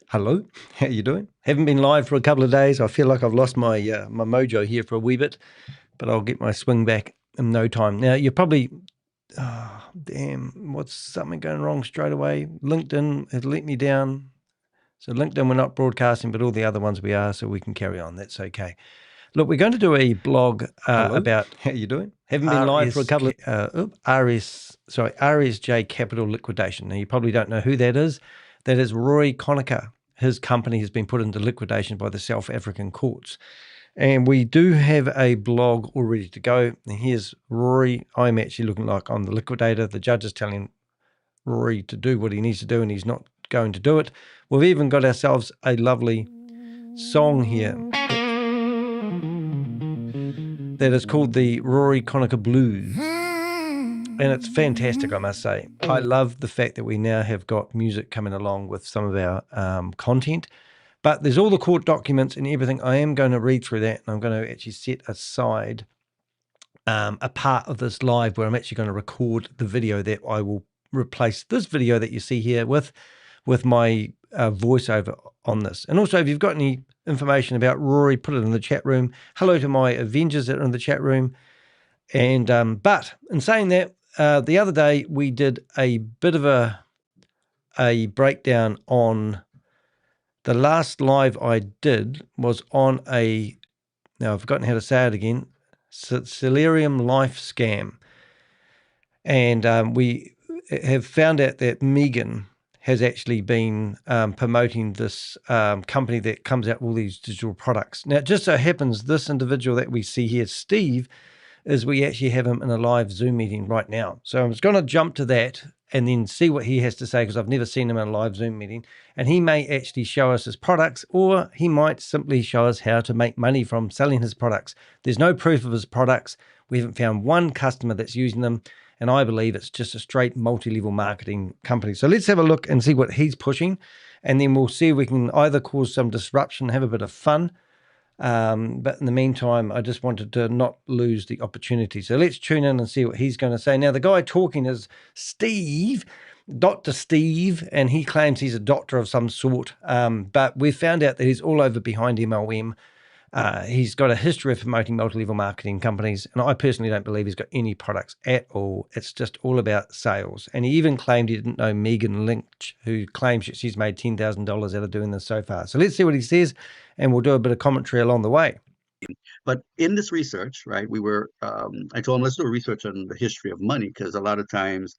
Hello, how you doing? Haven't been live for a couple of days. I feel like I've lost my my mojo here for a wee bit, but I'll get my swing back in no time. Now, you're probably, oh, damn, what's something going wrong straight away? LinkedIn has let me down. So LinkedIn, we're not broadcasting, but all the other ones we are, so we can carry on. That's okay. Look, we're going to do a blog about, how you doing? Haven't been live for a couple of, RSJ Capital Liquidation. Now, you probably don't know who that is. That is Rory Conacher. His company has been put into liquidation by the South African courts. And we do have a blog all ready to go. And here's Rory. I'm actually looking like I'm the liquidator. The judge is telling Rory to do what he needs to do, and he's not going to do it. We've even got ourselves a lovely song here that is called the Rory Conacher Blues. And it's fantastic, I must say. I love the fact that we now have got music coming along with some of our content. But there's all the court documents and everything. I am going to read through that, and I'm going to actually set aside a part of this live where I'm actually going to record the video that I will replace this video that you see here with my voiceover on this. And also, if you've got any information about Rory, put it in the chat room. Hello to my Avengers that are in the chat room. And but in saying that, the other day we did a bit of a breakdown on the last live I did was on now I've forgotten how to say it again, Salarium life scam. And we have found out that Megan has actually been promoting this company that comes out with all these digital products. Now, it just so happens this individual that we see here, Steve, is we actually have him in a live Zoom meeting right now. So I'm just going to jump to that and then see what he has to say, because I've never seen him in a live Zoom meeting. And he may actually show us his products, or he might simply show us how to make money from selling his products. There's no proof of his products. We haven't found one customer that's using them. And I believe it's just a straight multi-level marketing company. So let's have a look and see what he's pushing. And then we'll see if we can either cause some disruption, have a bit of fun. But in the meantime, I just wanted to not lose the opportunity. So let's tune in and see what he's going to say. Now, the guy talking is Steve, Dr. Steve, and he claims he's a doctor of some sort. But we found out that he's all over behind MLM. He's got a history of promoting multi-level marketing companies, and I personally don't believe he's got any products at all. It's just all about sales. And he even claimed he didn't know Megan Lynch, who claims that she's made $10,000 out of doing this so far. So let's see what he says, and we'll do a bit of commentary along the way. But in this research, right, we were, I told him, let's do a research on the history of money, because a lot of times,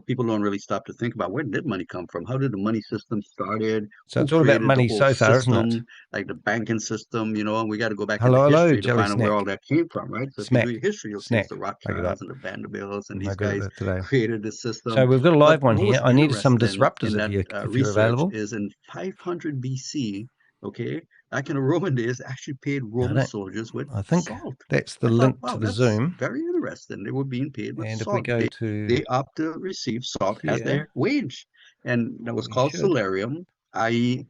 people don't really stop to think about, where did money come from? How did the money system started? So it's all about money so far, isn't it? Like the banking system, and we got to go back hello, into history hello, to find out where all that came from, right? So Snack. if you do history, you'll see the Rothschilds and the Vanderbilts, and these guys created this system. So we've got a live one here. I need some disruptors if you're available. Is in 500 BC, okay? Back in the Roman days, actually paid Roman soldiers with salt. That's the link to the Zoom. Very interesting. They were being paid with and salt. If we go to they opt to receive salt as their wage. And that was called Salarium, i.e.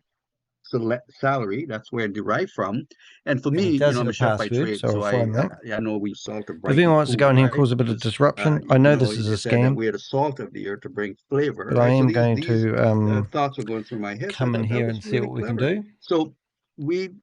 salary. That's where it derived from. And for me, I'm a chef by trade, so I know we salt the bright. If anyone wants to go in here and cause a bit of disruption, I know this is a scam. We're the salt of the earth to bring flavor. But I am going to thoughts are going through my head. Come in here and see what we can do. So literally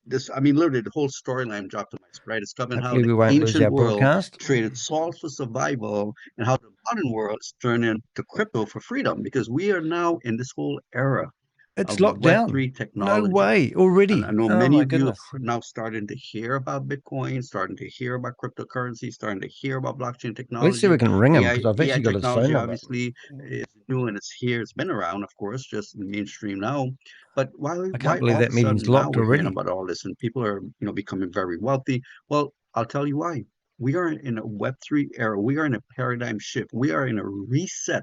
the whole storyline dropped to my right. It's coming how the ancient world traded salt for survival, and how the modern world is turning to crypto for freedom, because we are now in this whole era. It's locked down. Web3 technology. No way, already. And I know many of you are now starting to hear about Bitcoin, starting to hear about cryptocurrency, starting to hear about blockchain technology. Let's see if we can ring him, because I've actually got his phone number. Obviously, is new and it's here. It's been around, of course, just mainstream now. But I can't believe that meeting's locked already. About all this, and people are, becoming very wealthy. Well, I'll tell you why. We are in a Web3 era. We are in a paradigm shift. We are in a reset.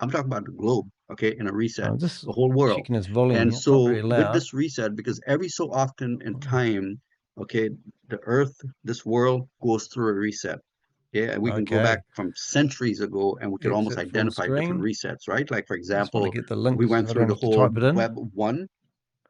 I'm talking about the globe, okay, in a reset, the whole world. And so with this reset, because every so often in time, okay, the earth, this world goes through a reset. Yeah, and we can go back from centuries ago, and we could almost identify different resets, right? Like, for example, we went through the whole Web 1,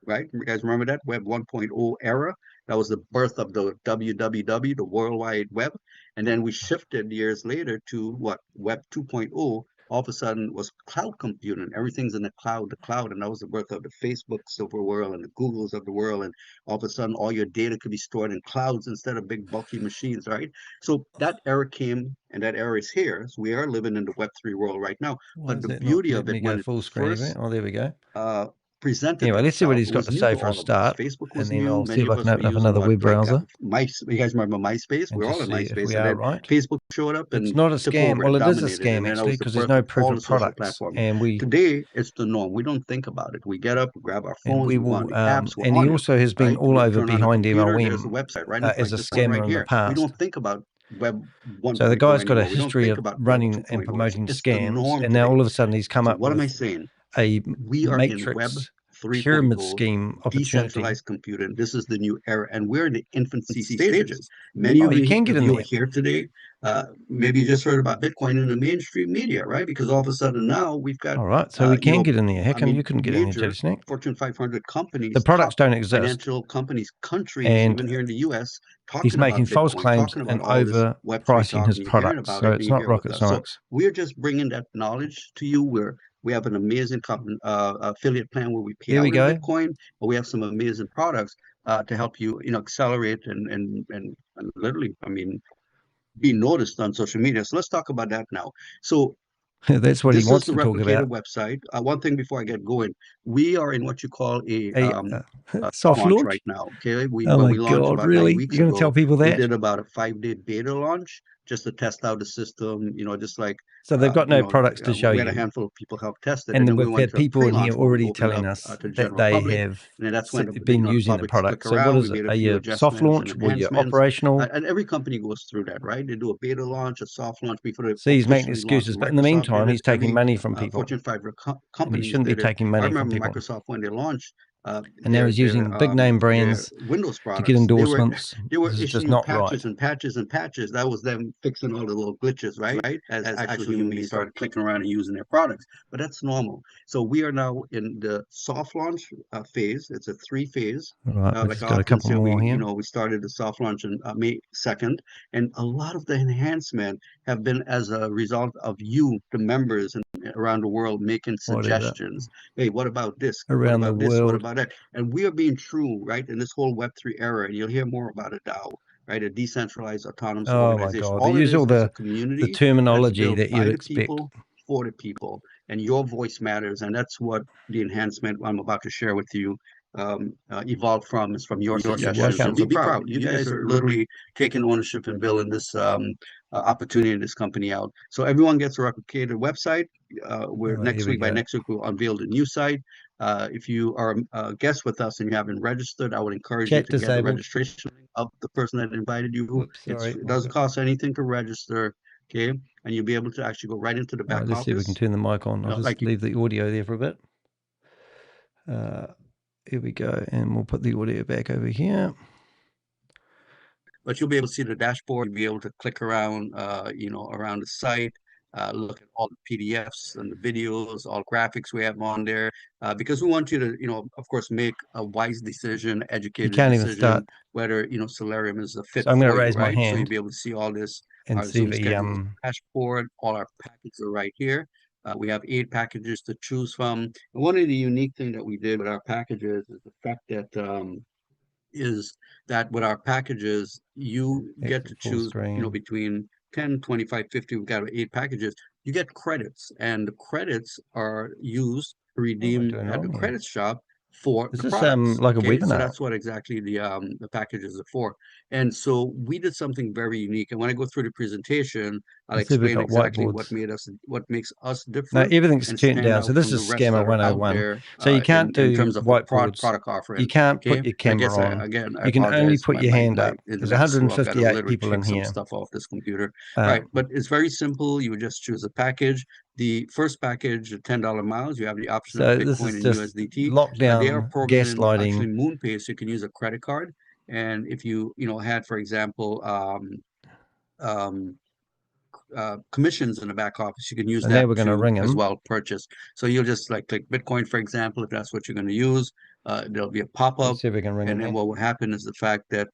right? You guys remember that? Web 1.0 era? That was the birth of the WWW, the World Wide Web. And then we shifted years later to what? Web 2.0. all of a sudden was cloud computing. Everything's in the cloud, and that was the birth of the Facebooks of the world and the Googles of the world. And all of a sudden, all your data could be stored in clouds instead of big bulky machines, right? So that era came, and that era is here. So we are living in the Web3 world right now. Why But is the that not beauty of letting it, me when go it full screen again? first Oh, there we go. presented Anyway, let's see what itself, he's it got was to new say to for a all of us. start, Facebook was and then new. I'll see Many if I of can us were open up using another what, web like browser you guys remember MySpace? and We're all just in see if MySpace, we and are then right. Facebook showed up It's and not a took scam. over Well, and it is a dominated. And scam then that actually, was the because there's birth no of proof all of the social products, platforms. and Today, it's the norm. We don't think about it. We get up, we grab our phones, we we go on will. the apps, we're And he on it, also has been right? all We over turn on a behind computer, there's the MLM website, right? as Like a this one scammer right in the here. We past. don't think about Web So the 1.0 guy's got a anymore. We don't history think of about Web running and 2.0. promoting It's the scams, norm and now today. all of a sudden he's come So up what am I with saying? a We are in Web matrix pyramid 3.0, scheme opportunity. decentralized computing. This is the new era, and we're in the infancy stages. Many Oh, you can get of in you are there. here today. Maybe you just heard about Bitcoin in the mainstream media, right? Because all of a sudden now we've got, All right, so we can get in there. How come you couldn't get in there, major Jelly Snake? Fortune 500 companies, The products top don't exist, financial companies, countries, and even here in the U.S., he's talking making about false Bitcoin, claims talking about and all this Web3 overpricing talk, his and you're hearing products. about So it, and it's you're not here with rocket us. So science. we're just bringing that knowledge to you. We have an amazing affiliate plan where we pay There out we in go. Bitcoin, but we have some amazing products to help you, accelerate and literally, be noticed on social media. So let's talk about that now. So That's what he this is wants the to talk replicated about. website. One thing before I get going, we are in what you call A a soft launch launch? right now. Okay, Oh when my we launched God, about 9 really? weeks You're going to tell ago, people we that? did about a 5-day beta launch just to test out the system. Just like So they've got no products to show we had a you. handful of people help test it, And and then then we we've went had to a people in here pre-launch where we already opened telling up us to that general they public, have and then that's when been the using the public click product. So what around. We is it? made a Are few you soft adjustments and launch? Were you enhancements. operational? And every company goes through that, right? They do a beta launch, a soft launch before they See, he's making officially launch. excuses. But in the Microsoft meantime, did it. he's taking Every money from people. Fortune 500 And he companies shouldn't be did it. taking I money from remember people. Microsoft when they launched And now he's using big name their brands Windows to get products. endorsements. They were This is just issuing not right. patches and patches and patches. That was them fixing all the little glitches, right? As actual human beings started clicking around and using their products. But that's normal. So we are now in the soft launch phase. It's a 3-phase. All right, we've Like just I got a often couple say, more here. we started the soft launch on May 2nd, and a lot of the enhancement have been as a result of you, the members, and around the world making Whatever. suggestions. Hey, what about this? Around What the about this? What world. about that? And we are being true, right, in this whole Web3 era, and you'll hear more about it now, right? A decentralized autonomous Oh my organization. God. They All it use all is a the community that's terminology built that you'd by the expect. people for the people, and your voice matters. And that's what the enhancement I'm about to share with you evolved from, is from your suggestions. So be proud. You guys are literally taking ownership and building this opportunity in this company out. So everyone gets a replicated website. Where by next week, we'll unveil the new site. If you are a guest with us and you haven't registered, I would encourage you to get the registration of the person that invited you. Oops, sorry. It doesn't cost anything to register, okay? And you'll be able to actually go right into the back office. Let's see if we can turn the mic on. I'll just leave the audio there for a bit. Here we go, and we'll put the audio back over here. But you'll be able to see the dashboard. You'll be able to click around, around the site, look at all the PDFs and the videos, all graphics we have on there, because we want you to, of course, make a wise decision, educated decision, whether, Salarium is a fit so I'm going to for raise you, my right? hand. So you'll be able to see all this, and our see Zoom the schedule dashboard. All our packages are right here. We have 8 packages to choose from. And one of the unique things that we did with our packages is the fact that with our packages, you get to choose, between 10, 25, 50, we've got 8 packages. You get credits, and the credits are used to redeem at the credit shop for the products. Like a webinar? So that's what exactly the packages are for. And so we did something very unique. And when I go through the presentation, I'll explain exactly what makes us different. No, everything's and turned down. So this is Scammer 101. So you can't do in terms of whiteboards. product offering. You can't put your camera on. You can only put your hand up. There's 158 people in here. Some stuff off this computer. Right, but it's very simple. You would just choose a package. The first package, the $10 miles, you have the option of Bitcoin and USDT. Lockdown, they are programming gaslighting. actually MoonPay, so you can use a credit card. And if you had, for example, commissions in the back office, you can use that to as well purchase. So you'll just click Bitcoin, for example, if that's what you're going to use. There'll be a pop-up, and then what will happen is the fact that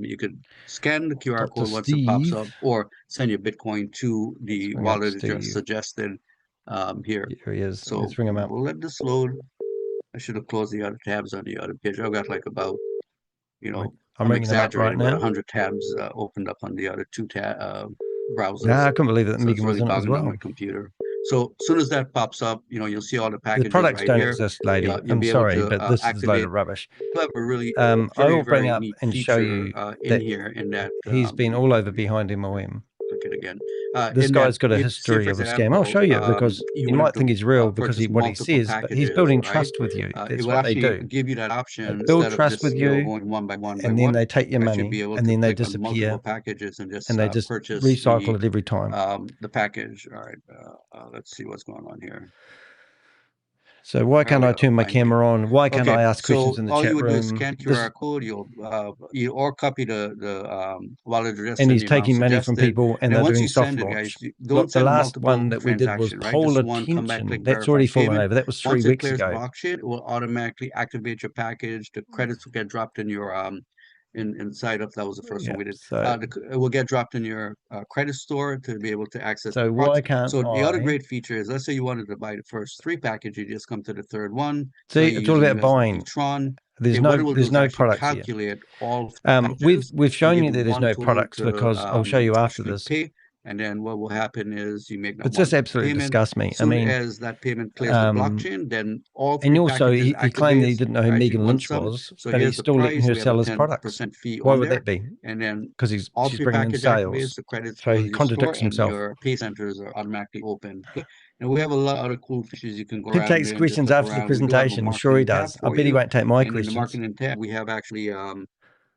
you could scan the QR code once it pops up, or send your Bitcoin to the wallet that just suggested. here. Here he is. So Let's ring him up. we'll let this load. I should have closed the other tabs on the other page. I've got like about, I'm I'm ringing him up right exaggerating, but now. 100 tabs opened up on the other two browsers. Yeah, I couldn't believe that So Megan it's really was in it as bogging down well. my computer. So as soon as that pops up, you'll see all the The packages products right don't here. exist, lady. You'll I'm be able sorry, to but this is a load activate. of rubbish. We have a really I very, will bring very up neat and show feature you in that here in that he's been all over let me behind MOM. click it again. This In that, guy's got a say history for of a scam. I'll example, show you because you you might wanted think to he's real because purchase what he multiple says, but he's packages, building right? trust with you. It That's will what they actually do. give you that They option build instead of trust just with you, going one by and then one. they take your Actually money, be able and to then they click on multiple disappear, packages and just and they just purchase recycle it every time. the package. All right, let's see what's going on here. So why can't I turn my Find me. camera on? Why can't I ask questions So in the all chat you would do is room? scan QR code. You or copy the wallet address And that he's the amount taking money from suggested. people, and then they're once doing you soft send it, guys, launch. don't The send last one multiple that we did was transactions, right? Just Polar one. Come back, Tension. click That's verify already fallen payment. over. That was 3 Once it weeks clears ago. blockchain, it will automatically activate your package. The credits will get dropped in your inside of that was the first one we did. So, It will get dropped in your credit store to be able to access the so products. why can't So the other I? great feature is, let's say you wanted to buy the first 3 packages, you just come to the third one. See, You're it's all using about buying. USDT Tron. There's What it will do is no actually products here. calculate all packages We've and shown give you you that there's one no total products to because I'll show you after actually this. pay. And then what will happen is you make that But just one absolutely payment. disgust me. As soon as that payment clears the blockchain, then all and 3 also packages he claimed that he activates, didn't know who right, in Megan one Lynch sum. was, So but here's he's the still letting price. her We have a sell his products. 10% fee Why on would there. that be? And then Because all she's 3 bringing in packages activates, sales. the credits So go to he your store, contradicts and himself. your pay centers are automatically open. And we have a lot of other cool features you can go Who around takes there and just questions look after the around. We do have a presentation? Sure he marketing tab does. I for bet he you. won't take my And in the questions. marketing tab, we have actually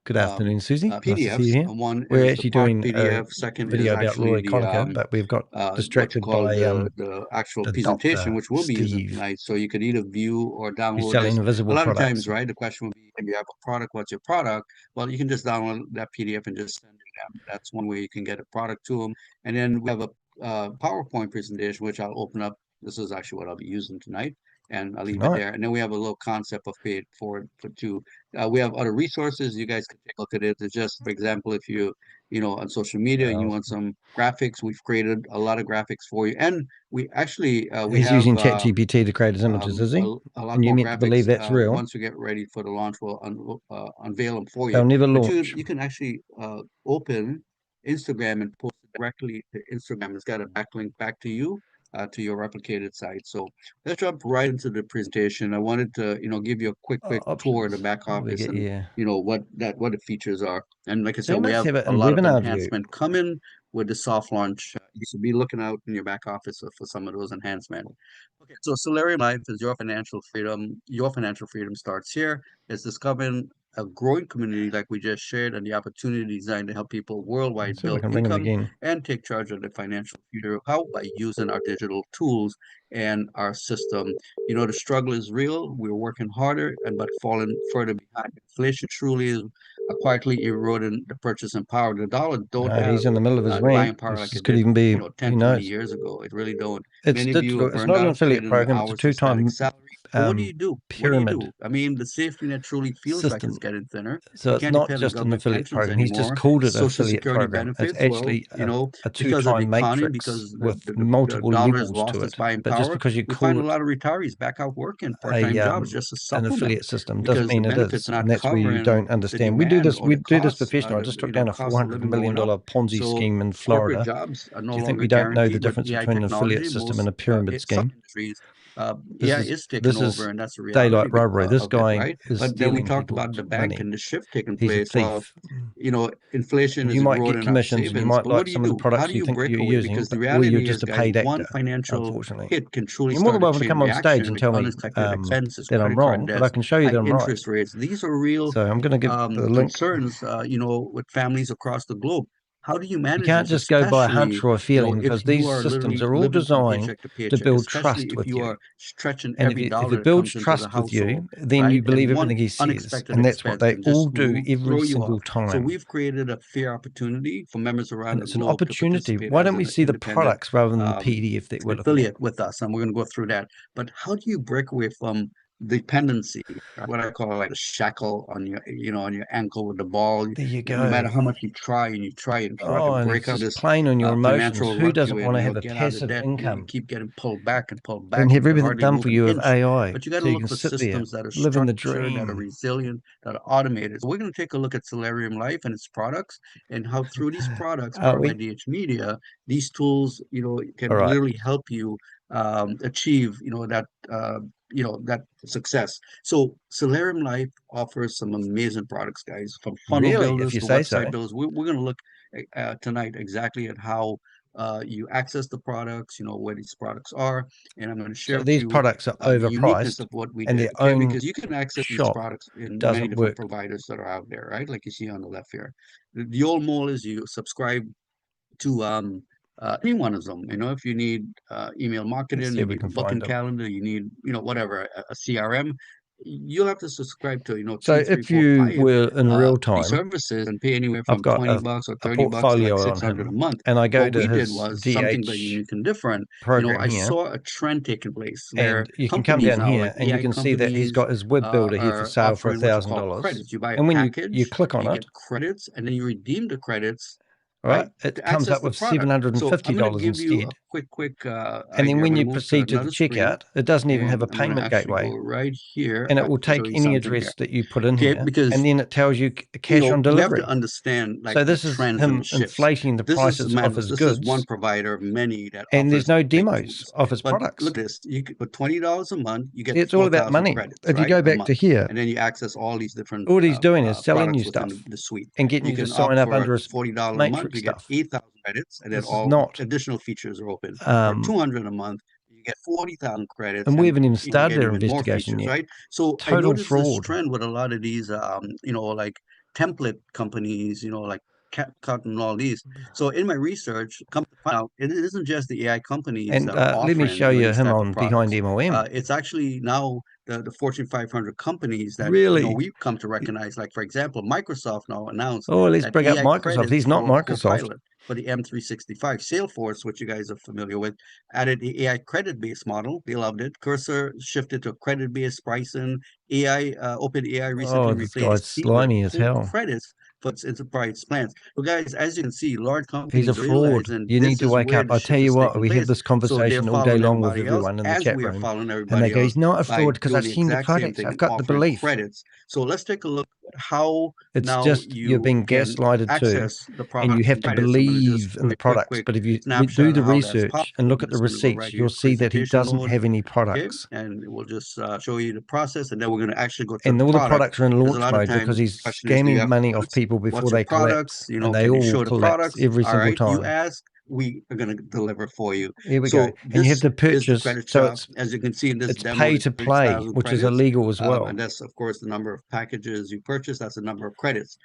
Good afternoon, Susie. Nice to see you PDFs. here. One We're is the actually product doing PDF. a Second is video about actually Rory the Conacher, but we've got what you distracted call by the actual the presentation, doctor, which we'll be using Steve, tonight. So you could either view or who's download selling this. invisible A lot of products. times, right, the question will be, if you have a product, what's your product? Well, you can just download that PDF and just send it to them. That's one way you can get a product to them. And then we have a PowerPoint presentation, which I'll open up. This is actually what I'll be using tonight, and I'll leave it there. And then we have a little concept of paid for two. We have other resources. You guys can take a look at it. It's just, for example, if you on social media and you want some graphics, we've created a lot of graphics for you. And we actually we He's have using ChatGPT to create his images, is he? a lot And you more meant to believe graphics. that's real? Once we get ready for the launch, we'll unveil them for you. They'll never But launch. you can actually open Instagram and post it directly to Instagram. It's got a backlink back to you, to your replicated site. So let's jump right into the presentation. I wanted to, give you a quick tour of the Options. back What do we office get and here? what the features are. And like I They said, we must have have it a in lot of webinar view. enhancement coming with the soft launch. You should be looking out in your back office for some of those enhancements. Okay, so Salarium Life is your financial freedom. Your financial freedom starts here. It's discovering a growing community like we just shared, and the opportunity designed to help people worldwide Let's see if I build can ring him income again. and take charge of their financial future. How? By using our digital tools and our system. The struggle is real. We're working harder but falling further behind. Inflation truly is quietly eroding the purchasing power. The dollar don't have He's in the middle of his the buying rant. power like This it could did, even be, 10, who 20 knows? years ago. It really don't. It's Many of you digital. are It's burned not an out, affiliate trading away program. It's a hours for static two-time salary. But what do you do? What do you pyramid do? I mean, the safety net truly feels like system. it's getting thinner. So You it's can't not depend on just an government affiliate pensions program. He's just anymore. called it an Social affiliate security program. It's benefits, well, actually a because of the two-time economy, matrix because with the multiple dollar has levels lost to its it. buying But just power, because you we call find a it lot of retirees back out working a part-time jobs just to an supplement, affiliate system doesn't because the mean it benefits is, are not and that's where you covering don't the understand. We do demand this. or We the do this costs, professional. I just took down a cost of $400 living million going up. Ponzi So scheme in corporate Florida. jobs are no Do you think longer we don't know the guaranteed with difference AI between an affiliate technology. system and Most a pyramid in some scheme? industries, This AI is taking this over, is and that's a reality daylight robbery. This of it, guy right? is But then we stealing talked about people's the bank money. and the shift taking He's a place. Well, thief. inflation And is you might get eroding our commissions and you savings. might But what like do you some of the do? How products do you you think break you're away? using, Because the or you're reality is, just a guys, paid one actor, financial unfortunately. hit can truly You're more than start a welcome to chain come on stage reaction and with tell me unexpected expenses, that I'm credit card wrong, but I debts, can show you high that I'm right. interest rates. These are real So I'm going to give the link. concerns, with families across the globe. How do you You manage can't this, just go by hunch especially, or a feeling, if because you these are systems literally are all living from designed paycheck to to paycheck, build especially trust if with you you. are stretching And every if dollar it that builds comes into the trust with household, you, then you right? And believe one everything he says. unexpected And that's what expense they can all just do every throw you single off. So time. we've created a fair opportunity for members around And the it's an globe to opportunity. participate Why as don't we an see the independent products rather than the PDF that we're looking at? affiliate with us, and we're going to go through that. But how do you break away from dependency, right? What I call like a shackle on your, on your ankle with the ball. There you No matter go. how much you try and you try and try to Oh, and break it's out just this playing on your emotions. financial Who rut doesn't you're want in, to have a get out of passive debt, you income keep getting pulled back and pulled and back. You have can everything hardly done move for an you with inch. AI But you got so to you look can for sit there systems that are living the structured, that are dream? resilient, that are automated. So we're going to take a look at Salarium Life and its products, and how through these products Are powered by we? DH Media, these tools, All can right. literally help you achieve, that success. So Salarium Life offers some amazing products, guys, from funnel Really, if builders you to say website so. builders. We're going to look tonight exactly at how you access the products, where these products are, and I'm going to So share with these you products are the uniqueness overpriced of what we and did, their okay? own Because you can access these shop products in many doesn't different work. providers that are out there, right? Like you see on the left here. The old mall is you subscribe to any one of them. If you need email Let's marketing, see you if we need a can find booking them. calendar, you need, whatever, a CRM, you'll have to subscribe to, So two, three, if four, you five were in real these time, services and pay anywhere I've from got 20 bucks or a 30 bucks to like portfolio on 600 a him month. and I go What to we did his was something very DH unique and different. program I here. saw a trend taking place where And you can come companies down now, like here and you AI can see that he's companies, got his web builder here for are sale for offering what you call $1,000. credits. You buy a And when you package, click on you get it, credits, and then you redeem the credits, all right, right, it to comes access up the with product. So I'm going to $750 give you a instead. quick And then idea. I'm when going to you move to proceed to the another screen, checkout, it doesn't even have and a I'm going to payment actually gateway. go right here. And I it will can show take you any something here. address that you put in Okay, here. And because then it tells you cash on you have to delivery. understand like So the this is trends and the him shifts. inflating the This is prices of madness. his This is one goods. provider of many that And there's offers no big demos tools. of his But products. look at this. You could put $20 a month, you get It's all about 4,000 money. credits, If you right? go A back to month. here, And then you access all these different all he's doing is selling you products within stuff the suite. and getting You you to can opt sign up for under his $40 a month, matrix you get stuff. 8,000 credits, and then This is all not, additional features are open. For um, 200 a month, you get 40,000 credits, and we and haven't even you started get our even more investigation features, yet. right? So I Total noticed this fraud. trend with a lot of these, like template companies, like CapCut and all these. So in my research, come to find out, it isn't just the AI companies And that are let me offering, show you these him type of on Behind products. MOM. It's actually now the Fortune 500 companies that Really? we've come to recognize. Like for example, Microsoft now announced Oh, let's that bring up AI Microsoft. credits He's not for Microsoft. Copilot for the M365. Salesforce, which you guys are familiar with, added the AI credit-based model. They loved it. Cursor shifted to credit-based pricing. OpenAI recently Oh, this guy's replaced Seat with slimy as full hell. credits for its enterprise plans. So guys, as you can see, large He's a companies are fraud. realizing You need this to is wake where up. the I tell shift you is what, taking we have place. this So they're conversation all day following long with everybody else everyone in the as chat we are room. following And they everybody go, else he's not a by fraud because doing I've the seen the exact same products. thing I've and got the offering belief. credits. So let's take a look at how It's now just you're you being can gaslighted too. access the And you products have and to credits. I'm going to just believe show in you the a products. quick But if you do snapshot the of how that's research and possible. look I'm at the just going to go receipts, right you'll here, see that he presentation doesn't mode. have any Okay, products. and we'll just show you the process, and then we're going to actually go to And the all the product, products are in because a launch lot of mode times because the he's question is, do you scamming have money off products? people before What's your they products? collapse. And they Can you all show the collapse products? every All single right, you time. ask, we are going to deliver for you. Here we go. So And you have this to is the purchase. credit So shop. As you can see in this it's demo, pay there's to play, 30,000 which is credits. illegal as well. And that's, of course, the number of packages you purchase. That's the number of credits.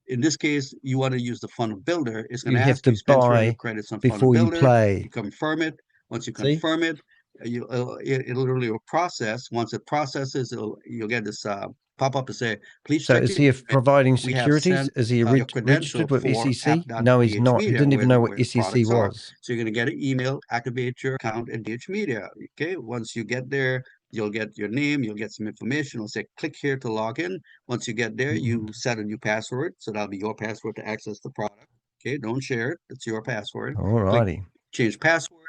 In this case, you want to use the funnel builder. It's going You to have ask to you spend 300 buy credits on funnel before you builder. play. You confirm it. Once you See? confirm it, it literally will process. Once it processes, you'll get this pop up to say, please So check is your he email. providing We have securities? sent Is he your credential registered with for SEC? No, he's app.dh not. He Media, didn't even know what where the SEC products are. was. So you're going to get an email, activate your account at DH Media. Okay, once you get there, you'll get your name, you'll get some information. It'll say click here to log in. Once you get there, you set a new password. So that'll be your password to access the product. Okay, don't share it. It's your password. All Click righty. change password,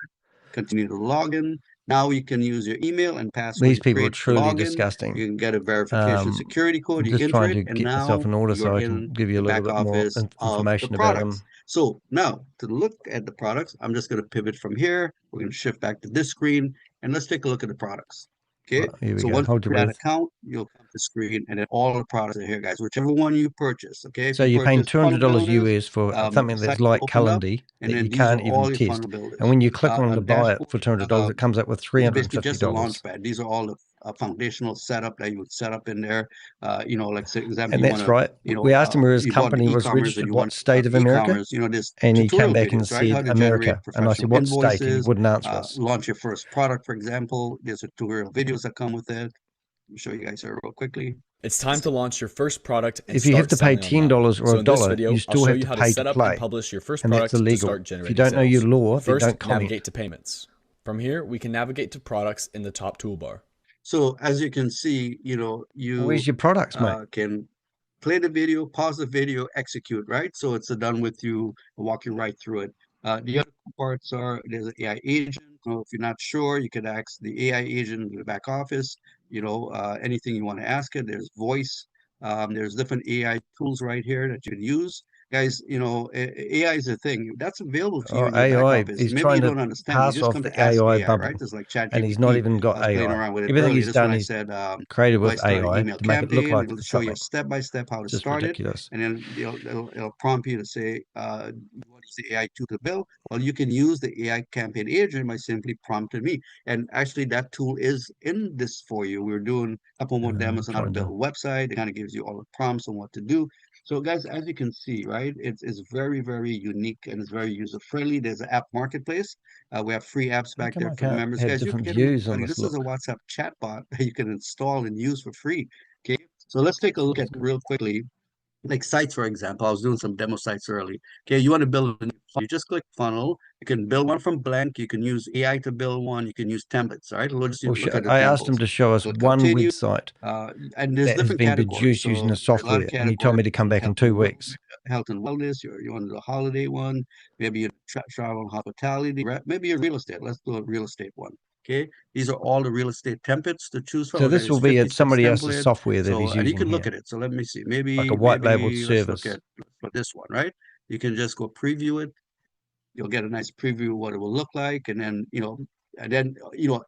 continue to log in. Now you can use your email and password These you people are create to truly log in. disgusting. You can get a verification security code, I'm you just enter trying it, to and get myself now in order so you're I can in give you the a little back bit more office of the information about products. him. So now to look at the products, I'm just going to pivot from here. We're going to shift back to this screen, and let's take a look at the products. Okay, Right, here we so go. once you Hold your create an breath. account, you'll come to the screen, and then all the products are here, guys. Whichever one you purchase, okay. If So you you're paying purchase funnel $200 builders, US for the something site that's like opened up, Calendly and that you then these are can't all even your funnel test. And builders. when you click on A to buy it for dashboard $200, it comes up with is basically just a launch $350. pad. These are all the foundational setup that you would set up in there. Like, say, example, And you want that's to, right. We asked him where his you bought company the was e-commerce and registered, you what want state of America. e-commerce, there's And he came tutorial back and videos, right? How said to generate America. And I said, professional what state? And he invoices, wouldn't answer us. launch your first product, for example. There's tutorial videos that come with it. I'll show you guys here real quickly. It's time to launch your first product and If you have start to pay selling online. $10 or So in this $1, video, you I'll still show have you to how to pay to set up and play. publish your first And that's product to illegal. start If you generating don't know your sales. law, then First, don't comment. navigate to payments. From here, we can navigate to products in the top toolbar. So as you can see, you know, Where's you your products, mate? can play the video, pause the video, execute, right? So it's done with you, walk you right through it. The other parts are there's an AI agent. So if you're not sure, you can ask the AI agent in the back office, you know, anything you want to ask it. There's voice. There's different AI tools right here that you can use. Guys, you know, AI is a thing that's available to you Oh, in your back AI. office. He's Maybe trying you to don't understand. You pass just off come the to ask AI AI, right? bubble, Just like and he's not ChatGPT. even I got was playing AI. around with it Everything earlier. he's This one done, I he's said, created do I with start an AI email to make it look campaign? like It'll it's show you public. step by step how to Just start it, ridiculous. and then it'll prompt you to say, what is the AI tool to build? Well, you can use the AI campaign agent by simply prompting me. And actually, that tool is in this for you. We're doing a couple more demos on how to Trying build to. a website. It kind of gives you all the prompts on what to do. So, guys, as you can see, right, it's very, very unique and it's very user friendly. There's an app marketplace. We have free apps How back come there I for the can't members. have Guys, you can different get them views on money. this? This is a Look. WhatsApp chatbot that you can install and use for free. Okay, so let's take a look at real quickly like sites, for example. I was doing some demo sites early. Okay, you want to build a new funnel, you just click funnel. You can build one from blank. You can use AI to build one. You can use templates. All right, we'll just Well, look at the I asked him examples. to show us So one continue, website and there's that has different been categories. produced using So the there's a lot of software, and he told me to come back in 2 weeks. health and wellness. You want to do a holiday one, maybe a travel and hospitality, maybe a real estate. Let's do a real estate one. Okay, these are all the real estate templates to choose from. So this There's will be 56 somebody else's templates. software that So he's and you using can look here, at it. So let me see. like a white labeled Let's look service. at this one, right? You can just go preview it. You'll get a nice preview of what it will look like, and then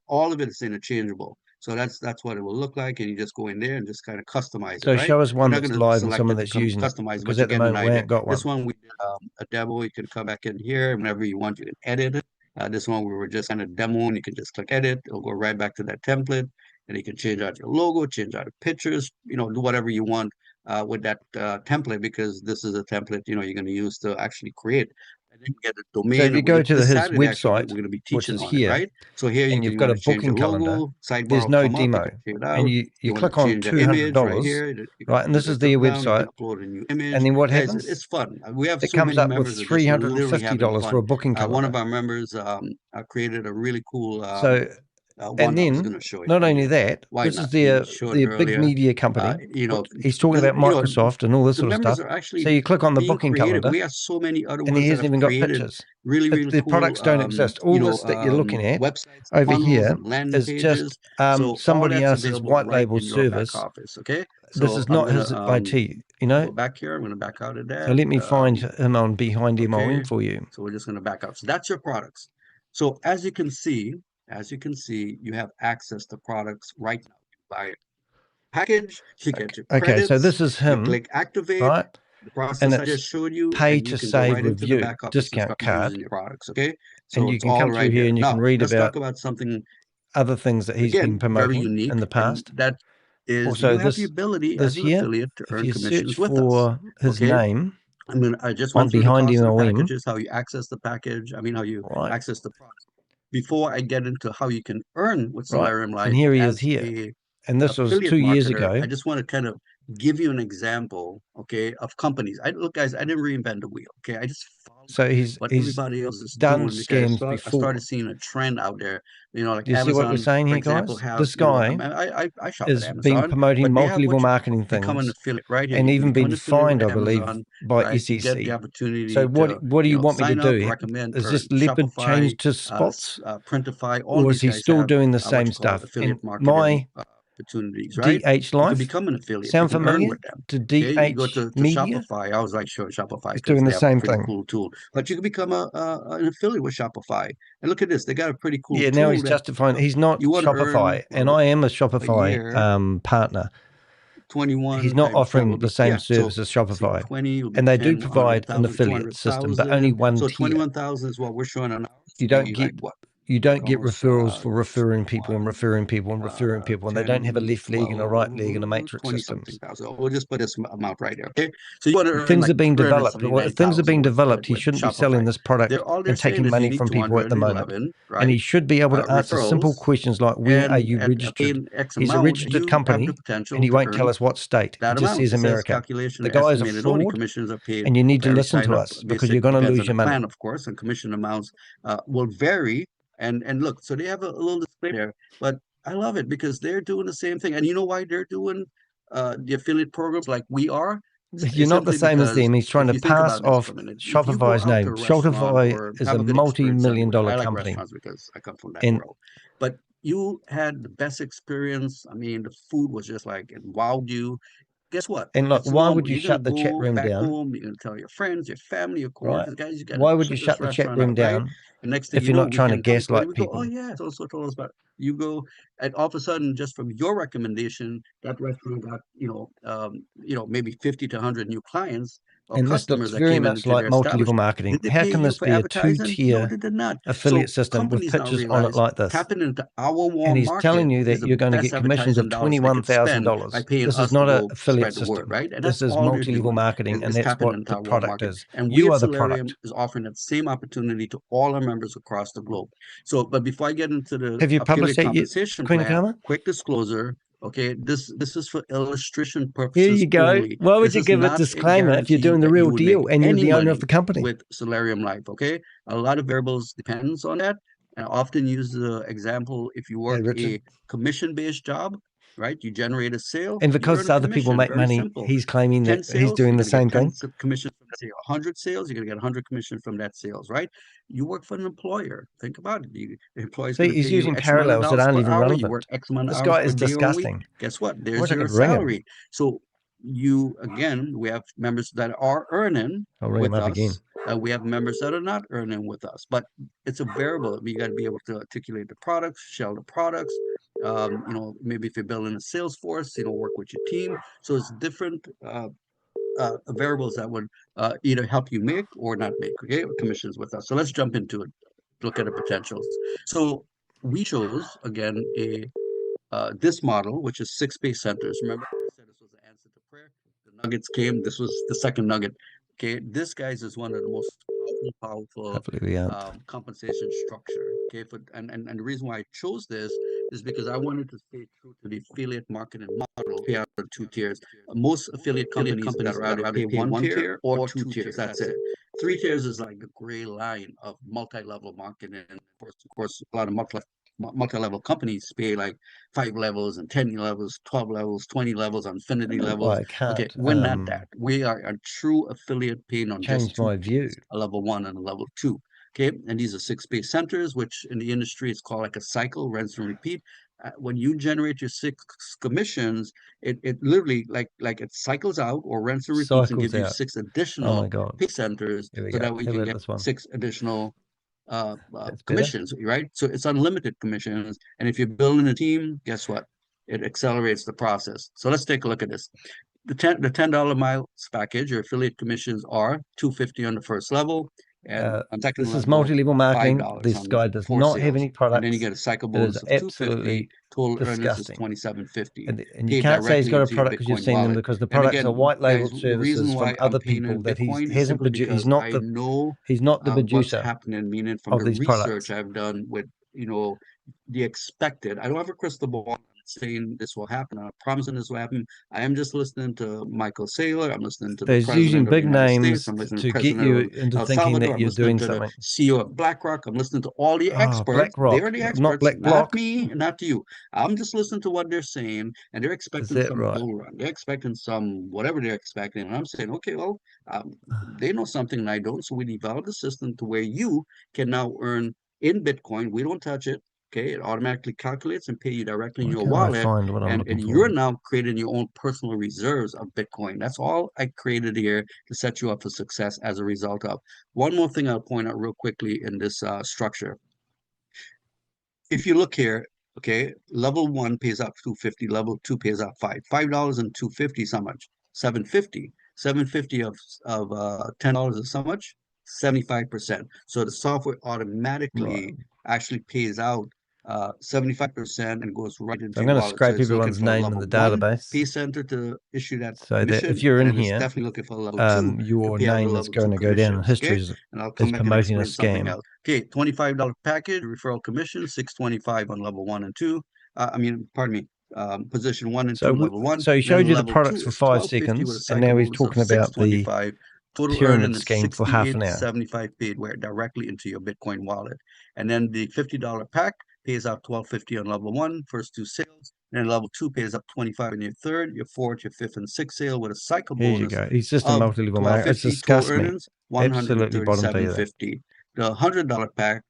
all of it is interchangeable. So that's what it will look like, and you just go in there and just kind of customize it, So right? show us We're one not that's going to live and select someone it to that's using it, customize, because but you at the get an moment we idea. ain't got This one. one we did a demo. You can come back in here whenever you want. You can edit it. This one we were just kind of demoing. You can just click edit. It'll go right back to that template, and you can change out your logo, change out the pictures, do whatever you want with that template, because this is a template you're going to use to actually create. And then you get a So if domain. you go to This his Saturday, actually, we're website, going to be which teaching is on it, here, right? So here and you you've got want a to change booking your calendar, logo, sidebar there's will no come up. You demo, can change it out. and you Want to click on change the image right $200, here. You can right? And move this that is to the their ground. You can website. upload a new image. And then what Guys, happens? it's fun. We have It so comes many up with members that just literally having $350 for fun. a booking One of calendar. our members created a really cool So, one and I was then going to show you not right only here. that, Why this not? is You showed it their big earlier. media company. He's talking Because about Microsoft and all this the sort of members stuff. are So actually you click on the being booking creative. calendar, We have so many other and he ones that hasn't have even got created pictures. really, really The cool, products don't exist. All this that you're looking at websites, over funnels, here and landing is pages. just So all somebody that's else's available white right label in your back service. office. Okay. This So is I'm not gonna his IT, you know? go back here. I'm gonna back out of So that. let me find him on Behind MLM Okay. for you. So we're just gonna back out. So that's your products. So as you can see, you have access to products right now. You buy a package, you get your Okay, so credits, this is you him, click activate. right? The And process I it's just showed you, pay and you to can go save right into the review back office and discount start using card. your products. Okay. And So you it's can all come through right here there. and you can Now, read let's talk about about something, other things that he's been again, very promoting unique, in the and past. that is Also, you have the ability this as an here, affiliate to if earn you search commissions with us. for his Okay. name I just on went through the Behind cost of the MLM, packages, how you access the package. How you right? access the product. Before I get into how you can earn with Right. Salarium And Live here he is as here. a And this was affiliate 2 years marketer, ago. I just want to kind of give you an example, okay, of companies. Look, guys, I didn't reinvent the wheel. Okay, I just followed So what he's everybody else is done doing, because scams I started before. seeing a trend out there. Like Do you see what we're Amazon, saying for here, example, guys? have This guy I shop at has been Amazon, promoting but they have multi-level what you marketing become an things affiliate right here. and You can even become been an affiliate fined, with I believe, Amazon, by right? You get the SEC. So opportunity to what do you want me to sign up, do? recommend, Is earn. this leopard Shopify, changed his spots, Printify, all or is these he guys still have doing the what same you call stuff? And affiliate marketing my opportunities, right? DH You can Life become an affiliate. You sound can earn familiar with them. to Okay, you go DH to Media? Shopify. I was like, sure, Shopify, He's because doing they the have a same pretty thing. cool tool. But you can become an affiliate with Shopify. And look at this, they got a pretty cool Yeah, now tool he's that justifying. He's not you want to earn Shopify, and I am a a Shopify year. partner. 21 He's not times 10 will offering be, the same So service as see, Shopify, 20 will be and they do 10, provide an 100,000, affiliate system, but 200,000. only one So tier. 21,000 is what we're showing on ours. You So don't be get like what? you don't get Almost referrals for referring people and 21, referring people and referring people, and they don't have a 10, left leg and a right leg and a 12, matrix 20 something systems. thousand. We'll just put this amount right there. Okay. So you want to earn Things like are being developed. If things are 379,000 being developed, he with shouldn't be selling Shopify. this product All they're and saying taking is you money need from people at the moment. 211, And he right? should be able to answer simple Referrals. questions like, where are And you at registered? paying X He's a amount, registered you have the company, and potential he to won't tell earn us what state. He that just amount. says It says America. calculation The and guy's a estimated only. fraud, Commissions are paid and you need to for every listen sign to up. us because you're Basic going to depends lose on your the money. plan, of course, and commission amounts will vary. And look, so they have a little display there, but I love it because they're doing the same thing. And you know why they're doing the affiliate programs like we are? You're not the Simply same as because them. He's trying if to you think pass about this off for a minute, if you go Shopify's out to name. a restaurant Shopify or is have a a good experience multi-million-dollar somewhere, I like company. restaurants because I come from that And world. But you had the best experience. I mean, the food was just like it wowed you. Guess what? look, It's why would normal. you You're gonna shut the chat go room back down, home. You're gonna tell your friends, your family, your right? coworkers, guys, you gotta Why would you check this shut the chat restaurant room out, right? down And next thing if you you're know, not trying to weekend comes. Where do gaslight we go? Oh people? yeah, so told us about. You go, and all of a sudden, just from your recommendation, that restaurant got maybe 50 to 100 new clients or And this customers looks that very came much into like their multi-level establishment. marketing. Did they How pay can you this for be a advertising? No, two-tier they did not. affiliate So system with companies now pitches on it realize like this? tapping into our And warm he's telling market you is that the you're going to best get commissions of advertising dollars they could spend by $21,000. paying This is us to not an go affiliate spread the word, system. right? And This that's is all they're multi-level doing marketing, and is that's tapping what into the our warm product market. is. And we You at are the Salarium product. is offering that same opportunity to all our members across the globe. So, but before I get into the Have you published affiliate that yet, compensation Queen plan, Karma? quick disclosure. Okay, this is for illustration Here purposes you go. only. Why would This you is give a not a disclaimer if you're guarantee doing the that you real would make deal and you're any the owner of money the company? with Salarium Life. Okay, a lot of variables depends on that. And I often use the example: if you Hey, work Richard. a commission-based job, right? You generate a sale, And you earn because a other people commission. make Very money, simple. he's claiming 10 that he's sales, doing you're the going to get same 10 thing. commission from, say, 100 sales, you're going to get 100 commission from that sales, right? You work for an employer. Think about it. The employer is See, going to he's pay you using X amount of parallels that dollars aren't per even hour. You work relevant. X amount of This hours guy per is day or a week. disgusting. Guess what? I There's wish I your could ring him. salary. So you, again, we have members that are earning I'll ring him with up again. us. We have members that are not earning with us, but it's a variable. You got to be able to articulate the products, sell the products. Maybe if you're building a sales force, work with your team. So it's different variables that would either help you make or not make, okay, commissions with us. So let's jump into it, look at the potentials. So we chose, again, this model, which is 6 base centers. Remember, I said this was the answer to prayer. The nuggets came. This was the second nugget. Okay, this, guys, is one of the most powerful Hopefully we aren't. compensation structure. Okay, and the reason why I chose this is because I wanted to stay true to the affiliate marketing model. Pay out on 2 tiers. Most affiliate companies that rather pay 1 tier or 2 tiers. That's it. 3 tiers is like the gray line of multi-level marketing. And of course, a lot of multi-level companies pay like 5 levels and 10 levels, 12 levels, 20 levels, infinity levels. I can't Okay, we're not that. We are a true affiliate paying on change just 2 my view. a level 1 and a level 2. Okay, and these are 6 base centers, which in the industry is called like a cycle, rinse and repeat. When you generate your 6 commissions, it literally like it cycles out or rinse and repeats and Cycles gives you out. 6 Oh additional my God. pay centers Here we so go. that we How can about get this one? 6 additional That's better. commissions, right? So it's unlimited commissions. And if you're building a team, guess what? It accelerates the process. So let's take a look at this. The $10 miles package, your affiliate commissions are $250 on the first level, and on second This is level, multi-level marketing. $5 This on guy does 4 not have sales. any And products. then you get a cycle It is bonus of $250. absolutely Total earnings is disgusting. $27.50. And you Paid can't say he's directly got a into your product because you've Bitcoin seen them, wallet. because the And products are again, white labeled guys, the reason services why from other I'm paying people in that he Bitcoin is hasn't simply produced. because He's not I the know the what's producer happening, meaning from of the these research products. I've done with, the expected. I don't have a crystal ball saying this will happen. I'm not promising this will happen. I am just listening to Michael Saylor. I'm listening to the He's using president of the big United names States. I'm listening to the to get president you of into El thinking Salvador. that I'm you're listening doing to the something. CEO of BlackRock. I'm listening to all the experts. They're BlackRock, the not experts, Black not Block. me, not you. I'm just listening to what they're saying, and they're Is expecting that some right? bull run. They're expecting some whatever they're expecting, and I'm saying, okay, well, they know something and I don't, so we developed a system to where you can now earn in Bitcoin. We don't touch it. Okay, it automatically calculates and pay you directly in Why your can't I wallet, find what I'm and looking you're for? now creating your own personal reserves of Bitcoin. That's all I created here to set you up for success as a result of. One more thing I'll point out real quickly in this structure. If you look here, okay, level 1 pays out 250, level 2 pays out $5 and 250 is how much? 750. 750 of $10 is how much? 75%. So the software automatically actually pays out 75% and goes right into I'm your going to wallet. So scrape it's looking everyone's for a name in level the 1 database pay center to issue that so that commission, if you're and in then it's here, definitely looking for a level 2 to your pay out the name is level 2 going to go down in commissions. Okay, history and I'll as come back and promoting a explain something scam. else. Okay, $25 package, referral commission, $625 on level 1 and 2. Pardon me, position 1 and 2, level 1. So he And then showed you the level 2 products for is 5 $12.50 with a seconds, and cycle now he's bonus of talking about the $625. Total pyramid earning is scheme for half an hour. $68.75 paid where directly into your Bitcoin wallet. And then the $50 pack, pays out $12.50 on level 1, first 2 sales. And then level 2 pays up $25 on your third, your fourth, your fifth, and sixth sale with a cycle Here you bonus go. He's just a of multi-level market. It $12.50. disgusts Total me. earnings Absolutely bottom feeder. $137.50. The $100 pack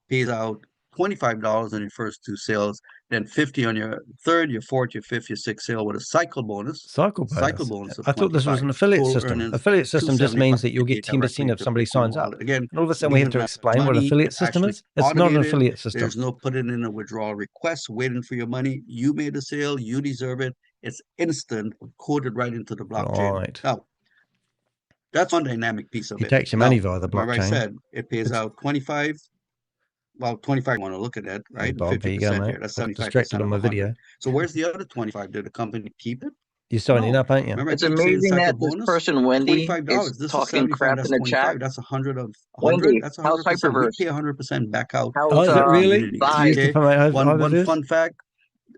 pays out $25 on your first 2 sales, then $50 on your third, your fourth, your fifth, your sixth sale with a cycle bonus. Cycle bonus. I thought this was an affiliate system. Affiliate system just means that you'll get 10% if somebody signs up. Again, and all of a sudden we have to explain what affiliate system is. It's not an affiliate system. There's no putting in a withdrawal request, waiting for your money. You made a sale, you deserve it. It's instant, coded right into the blockchain. Right. Now, that's one dynamic piece of He it. takes your money via the blockchain. Like I said, it pays out 25. Well, 25, you want to look at that, right? Hey, Bob, 50% here you go, mate. here. That's Got 75% distracted on my of 100. video. So where's the other 25? Did the company keep it? You're signing No. up, ain't you? Remember, It's I keep saying amazing cycle that this bonus? person, Wendy, $25. is This talking is 75. crap That's in the 25. chat. That's 100 of 100. Wendy, That's how's 100%. We Hyperverse? pay 100% back out. How's Oh, is it really? community, She used to okay? promote One Hyperverse? fun fact.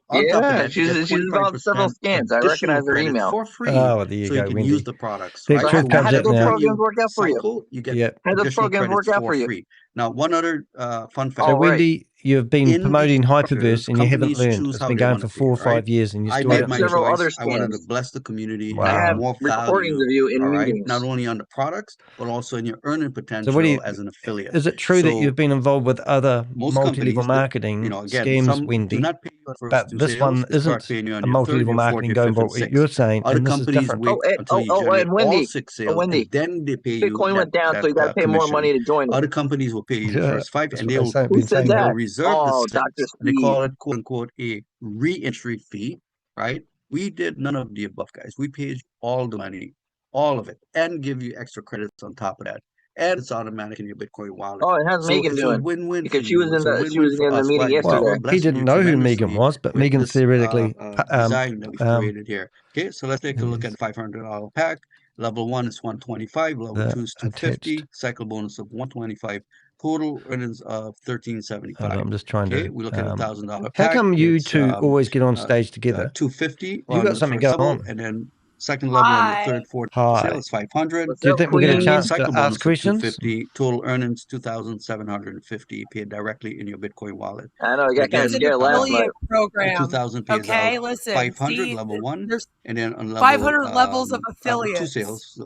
On top of Yeah, that, you get she's involved in several 25% scams. I additional recognize her credits email. for free. Oh, well, there you so go, you can Wendy. use the products, The right? So truth So how comes do out those now. programs work out for you? cycle, you get Yep. How do those additional programs credits work out for for you? free. Now, one other fun fact. So, All right. Wendy, you've been In promoting these Hyperverse structures, and you haven't companies learned. choose It's how been they going want for to pay, 4 or right? 5 years and you I still made haven't my learned. several other choice. I wanted to scams. bless the community Wow. I and have have more recordings value, of you in all right? meetings. Not only on the products, but also in your earning So, what do you, potential as an affiliate. is it true that So you've been involved with other most multi-level companies, marketing again, schemes, some do Wendy? not pay you on the But first 2 this one sales. They start isn't paying you on a your third, multi-level your fourth, marketing your going fifth, by and what sixth. you're saying, Other and this is companies different. wait until you generate and Wendy, all 6 sales, Wendy, and then they pay you Bitcoin went down, so you got to pay more commission. money to join it. Other companies will pay you the first 5, That's and what they've Who been said saying. they'll that? reserve the Oh, 6. Dr. They Steve. call it, quote unquote, a re-entry fee, right? We did none of the above, guys. We paid all the money, all of it, and give you extra credits on top of that. And it's automatic in your Bitcoin wallet. Oh, and how's So Megan it's a doing? win-win for Because she you. was in It's a the win-win for the us. meeting Why? Because yesterday. we're Well, he blessing didn't you know who Megan tremendously was, but with Megan's this theoretically design that we created here. Okay, so let's take a look at the $500 pack. Level 1 is 125, level 2 is 250, attached. cycle bonus of 125, total earnings of 1375. I'm just trying Okay, to. we look at $1,000 How pack. come you It's, two always get on stage together? 250 You on got the something first going level, on. and then second level on your third, fourth sale Hi. is 500. What's Do you up, think we'll get a Queen? chance Cycle to bonus ask of questions? 250, total earnings 2,750 paid directly in your Bitcoin wallet. I know, I got kind of It's an scared last night. affiliate program. 2,000 pays Okay, out listen. 500 See, level 1, there's and then on level 500 levels of 2 affiliates. sales,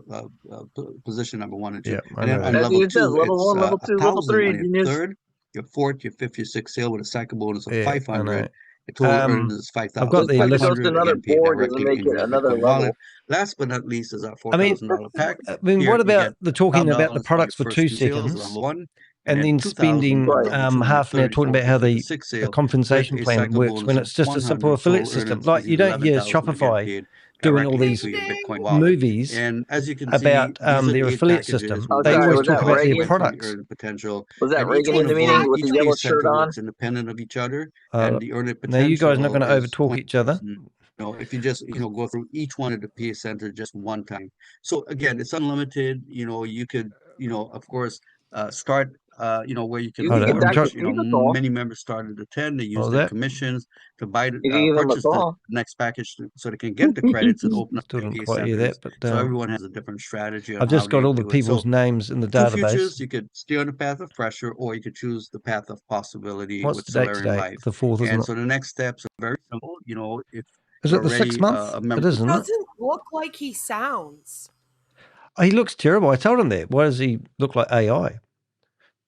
position number 1 and 2. Yeah, I And then know on that. As level you said, 2, level it's 1, level 2, level 1,000 3, on your genius. third, your fourth, your fifth, your sixth sale with a cycle bonus of Yeah, I 500. know. The total earnings is I've got the Just list. because 5,500, to another again, paid board doesn't directly make in it your another Bitcoin level. wallet. Last but not least is our I mean, $4,000 pack. what Here, you about get the talking about the $1,000 products for on your 2 first 2 sales, seconds, level 1, and then 2,000 spending on level 2 on your half an hour third, talking fourth, about how fifth, and the sixth sale with compensation a plan cycle works bonus when of it's just a simple 100. affiliate Total system? earnings Like is you don't hear 11,000, again, Shopify paid doing all directly these into your Bitcoin wallet. movies And as you can about see, these are their 8 affiliate packages system. Oh, with They sorry, always was talk that about their Reagan? products. earning potential. Was that And each Reagan one in the of meeting them, with the each yellow pay shirt center on? works independent of each other, and the earning Now you guys are not potential going to is overtalk each other. 20%. If you just go through each one of the PA center just one time. So again, it's unlimited. You could of course start where you can You can give afford, Dr. which Steve a call. many members started at 10. They use Oh, their that commissions to buy You can give them a purchase the call. next package so they can get the credits and open up still their didn't PA quite hear centers. that, but So everyone has a different strategy on I've how just got they all the do it. people's So names in the 2 database. futures, you could stay on the path of pressure, or you could choose the path of possibility What's with the date Salarium today? Live. The 4th, isn't And it? so the next steps are very simple. If Is you're it the 6th already month? a It member, is, He isn't it? doesn't look like he sounds. Oh, he looks terrible. I told him that. Why does he look like AI?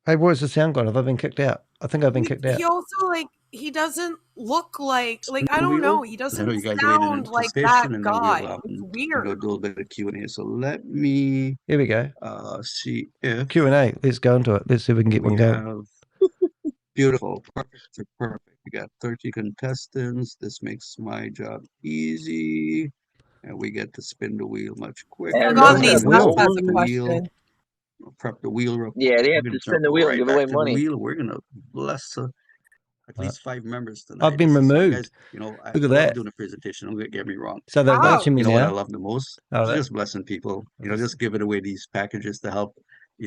Hey, where's the sound gone? Have I been kicked out? I think I've been kicked out. He also he doesn't look like spin I the don't know. wheel. He I know doesn't you guys waited in sound like that anticipation, and then guy. we'll It's do weird. a little bit of Q&A. So let me Here we go. see if Q&A. Let's go into it. Let's see if we can get one we going. have beautiful, perfect. We got 30 contestants. This makes my job easy, and we get to spin the wheel much quicker. And Look on these these nuts nuts has has a question. Prep the wheel real quick. Yeah, they have We're to gonna spin jump the wheel and right give back away to the money. wheel. We're gonna bless at least 5 members tonight. I've been This is how, removed. guys, I Look at love that. doing a presentation. Don't get me wrong. So they're Wow. watching me You know what I now. love the most? Oh, that- Just blessing people. Just giving away these packages to help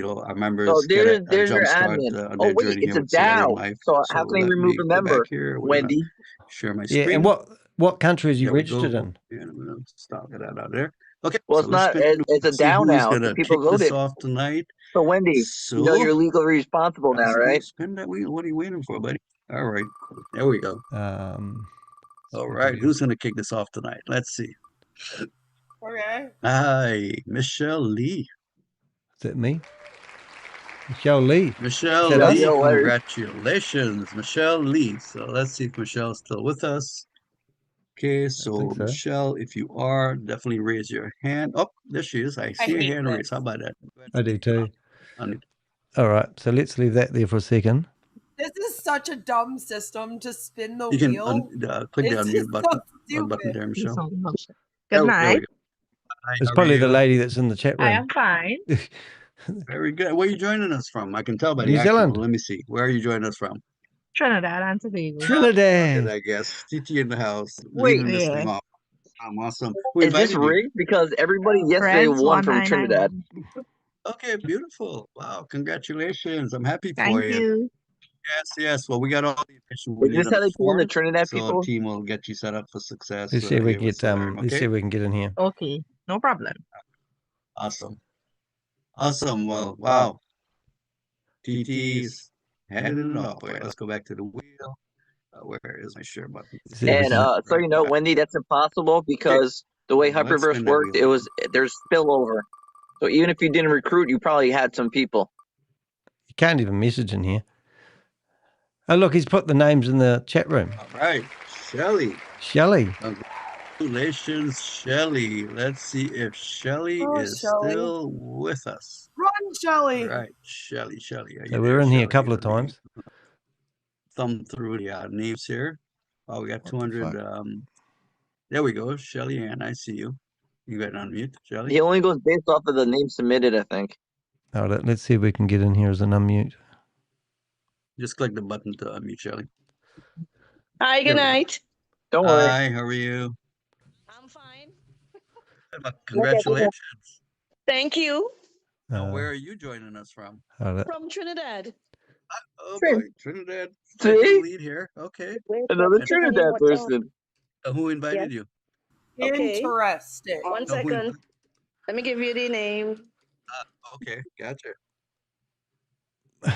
our members Oh, get a there's your jump start admin. on Oh, their wait, journey it's here a with Salarium DAO. Live. So So how can they let remove me a go back member, here. We're gonna Wendy? share my Yeah, screen. and what country is he There we registered go. in? And I'm gonna stop that out there. Okay, Well, so it's let's not. spin. It's a See DAO who's now. So gonna people kick this voted. off tonight. So Wendy, So you're legally responsible now, let's right? spin that wheel. What are you waiting for, buddy? All right. There we go. All right. Who's going to kick this off tonight? Let's see. Okay. Hi, Michelle Lee. Is that me? Michelle Lee. Michelle Is that Lee, us? congratulations, Michelle Lee. So let's see if Michelle's still with us. Okay, so think so. Michelle, if you are, definitely raise your hand. Oh, there she is. I see your hate hand this. raised. How about that? I do too. Un- All right, so let's leave that there for a second. This is such a dumb system to spin the You can wheel. click the It's unmute just button, so button stupid. there, Michelle. Good There we night. go. Hi, It's how are probably the you? lady that's in the chat I room. am fine. Very good. Where are you joining us from? I can tell by the New accent. Zealand. Well, let me see. Where are you joining us from? Trinidad and Tobago. Trinidad. I guess. TT in the house. Wait, Leaving this thing yeah. off. Awesome. Who Is this invited you? rigged? Because everybody yesterday Friends won from Trinidad. 1991. Okay, beautiful. Wow, congratulations. I'm happy for Thank you. you. Yes. Well, we got all the information we Is need this on how the they pay the forum, Trinidad so our people? team will get you set up for success. Let's see if we here can with get Salarium, let's see okay? if we can get in here. Okay, no problem. Awesome. Well, wow. TT's handing it off. Wait, let's go back to the wheel. Where is my share button? See if we And can. so you know, Wendy, that's impossible because the way Let's Hyperverse spin that worked, wheel. it was there's spillover. So even if you didn't recruit, you probably had some people. You can't even message in here. Oh, look, he's put the names in the chat room. All right, Shelly. Shelley. Congratulations, Shelly. Let's see if Shelly Oh, is Shelley. still with us. Run, Shelly. All right, Shelly. Are So you we're there, in here a Shelley? couple of Let me times. thumb through the names here. Oh, we got What the 200. fuck? There we go. Shelly Ann, I see you. You got unmute, Shelly. He only goes based off of the name submitted, I think. All right, let's see if we can get in here as an unmute. Just click the button to unmute, Shelly. Hi, There good we go. night. Don't worry. Hi, how are you? I'm fine. Congratulations. Thank you. Now, where are you joining us from? All right. From Trinidad. Oh Trin- boy, Trinidad. See? Right to the lead here. Okay. Another And- Trinidad person. Who invited you? Okay. Interesting. One Who second. Let me give you the name. Okay, gotcha.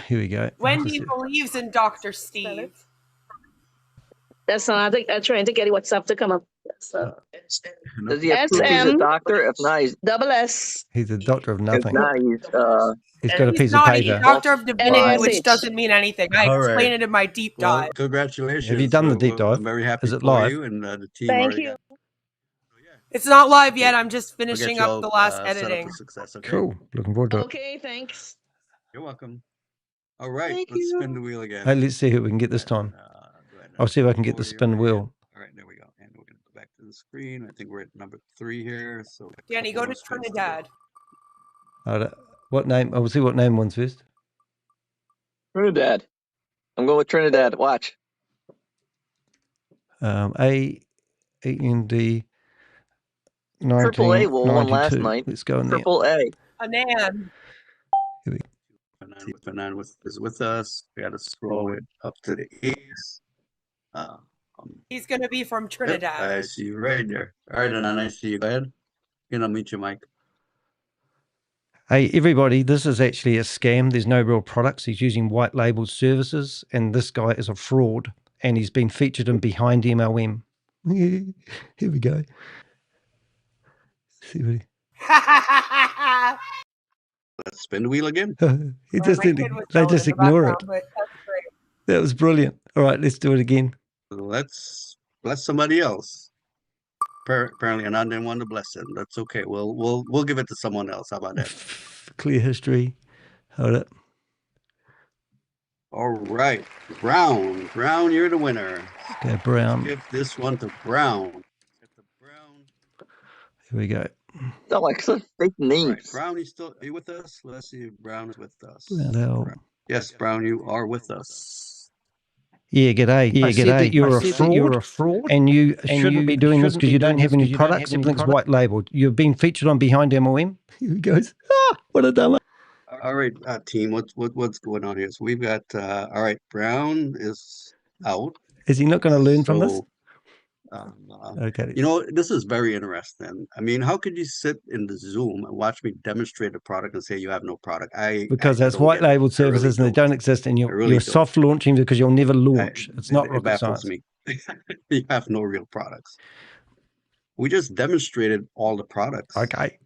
Here we go. Wendy believes in Dr. Steve. That's not, I think I'm trying to get the WhatsApp to come up. So Does he have proof he's a SM. doctor? If not, he's double S. He's a doctor of if nothing. not, He's got a He's piece of not. He's paper. Doctor of Divinity, which NASH. doesn't mean anything. I All right. explain it in my deep Well, dive. congratulations. Have you done the deep dive? I'm very happy Is it for live? you and the team. Thank already you. got- It's not live yet. I'm just We'll get finishing you up all, the last set up for editing. success, okay? Cool. Looking forward to it. Okay, thanks. You're welcome. All right, Thank let's you. spin the wheel again. Hey, let's see who we can get this time. Go ahead and I'll see if I can get the forward spin your wheel. hand. All right, there we go. And we're going to go back to the screen. I think we're at number 3 here. So a Danny, couple go to more spins go. Trinidad. All right. What name? I'll see what name one's first. Trinidad. I'm going with Trinidad. Watch. A N D Triple A won last 1992. night. Let's go in there. Triple A. Anan. Fanan is with us. We got to scroll it up to the east. He's going to be from Yep, Trinidad. I see you right there. All right, Fanan, I see you. Go ahead. You know, meet your mic. Hey, everybody, this is actually a scam. There's no real products. He's using white labeled services, and this guy is a fraud, and he's been featured in Behind MLM. Here we go. See what Let's spin the wheel again. he Or just my didn't, kid was they yelling just in the ignore it. background, but that's great. That was brilliant. All right, let's do it again. Let's bless somebody else. Apparently, Anand didn't want to bless it. That's okay. We'll give it to someone else. How about that? Clear history. Hold it. All right, Brown. Brown, you're the winner. Go Brown. Give this one to Brown. Get the Brown. Here we go. Sound like such fake All right, names. Brown, are you with us? Let's see if Brown is with us. Brown. Yes, Brown, you are with us. Yeah, g'day. I said that you're a fraud, and you shouldn't be doing this because you don't have any products. Everything's white labeled. You've been featured on Behind MLM. Here he goes. What a dumber. All right, team, what's going on here? So we've got all right, Brown is out. Is he not going to learn from this? So Okay. You know, this is very interesting. I mean, how could you sit in the Zoom and watch me demonstrate a product and say you have no product? Because I that's don't white get it. labeled I really services and they don't exist, and I you're really don't. soft launching because you'll never launch. It's not It rocket baffles science. me. You have no real products. We just demonstrated all the products. Okay.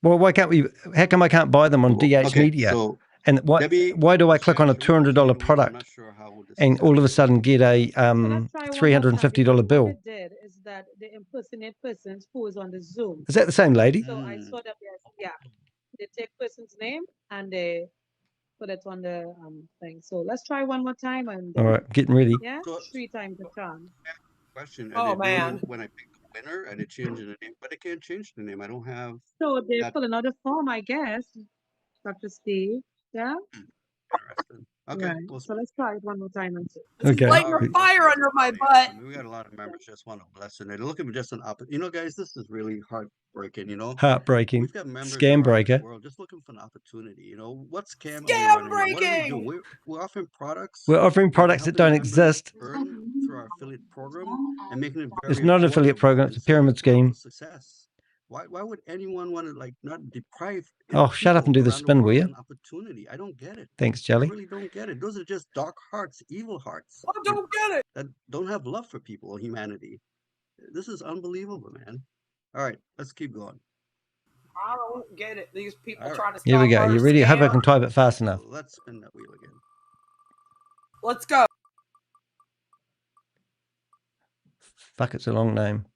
Well, why can't we? How come I can't buy them on DH Okay, Media? so And Debbie, why do I click on a Michelle, should we $200 continue? I'm product not sure how this and is all of a happening. sudden get a So let's try one more time, $350 because bill? what it did is that they impersonate persons who is on the Zoom. Is that the same lady? So I saw them, yeah. They take person's name and they put it on the thing. So let's try one more time and All right, getting ready. yeah, So, 3 times the charm. question, Oh, and they do it man. when I pick the winner and they change the name, but they can't change the name. I don't have So they that. fill another form, I guess. Dr. Steve. Yeah. Interesting. Okay, Right. well, So let's try it one more time and see. She's Okay. lighting all a right, fire under my butt. we got a lot of members just want to bless and they're looking for just an opportunity. You know, guys, this is really heartbreaking. You know, Heartbreaking. we've got members Scam around breaker. the world just looking for an opportunity. You know, what scam are we running? Now? What are we Breaking. doing? We're offering products. We're offering products that don't helping members exist. earn through our affiliate program and making it very It's not an affiliate affordable program. and It's a pyramid setting them up scheme. for success. Why would anyone want to like not deprive Oh, shut up and do the people around spin, will world you? an opportunity? I don't get it. Thanks, I Jelly. really don't get it. Those are just dark hearts, evil hearts I don't get it. that don't have love for people or humanity. This is unbelievable, man. All right, let's keep going. I don't get it. These people All right. trying to stop Here we go. our You ready? I hope I scam. can type it fast enough. So let's spin that wheel again. Let's go. Fuck, it's a long name.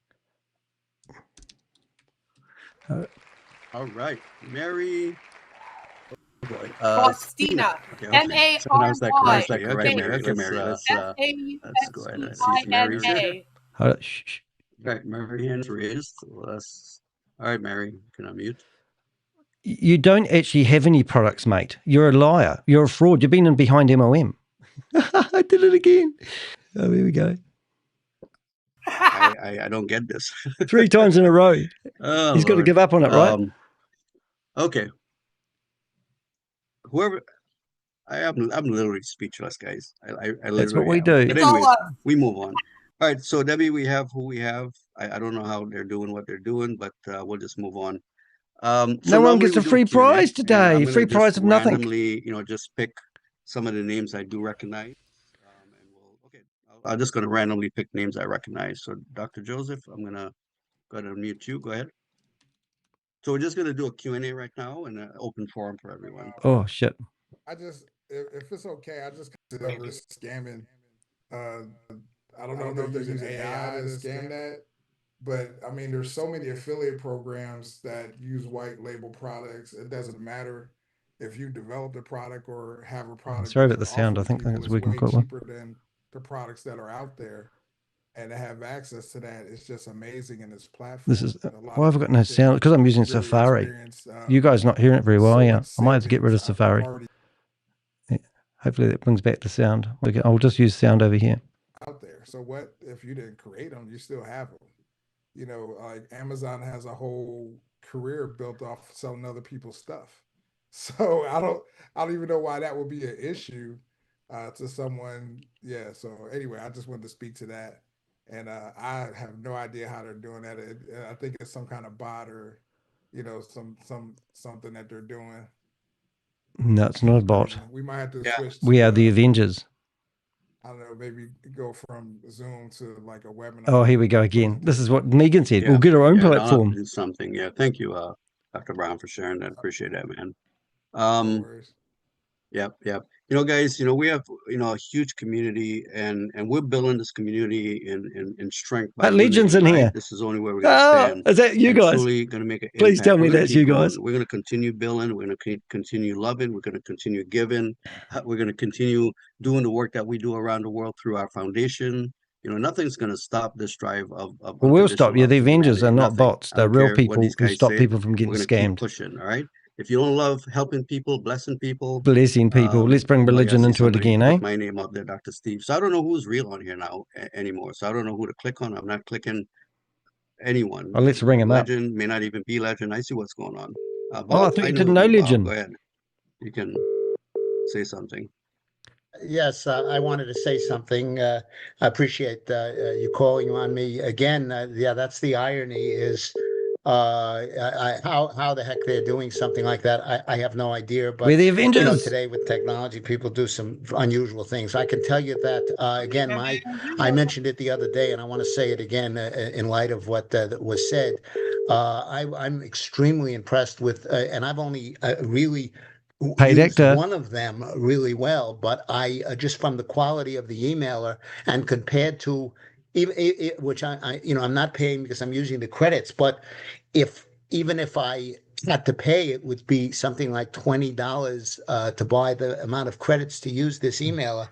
All right, Mary. Faustina. M-A-R-Y. Pronounce that correctly. Okay, Mary. Okay, Mary. Let's go ahead and see if Mary's here. Hold it. Shh, shh. All right, Mary hand is raised. Let's. All right, Mary, can I unmute? You don't actually have any products, mate. You're a liar. You're a fraud. You've been in behind MOM. I did it again. Oh, here we go. I don't get this. 3 times in a row. Oh, He's got to Lord. give up on it, right? Okay. Whoever, I'm literally speechless, guys. I That's what literally we am. do. But anyways, we move on. All right, so Debbie, we have who we have. I don't know how they're doing what they're doing, but we'll just move on. So No one gets normally a we do free Q&A, prize and today. I'm gonna Free prize just of nothing. randomly, just pick some of the names I do recognize. I'm just going to randomly pick names I recognize. So Dr. Joseph, I'm going to go ahead and mute you. Go ahead. So we're just going to do a Q&A right now and an open forum for everyone. Oh, shit. I just, if it's okay, I just consider we're scamming. I don't know if they're using AI to scam that, but I mean, there's so many affiliate programs that use white label products. It doesn't matter if you develop the product or have a product. Sorry about the sound. I think it's working quite well. Cheaper than the products that are out there, and to have access to that is just amazing in this platform. This is why have I got no sound? Because I'm using Safari. You guys not hearing it very well, yeah. I might have to get rid of Safari. Yeah. Hopefully that brings back the sound. I'll just use sound over here. Out there. So what if you didn't create them? You still have them. Like Amazon has a whole career built off selling other people's stuff. So I don't even know why that would be an issue to someone. Yeah. So anyway, I just wanted to speak to that, and I have no idea how they're doing that. I think it's some kind of bot or, something that they're doing. No, it's not a bot. We might have to switch. We are the Avengers. I don't know, maybe go from Zoom to like a webinar. Oh, here we go again. This is what Megan said. We'll get our own platform. Do something. Yeah. Thank you, Dr. Brown, for sharing that. Appreciate that, man. No worries. Yep. Guys, we have, a huge community and we're building this community in strength. That Legion's in here. This is the only way we're going to stand. Is that you guys? Truly going to make an Please impact. tell me that's you guys. We're going to continue building. We're going to continue loving. We're going to continue giving. We're going to continue doing the work that we do around the world through our foundation. Nothing's going to stop this drive of well, we'll stop you. The Avengers are not bots. They're real people who stop people from getting scammed. Keep pushing, all right? If you don't love helping people, blessing people, let's bring religion into it again, eh? My name up there, Dr. Steve. So I don't know who's real on here now anymore. So I don't know who to click on. I'm not clicking anyone. Well, let's ring him up. Legend may not even be legend. I see what's going on. I thought you didn't know legend. Go ahead. You can say something. Yes, I wanted to say something. I appreciate you calling on me again. Yeah, that's the irony is how the heck they're doing something like that. I have no idea, We're but the you know, Avengers. today with technology, people do some unusual things. I can tell you that again, I mentioned it the other day, and I want to say it again in light of what was said. I'm extremely impressed with, and I've only really Paid used actor. one of them really well, but I just from the quality of the emailer and compared to which I you know I'm not paying because I'm using the credits, but even if I had to pay, it would be something like $20 to buy the amount of credits to use this emailer.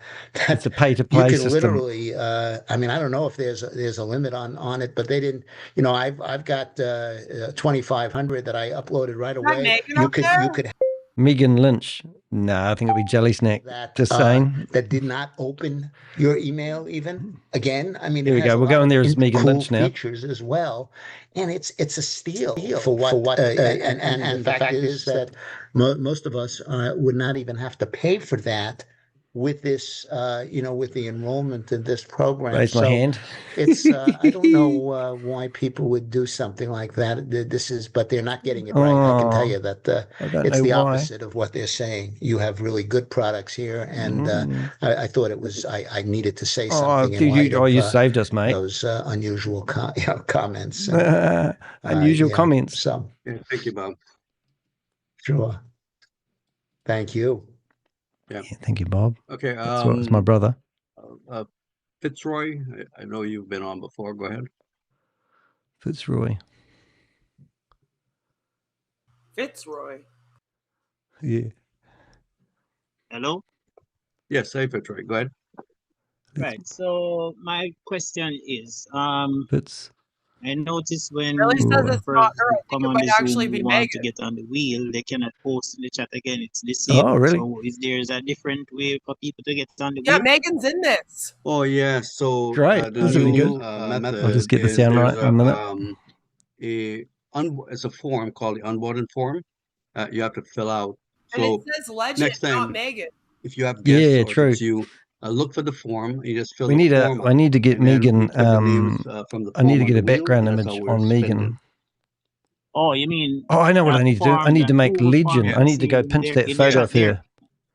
It's a pay to You play can system. literally, I mean, I don't know if there's a limit on it, but they didn't. You know, I've got 2,500 that I uploaded right away. Megan You up could there? you could Megan Lynch. No, I think it'll be Jelly Snack. that Just saying. that did not open your email even again. I mean, Here it we has go. a We'll lot go in of there as Megan cool Lynch now. features as well, and it's a steal for what. And the fact is that most of us would not even have to pay for that with this, you know, with the enrollment in this program. Raise my hand. It's I don't know why people would do something like that. This is, but they're not getting it right. I can tell Oh, you that I don't it's know the why. opposite of what they're saying. You have really good products here, and I thought it was I needed to say Oh, something in light of you saved us, mate. those unusual comments. Unusual Yeah, comments. so Yeah, thank you, Bob. sure. Thank you. Yeah. Yeah, thank you, Bob. Okay. That's what, it's my brother. Fitzroy, I know you've been on before. Go ahead. Fitzroy. Fitzroy. Yeah. Hello? Yes, hey, Fitzroy. Go ahead. Right. So my question is, Fitz. I noticed when Really says Roy. it's first not her. I come think it on might the actually Zoom be who want to Megan. get on the wheel, they cannot post in the chat again. It's Oh, disabled. really? So is there a different way for people to get on the Yeah, wheel? Megan's in this. Oh, yeah. So Great. the This will be new good. method I'll just get the is sound there's right in a minute. it's a form called the onboarding form. You have to fill out. And it So says Legend, next not time, Megan. if you have guests Yeah, or if true. it's you, look for the form. You just fill We the need form I out, need to get and then we Megan. put the names from the I need form to on get the a wheel, background and that's how image we're on spending. Megan. Oh, you mean Oh, I know what I have need to do. I forms need to and make Google Legend. forms I need to go in pinch their that in the photo chat of there? her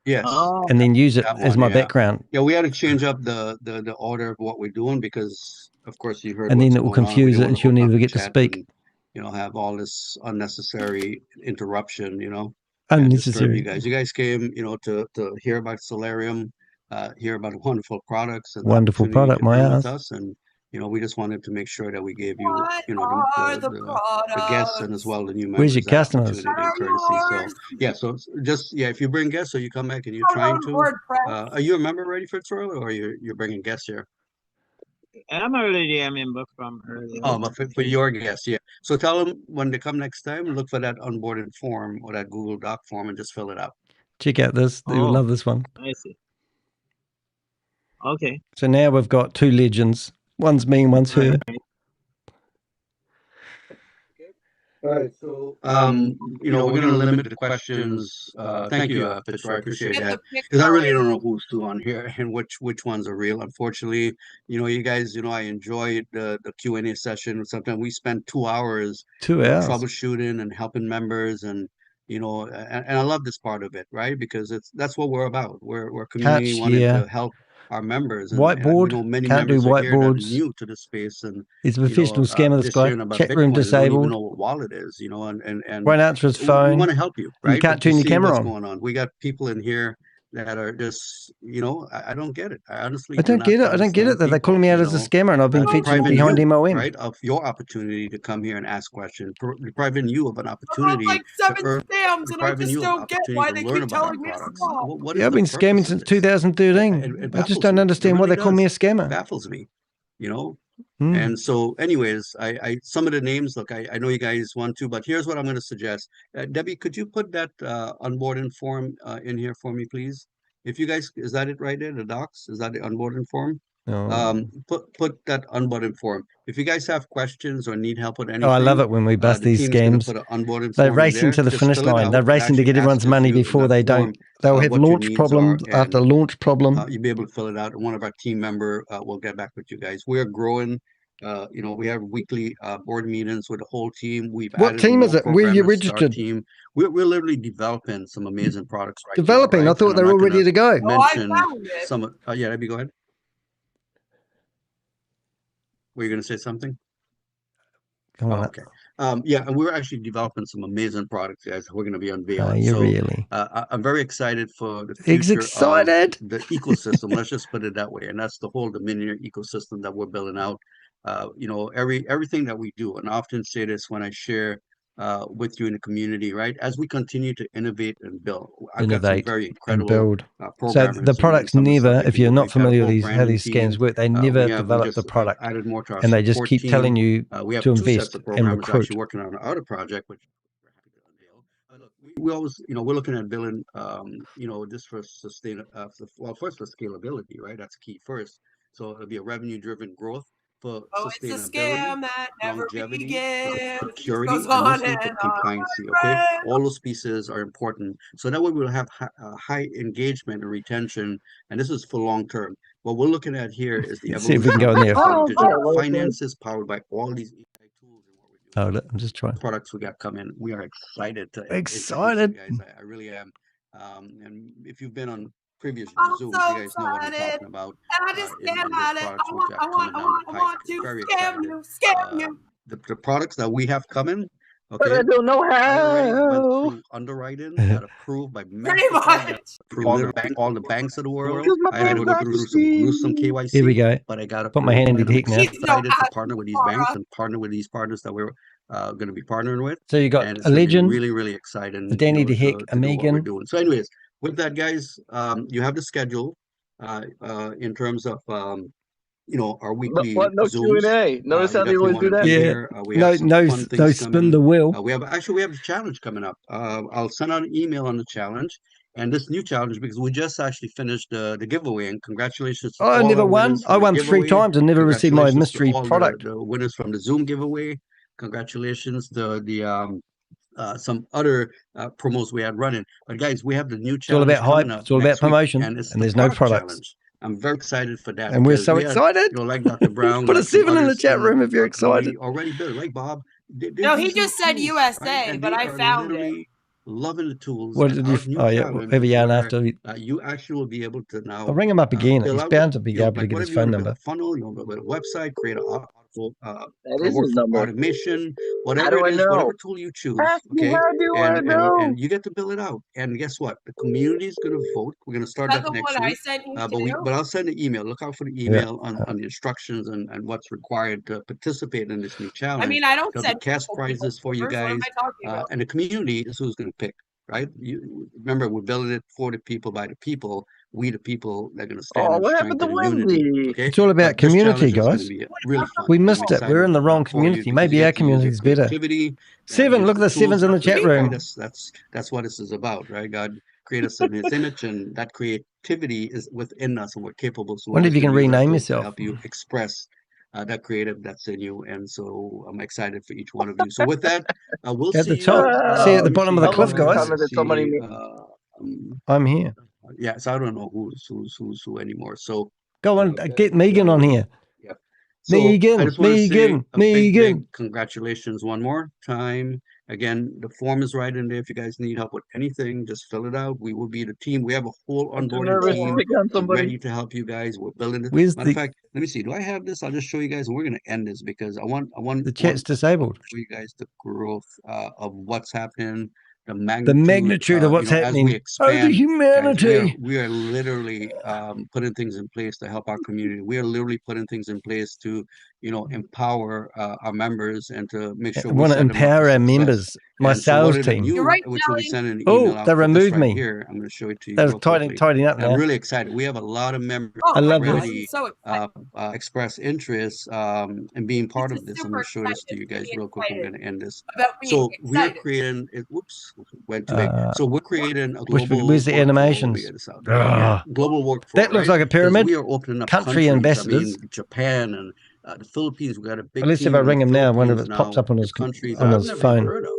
Yes, Oh, and then use it that as one. my Yeah, background, yeah. We had to change up the order of what we're doing because, of course, you heard and then what's it will going on. We confuse don't it, want and to she'll open up never the get to chat speak. and have all this unnecessary interruption. And disturb you Unnecessary. guys. You guys came, to hear about Salarium, hear about the wonderful products and the Wonderful opportunity product, to my earn with ass. us. And we just wanted to make sure that we gave you, What are the the guests and as products? well the new Where's your members that customers? opportunity and That are courtesy. So yours. yeah, so just if you bring guests or you come back and you're Out trying on to, WordPress. are you a member already, Fitzroy, or you're bringing guests here? I'm already a member from earlier. Oh, but for your guests, yeah. So tell them when they come next time, look for that onboarded form or that Google Doc form and just fill it out. Check out this. You'll Oh, love this one. I see. Okay. So now we've got two legends. One's me and one's her. Right. All right, so we're going to limit the questions. Thank you, Fitzroy. I appreciate Get that the because I picture really right. don't know who's who on here and which ones are real. Unfortunately, you guys, I enjoy the Q&A session. Sometimes we spend 2 hours 2 hours. troubleshooting and helping members, and I love this part of it, right? Because that's what we're about. We're a community wanting to help our members, and we Whiteboard. know many Can't do members are here that are whiteboards. new to the space, and He's a professional scammer, this just guy. hearing about Chat room Bitcoin, they don't even disabled. know what wallet is, and Won't answer his we phone. want to help you, And you right? can't But you turn your see camera what's on. going on. We got people in here that are just, I don't get it. I honestly I don't get it. I don't get it that they're calling me out as a scammer and I've been featured behind MOM. Right, of your opportunity to come here and ask questions, depriving you of an I've opportunity like 7 scams and I depriving just you of an don't get opportunity why to they learn keep about our telling me to products. stop. What is Yeah, I've the been purpose scamming of since this? 2013. It I just baffles don't me. It understand why really they call me a does. scammer. It baffles me, you know. Hmm. And so, anyways, I some of the names, look, I know you guys want to, but here's what I'm going to suggest. Debbie, could you put that onboarding form in here for me, please? If you guys, is that it right there, the docs? Is that the onboarding form? Oh. Put that onboarding form. If you guys have questions or need help with anything, Oh, I love it when we bust the these team is going to scams. put an onboarding They're form in racing there. to the Just finish fill it line. out. They're It racing to actually get everyone's asks money you in before that they form, don't. They'll have what your launch needs problem are, after and launch problem. you'll be able to fill it out. And one of our team member will get back with you guys. We are growing. We have weekly board meetings with the whole team. We've What added team more is it? Where are you programmers to our registered? team. We're literally developing some amazing products right now, Developing. I right? thought And they I'm were not all going ready to go. Oh, I mention found it. some. Yeah, Abby, go ahead. Were you going to say something? Come on. Okay. Yeah, and we're actually developing some amazing products, guys. We're going to be Are unveiling. you So really? I'm very excited for the He's future of excited. the ecosystem. Let's just put it that way. And that's the whole Dominion ecosystem that we're building out. Everything that we do, and I often say this when I share with you in the community, right? As we continue to innovate and build, I've got some Innovate very and incredible build. So programmers the and products some of the stuff never, they if can you're do. not We've got a familiar whole with these, how branding these team. scams work, they We never have develop the just product, added more to our and they just support keep team. telling you We have to two sets invest of and programmers recruit. actually working on an outer project, which we're happy to unveil. Look, we always, we're looking at building, just for first for scalability, right? That's key first. So it'll be a revenue-driven growth for Oh, it's a sustainability, scam that never longevity, begins. It just security, goes and on mostly and for on. compliancy. Okay, all those pieces are important. So that way we'll have high engagement and retention, and this is for long term. What we're looking at here is the Let's see if we can evolution go in of there. digital finances powered by all these AI tools and what we're doing. Hold it. I'm just trying. Products we got coming. We are excited to introduce you Excited. guys. I really am. And if you've been on previous I'm Zooms, so you guys know what I'm excited. talking about. And I just can't In those hide it. products I we want, got I want, coming I down want, the I pike. want to Very scam excited. you, scam you. The products that we have coming, But I okay, don't know I already went how. through underwriting, got approved by Pretty MasterCard, got much. approved by all the banks of the world. Because my I had to brain's go not through some gruesome Here we KYC, go. but I got Put my approved. hand in And the I'm heat now. She's no excited to partner with these banks Astora. and partner with these partners that we're going to be partnering with. So you got And a it's going to be legend, really, really exciting, a Danny the Heck, to a do what we're Megan. doing. So anyways, with that, guys, you have the schedule in terms of, our weekly What? No Zooms. Q&A. Notice You how they definitely always want do to that? be Yeah. here. We have some fun No things spin coming. the wheel. We have the challenge coming up. I'll send out an email on the challenge and this new challenge because we just actually finished the giveaway, and congratulations to Oh, I all never our won. winners I from the won 3 giveaway. times and never received my Congratulations to mystery all product. the winners from the Zoom giveaway. Congratulations to some other promos we had running. But guys, we have the new It's all challenge about coming hype. up It's all about next week, promotion. and it's And the there's no product products. challenge. I'm very excited for that And we're because so we had, excited. like Dr. Brown, Put a like some 7 in the others chat room if you're our community excited. already built, right, Bob? They're No, he using the just said tools, right? USA, And but they I are found it. literally loving the tools. What And did you? our new Oh, yeah. challenge Every is yarn where after. you actually will be able to I'll now ring him up again. fill He's out, bound to be able to like get whatever his you want phone to build number. a funnel, you want to build a website, create a That is his workflow number. automation, How whatever do it I is, know? whatever tool you choose, Ask me, okay? how do I know? And you get to build it out. And guess what? The community is going to vote. We're going to Is start that that the next one I week. sent you But too? I'll send an email. Look out for the Yeah. email on the instructions and what's required to participate in this new I challenge. mean, I don't There'll be send cash people prizes for you papers. What am guys. I talking about? And the community is who's going to pick, right? You remember, we're building it for the people, by the people. We, the people, that are going to stand Oh, in what happened strength to and unity. Wendy? Okay. It's all about But this community, challenge is going to guys. be really fun. We I'm missed it. We're excited in the wrong for you community. because you Maybe our get to use your community's better. creativity. 7, Use look at the tools 7s in the to chat create, room. right? That's what this is about, right? God created us in His image, and that creativity is within us, and we're capable. So we're Wonder if always you going can to use our rename tools to yourself. help you express that creative that's in you. And so I'm excited for each one of you. So with that, we'll At see the you. top. See at the Let me bottom of see the I love cliff, the here. guys. comment that somebody made. I'm here. Yeah, so I don't know who's who anymore. So Go on, get Megan on here. yeah. So I Megan, just want to say Megan, a big Megan. congratulations one more time. Again, the form is right in there. If you guys need help with anything, just fill it out. We will be the team. We have a whole I'm too onboarding nervous to team pick on somebody. ready to help you guys. We're building it. Where's Matter of the fact, let me see. Do I have this? I'll just show you guys. And we're going to end this because I want chat's disabled? to show you guys the growth of what's happening, the The magnitude, magnitude of what's as we happening. Oh, the expand. Guys, humanity. we are literally putting things in place to help our community. We are literally putting things in place to empower our members and to make sure I we want to set them up for empower our success. members, my And so what sales it'll team. do, You're right, which will be Sally. sending an Oh, email out they for this removed right me. here. I'm going to show it to you They're real quickly. tidying up And I'm now. really excited. We have a lot of members Oh I my love gosh, this. I'm already so excited. express interest in being part This of is this. I'm super going to show this to excited you to guys be real quick. I'm excited going to end this. about being So we're excited. creating it. Whoops, went too big. So we're creating a Where's global the workflow. Let me animations? get this out. Yeah, Ah, global workflow. that looks like a Because pyramid. we are opening up Country countries. I ambassadors. mean, Japan and the Philippines. We got a big Let's see if team I in ring the him now. I wonder if Philippines it pops now. up on his Countries I've never even phone. heard of.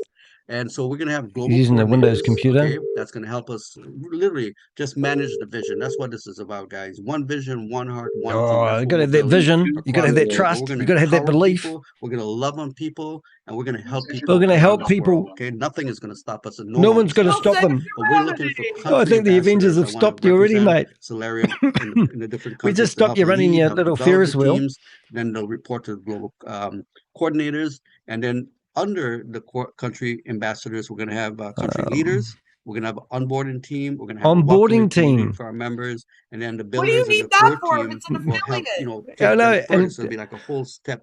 And so we're going to have global Using the Windows coordinators, computer. okay? That's going to help us literally just manage the vision. That's what this is about, guys. One vision, one heart, one team. Oh, That's you what got to we're have that building vision. You got to have across the that globe. trust. We're You going got to to have that empower belief. people. We're going to love on people, and we're going to help people. We're going to around help this people. world, okay? Nothing is going to stop us, and no No one one's can going to stop stop us. them. But we're looking for Humanity. Oh, I country think the Avengers ambassadors that have want stopped to you already, represent mate. Salarium in the different We countries just to stopped help you running lead, your help little develop Ferris the wheel. teams. Then they'll report to the global coordinators, and then under the country ambassadors, we're going to have country leaders. We're going to have an onboarding team. We're going to have a welcoming Onboarding community team. for our members. And then the What do you builders and need the that core for if team it's an will help, affiliate? I take know, them further. and So it'll be like a whole step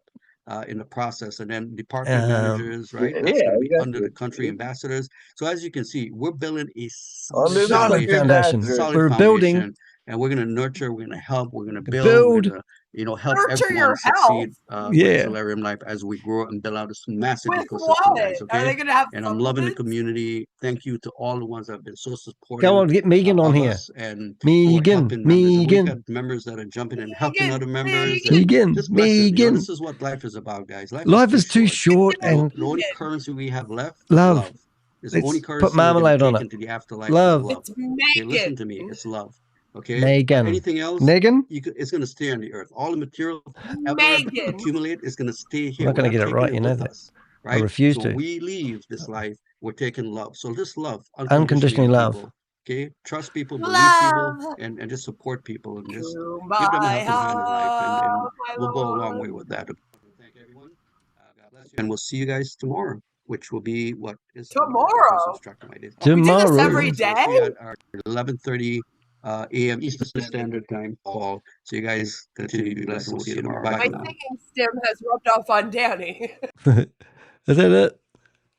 in the process. And then department managers, right? Yeah, That's going to be under exactly. the country ambassadors. So as you can see, we're building a Under the solid country foundation. ambassadors. We're building. foundation. And we're going to nurture, we're going to help, we're going to build, we're Build. going to, help Nurture everyone your succeed health. with Yeah. Salarium Life as we grow and build out this massive With ecosystem, what? guys. Are Okay. they going to have And I'm loving the supplements? community. Thank you to all the ones that have been so Go supportive on, get Megan on of here. us and who are Megan. helping members. And we've Megan. got members that are jumping in, helping Megan, other members, and Megan. just blessing. Megan. This is what life is about, guys. Life Life is is too too short. short, and The only currency we have left is love. love. It's the only Let's put currency we're going to marmalade on take it. into the afterlife is Love. love. It's Okay, listen Megan. to me. It's love. Okay. Megan. Anything else, Megan? it's going to stay on the earth. All the material ever Megan. accumulate is going to stay I'm here. not We're going to not get it taking right. it You know with that. us, I right? refuse So to. we leave this life. We're taking love. So just love Unconditionally unconditionally on love. people. Okay, trust people, believe people, Love and just support people, and just to give them a my helping hand in life, and heart, my we'll go a long Lord. way with that. Thank everyone. God bless you, and we'll see you guys tomorrow, which will be what is Tomorrow. instructing my day. We do this Tomorrow. every So we'll see day? you at our 11:30 a.m. Eastern Standard Time call. So you guys continue to be blessed, and we'll see you tomorrow. Bye My for now. singing stem has rubbed off on Danny. Is that it?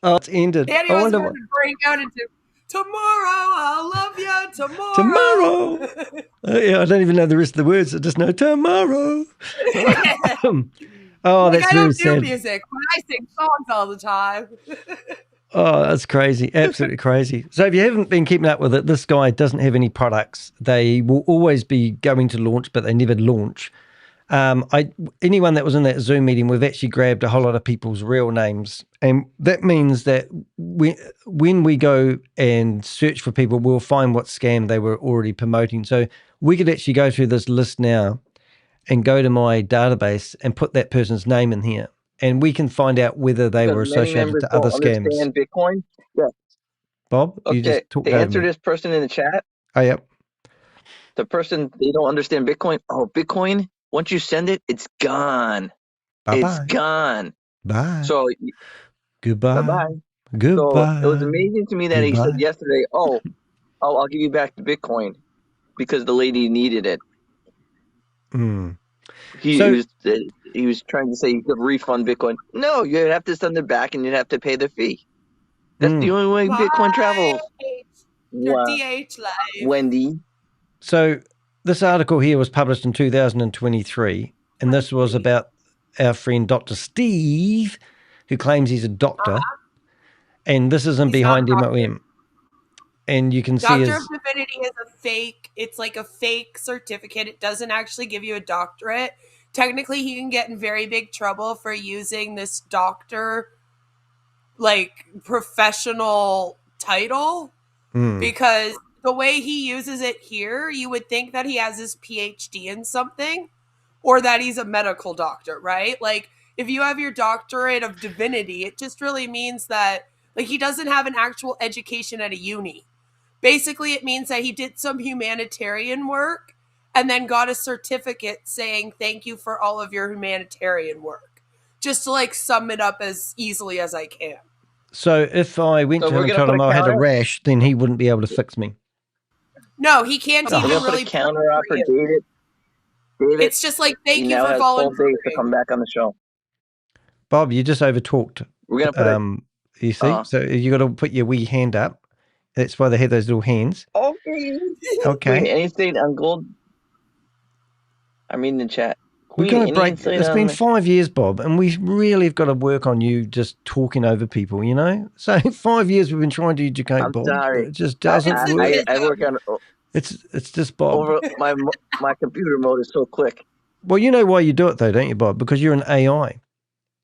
Oh, it's ended. Danny I was wonder going what. to break out into tomorrow. I'll love you tomorrow. Tomorrow. Yeah, I don't even know the rest of the words. I just know tomorrow. Oh, Like, that's I very don't do sad. music, but I sing songs all the time. Oh, that's crazy. Absolutely crazy. So if you haven't been keeping up with it, this guy doesn't have any products. They will always be going to launch, but they never launch. Anyone that was in that Zoom meeting, we've actually grabbed a whole lot of people's real names. And that means that when we go and search for people, we'll find what scam they were already promoting. So we could actually go through this list now and go to my database and put that person's name in here. And we can find out whether they were Because many associated members to other don't scams. understand Bitcoin. Yeah. Bob, you Okay. just talked To over answer me. this person in the chat, Oh, yep. the person, they don't understand Bitcoin. Oh, Bitcoin, once you send it, it's gone. It's Bye-bye. gone. Bye. So Goodbye. bye-bye. Goodbye. So it was amazing to me that he said Goodbye. yesterday, oh, I'll give you back the Bitcoin because the lady needed it. Mm. He So- was trying to say you could refund Bitcoin. No, you'd have to send it back and you'd have to pay the fee. That's the only way Bitcoin travels. Your Wow. DH life. Wendy. So this article here was published in 2023, and this was about our friend Dr. Steve, who claims he's a doctor, and this isn't He's behind not a doctor. MOM. And you can see Doctor his... of Divinity is a fake. It's like a fake certificate. It doesn't actually give you a doctorate. Technically, he can get in very big trouble for using this doctor, like, professional title, because the way he uses it here, you would think that he has his PhD in something or that he's a medical doctor, right? Like, if you have your doctorate of divinity, it just really means that, like, he doesn't have an actual education at a uni. Basically, it means that he did some humanitarian work and then got a certificate saying thank you for all of your humanitarian work. Just to, like, sum it up as easily as I can. So if I went So to we're him and gonna told him put a I had a counter? rash, then he wouldn't be able to fix me. No, he can't We're even going to put really a counter prove up for or you. date it. David, It's just like, thank he you now for has 12 days to volunteering. come back on the show. Bob, you just overtalked. We're gonna put it. You see? So you got to put your wee hand up. That's why they have those little hands. Okay. Okay. Queen, any state on gold? I mean, in the chat. We're Queen, going to any break. insight It's on been the- 5 years, Bob, and we really have got to work on you just talking over people, you know? So 5 years we've been trying to educate I'm Bob. sorry. It just doesn't work. I work on It's just Bob. over my computer mode is so quick. Well, you know why you do it though, don't you, Bob? Because you're an AI.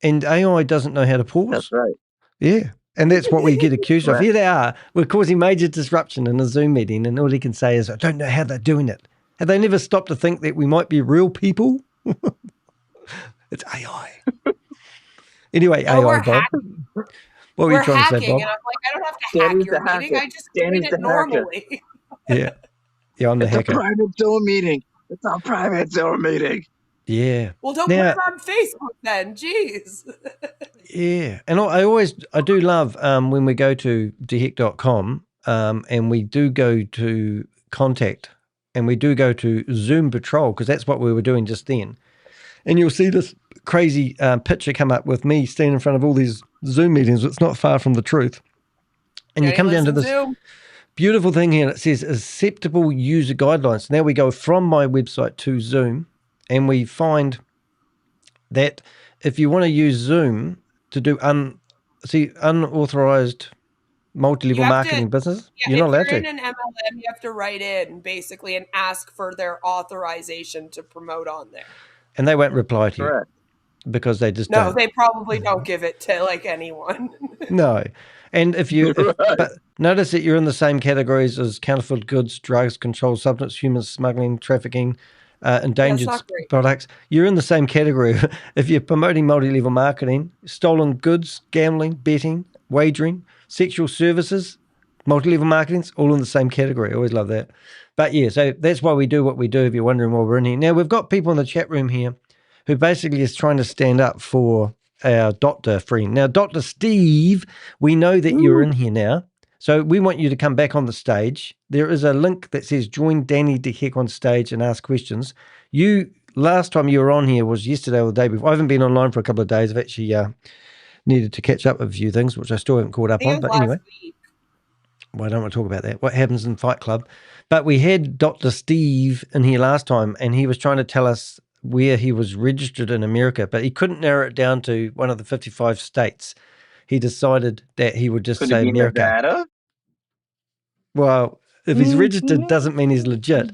And AI doesn't know how to pause. That's right. Yeah. And that's what we get accused of. Right. Here they are. We're causing major disruption in a Zoom meeting, and all he can say is, I don't know how they're doing it. Have they never stopped to think that we might be real people? It's AI. Anyway, AI, we're Bob. What were you We're trying to say, hacking, Bob? and I'm like, I don't have to Danny's hack your the hacker. meeting. I just Danny's join the it hacker. normally. Yeah. Yeah, I'm the It's hacker. a private Zoom meeting. It's a private Zoom meeting. Yeah. Well, don't Now, put it on Facebook then. Jeez. yeah. And I do love when we go to deheck.com and we do go to contact and we do go to Zoom Patrol, because that's what we were doing just then. And you'll see this crazy picture come up with me standing in front of all these Zoom meetings. It's not far from the truth. And you come down to this beautiful thing here. And it says acceptable user guidelines. Now we go from my website to Zoom, and we find that if you want to use Zoom to do unauthorized multi-level marketing business, you're not allowed if you're to. in an MLM, you have to write in basically and ask for their authorization to promote on there. And they won't reply to Correct. you because they just No, don't. they probably don't give it to like anyone. No. And but notice that you're in the same categories as counterfeit goods, drugs, controlled substance, human smuggling, trafficking, endangered not great. products. You're in the same category. If you're promoting multi-level marketing, stolen goods, gambling, betting, wagering, sexual services, multi-level marketing's all in the same category. I always love that. But yeah, so that's why we do what we do, if you're wondering why we're in here. Now, we've got people in the chat room here who basically is trying to stand up for our doctor friend. Now, Dr. Steve, we know that you're in here now, so we want you to come back on the stage. There is a link that says join Danny DeHeck on stage and ask questions. Last time you were on here was yesterday or the day before. I haven't been online for a couple of days. I've actually needed to catch up with a few things, which I still haven't caught up on. But anyway, well, I don't want to talk about that. What happens in Fight Club? But we had Dr. Steve in here last time, and he was trying to tell us where he was registered in America, but he couldn't narrow it down to one of the 55 states. He decided that he would just Could say it be America. Nevada? Well, if he's registered, doesn't mean he's legit.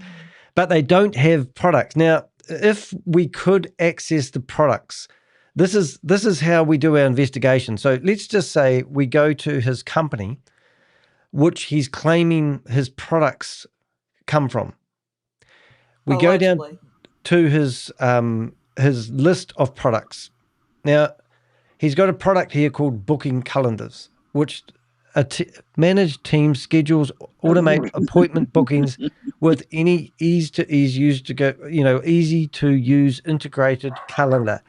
But they don't have products. Now, if we could access the products, this is how we do our investigation. So let's just say we go to his company, which he's claiming his products come from. We go down to his list of products. Now, he's got a product here called booking calendars, which manage team schedules, automate appointment bookings with any easy to use integrated calendar.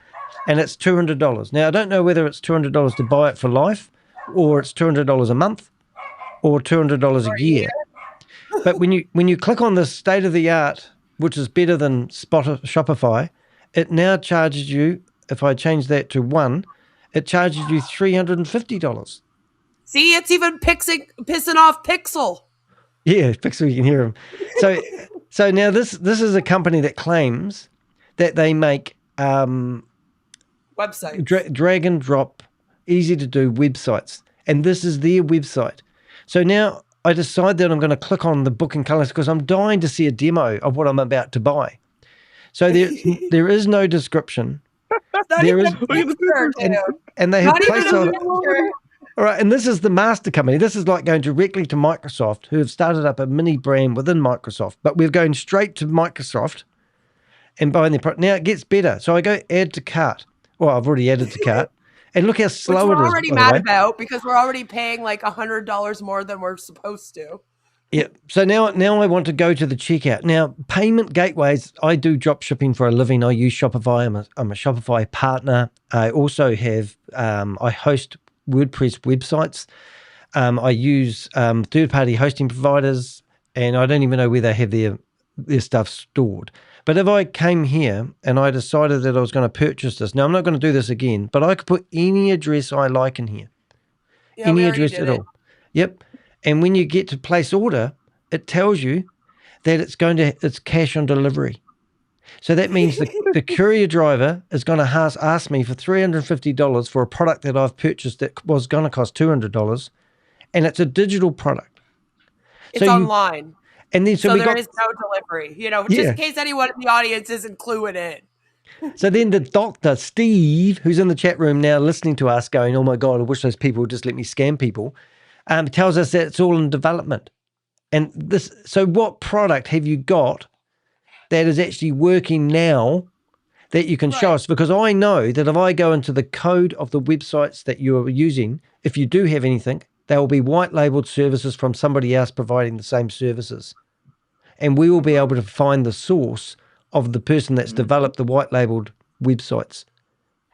And it's $200. Now, I don't know whether it's $200 to buy it for life, or it's $200 a month, or $200 a year. But when you click on the state of the art, which is better than Shopify, it now charges you, if I change that to 1, it charges you $350. See, it's even pissing off Pixel. Yeah, Pixel, you can hear him. So now this is a company that claims that they make websites, drag and drop, easy to do websites, and this is their website. So now I decide that I'm going to click on the booking calendar because I'm dying to see a demo of what I'm about to buy. So there is no description. There is, and they have placeholder. All right, and this is the master company. This is like going directly to Microsoft, who have started up a mini brand within Microsoft, but we're going straight to Microsoft and buying their product. Now it gets better. So I go add to cart. Well, I've already added to cart. And look how slow Which it is. we're already mad about because we're already paying like $100 more than we're supposed to. Yeah. So now I want to go to the checkout. Now, payment gateways, I do drop shipping for a living. I use Shopify. I'm a Shopify partner. I also have, I host WordPress websites. I use third-party hosting providers, and I don't even know where they have their stuff stored. But if I came here and I decided that I was going to purchase this, now I'm not going to do this again, but I could put any address I like in here. Yeah, Any we already address did at it. all. Yep. And when you get to place order, it tells you that it's cash on delivery. So that means the courier driver is going to ask me for $350 for a product that I've purchased that was going to cost $200, and it's a digital product. It's online. And then So there is no delivery, just Yeah. in case anyone in the audience isn't cluing in. So then the Dr. Steve, who's in the chat room now listening to us going, oh my God, I wish those people would just let me scam people, tells us that it's all in development. And so what product have you got that is actually working now that you can show us? Because I know that if I go into the code of the websites that you are using, if you do have anything, they will be white labeled services from somebody else providing the same services. And we will be able to find the source of the person that's developed the white labeled websites.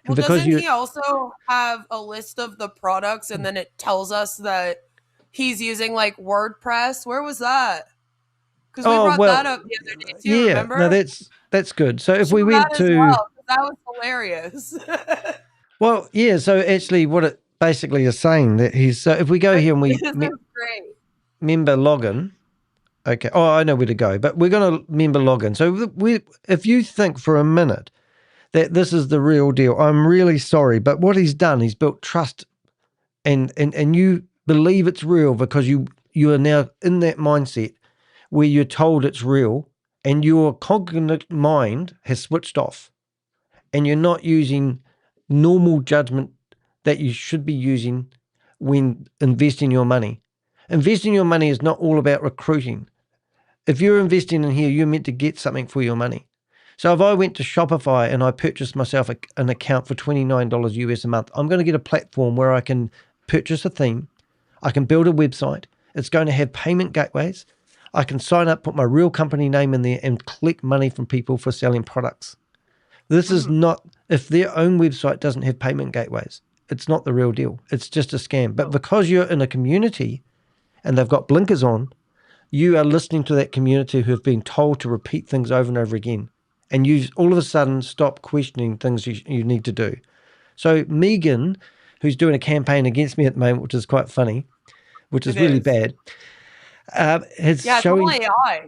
Well, doesn't he also have a list of the products and then it tells us that he's using like WordPress? Where was that? Because we brought that up the other day too, remember? No, that's good. So if we went that to... as well, that was hilarious. Well, yeah, so actually what it basically is saying that so if we go here and we great. Member login, okay. Oh, I know where to go, but we're going to member login. So if you think for a minute that this is the real deal, I'm really sorry, but what he's done, he's built trust and you believe it's real because you are now in that mindset where you're told it's real and your cognitive mind has switched off and you're not using normal judgment that you should be using when investing your money. Investing your money is not all about recruiting. If you're investing in here, you're meant to get something for your money. So if I went to Shopify and I purchased myself an account for $29 US a month, I'm going to get a platform where I can purchase a theme. I can build a website. It's going to have payment gateways. I can sign up, put my real company name in there and collect money from people for selling products. This is not, if their own website doesn't have payment gateways, it's not the real deal. It's just a scam. But because you're in a community and they've got blinkers on, you are listening to that community who have been told to repeat things over and over again. And you all of a sudden stop questioning things you need to do. So Megan, who's doing a campaign against me at the moment, which is quite funny, which is really bad, is showing... it's all AI.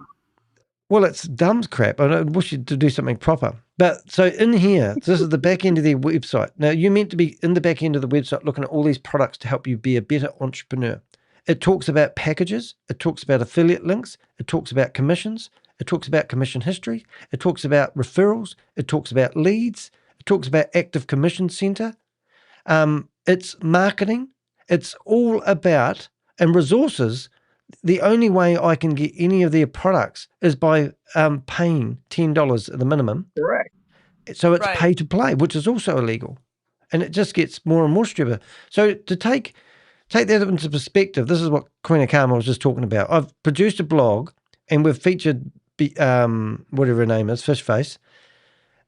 Well, it's dumb crap. I wish you to do something proper. But so in here, this is the back end of their website. Now, you're meant to be in the back end of the website looking at all these products to help you be a better entrepreneur. It talks about packages. It talks about affiliate links. It talks about commissions. It talks about commission history. It talks about referrals. It talks about leads. It talks about active commission center. It's marketing. It's all about, and resources. The only way I can get any of their products is by paying $10 at the minimum. Correct. So it's pay to play, which is also illegal. And it just gets more and more stupid. So to take that into perspective, this is what Queen of Karma was just talking about. I've produced a blog and we've featured whatever her name is, Fishface.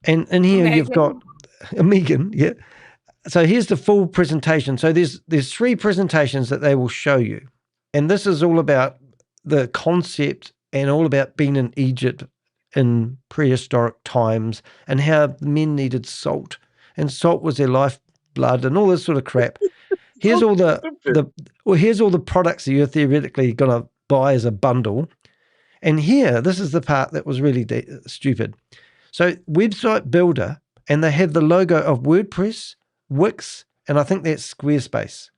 And in here you've got Megan, yeah. So here's the full presentation. So there's 3 presentations that they will show you. And this is all about the concept and all about being in Egypt in prehistoric times and how men needed salt. And salt was their lifeblood and all this sort of crap. Here's all here's all the products that you're theoretically going to buy as a bundle. And here, this is the part that was really stupid. So website builder, and they have the logo of WordPress, Wix, and I think that's Squarespace.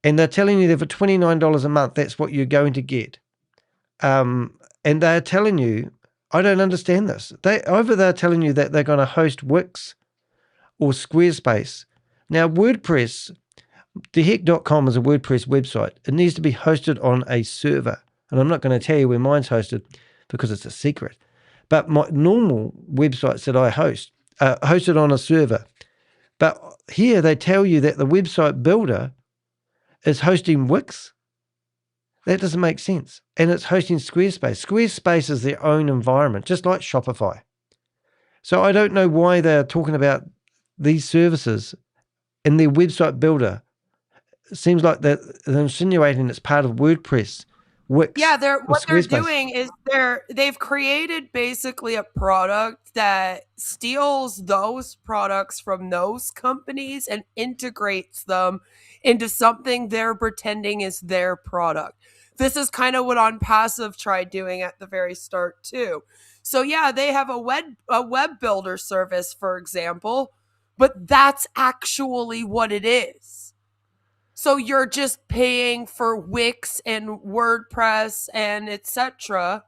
And they're telling you that for $29 a month, that's what you're going to get. And they're telling you, I don't understand this. They're telling you that they're going to host Wix or Squarespace. Now, WordPress, theheck.com is a WordPress website. It needs to be hosted on a server. And I'm not going to tell you where mine's hosted because it's a secret. But my normal websites that I host are hosted on a server. But here they tell you that the website builder is hosting Wix. That doesn't make sense. And it's hosting Squarespace. Squarespace is their own environment, just like Shopify. So I don't know why they're talking about these services in their website builder. It seems like they're insinuating it's part of WordPress, Wix. Yeah, or what they're Squarespace. doing is they've created basically a product that steals those products from those companies and integrates them into something they're pretending is their product. This is kind of what OnPassive tried doing at the very start too. So yeah, they have a web builder service, for example, but that's actually what it is. So you're just paying for Wix and WordPress and etc.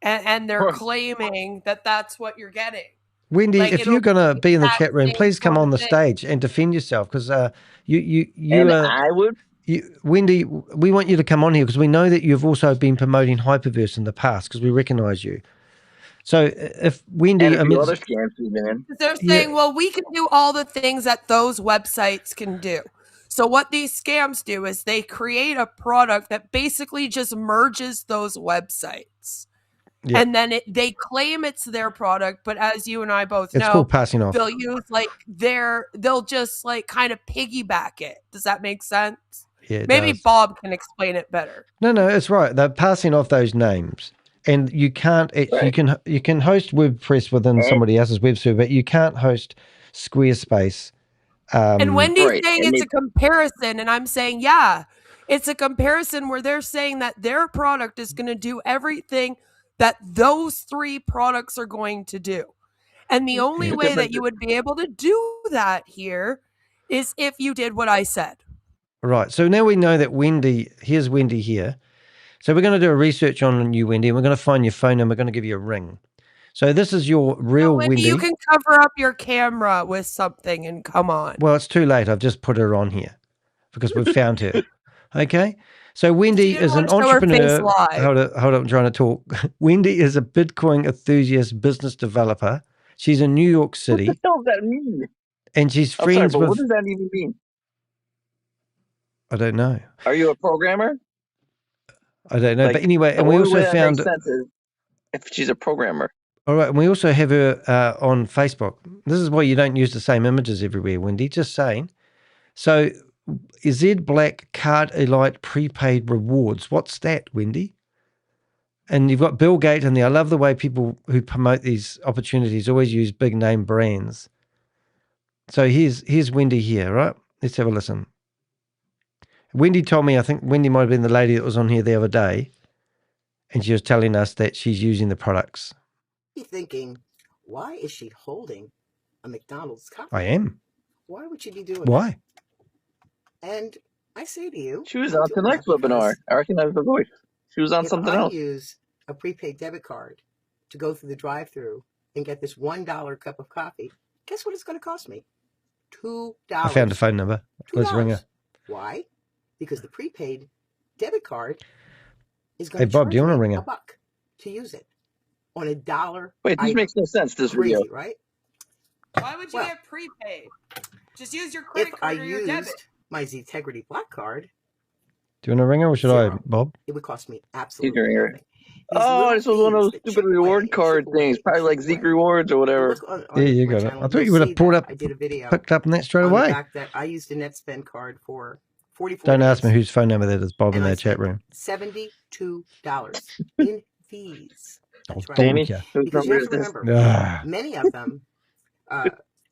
And they're claiming that that's what you're getting. Wendy, Like, if it'll you're going to be in the that chat room, same please come sort on of the thing. stage and defend yourself, because you And are. I would. Wendy, we want you to come on here because we know that you've also been promoting Hyperverse in the past because we recognise you. So if Wendy, And a few other scams we've been in. They're saying, well, we can do all the things that those websites can do. So what these scams do is they create a product that basically just merges those websites. Yeah. And then they claim it's their product, but as you and I both It's know, called passing off. they'll use they'll just kind of piggyback it. Does that make sense? Yeah, it Maybe does. Bob can explain it better. No, it's right. They're passing off those names, and you can't. You can host WordPress within somebody else's web server, but you can't host Squarespace. And Wendy's saying it's a comparison, and I'm saying, yeah, it's a comparison where they're saying that their product is going to do everything that those three products are going to do. And the only way that you would be able to do that here is if you did what I said. Right. So now we know that here's Wendy here. So we're going to do a research on you, Wendy, and we're going to find your phone and we're going to give you a ring. So this is your real Wendy. You can cover up your camera with something and come on. Well, it's too late. I've just put her on here because we've found her. Okay. So Wendy is an entrepreneur. Hold on, I'm trying to talk. Wendy is a Bitcoin enthusiast business developer. She's in New York City. What the hell does that mean? And she's friends with. What does that even mean? I don't know. Are you a programmer? I don't know. But anyway, and we also found. Makes sense is if she's a programmer. All right. And we also have her on Facebook. This is why you don't use the same images everywhere, Wendy. Just saying. So, Z Black Card Elite Prepaid Rewards. What's that, Wendy? And you've got Bill Gates in there. I love the way people who promote these opportunities always use big name brands. So here's Wendy here, right? Let's have a listen. Wendy told me, I think Wendy might have been the lady that was on here the other day, and she was telling us that she's using the products. You're thinking, why is she holding a McDonald's cup? I am. Why would she be doing Why? that? And I say to you, she was on tonight's webinar. I recognize her voice. She was on something else. I use a prepaid debit card to go through the drive-thru and get this $1 cup of coffee. Guess what it's going to cost me? $2. I found a phone number. Let's ring her. Why? Because the prepaid debit card is going Hey, to Bob, charge do you want to me ring her? $1 to use it on $1. Wait, this makes no sense. This Crazy, video, right? Why would you get prepaid? Just use your credit card or your debit. My Zetegrity Black card. Do you want to ring her or should I, Bob? It would cost me absolutely nothing. Oh, this was one of those stupid reward card things, probably like Zeke Rewards or whatever. Yeah, you got it. I thought you would have pulled up, picked up on that straight away. The fact that I used a NetSpend card for 44 Don't ask me days, whose phone number that is, Bob, in that chat room. $72 in fees. That's right. Danny, Because you have to remember, many of them,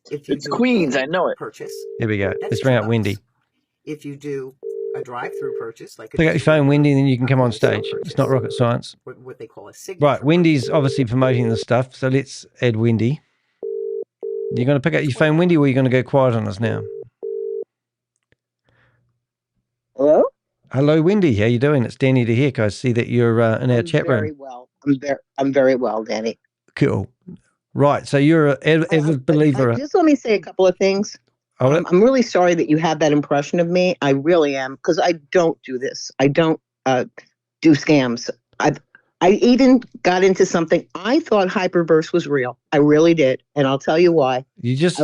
if you it's Queens, I know it. Purchase, here we go. Let's ring out Wendy. if you do a drive-through purchase, like Pick up your phone, Wendy, and then you can come on stage. It's not rocket science. what they call a signature. Right, Wendy's obviously promoting this stuff, so let's add Wendy. You're going to pick up your phone, Wendy, or are you going to go quiet on us now? Hello? Hello, Wendy. How you doing? It's Danny DeHick. I see that you're in our chat room. Very well. I'm very well, Danny. Cool. Right, so you're an avid believer. Just let me say a couple of things. I'm really sorry that you had that impression of me. I really am, because I don't do this. I don't do scams. I even got into something. I thought Hyperverse was real. I really did, and I'll tell you why. You just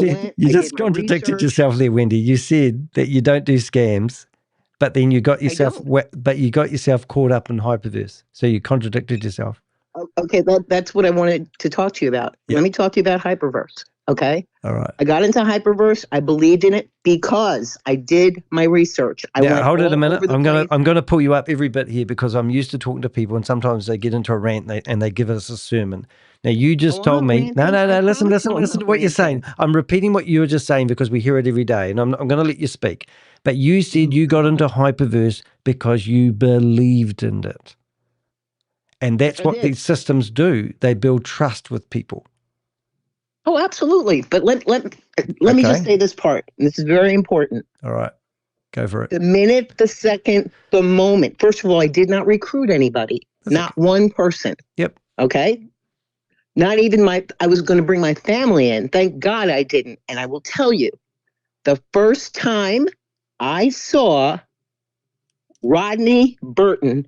contradicted yourself there, Wendy. You said that you don't do scams, but then you got yourself caught up in Hyperverse. So you contradicted yourself. Okay, that's what I wanted to talk to you about. Yeah. Let me talk to you about Hyperverse. Okay. All right. I got into Hyperverse. I believed in it because I did my research. I Now, went hold it a all minute. over the I'm place. gonna pull you up every bit here because I'm used to talking to people, and sometimes they get into a rant and they give us a sermon. Now, you just I'm told not me, no, ranting. I listen promise you I'm to not what you're saying. ranting. I'm repeating what you were just saying because we hear it every day, and I'm going to let you speak. But you said you got into Hyperverse because you believed in it. And that's I what did. these systems do. They build trust with people. Oh, absolutely. But let me just say this part. And this is very important. All right. Go for it. The minute, the second, the moment. First of all, I did not recruit anybody. Not one person. Yep. Okay. Not even I was going to bring my family in. Thank God I didn't. And I will tell you, the first time I saw Rodney Burton,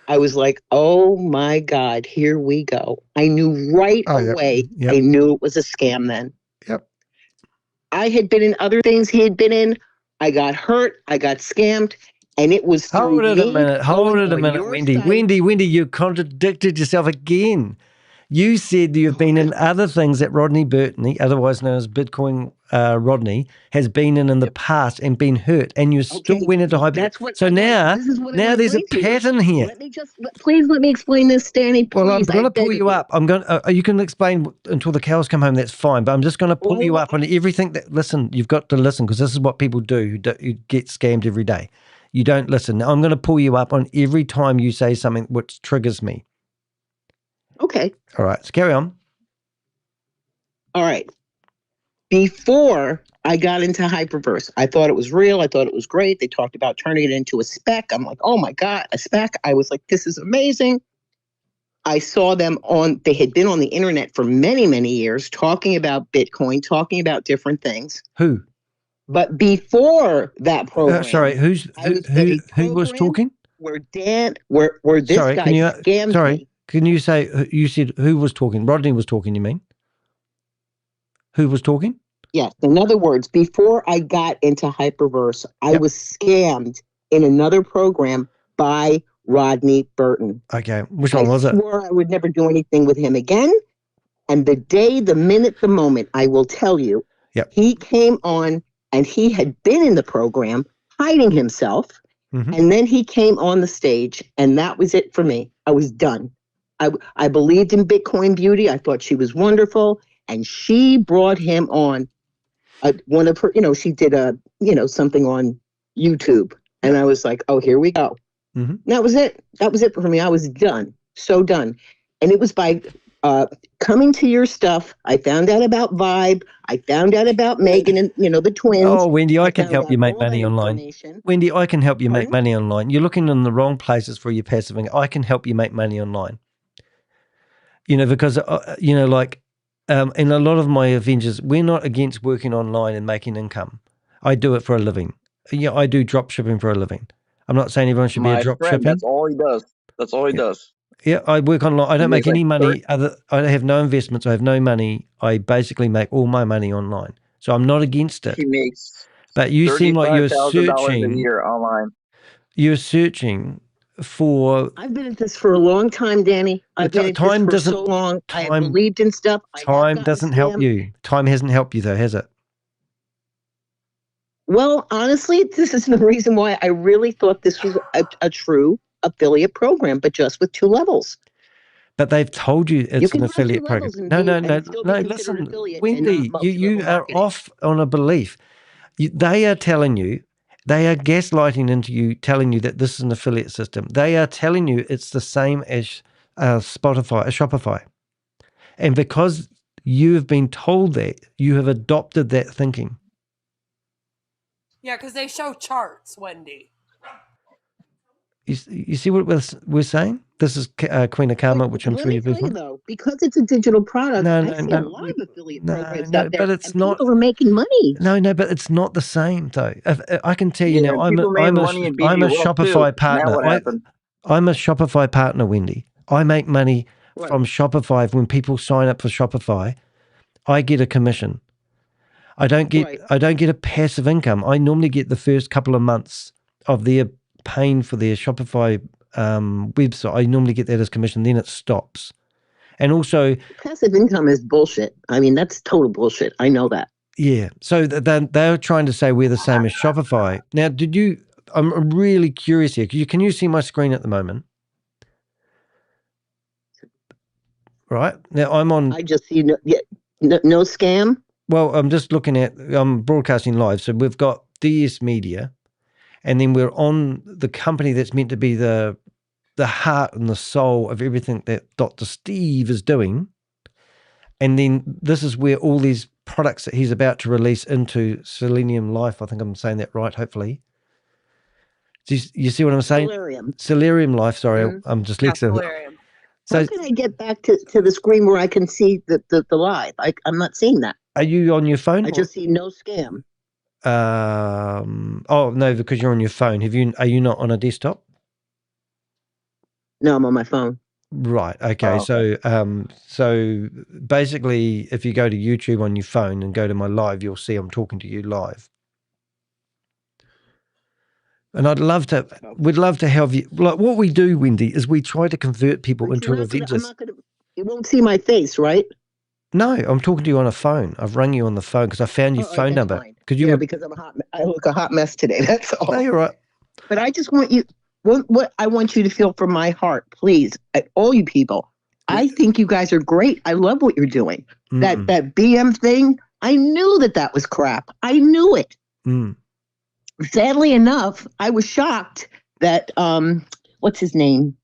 I was like, oh my God, here we go. I knew right away. Yep. I knew it was a scam then. Yep. I had been in other things he had been in. I got hurt. I got scammed. And it was through Hold it a me minute. Hold it a minute, Wendy. Wendy, you contradicted yourself again. You said you've been in other things that Rodney Burton, otherwise known as Bitcoin Rodney, has been in the past and been hurt, and you still went into hyper. That's what. So now there's a pattern here. Let me please let me explain this, Danny. Well, I'm please, going I to pull beg you of up. I'm going. You can explain until the cows come home. That's fine. But I'm just going to pull you up on everything that. Listen, you've got to listen because this is what people do who get scammed every day. You don't listen. I'm going to pull you up on every time you say something which triggers me. Okay. All right. So carry on. All right. Before I got into Hyperverse, I thought it was real. I thought it was great. They talked about turning it into a spec. I'm like, oh my God, a spec. I was like, this is amazing. I saw them they had been on the internet for many, many years talking about Bitcoin, talking about different things. Who? But before that program, sorry, who was talking? Where this Sorry, guy scammed me. Can you say, you said who was talking? Rodney was talking, you mean? Who was talking? Yes. In other words, before I got into Hyperverse, I was scammed in another program by Rodney Burton. Okay. Which one was it? I swore I would never do anything with him again. And the day, the minute, the moment, I will tell you, he came on and he had been in the program hiding himself. Mm-hmm. And then he came on the stage and that was it for me. I was done. I believed in Bitcoin Beauty. I thought she was wonderful. And she brought him on. One of her, she did something on YouTube. And I was like, oh, here we go. Mm-hmm. That was it. That was it for me. I was done. So done. And it was by coming to your stuff. I found out about Vibe. I found out about Megan and, the twins. Oh, Wendy, I can help you make money online. Wendy, I can help you make money online. You're looking in the wrong places for your passive income. I can help you make money online. Because, in a lot of my ventures, we're not against working online and making income. I do it for a living. I do drop shipping for a living. I'm not saying everyone should be a drop shipping. That's all he does. That's all he does. Yeah, I work online. I don't make any money. I have no investments. I have no money. I basically make all my money online. So I'm not against it. He makes but you seem like you're searching a year online. You're searching for. I've been at this for a long time, Danny. I've been at this for so long. I have believed in stuff. Time doesn't help you. Time hasn't helped you though, has it? Well, honestly, this is the reason why I really thought this was a true affiliate program, but just with 2 levels. But they've told you it's an affiliate program. No. Listen, Wendy, you are off on a belief. They are telling you, they are gaslighting into you, telling you that this is an affiliate system. They are telling you it's the same as Shopify. And because you have been told that, you have adopted that thinking. Yeah, because they show charts, Wendy. You see what we're saying? This is Queen of Karma, which I'm sure you've been. Though, because it's a digital product, I see a lot of affiliate programs out there, but it's not. People are making money. No, but it's not the same though. I can tell you now, I'm a Shopify partner. I'm a Shopify partner, Wendy. I make money from Shopify. When people sign up for Shopify, I get a commission. I don't get a passive income. I normally get the first couple of months of their paying for their Shopify website. I normally get that as commission. Then it stops, And also, passive income is bullshit. I mean, that's total bullshit. I know that. yeah. So they're trying to say we're the same as Shopify. Now, I'm really curious here. Can you see my screen at the moment? Right. Now I'm on. I just see no scam. Well, I'm broadcasting live. So we've got DS Media, and then we're on the company that's meant to be the heart and the soul of everything that Dr. Steve is doing. And then this is where all these products that he's about to release into Selenium Life. I think I'm saying that right, hopefully. Do you see what I'm saying? Salarium Life. Sorry, I'm dyslexic. Salarium. So, how can I get back to the screen where I can see the live? I'm not seeing that. Are you on your phone? I just see no scam. Oh no, because you're on your phone. Are you not on a desktop? No, I'm on my phone. Right. Okay. So basically, if you go to YouTube on your phone and go to my live, you'll see I'm talking to you live. And we'd love to have you. Like what we do, Wendy, is we try to convert people into events. You won't see my face, right? No, I'm talking to you on a phone. I've rung you on the phone because I found your phone number. Because I look a hot mess today. That's all. No, you're right. But I just want you. What I want you to feel from my heart, please, all you people. I think you guys are great. I love what you're doing. That BM thing, I knew that was crap. I knew it. Sadly enough, I was shocked that what's his name?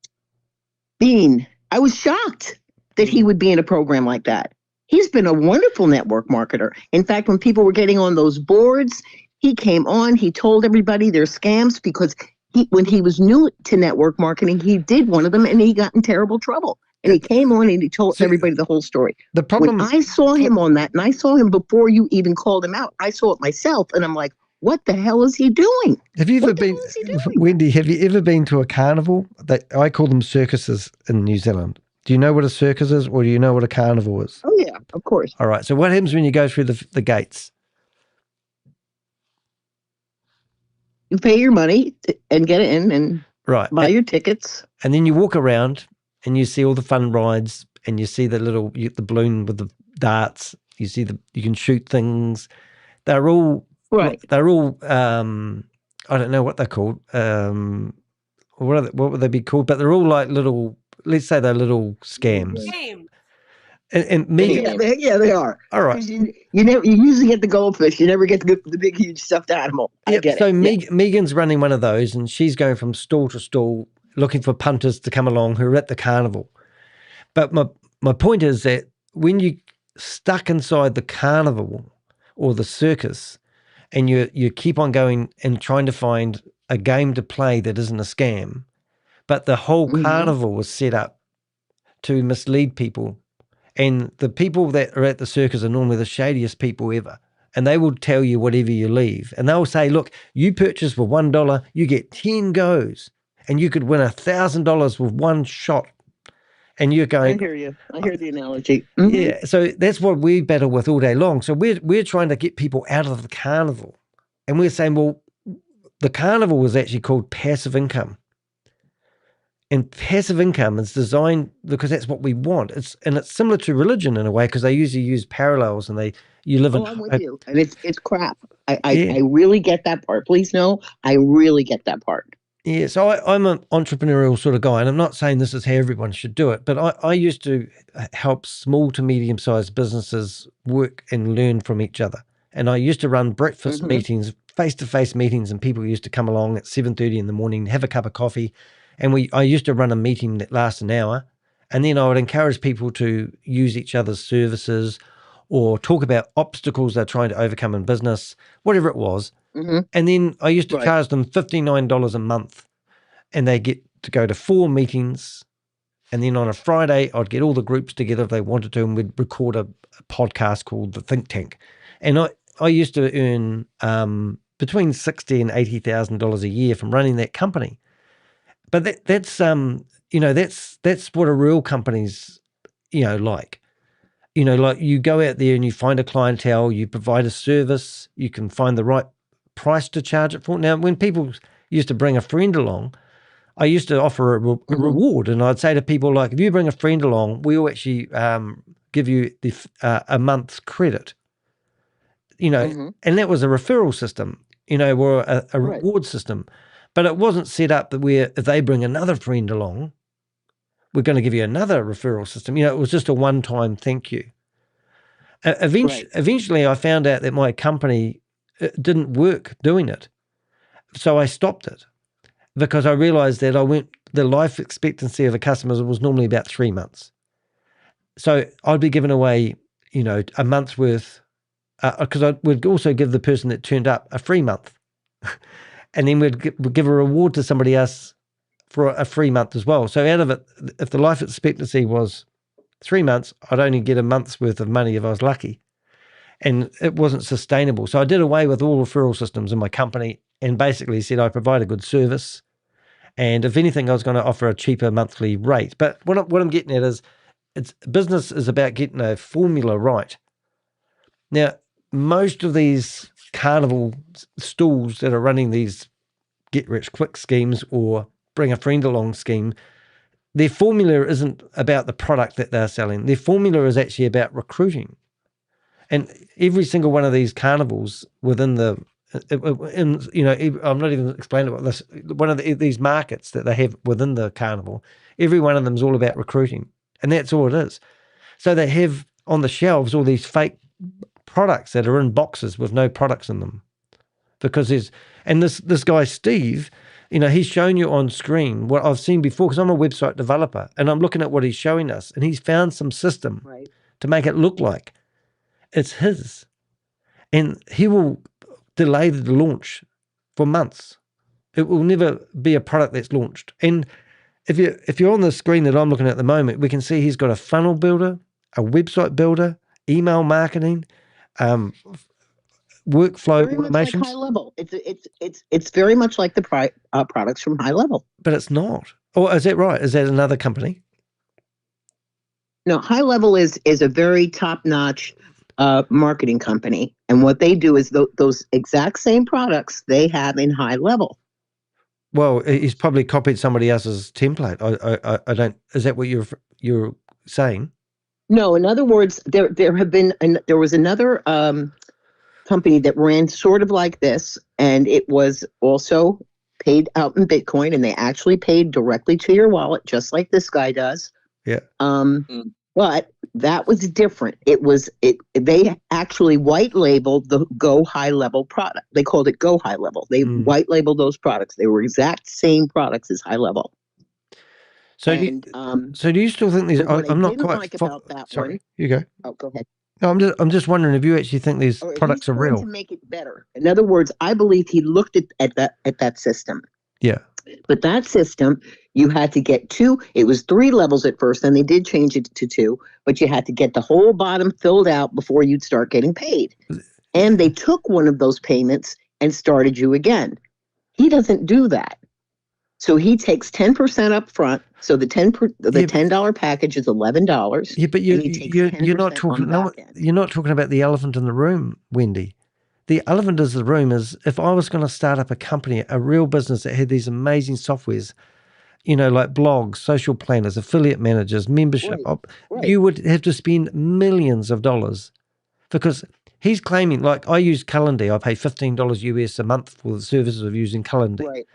Bean. I was shocked that he would be in a program like that. He's been a wonderful network marketer. In fact, when people were getting on those boards, he came on, he told everybody they're scams because when he was new to network marketing, he did one of them and he got in terrible trouble. And he came on and he told everybody the whole story. The problem when I saw him on that, and I saw him before you even called him out, I saw it myself and I'm like, what the hell is he doing? Have you ever been, Wendy, have you ever been to a carnival? I call them circuses in New Zealand. Do you know what a circus is or do you know what a carnival is? Oh, yeah, of course. All right. So what happens when you go through the gates? You pay your money and get in and buy your tickets. And then you walk around and you see all the fun rides and you see the balloon with the darts. You see you can shoot things. They're all, I don't know what they're called. What would they be called? But they're all like little, let's say they're little scams. Game. And Megan, yeah, they are. All right. You usually get the goldfish. You never get the big, huge stuffed animal. I get so it. Megan's running one of those, and she's going from stall to stall looking for punters to come along who are at the carnival. But my point is that when you stuck inside the carnival or the circus, and you keep on going and trying to find a game to play that isn't a scam, but the whole carnival was set up to mislead people. And the people that are at the circus are normally the shadiest people ever. And they will tell you whatever you leave. And they'll say, look, you purchase for $1, you get 10 goes. And you could win $1,000 with one shot. And you're going... I hear you. I hear the analogy. Yeah, so that's what we battle with all day long. So we're trying to get people out of the carnival. And we're saying, well, the carnival was actually called passive income. And passive income is designed because that's what we want. It's similar to religion in a way because they usually use parallels and you live in. I'm with you, and it's crap. I really get that part. Please know, I really get that part. Yeah, so I'm an entrepreneurial sort of guy, and I'm not saying this is how everyone should do it, but I used to help small to medium-sized businesses work and learn from each other. And I used to run breakfast meetings, face-to-face meetings, and people used to come along at 7:30 in the morning, have a cup of coffee. And I used to run a meeting that lasts an hour, and then I would encourage people to use each other's services or talk about obstacles they're trying to overcome in business, whatever it was. And then I used to charge them $59 a month, and they get to go to 4 meetings. And then on a Friday, I'd get all the groups together if they wanted to, and we'd record a podcast called The Think Tank. And I used to earn between $60,000 and $80,000 a year from running that company. But that's what a real company's, like. Like you go out there and you find a clientele, you provide a service, you can find the right price to charge it for. Now, when people used to bring a friend along, I used to offer a reward, and I'd say to people, like, if you bring a friend along, we'll actually give you a month's credit, and that was a referral system, or a reward system. But it wasn't set up that where if they bring another friend along, we're going to give you another referral system. It was just a one-time thank you. Eventually, I found out that my company didn't work doing it. So I stopped it because I realized that the life expectancy of a customer was normally about 3 months. So I'd be giving away, a month's worth, because I would also give the person that turned up a free month. And then we'd give a reward to somebody else for a free month as well. So out of it, if the life expectancy was 3 months, I'd only get a month's worth of money if I was lucky. And it wasn't sustainable. So I did away with all referral systems in my company and basically said I provide a good service. And if anything, I was going to offer a cheaper monthly rate. But what I'm getting at is business is about getting a formula right. Now, most of these carnival stalls that are running these get-rich-quick schemes or bring a friend along scheme, their formula isn't about the product that they're selling. Their formula is actually about recruiting. And every single one of these carnivals within I'm not even explaining what this, one of these markets that they have within the carnival, every one of them is all about recruiting. And that's all it is. So they have on the shelves all these fake products that are in boxes with no products in them. Because this guy, Steve, he's shown you on screen what I've seen before, because I'm a website developer and I'm looking at what he's showing us, and he's found some system to make it look like it's his. And he will delay the launch for months. It will never be a product that's launched. And if you're on the screen that I'm looking at the moment, we can see he's got a funnel builder, a website builder, email marketing, workflow Very much automations. like High Level. It's very much like the products from High Level. But it's not. Or is that right? Is that another company? No, High Level is a very top-notch marketing company, and what they do is those exact same products they have in High Level. Well, he's probably copied somebody else's template. I don't. Is that what you're saying? No, in other words, there was another company that ran sort of like this, and it was also paid out in Bitcoin, and they actually paid directly to your wallet, just like this guy does. Yeah. But that was different. They actually white labeled the Go High Level product. They called it Go High Level. They white labeled those products. They were exact same products as High Level. So, do you still think these? I'm not quite. Like about that sorry, one, you go. Oh, go ahead. No, I'm just wondering if you actually think these products are real. To make it better. In other words, I believe he looked at that system. Yeah. But that system, you had to get it was 3 levels at first, and they did change it to 2, but you had to get the whole bottom filled out before you'd start getting paid. And they took one of those payments and started you again. He doesn't do that. So he takes 10% up front. So the $10 package is $11. Yeah, but you're not talking. No, you're not talking about the elephant in the room, Wendy. The elephant in the room is if I was going to start up a company, a real business that had these amazing softwares, like blogs, social planners, affiliate managers, membership, you would have to spend millions of dollars, because he's claiming, like, I use Calendly. I pay $15 US a month for the services of using Calendly. Right.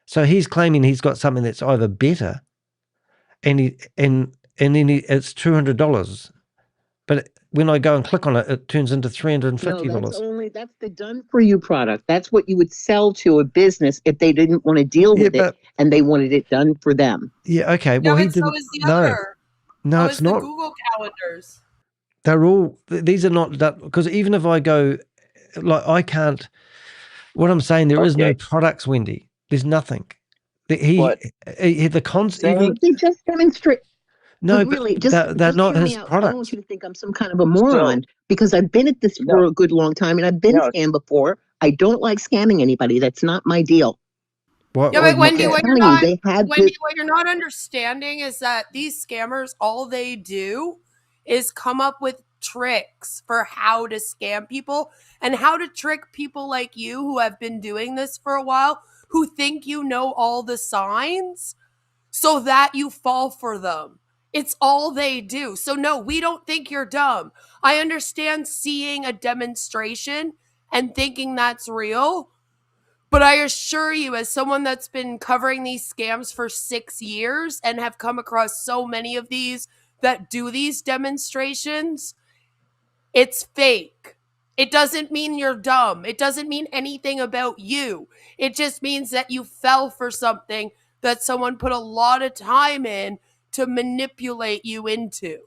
So he's claiming he's got something that's either better, and it's $200. But when I go and click on it, it turns into $350. No, that's the done for you product. That's what you would sell to a business if they didn't want to deal with it and they wanted it done for them. Yeah, okay. Well, he didn't. So is the other. No, so it's is not. The Google calendars. They're all. These are not done, because even if I go, like, I can't. What I'm saying, there is no products, Wendy. There's nothing. The concept. They just demonstrate. No, but really, they're not his products. products. I don't want you to think I'm some kind of a moron, because I've been at this for a good long time, and I've been scammed before. I don't like scamming anybody. That's not my deal. But Wendy, what you're not understanding is that these scammers, all they do is come up with tricks for how to scam people and how to trick people like you who have been doing this for a while. who think you know all the signs so that you fall for them. It's all they do. So no, we don't think you're dumb. I understand seeing a demonstration and thinking that's real, but I assure you, as someone that's been covering these scams for 6 years and have come across so many of these that do these demonstrations, it's fake. It doesn't mean you're dumb. It doesn't mean anything about you. It just means that you fell for something that someone put a lot of time in to manipulate you into.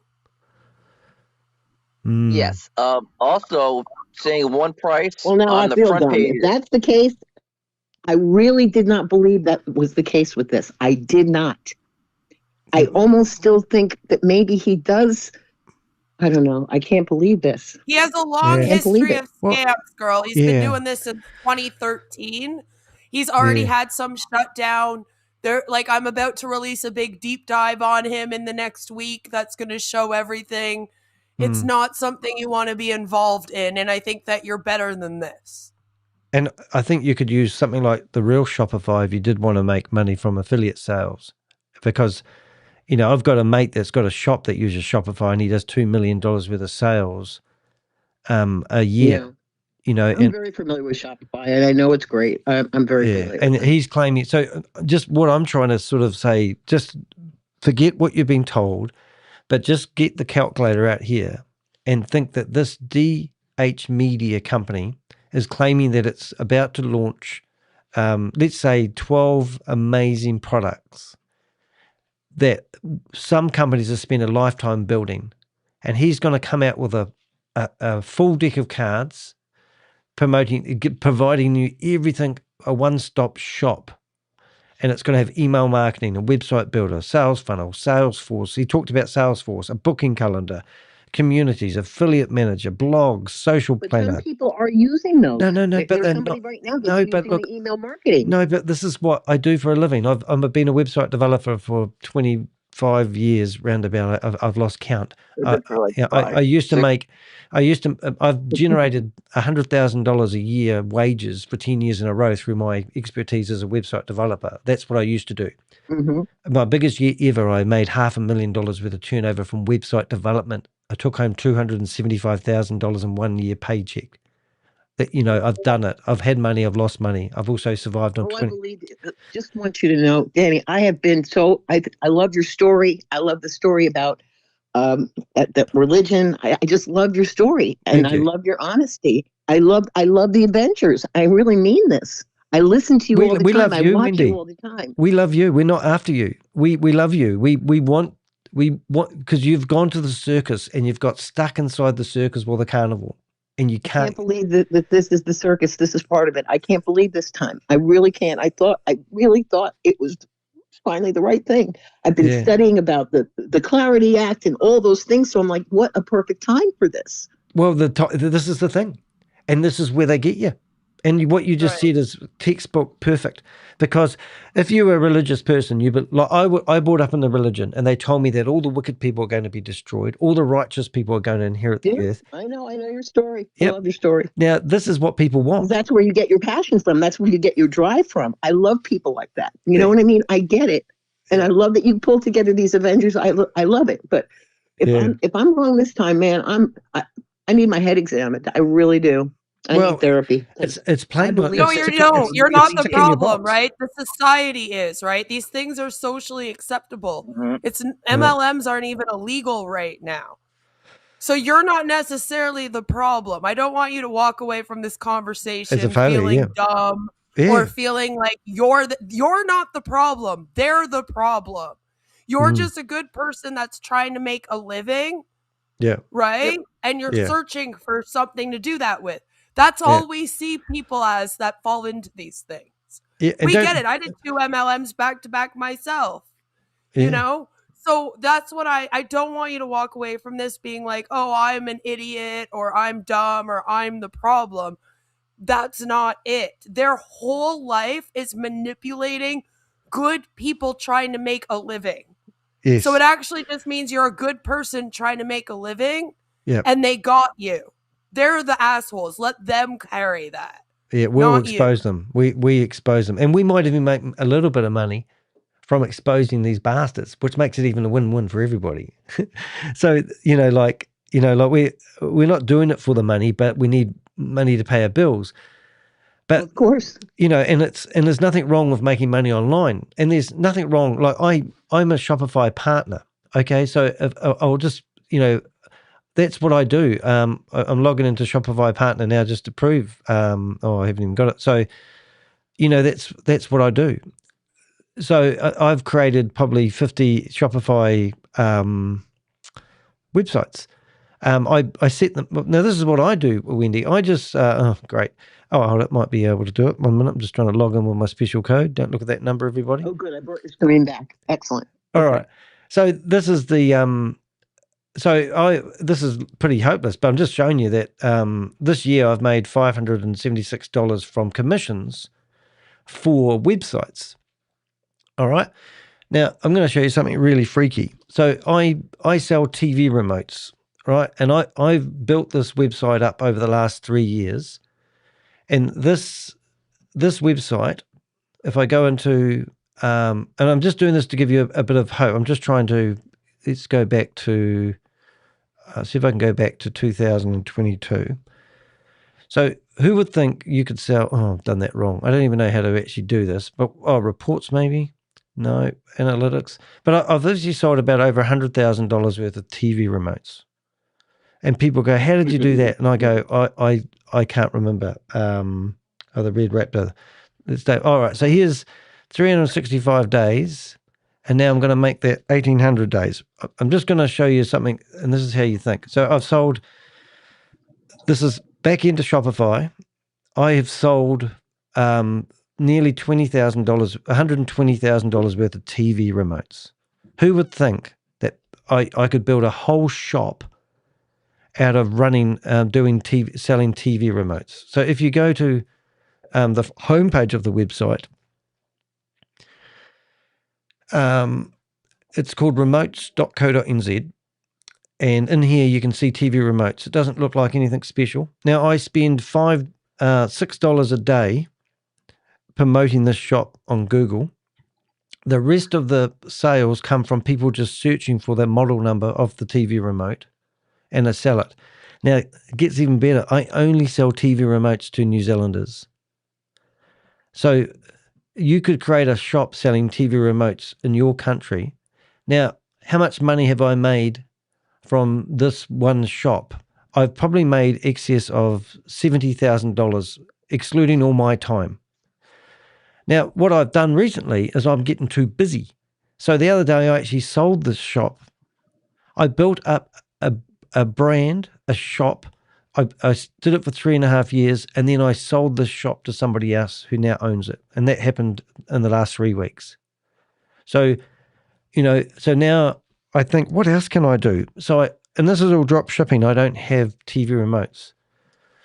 Yes. Also, saying one price Well, now I on the feel front dumb. page. If that's the case, I really did not believe that was the case with this. I did not. I almost still think that maybe he does. I don't know. I can't believe this. He has a long Yeah. Can't believe history it. of Well, scams, girl. He's been yeah. doing this since 2013. He's already Yeah. had some shut down. There, like, I'm about to release a big deep dive on him in the next week that's going to show everything. It's not something you want to be involved in, and I think that you're better than this. And I think you could use something like the real Shopify if you did want to make money from affiliate sales, because, you know, I've got a mate that's got a shop that uses Shopify and he does $2 million worth of sales a year. Yeah. You know, I'm very familiar with Shopify, and I know it's great. I'm very familiar. and with it. he's claiming. So, just what I'm trying to sort of say, just forget what you've been told, but just get the calculator out here and think that this DH Media company is claiming that it's about to launch, let's say, 12 amazing products that some companies have spent a lifetime building, and he's going to come out with a full deck of cards, providing you everything, a one-stop shop. And it's going to have email marketing, a website builder, sales funnel, Salesforce. He talked about Salesforce, a booking calendar, communities, affiliate manager, blogs, social But planner. some people are using those. No, but There's they're somebody not. right now that's No, but using look, the email marketing. no, but this is what I do for a living. I've been a website developer for 25 years roundabout. I've lost count. I've generated $100,000 a year wages for 10 years in a row through my expertise as a website developer. That's what I used to do. Mm-hmm. My biggest year ever, I made $500,000 worth of turnover from website development. I took home $275,000 in 1 year paycheck. That, you know, I've done it. I've had money. I've lost money. I've also survived on I believe it. Just want you to know, Danny, I have been I love your story. I love the story about that religion. I just love your story, and I love your honesty. I love the adventures. I really mean this. I listen to you all the time. Love you, I watch Wendy. you all the time. We love you. We're not after you. We love you. We want because you've gone to the circus and you've got stuck inside the circus or the carnival, and you can't believe that this is the circus. This is part of it. I can't believe this time. I really can't. I really thought it was finally the right thing. I've been studying about the Clarity Act and all those things. So I'm like, what a perfect time for this. Well, this is the thing, and this is where they get you. And what you just said is textbook perfect, because if you're a religious person, I brought up in the religion, and they told me that all the wicked people are going to be destroyed, all the righteous people are going to inherit the earth. I know your story. I love your story. Now, this is what people want. That's where you get your passion from. That's where you get your drive from. I love people like that. You know what I mean? I get it, and I love that you pull together these Avengers. I love it. But if I'm wrong this time, man, I need my head examined. I really do. I need therapy. It's plain. No, you're not the problem, right? The society is, right? These things are socially acceptable. MLMs aren't even illegal right now. So you're not necessarily the problem. I don't want you to walk away from this conversation feeling dumb or feeling like you're not the problem. They're the problem. You're just a good person that's trying to make a living. Yeah. Right? Yep. And you're searching for something to do that with. That's all we see people as that fall into these things. Yeah, we get it. I did 2 MLMs back to back myself. You know? So that's what I don't want you to walk away from this being like, oh, I'm an idiot or I'm dumb or I'm the problem. That's not it. Their whole life is manipulating good people trying to make a living. Yes. So it actually just means you're a good person trying to make a living and they got you. They're the assholes. Let them carry that. Yeah, we'll Not you. expose them. We expose them. And we might even make a little bit of money from exposing these bastards, which makes it even a win-win for everybody. So, we're not doing it for the money, but we need money to pay our bills. But of course, and there's nothing wrong with making money online. And there's nothing wrong. Like I'm a Shopify partner. Okay. So I'll just, that's what I do. I'm logging into Shopify partner now just to prove, I haven't even got it. So, that's what I do. So I've created probably 50 Shopify websites. I set them. Now, this is what I do, Wendy. I just, great. Oh, it might be able to do it. 1 minute. I'm just trying to log in with my special code. Don't look at that number, everybody. oh good, I brought your screen back. Excellent. All right. So this is the, this is pretty hopeless, but I'm just showing you that this year I've made $576 from commissions for websites. All right. Now, I'm going to show you something really freaky. So I sell TV remotes, right? And I've built this website up over the last 3 years. And this website, if I go into, and I'm just doing this to give you a bit of hope. I'm just trying to, let's go back to, see if I can go back to 2022. So who would think you could sell, I've done that wrong. I don't even know how to actually do this, but reports maybe. No, analytics. But I've actually sold about over $100,000 worth of TV remotes. And people go, how did you do that? And I go, I can't remember. The Red Raptor. Let's say, all right, so here's 365 days, and now I'm going to make that 1,800 days. I'm just going to show you something, and this is how you think. So I've sold, this is back into Shopify. I have sold nearly $20,000, $120,000 worth of TV remotes. Who would think that I could build a whole shop out of running, selling TV remotes? So if you go to the homepage of the website, it's called remotes.co.nz. And in here you can see TV remotes. It doesn't look like anything special. Now I spend $6 a day promoting this shop on Google. The rest of the sales come from people just searching for the model number of the TV remote, and I sell it. Now, it gets even better. I only sell TV remotes to New Zealanders. So you could create a shop selling TV remotes in your country. Now, how much money have I made from this one shop? I've probably made excess of $70,000, excluding all my time. Now, what I've done recently is I'm getting too busy. So the other day I actually sold this shop. I built up a brand, a shop. I did it for 3.5 years, and then I sold this shop to somebody else who now owns it. And that happened in the last 3 weeks. So, so now I think, what else can I do? And this is all drop shipping. I don't have TV remotes.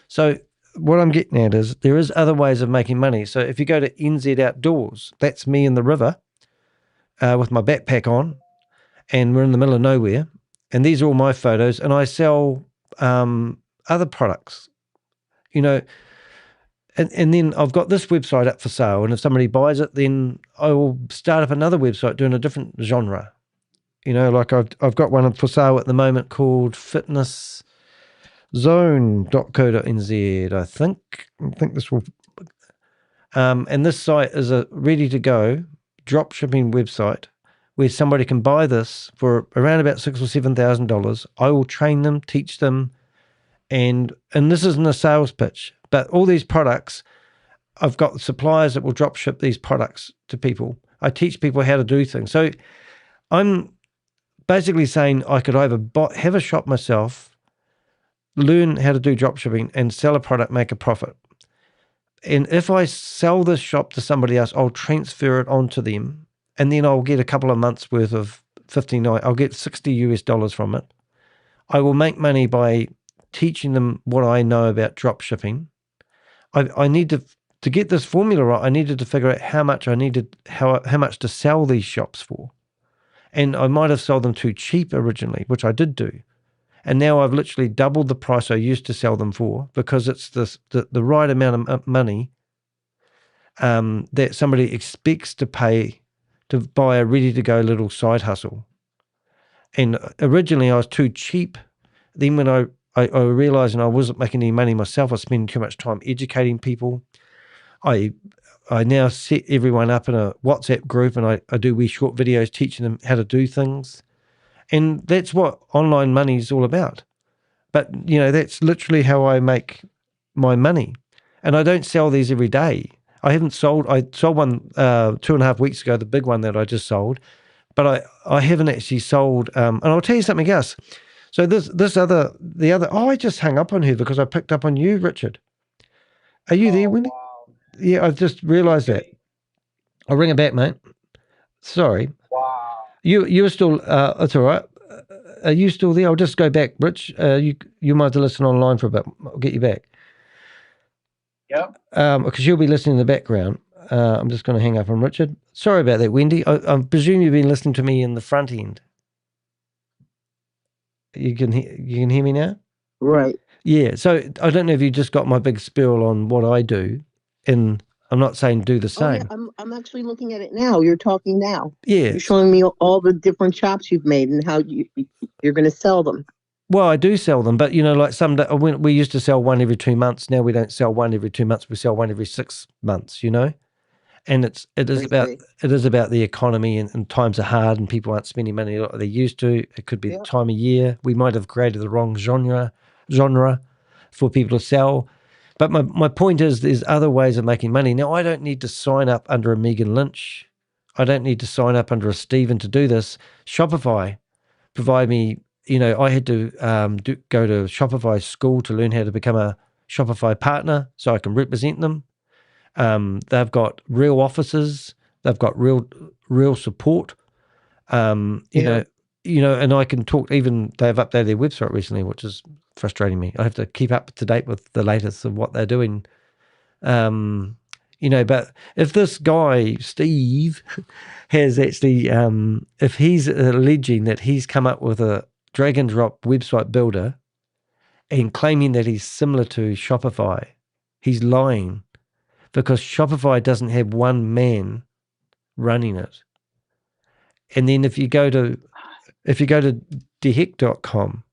So what I'm getting at is there is other ways of making money. So if you go to NZ Outdoors, that's me in the river with my backpack on, and we're in the middle of nowhere. And these are all my photos, and I sell other products, and then I've got this website up for sale. And if somebody buys it, then I will start up another website doing a different genre. Like I've got one for sale at the moment called fitnesszone.co.nz, I think this will, and this site is a ready to go drop shipping website where somebody can buy this for around about $6,000 or $7,000. I will train them, teach them, and this isn't a sales pitch, but all these products, I've got suppliers that will drop ship these products to people. I teach people how to do things. So I'm basically saying I could either have a shop myself, learn how to do drop shipping, and sell a product, make a profit. And if I sell this shop to somebody else, I'll transfer it onto them, and then I'll get a couple of months worth of I'll get $60 from it. I will make money by teaching them what I know about drop shipping. I need to get this formula right. I needed to figure out how much to sell these shops for. And I might have sold them too cheap originally, which I did do. And now I've literally doubled the price I used to sell them for, because it's the right amount of money that somebody expects to pay to buy a ready-to-go little side hustle. And originally I was too cheap. Then when I realized, and I wasn't making any money myself, I was spending too much time educating people. I now set everyone up in a WhatsApp group, and I do wee short videos teaching them how to do things. And that's what online money is all about. But, you know, that's literally how I make my money. And I don't sell these every day. I sold one 2.5 weeks ago, the big one that I just sold. But I haven't actually sold, and I'll tell you something else. So I just hung up on her because I picked up on you, Richard. Are you there, Wendy? Wow. Yeah, I just realized that. I'll ring her back, mate. Sorry. Wow. You were still, it's all right. Are you still there? I'll just go back, Rich. You might have to listen online for a bit. I'll get you back. Yep. Because you'll be listening in the background. I'm just going to hang up on Richard. Sorry about that, Wendy. I presume you've been listening to me in the front end. You can hear me now? Right. Yeah. So I don't know if you just got my big spiel on what I do, and I'm not saying do the same. Oh, yeah, I'm actually looking at it now. You're talking now. Yeah. You're showing me all the different chops you've made and how you're going to sell them. Well, I do sell them, but you know, like we used to sell one every 2 months. Now we don't sell one every 2 months. We sell one every 6 months. You know. And it is about the economy, and times are hard and people aren't spending money like they used to. It could be the time of year. We might have created the wrong genre for people to sell. But my point is there's other ways of making money. Now, I don't need to sign up under a Megan Lynch. I don't need to sign up under a Stephen to do this. Shopify provide me, you know, I had to go to Shopify school to learn how to become a Shopify partner so I can represent them. They've got real offices. They've got real support. You know, and I can talk. Even they've updated their website recently, which is frustrating me. I have to keep up to date with the latest of what they're doing. You know, but if this guy Steve has actually, if he's alleging that he's come up with a drag and drop website builder and claiming that he's similar to Shopify, he's lying. Because Shopify doesn't have one man running it. And then if you go to deheck.com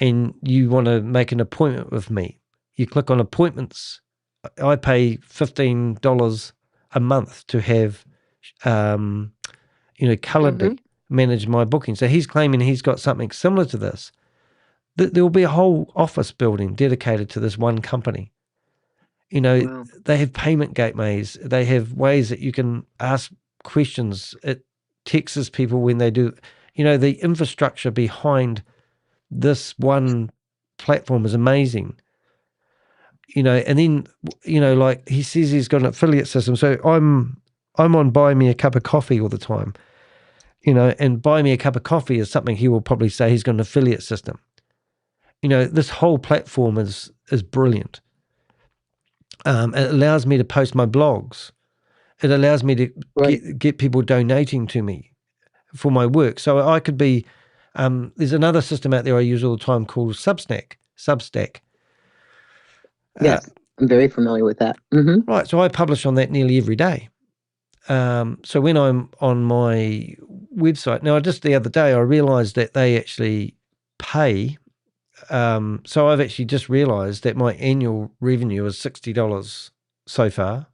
and you want to make an appointment with me, you click on appointments. I pay $15 a month to have Colourbeat manage my booking. So he's claiming he's got something similar to this. There will be a whole office building dedicated to this one company. You know, They have payment gateways. They have ways that you can ask questions. It texts people when they do. You know, the infrastructure behind this one platform is amazing. You know, and then, you know, like he says he's got an affiliate system. So I'm on Buy Me a Cup of Coffee all the time. You know, and Buy Me a Cup of Coffee is something he will probably say he's got an affiliate system. You know, this whole platform is brilliant. It allows me to post my blogs. It allows me to get people donating to me for my work. So I could be, there's another system out there I use all the time called Substack. Yes, I'm very familiar with that. Mm-hmm. Right, so I publish on that nearly every day. So when I'm on my website, now just the other day I realized that they actually pay. So I've actually just realized that my annual revenue is $60 so far,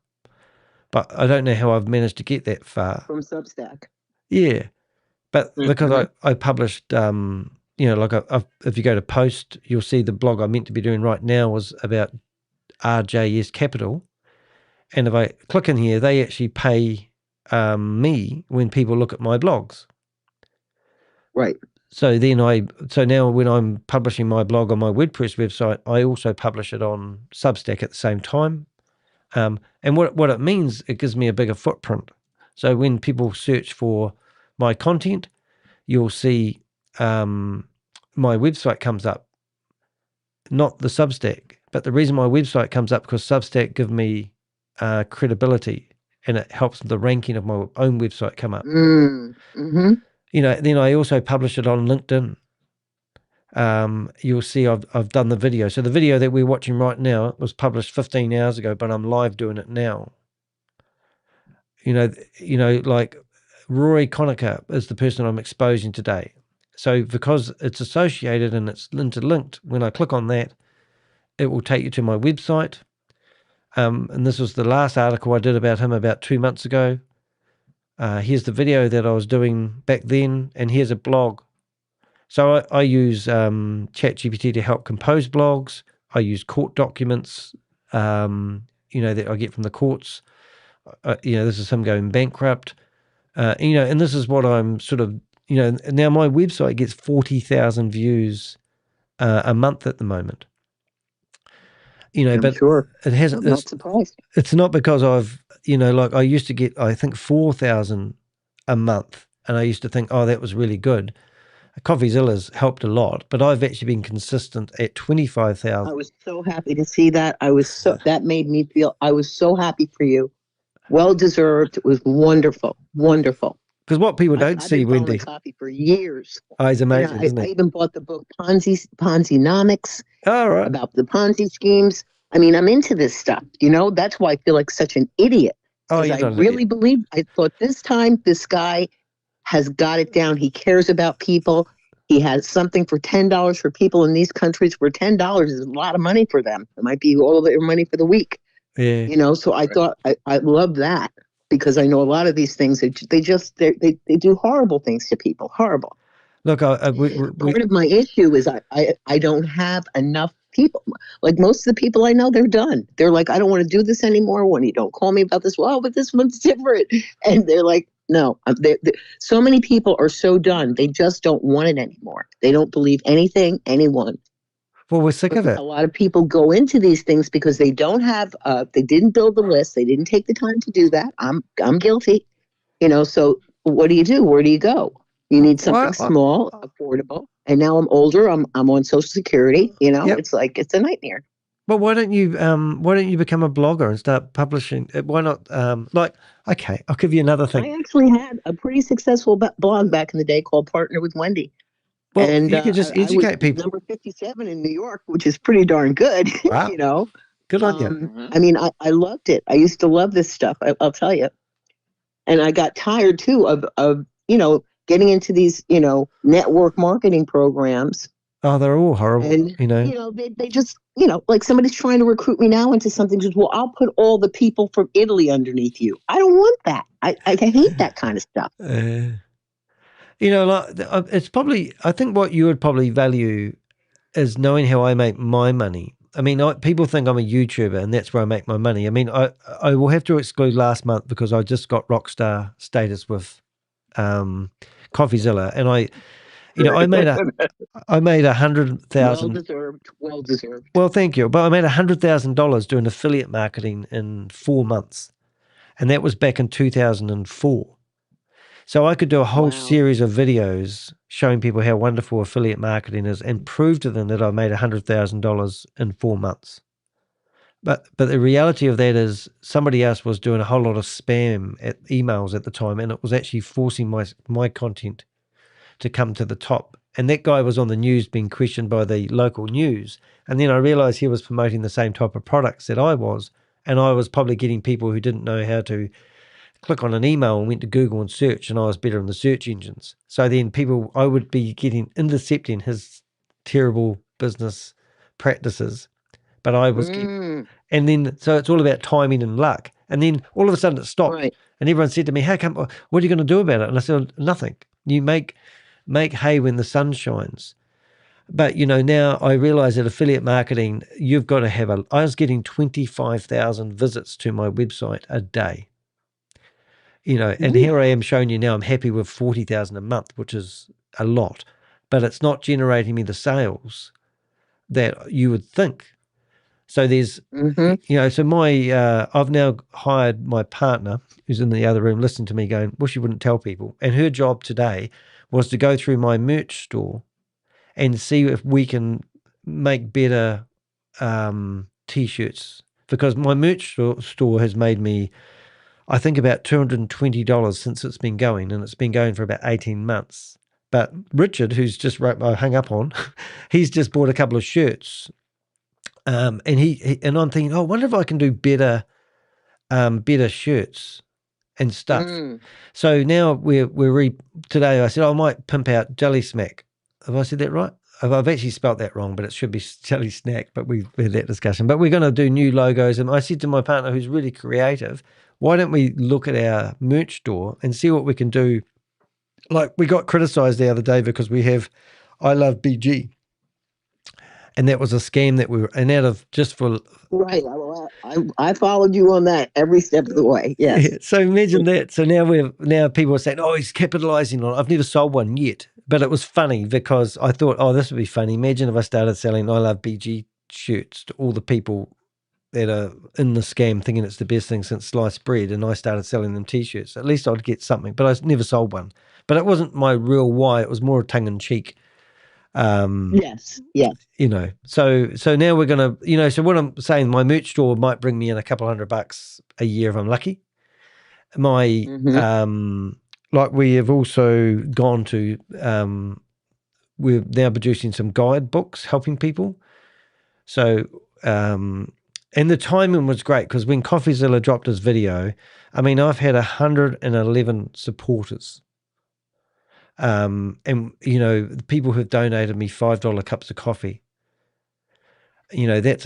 but I don't know how I've managed to get that far. From Substack. Yeah. But because I published, you know, like if you go to post, you'll see the blog I'm meant to be doing right now was about RJS Capital. And if I click in here, they actually pay me when people look at my blogs. Right. So now when I'm publishing my blog on my WordPress website, I also publish it on Substack at the same time. And what it means, it gives me a bigger footprint. So when people search for my content, you'll see my website comes up, not the Substack. But the reason my website comes up because Substack give me credibility, and it helps the ranking of my own website come up. Mm-hmm. You know, then I also publish it on LinkedIn. you'll see I've done the video. So the video that we're watching right now was published 15 hours ago, but I'm live doing it now. Like Rory Conacher is the person I'm exposing today. So because it's associated and it's interlinked, when I click on that, it will take you to my website. And this was the last article I did about him about 2 months ago. Here's the video that I was doing back then, and here's a blog. So I use ChatGPT to help compose blogs. I use court documents, that I get from the courts. This is him going bankrupt. And this is what I'm sort of, now my website gets 40,000 views a month at the moment. But sure. It hasn't. I'm not surprised. It's not because I've, like I used to get, I think 4,000 a month, and I used to think, oh, that was really good. Coffeezilla's helped a lot, but I've actually been consistent at 25,000. I was so happy to see that. That made me feel, I was so happy for you. Well deserved. It was wonderful, wonderful. Because what people don't see, Wendy. I've been following Coffee for years. Oh, he's amazing, isn't he? I even bought the book Ponzi-nomics. All right. About the Ponzi schemes. I mean, I'm into this stuff. That's why I feel like such an idiot. Oh, I really believe. I thought this time this guy has got it down. He cares about people. He has something for $10 for people in these countries where $10 is a lot of money for them. It might be all their money for the week. Yeah. So I thought I love that, because I know a lot of these things, they do horrible things to people. Horrible. Look, part of my issue is I don't have enough people. Like most of the people I know, they're done. They're like, I don't want to do this anymore. When you don't call me about this, well, but this one's different. And they're like, no, so many people are so done. They just don't want it anymore. They don't believe anything, anyone. Well, we're sick of it. A lot of people go into these things because they don't have, they didn't build the list. They didn't take the time to do that. I'm guilty. So what do you do? Where do you go? You need something small, affordable. And now I'm older. I'm on Social Security. Yep. It's like, it's a nightmare. But why don't you become a blogger and start publishing? Why not? Okay, I'll give you another thing. I actually had a pretty successful blog back in the day called Partner with Wendy. Well, and you can just educate people. Number 57 in New York, which is pretty darn good. Wow. Good on you. I mean, I loved it. I used to love this stuff. I'll tell you. And I got tired too of getting into these network marketing programs. Oh, they're all horrible. And they just like somebody's trying to recruit me now into something. Just, well, I'll put all the people from Italy underneath you. I don't want that. I hate that kind of stuff. It's probably, I think what you would probably value is knowing how I make my money. I mean, people think I'm a YouTuber and that's where I make my money. I mean, I will have to exclude last month because I just got rock star status with Coffeezilla, and I made $100,000. Well deserved. Well, thank you. But I made $100,000 doing affiliate marketing in 4 months, and that was back in 2004. So I could do a whole series of videos showing people how wonderful affiliate marketing is and prove to them that I made $100,000 in 4 months. But the reality of that is somebody else was doing a whole lot of spam emails at the time, and it was actually forcing my content to come to the top. And that guy was on the news being questioned by the local news. And then I realized he was promoting the same type of products that I was. And I was probably getting people who didn't know how to click on an email and went to Google and search, and I was better in the search engines. So then I would be intercepting his terrible business practices, but I was and then, so it's all about timing and luck. And then all of a sudden it stopped. Right. And everyone said to me, what are you going to do about it? And I said, nothing. You make hay when the sun shines. But, now I realize that affiliate marketing, you've got to have I was getting 25,000 visits to my website a day. And here I am showing you now I'm happy with 40,000 a month, which is a lot, but it's not generating me the sales that you would think. So there's, so I've now hired my partner who's in the other room listening to me going, well, she wouldn't tell people. And her job today was to go through my merch store and see if we can make better T-shirts, because my merch store has made me, I think, about $220 since it's been going, and it's been going for about 18 months. But Richard, who's just I hung up on, he's just bought a couple of shirts. And and I'm thinking, I wonder if I can do better shirts and stuff. So now today I said I might pimp out Jelly Smack. Have I said that right? I've actually spelt that wrong, but it should be Jelly Snack, but we've had that discussion. But we're going to do new logos. And I said to my partner, who's really creative, why don't we look at our merch store and see what we can do? Like, we got criticized the other day because we have I Love BG. And that was a scam that and out of just for... Right. I followed you on that every step of the way. Yes. Yeah, so imagine that. So now people are saying, oh, he's capitalizing on it. I've never sold one yet. But it was funny because I thought, oh, this would be funny. Imagine if I started selling I Love BG shirts to all the people that are in the scam thinking it's the best thing since sliced bread, and I started selling them T-shirts. At least I'd get something. But I never sold one. But it wasn't my real why. It was more tongue-in-cheek. Yes. You know, so now we're going to, so what I'm saying, my merch store might bring me in a couple $100 a year if I'm lucky. My, like we have also gone to, we're now producing some guidebooks helping people. So, and the timing was great because when Coffeezilla dropped his video, I mean, I've had 111 supporters. And, you know, the people who've donated me $5 cups of coffee, you know, that's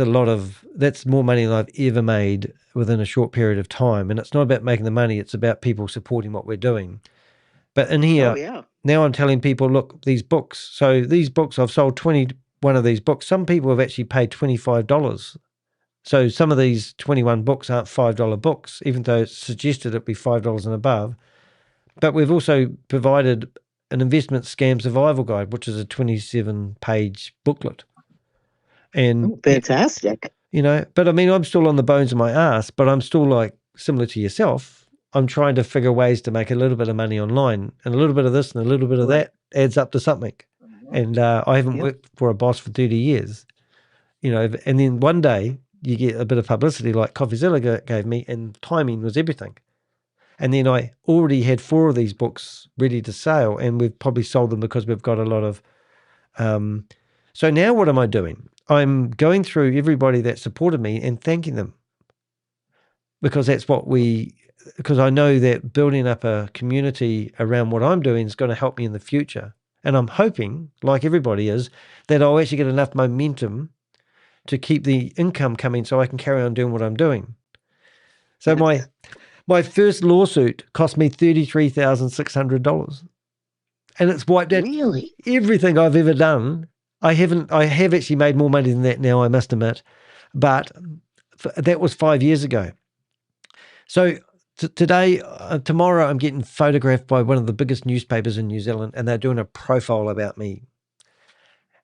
more money than I've ever made within a short period of time. And it's not about making the money. It's about people supporting what we're doing. But in here, now I'm telling people, look, these books. So these books, I've sold 21 of these books. Some people have actually paid $25. So some of these 21 books aren't $5 books, even though it's suggested it'd be $5 and above. But we've also provided an investment scam survival guide, which is a 27-page booklet. And fantastic. You know, but I mean, I'm still on the bones of my ass, but I'm still like similar to yourself. I'm trying to figure ways to make a little bit of money online, and a little bit of this and a little bit of that adds up to something. And I haven't worked for a boss for 30 years, you know, and then one day you get a bit of publicity like Coffeezilla gave me, and timing was everything. And then I already had 4 of these books ready to sell, and we've probably sold them because we've got a lot of... So now what am I doing? I'm going through everybody that supported me and thanking them, because that's what because I know that building up a community around what I'm doing is going to help me in the future. And I'm hoping, like everybody is, that I'll actually get enough momentum to keep the income coming so I can carry on doing what I'm doing. So my first lawsuit cost me $33,600, and it's wiped out everything I've ever done. I have actually made more money than that now, I must admit, but that was 5 years ago. So tomorrow I'm getting photographed by one of the biggest newspapers in New Zealand, and they're doing a profile about me.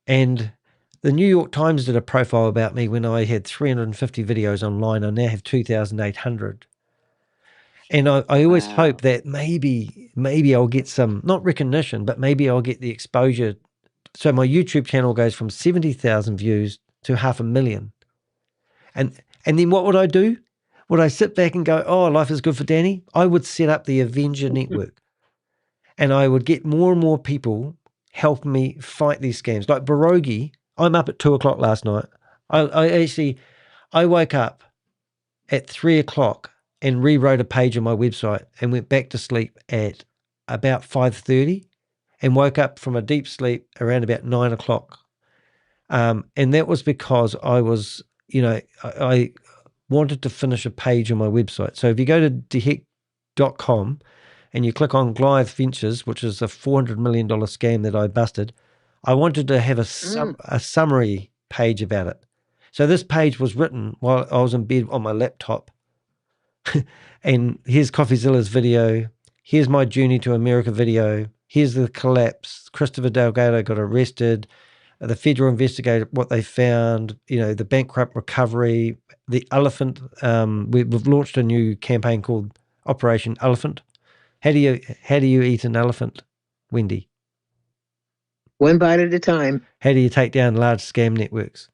And the New York Times did a profile about me when I had 350 videos online. I now have 2,800. And I always hope that maybe I'll get some, not recognition, but maybe I'll get the exposure. So my YouTube channel goes from 70,000 views to 500,000. And then what would I do? Would I sit back and go, oh, life is good for Danny? I would set up the Avenger Network, and I would get more and more people helping me fight these scams. Like Barogi, I'm up at 2:00 last night. I woke up at 3:00 and rewrote a page on my website and went back to sleep at about 5:30 and woke up from a deep sleep around about 9:00. And that was because I was, you know, I wanted to finish a page on my website. So if you go to deheck.com and you click on Goliath Ventures, which is a $400 million scam that I busted, I wanted to have a summary page about it. So this page was written while I was in bed on my laptop. And here's Coffeezilla's video. Here's my Journey to America video. Here's the collapse. Christopher Delgado got arrested. The federal investigator, what they found, you know, the bankrupt recovery, the elephant. We've launched a new campaign called Operation Elephant. How do you eat an elephant, Wendy? One bite at a time. How do you take down large scam networks?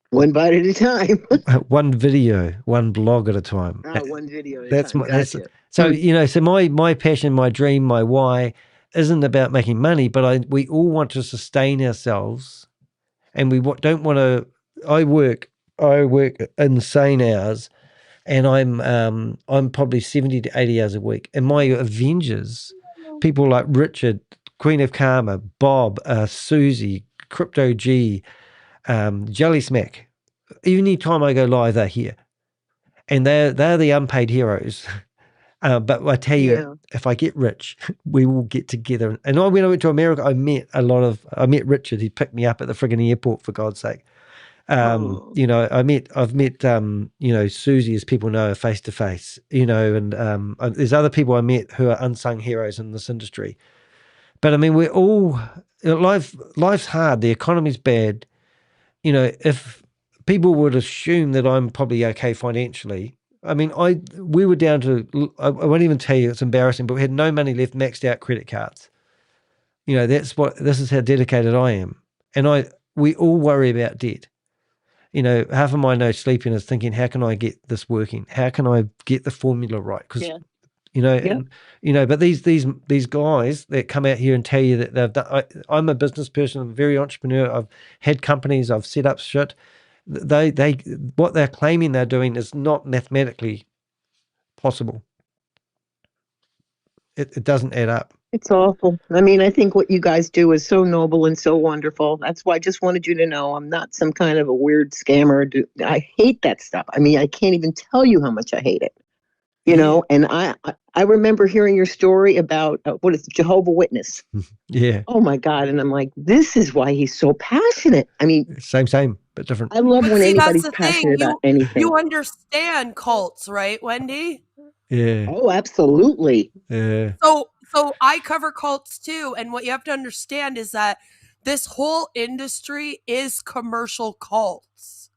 One bite at a time. One video, one blog at a time. One video at a time. Gotcha. So, you know, so my passion, my dream, my why isn't about making money, but we all want to sustain ourselves, and we don't want to. I work insane hours, and I'm probably 70 to 80 hours a week. And my Avengers, people like Richard, Queen of Karma, Bob, Susie, Crypto G, Jelly Smack. Any time I go live, they're here, and they're the unpaid heroes. But I tell you, if I get rich, we will get together. And when I went to America, I met Richard. He picked me up at the friggin' airport, for God's sake. You know, I've met, you know, Susie, as people know, face to face, you know, and there's other people I met who are unsung heroes in this industry. But I mean, we're all, you know, life's hard. The economy's bad. You know, if people would assume that I'm probably okay financially, I mean, we were down to, I won't even tell you, it's embarrassing, but we had no money left, maxed out credit cards. You know, this is how dedicated I am. And we all worry about debt. You know, half of my no sleeping is thinking, how can I get this working? How can I get the formula right? Because, you know, and, you know, but these guys that come out here and tell you that they've done, I'm a business person, I'm a very entrepreneur, I've had companies, I've set up shit. They what they're claiming they're doing is not mathematically possible. It doesn't add up. It's awful. I mean, I think what you guys do is so noble and so wonderful. That's why I just wanted you to know I'm not some kind of a weird scammer. I hate that stuff. I mean, I can't even tell you how much I hate it. You know, and I remember hearing your story about what is it, Jehovah Witness. Yeah. Oh my God. And I'm like, this is why he's so passionate. I mean, same, but different. I love when anybody's that's the passionate thing. about anything. You understand cults, right, Wendy? Yeah. Oh, absolutely. Yeah. So I cover cults too, and what you have to understand is that this whole industry is commercial cults.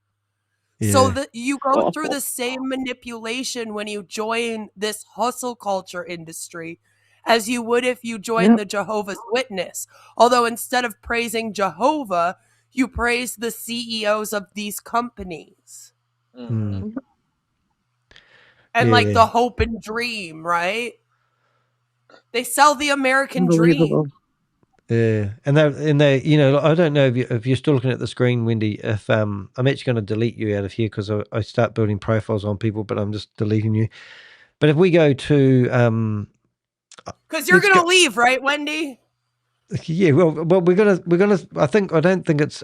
So that you go through the same manipulation when you join this hustle culture industry as you would if you joined the Jehovah's Witness. Although instead of praising Jehovah, you praise the CEOs of these companies. And like the hope and dream, right? They sell the American dream. Yeah, and they, you know, I don't know if you're still looking at the screen, Wendy. If I'm actually going to delete you out of here because I start building profiles on people, but I'm just deleting you. But if we go to, because you're going to leave, right, Wendy? Yeah, well, we're gonna. I don't think it's.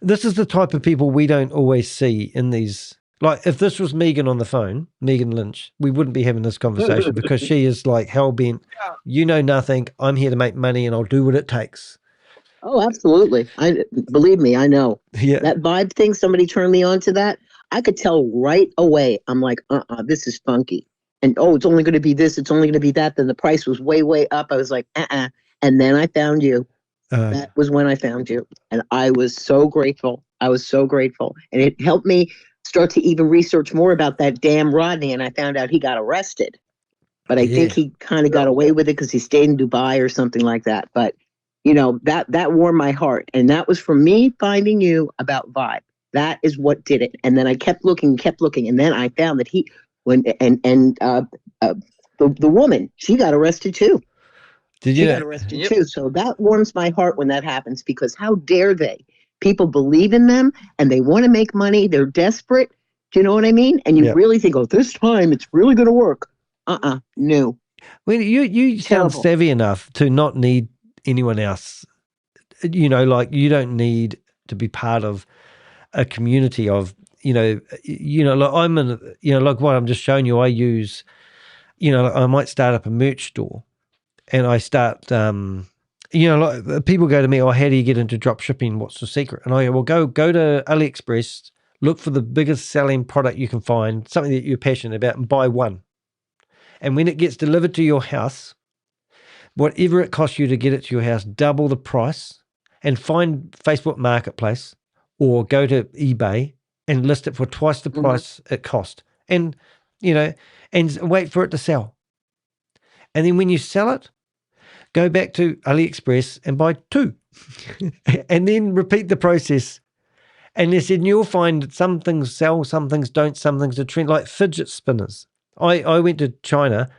This is the type of people we don't always see in these. Like, if this was Megan on the phone, Megan Lynch, we wouldn't be having this conversation because she is like hell-bent. You know nothing. I'm here to make money and I'll do what it takes. Oh, absolutely. Believe me, I know. Yeah. That vibe thing, somebody turned me on to that. I could tell right away. I'm like, this is funky. And, it's only going to be this. It's only going to be that. Then the price was way, way up. I was like, And then I found you. That was when I found you. And I was so grateful. And it helped me start to even research more about that damn Rodney, and I found out he got arrested. But I think he kind of got away with it because he stayed in Dubai or something like that. But, you know, that warmed my heart. And that was from me finding you about Vibe. That is what did it. And then I kept looking. And then I found that the woman, she got arrested too. She got arrested too. So that warms my heart when that happens, because how dare they? People believe in them and they want to make money. They're desperate. Do you know what I mean? And you really think, this time it's really going to work. No. Well, you sound savvy enough to not need anyone else. You know, like, you don't need to be part of a community of, like I'm in, like what I'm just showing you, I use, I might start up a merch store and I start, like people go to me, how do you get into drop shipping? What's the secret? And I go, well, go to AliExpress, look for the biggest selling product you can find, something that you're passionate about, and buy one. And when it gets delivered to your house, whatever it costs you to get it to your house, double the price, and find Facebook Marketplace or go to eBay and list it for twice the price it cost. And, and wait for it to sell. And then when you sell it, go back to AliExpress and buy two. And then repeat the process. And they said, you'll find some things sell, some things don't, some things are trend, like fidget spinners. I went to China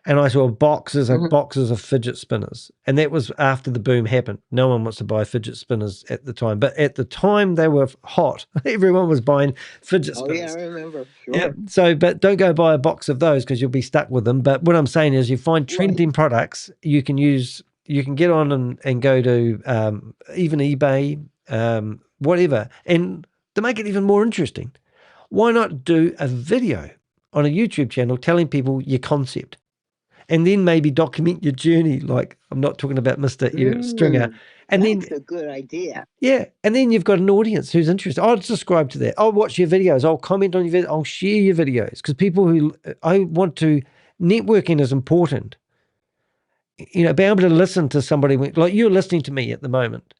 and I saw boxes and boxes of fidget spinners. And that was after the boom happened. No one wants to buy fidget spinners at the time. But at the time they were hot. Everyone was buying fidget spinners. Oh, yeah, I remember. Sure. Yeah. So, but don't go buy a box of those because you'll be stuck with them. But what I'm saying is you find trending products you can use, you can get on and go to even eBay, whatever. And to make it even more interesting, why not do a video on a YouTube channel telling people your concept? And then maybe document your journey. Like I'm not talking about Mr. Stringer. And That's a good idea. yeah. And then you've got an audience who's interested. I'll subscribe to that. I'll watch your videos. I'll comment on your videos. I'll share your videos because people who I want to, networking is important. You know, be able to listen to somebody like you're listening to me at the moment.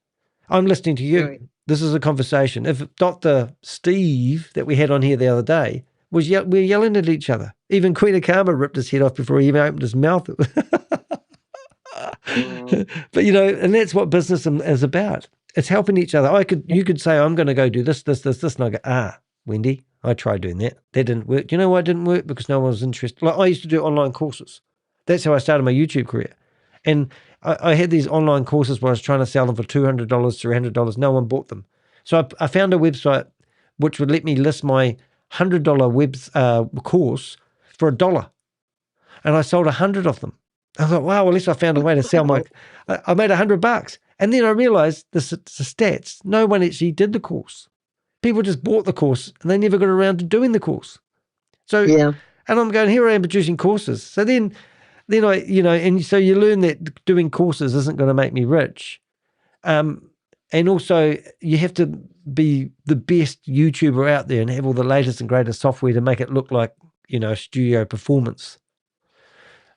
I'm listening to you. Right. This is a conversation. If Dr. Steve that we had on here the other day was we're yelling at each other. Even Queen of Karma ripped his head off before he even opened his mouth. But you know, and that's what business is about. It's helping each other. You could say, I'm going to go do this, and I go, Wendy, I tried doing that. That didn't work. Do you know why it didn't work? Because no one was interested. Like I used to do online courses. That's how I started my YouTube career. And I had these online courses where I was trying to sell them for $200, $300. No one bought them. So I found a website which would let me list my $100 course for $1. And I sold 100 of them. I thought, wow, well, at least I found a way to sell I made $100. And then I realized the stats. No one actually did the course. People just bought the course and they never got around to doing the course. So, and I'm going, here I am producing courses. So then I, you know, and so you learn that doing courses isn't going to make me rich. And also you have to be the best YouTuber out there and have all the latest and greatest software to make it look like, you know, studio performance.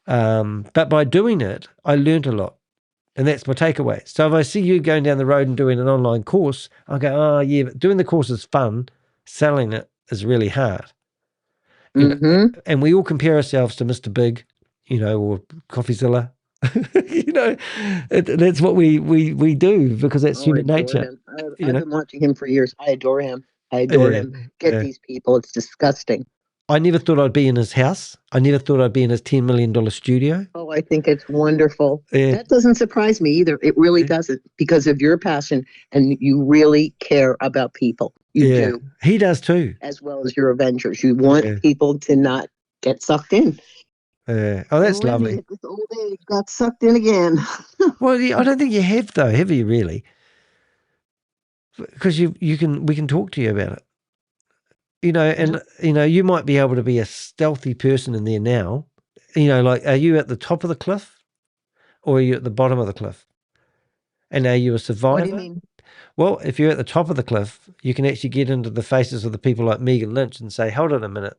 But by doing it, I learned a lot. And that's my takeaway. So if I see you going down the road and doing an online course, I go, oh yeah, but doing the course is fun. Selling it is really hard. You know, and we all compare ourselves to Mr. Big, you know, or Coffeezilla. You know, that's what we do because that's human nature. I've been watching him for years. I adore him. Him. Get these people. It's disgusting. I never thought I'd be in his house. I never thought I'd be in his $10 million studio. Oh, I think it's wonderful. That doesn't surprise me either. It really doesn't, because of your passion and you really care about people. You do. He does too. As well as your Avengers. You want people to not get sucked in. Oh, that's lovely. At this old age, got sucked in again. Well, I don't think you have though, have you really? Because we can talk to you about it. You know, and you know, you might be able to be a stealthy person in there now. You know, like, are you at the top of the cliff, or are you at the bottom of the cliff? And are you a survivor? What do you mean? Well, if you're at the top of the cliff, you can actually get into the faces of the people like Megan Lynch and say, "Hold on a minute,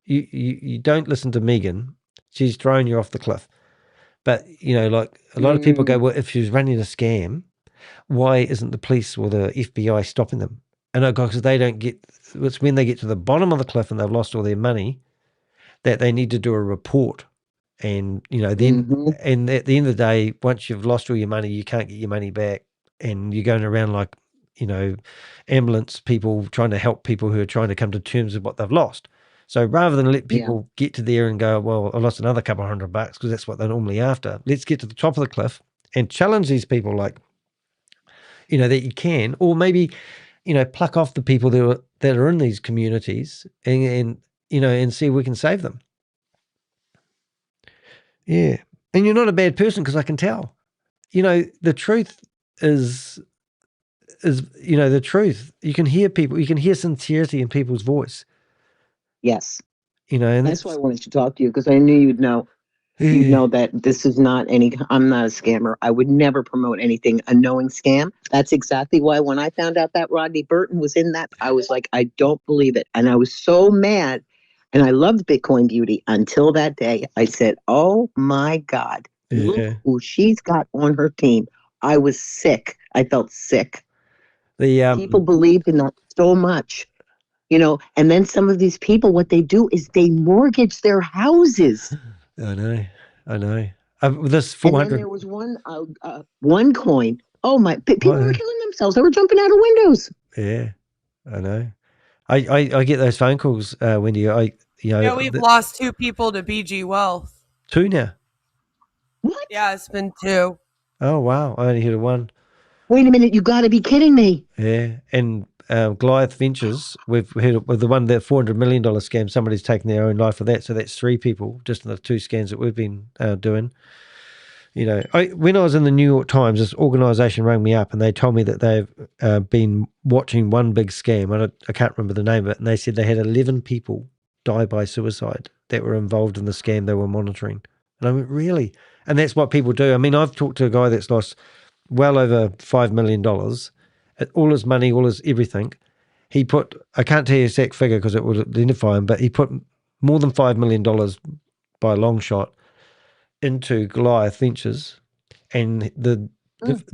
you don't listen to Megan. She's throwing you off the cliff." But you know, like a lot of people go, "Well, if she's running a scam, why isn't the police or the FBI stopping them?" And I go, because they don't get. It's when they get to the bottom of the cliff and they've lost all their money that they need to do a report. And, you know, then, and at the end of the day, once you've lost all your money, you can't get your money back. And you're going around like, you know, ambulance people trying to help people who are trying to come to terms with what they've lost. So rather than let people get to there and go, well, I lost another couple $100 because that's what they're normally after. Let's get to the top of the cliff and challenge these people like, you know, that you can, or maybe, you know, pluck off the people that are in these communities and you know, and see if we can save them. Yeah. And you're not a bad person because I can tell. You know, the truth is, you know, the truth. You can hear people, you can hear sincerity in people's voice. Yes. You know, and that's why I wanted to talk to you, because I knew you'd know. You know that this is not I'm not a scammer. I would never promote anything, a knowing scam. That's exactly why when I found out that Rodney Burton was in that, I was like, I don't believe it. And I was so mad. And I loved Bitcoin Beauty until that day. I said, oh my God, look who she's got on her team. I was sick. I felt sick. People believed in that so much. You know, and then some of these people, what they do is they mortgage their houses. I know. This 400. And then there was one coin. Oh my! People were killing themselves. They were jumping out of windows. Yeah, I know. I get those phone calls, Wendy. We've lost 2 people to BG Wealth. 2 now. What? Yeah, it's been 2. Oh, wow. I only heard of 1. Wait a minute. You got to be kidding me. Yeah. And Goliath Ventures, we've heard with the one, that $400 million scam, somebody's taken their own life for that. So that's 3 people just in the 2 scams that we've been doing. You know, when I was in the New York Times, this organization rang me up and they told me that they've been watching one big scam. I can't remember the name of it. And they said they had 11 people die by suicide that were involved in the scam they were monitoring. And I went, really? And that's what people do. I mean, I've talked to a guy that's lost well over $5 million, all his money, all his everything. He put, I can't tell you the exact figure because it would identify him, but he put more than $5 million by a long shot into Goliath Ventures, and the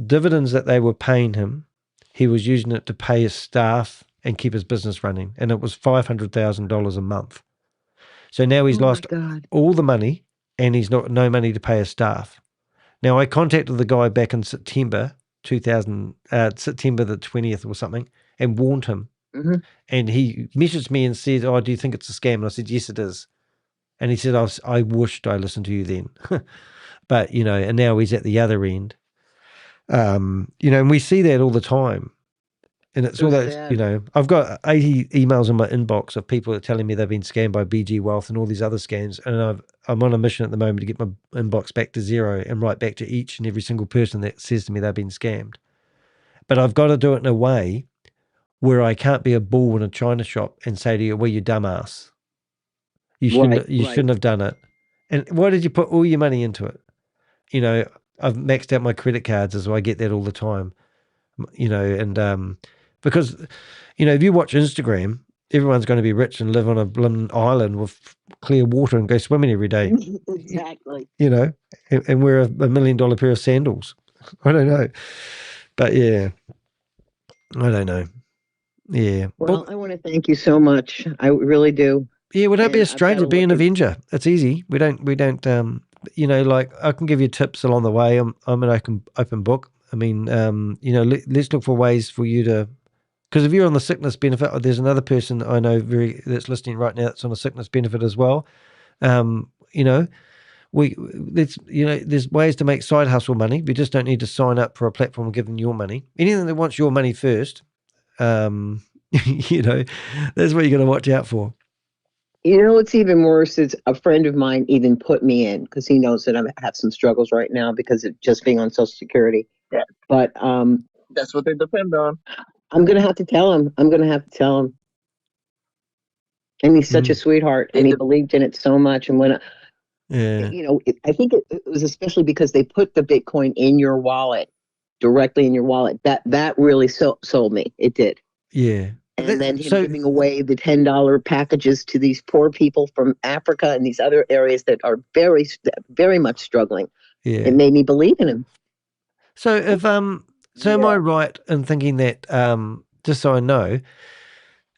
dividends that they were paying him, he was using it to pay his staff and keep his business running, and it was $500,000 a month. So now he's lost all the money, and he's no money to pay his staff. Now I contacted the guy back in September September the 20th or something, and warned him. And he messaged me and said, "Oh, do you think it's a scam?" And I said, "Yes, it is." And he said, I wished I listened to you then. But, you know, and now he's at the other end. You know, and we see that all the time. And it's all that, you know, I've got 80 emails in my inbox of people that are telling me they've been scammed by BG Wealth and all these other scams. And I'm on a mission at the moment to get my inbox back to 0 and write back to each and every single person that says to me they've been scammed. But I've got to do it in a way where I can't be a bull in a china shop and say to you, well, you dumbass. You shouldn't have done it. And why did you put all your money into it? You know, I've maxed out my credit cards, as I get that all the time. You know, and because, you know, if you watch Instagram, everyone's going to be rich and live on a blooming island with clear water and go swimming every day. Exactly. You know, and wear a $1 million pair of sandals. I don't know. But yeah, I don't know. Yeah. Well, I want to thank you so much. I really do. Yeah, well, don't be a stranger. Be an Avenger. It's easy. We don't. You know, like I can give you tips along the way. I'm an open book. I mean, you know, let's look for ways for you to, because if you're on the sickness benefit, there's another person I know that's listening right now that's on a sickness benefit as well. You know, there's ways to make side hustle money. We just don't need to sign up for a platform and give them your money. Anything that wants your money first, you know, that's what you're going to watch out for. You know what's even worse is a friend of mine even put me in because he knows that I have some struggles right now because of just being on Social Security. Yeah. But that's what they depend on. I'm gonna have to tell him. And he's such a sweetheart, and he believed in it so much. And when you know, I think it was especially because they put the Bitcoin in your wallet, directly in your wallet. That really sold me. It did. Yeah. And then him giving away the $10 packages to these poor people from Africa and these other areas that are very, very much struggling. Yeah. It made me believe in him. So if am I right in thinking that just so I know,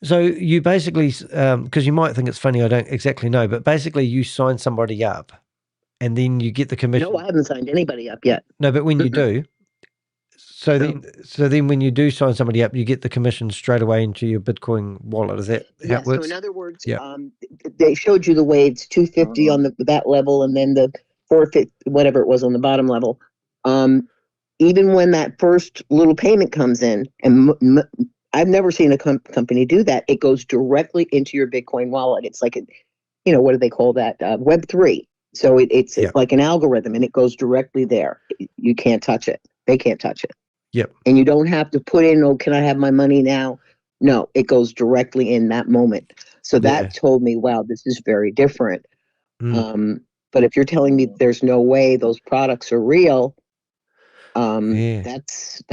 so you basically because you might think it's funny, I don't exactly know, but basically you sign somebody up and then you get the commission. No, I haven't signed anybody up yet. No, but when you do. So then when you do sign somebody up, you get the commission straight away into your Bitcoin wallet. Is that how it works? So in other words, they showed you the way it's 250 on that level and then the 450, whatever it was on the bottom level. Even when that first little payment comes in, and I've never seen a company do that, it goes directly into your Bitcoin wallet. It's like, you know, what do they call that? Web3. So it's like an algorithm and it goes directly there. You can't touch it. They can't touch it. Yep. And you don't have to put in, can I have my money now? No, it goes directly in that moment. So that told me, wow, this is very different. But if you're telling me there's no way those products are real, that's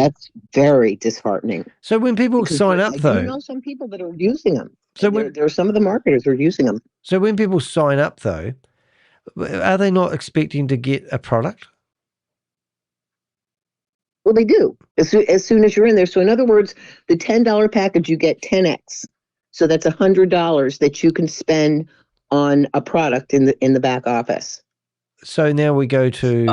very disheartening. So when people sign up, though, I do know some people that are using them. So there are some of the marketers who are using them. So when people sign up, though, are they not expecting to get a product? Well, they do as soon as you're in there. So in other words, the $10 package, you get 10x. So that's $100 that you can spend on a product in the back office. So now we go to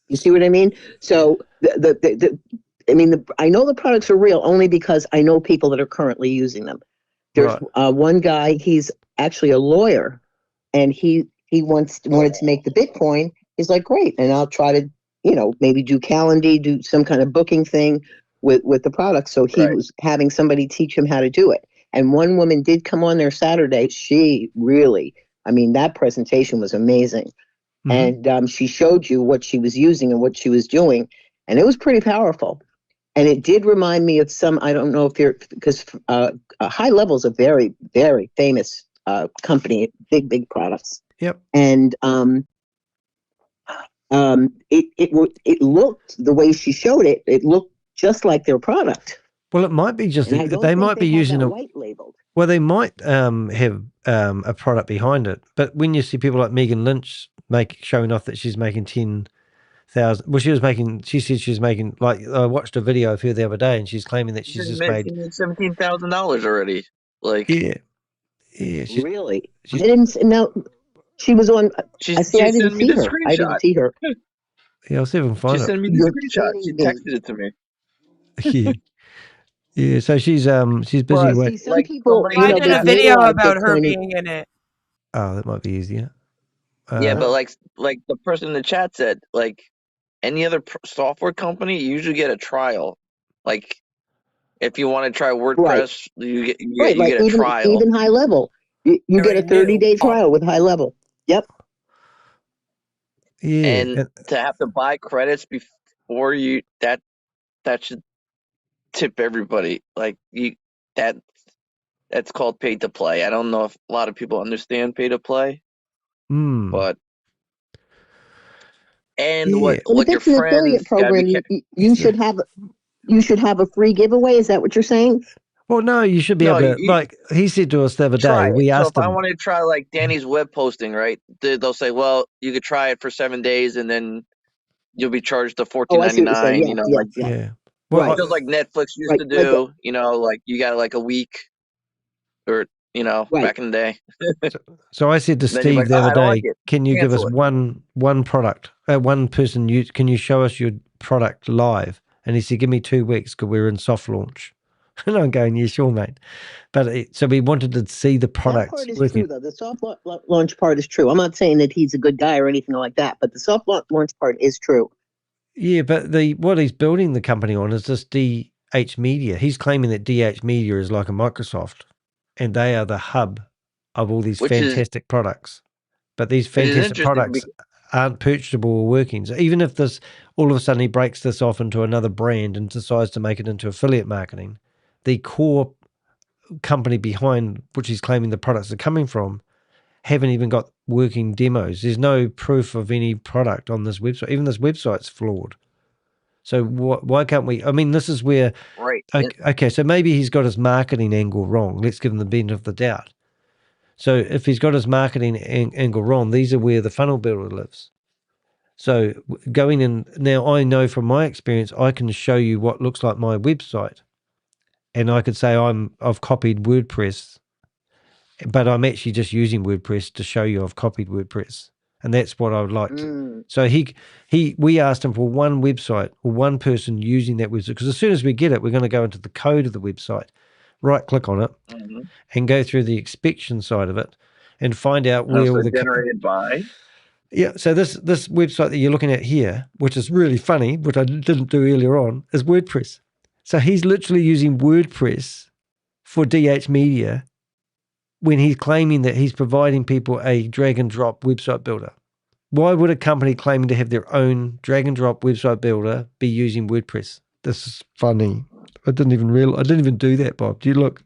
you see what I mean? So I know the products are real only because I know people that are currently using them. There's one guy, he's actually a lawyer, and he wanted to make the Bitcoin. He's like, great, and I'll try to, maybe do Calendly, do some kind of booking thing with the product. So he was having somebody teach him how to do it. And one woman did come on there Saturday. She really, that presentation was amazing. And she showed you what she was using and what she was doing. And it was pretty powerful. And it did remind me of I don't know if because High Level is a very, very famous company, big products. Yep. And it looked, the way she showed it, it looked just like their product. Well, it might be just they might be using a white labeled. Well, they might have a product behind it, but when you see people like Megan Lynch showing off that she's making 10,000, well, she said she was making, like, I watched a video of her the other day, and she's claiming that she's just made $17,000 already. Like, yeah, really. I didn't know she was on. I didn't see her. I didn't see her. Yeah, I'll see if I can find it. She sent me the screenshot. She texted it to me. Yeah. Yeah, so she's busy with. Some people, I did a video about her being in it. Oh, that might be easier. Yeah, but like the person in the chat said, like any other software company, you usually get a trial. Like if you want to try WordPress, you get a trial. Even High Level, you get a 30-day trial with High Level. Yep. Yeah, and to have to buy credits before you that should tip everybody. Like that's called pay to play. I don't know if a lot of people understand pay to play, but what your that's an friends affiliate program. You should have a free giveaway. Is that what you're saying? Well, no, you should be able to. Like he said to us the other day, we asked him. So if I want to try like Danny's web posting, right? They'll say, well, you could try it for 7 days, and then you'll be charged the $14.99. Yeah. Well, just like Netflix used to do, like you got like a week, or back in the day. So I said to Steve the other day, can you give us one product, one person? Can you show us your product live? And he said, give me 2 weeks because we're in soft launch. And I'm going, yeah, sure, mate. But so we wanted to see the product. That part is true, though. The soft launch part is true. I'm not saying that he's a good guy or anything like that, but the soft launch part is true. Yeah, but what he's building the company on is this DH Media. He's claiming that DH Media is like a Microsoft, and they are the hub of all these fantastic products. But these fantastic products aren't purchasable or working. So even if all of a sudden he breaks this off into another brand and decides to make it into affiliate marketing, the core company behind which he's claiming the products are coming from haven't even got working demos. There's no proof of any product on this website. Even this website's flawed. So why can't we? I mean, this is where okay, so maybe he's got his marketing angle wrong. Let's give him the benefit of the doubt. So if he's got his marketing angle wrong, these are where the funnel builder lives. So going in now, I know from my experience, I can show you what looks like my website, and I could say I've copied WordPress, but I'm actually just using WordPress to show you I've copied WordPress, and that's what I would like to. So we asked him for one website or one person using that website, because as soon as we get it, we're going to go into the code of the website, right click on it, and go through the inspection side of it, and find out where all the generated by. Yeah, so this website that you're looking at here, which is really funny, which I didn't do earlier on, is WordPress. So he's literally using WordPress for DH Media when he's claiming that he's providing people a drag and drop website builder. Why would a company claiming to have their own drag and drop website builder be using WordPress? This is funny. I didn't even do that, Bob. Do you look?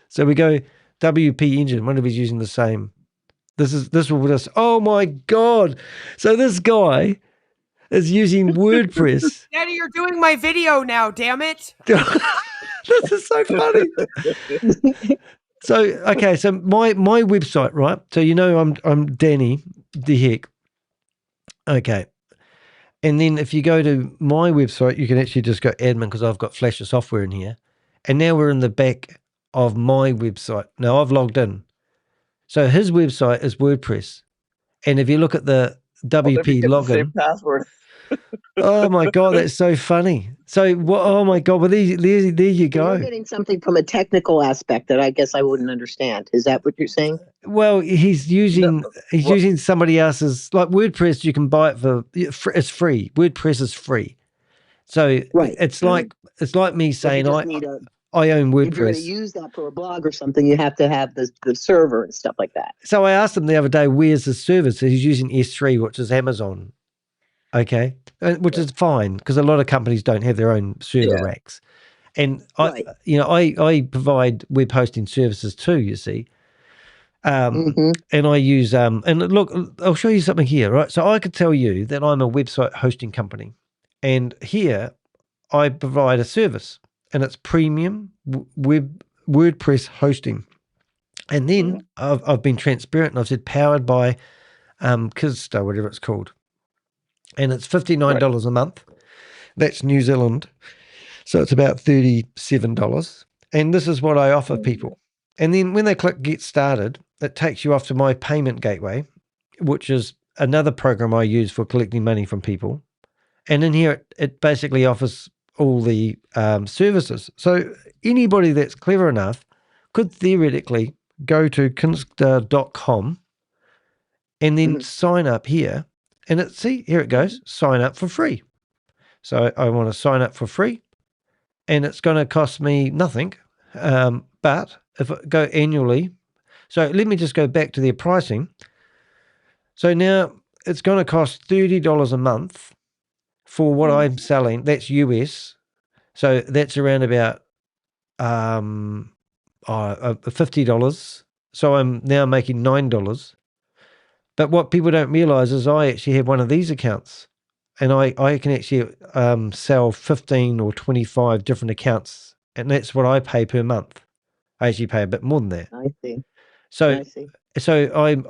So we go WP Engine. Wonder if he's using the same. This will just, oh my God. So this guy is using WordPress. Daddy, you're doing my video now, damn it. This is so funny. So, okay, so my website, right? So I'm Danny the Heck. Okay. And then if you go to my website, you can actually just go admin, because I've got Flash of software in here. And now we're in the back of my website. Now I've logged in. So his website is WordPress. And if you look at the WP login. Same password. Oh my God, that's so funny. So what? Oh my God, well there you go. You're getting something from a technical aspect that I guess I wouldn't understand. Is that what you're saying? Well, he's using somebody else's, like WordPress. You can buy it it's free. WordPress is free, so it's like me saying I own WordPress. If you're going to use that for a blog or something, you have to have the server and stuff like that. So I asked him the other day, where's the server? So he's using S3, which is Amazon. Okay, which is fine because a lot of companies don't have their own server racks, and I provide web hosting services too. You see, and I use and look, I'll show you something here, right? So I could tell you that I'm a website hosting company, and here I provide a service, and it's premium WordPress hosting, and then I've been transparent and I've said powered by Kizstar, whatever it's called. And it's $59 a month. That's New Zealand. So it's about $37. And this is what I offer people. And then when they click Get Started, it takes you off to my payment gateway, which is another program I use for collecting money from people. And in here, it basically offers all the services. So anybody that's clever enough could theoretically go to kinstar.com and then sign up here. And here it goes, sign up for free. So I want to sign up for free, and it's going to cost me nothing. But if I go annually, so let me just go back to their pricing. So now it's going to cost $30 a month for what I'm selling. That's US. So that's around about $50. So I'm now making $9. But what people don't realize is I actually have one of these accounts, and I can actually sell 15 or 25 different accounts, and that's what I pay per month. I actually pay a bit more than that. I see. So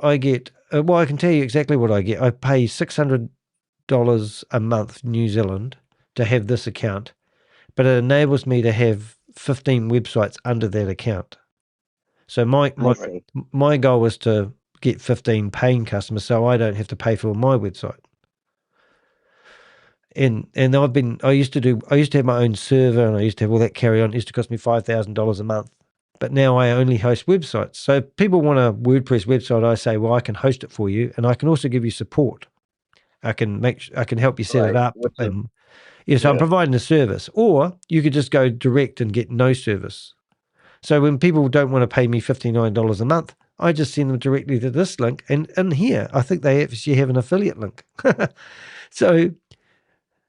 I get, well, I can tell you exactly what I get. I pay $600 a month New Zealand to have this account, but it enables me to have 15 websites under that account. So my goal is to get 15 paying customers so I don't have to pay for my website. And I used to have my own server, and I used to have all that carry on. It used to cost me $5,000 a month. But now I only host websites. So if people want a WordPress website, I say, well, I can host it for you, and I can also give you support. I can help you set it up. I'm providing a service. Or you could just go direct and get no service. So when people don't want to pay me $59 a month, I just send them directly to this link. And in here, I think they actually have an affiliate link. So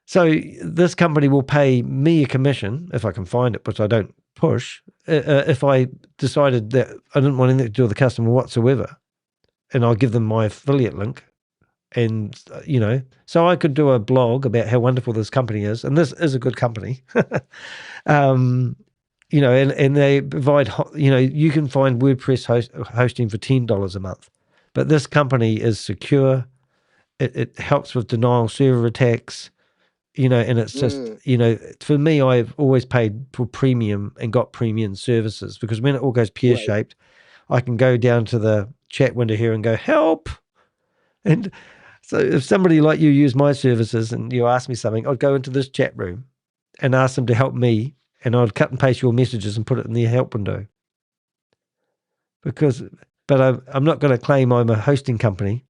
this company will pay me a commission, if I can find it, which I don't push, if I decided that I didn't want anything to do with the customer whatsoever. And I'll give them my affiliate link. And, so I could do a blog about how wonderful this company is. And this is a good company. And they provide, you can find WordPress hosting for $10 a month. But this company is secure. It helps with denial server attacks, and it's just, for me, I've always paid for premium and got premium services, because when it all goes pear-shaped, I can go down to the chat window here and go, help. And so if somebody like you use my services and you ask me something, I'd go into this chat room and ask them to help me. And I'd cut and paste your messages and put it in the help window. But I'm not going to claim I'm a hosting company,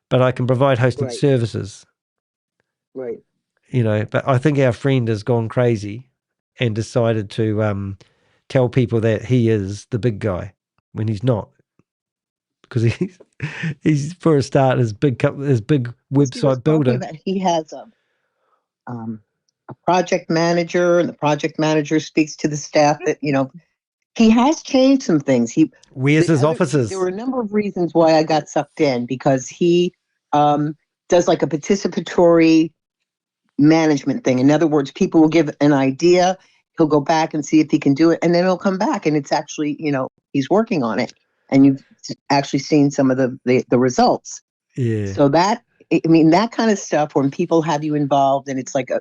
but I can provide hosting services. Right. But I think our friend has gone crazy and decided to tell people that he is the big guy when he's not. Because he's for a start, his big website builder. He has a project manager, and the project manager speaks to the staff that, he has changed some things. Where's his offices? There were a number of reasons why I got sucked in, because he does like a participatory management thing. In other words, people will give an idea, he'll go back and see if he can do it, and then he'll come back and it's actually, he's working on it, and you've actually seen some of the results. Yeah. So that kind of stuff, when people have you involved and it's like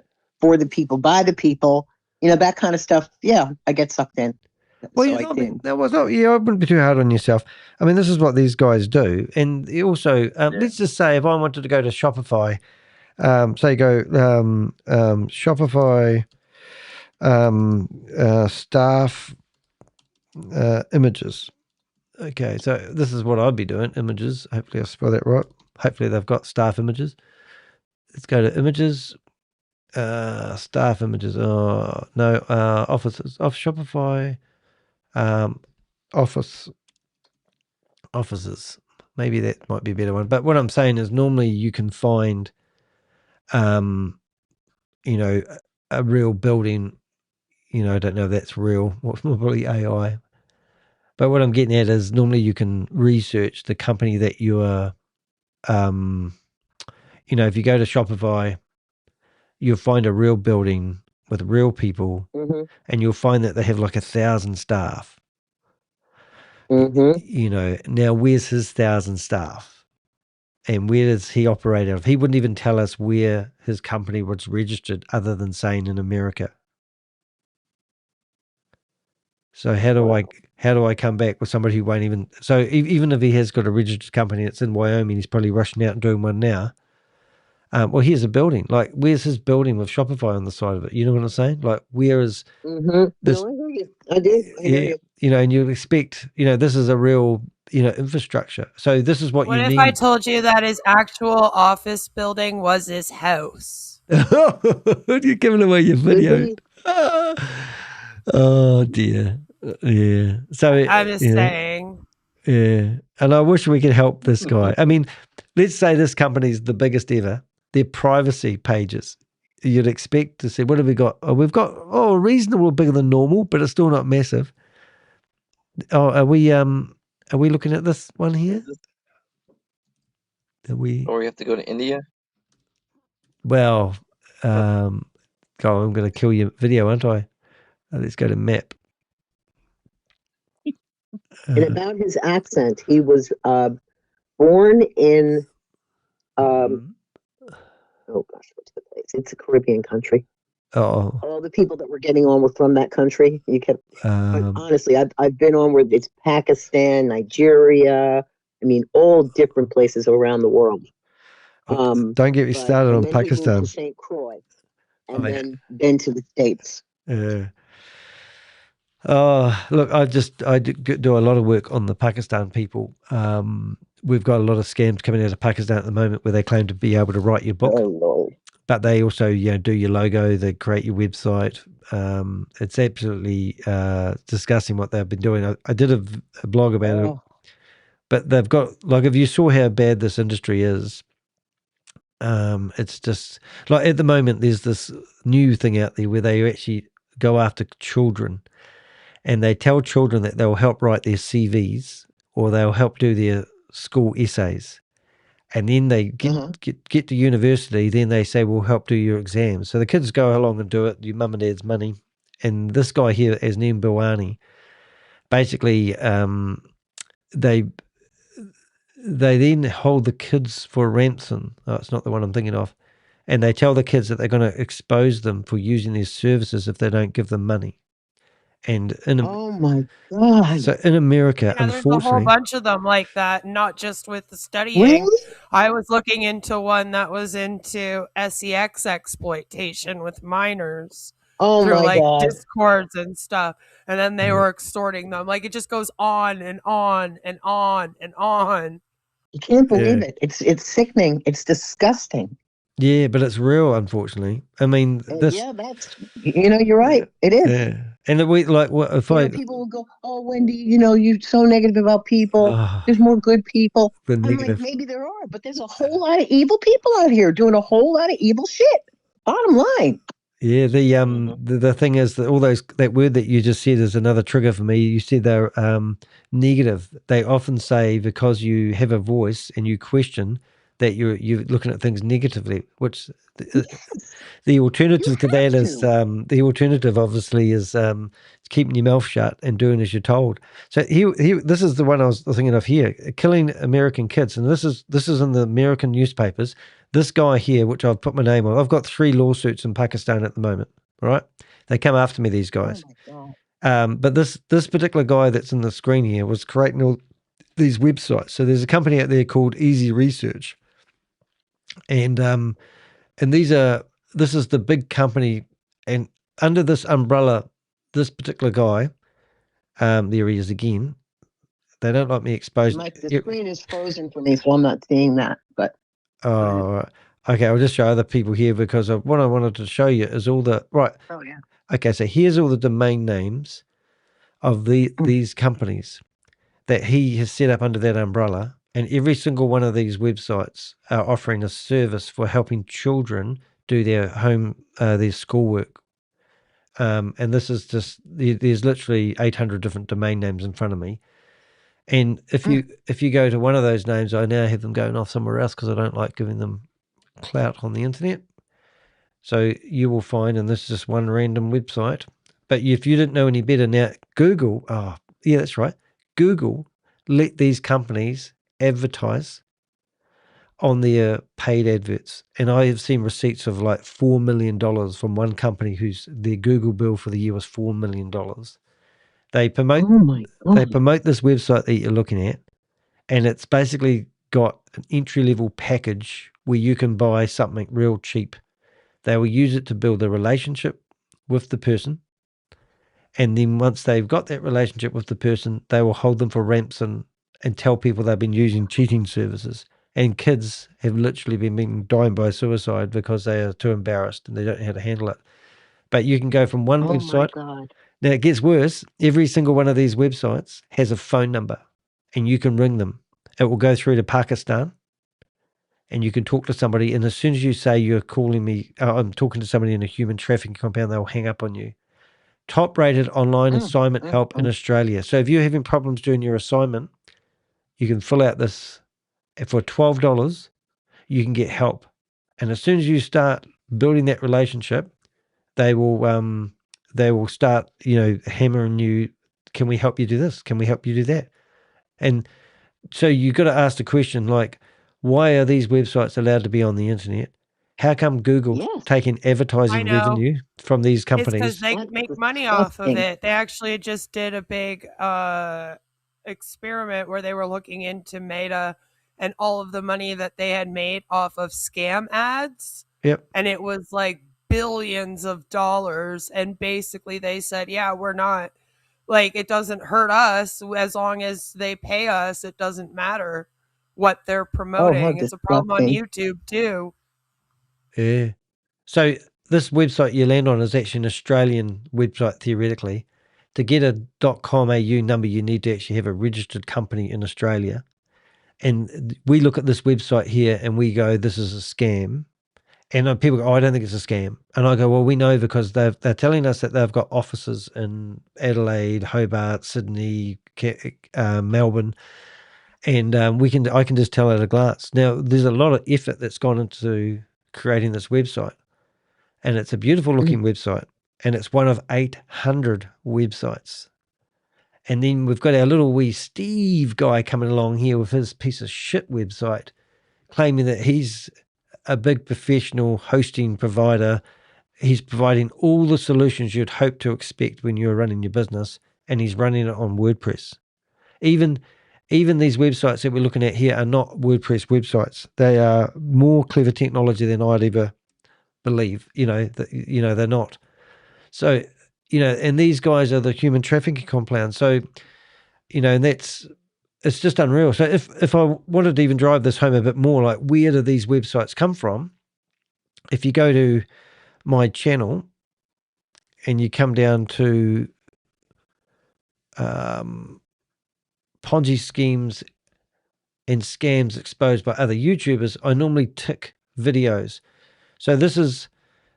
for the people, by the people, that kind of stuff. Yeah, I get sucked in. Well, I wouldn't be too hard on yourself. I mean, this is what these guys do. And also, let's just say if I wanted to go to Shopify So you go Shopify staff images. Okay, so this is what I'd be doing, images. Hopefully I spell that right. Hopefully they've got staff images. Let's go to images, staff images. Oh, no, offices. Off Shopify, offices. Maybe that might be a better one. But what I'm saying is normally you can find, you know, a real building. You know, I don't know if that's real. What's probably AI. But what I'm getting at is normally you can research the company that you are, you know, if you go to Shopify, you'll find a real building with real people, and you'll find that they have like 1,000 staff. You know, now where's his 1,000 staff? And where does he operate out of? He wouldn't even tell us where his company was registered other than saying in America. So how do I come back with somebody who won't even? So even if he has got a registered company that's in Wyoming, he's probably rushing out and doing one now. Well, here's a building. Like, where's his building with Shopify on the side of it? You know what I'm saying? Like, where is this? No, I hear you. I do. I hear you. You know, and you'd expect, you know, this is a real, you know, infrastructure. So this is what What you if need. I told you that his actual office building was his house? You're giving away your video. Oh dear. Yeah. So I'm just you know, saying. yeah. And I wish we could help this guy. I mean, let's say this company's the biggest ever. Their privacy pages. You'd expect to see, what have we got? Oh, we've got a reasonable bigger than normal, but it's still not massive. Oh, are we looking at this one here? Are we? Or we have to go to India? Well, God, I'm going to kill your video, aren't I? Let's go to map. And about his accent, he was born in oh gosh, what's the place? It's a Caribbean country. Oh, all the people that were getting on were from that country. You kept, but honestly, I've been on where it's Pakistan, Nigeria. I mean, all different places around the world. Don't get me started on Pakistan. He moved to St. Croix, and then to the States. Yeah. Look, I do a lot of work on the Pakistan people. We've got a lot of scams coming out of Pakistan at the moment where they claim to be able to write your book. Oh, Lord. But they also, do your logo, they create your website. It's absolutely disgusting what they've been doing. I did a blog about it, but they've got, like, if you saw how bad this industry is, it's just like at the moment there's this new thing out there where they actually go after children, and they tell children that they'll help write their CVs or they'll help do their school essays. And then they get to university, then they say, we'll help do your exams. So the kids go along and do it, your mum and dad's money. And this guy here, Azneem Bawani, basically they then hold the kids for ransom. Oh, it's not the one I'm thinking of. And they tell the kids that they're going to expose them for using their services if they don't give them money. And oh my God! So in America, there's a whole bunch of them like that, not just with the studying. Really? I was looking into one that was into sex exploitation with minors through my God. Discords and stuff, and then they were extorting them. Like, it just goes on and on and on and on. You can't believe it. It's sickening. It's disgusting. Yeah, but it's real, unfortunately. I mean, this. Yeah, that's, you're right. It is. Yeah. And we like, what if people will go, oh, Wendy, you're so negative about people. There's more good people. I'm like, maybe there are, but there's a whole lot of evil people out here doing a whole lot of evil shit. Bottom line. Yeah, the thing is that all that word that you just said is another trigger for me. You said they're negative. They often say because you have a voice and you question that you're looking at things negatively, which the alternative to that is the alternative obviously is keeping your mouth shut and doing as you're told. So this is the one I was thinking of here, killing American kids, and this is in the American newspapers. This guy here, which I've put my name on, I've got 3 lawsuits in Pakistan at the moment. All right, they come after me, these guys. Oh my God. But this particular guy that's in the screen here was creating all these websites. So there's a company out there called Easy Research. And And this is the big company, and under this umbrella, this particular guy, there he is again. They don't like me exposing. The screen is frozen for me, so I'm not seeing that. But oh, okay. I'll just show other people here because what I wanted to show you is all the right. Oh yeah. Okay, so here's all the domain names of these companies that he has set up under that umbrella, and every single one of these websites are offering a service for helping children do their their schoolwork. And this is just there's literally 800 different domain names in front of me. And if you go to one of those names, I now have them going off somewhere else because I don't like giving them clout on the internet. So you will find, and this is just one random website, but if you didn't know any better now, Google, oh, yeah, that's right. Google let these companies advertise on their paid adverts. And I have seen receipts of like $4 million from one company whose their Google bill for the year was $4 million. They promote, they promote this website that you're looking at, and it's basically got an entry-level package where you can buy something real cheap. They will use it to build a relationship with the person. And then once they've got that relationship with the person, they will hold them for ransom and tell people they've been using cheating services. And kids have literally been dying by suicide because they are too embarrassed and they don't know how to handle it. But you can go from one website. Oh my God. Now it gets worse. Every single one of these websites has a phone number and you can ring them. It will go through to Pakistan and you can talk to somebody. And as soon as you say you're calling me, I'm talking to somebody in a human trafficking compound, they'll hang up on you. Top rated online assignment help in Australia. So if you're having problems doing your assignment, you can fill out this. For $12, you can get help. And as soon as you start building that relationship, they will start, hammering you. Can we help you do this? Can we help you do that? And so you've got to ask the question, like, why are these websites allowed to be on the internet? How come Google's taking advertising revenue from these companies? It's because they make money off of it. They actually just did a big experiment where they were looking into Meta and all of the money that they had made off of scam ads. Yep. And it was like billions of dollars. And basically they said, yeah, we're not, like, it doesn't hurt us as long as they pay us. It doesn't matter what they're promoting. It's a problem on YouTube too. Yeah. So this website you land on is actually an Australian website theoretically. To get a .com.au number, you need to actually have a registered company in Australia. And we look at this website here and we go, this is a scam. And people go, oh, I don't think it's a scam. And I go, well, we know because they're telling us that they've got offices in Adelaide, Hobart, Sydney, Melbourne. And I can just tell at a glance. Now, there's a lot of effort that's gone into creating this website. And it's a beautiful looking website. And it's one of 800 websites. And then we've got our little wee Steve guy coming along here with his piece of shit website, claiming that he's a big professional hosting provider. He's providing all the solutions you'd hope to expect when you're running your business, and he's running it on WordPress. Even these websites that we're looking at here are not WordPress websites. They are more clever technology than I'd ever believe. They're not. So, and these guys are the human trafficking compound. So, and it's just unreal. So if I wanted to even drive this home a bit more, like, where do these websites come from? If you go to my channel and you come down to Ponzi schemes and scams exposed by other YouTubers, I normally tick videos. So this is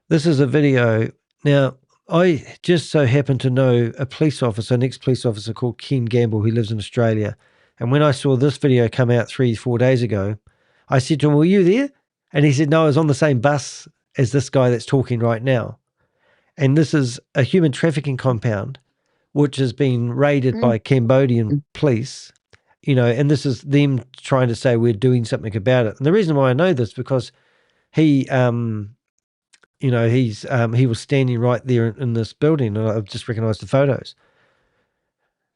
a video. Now, I just so happen to know an ex-police officer called Ken Gamble, who lives in Australia. And when I saw this video come out 3-4 days ago, I said to him, were you there? And he said, no, I was on the same bus as this guy that's talking right now. And this is a human trafficking compound, which has been raided by Cambodian police, and this is them trying to say we're doing something about it. And the reason why I know this, because he was standing right there in this building, and I've just recognized the photos.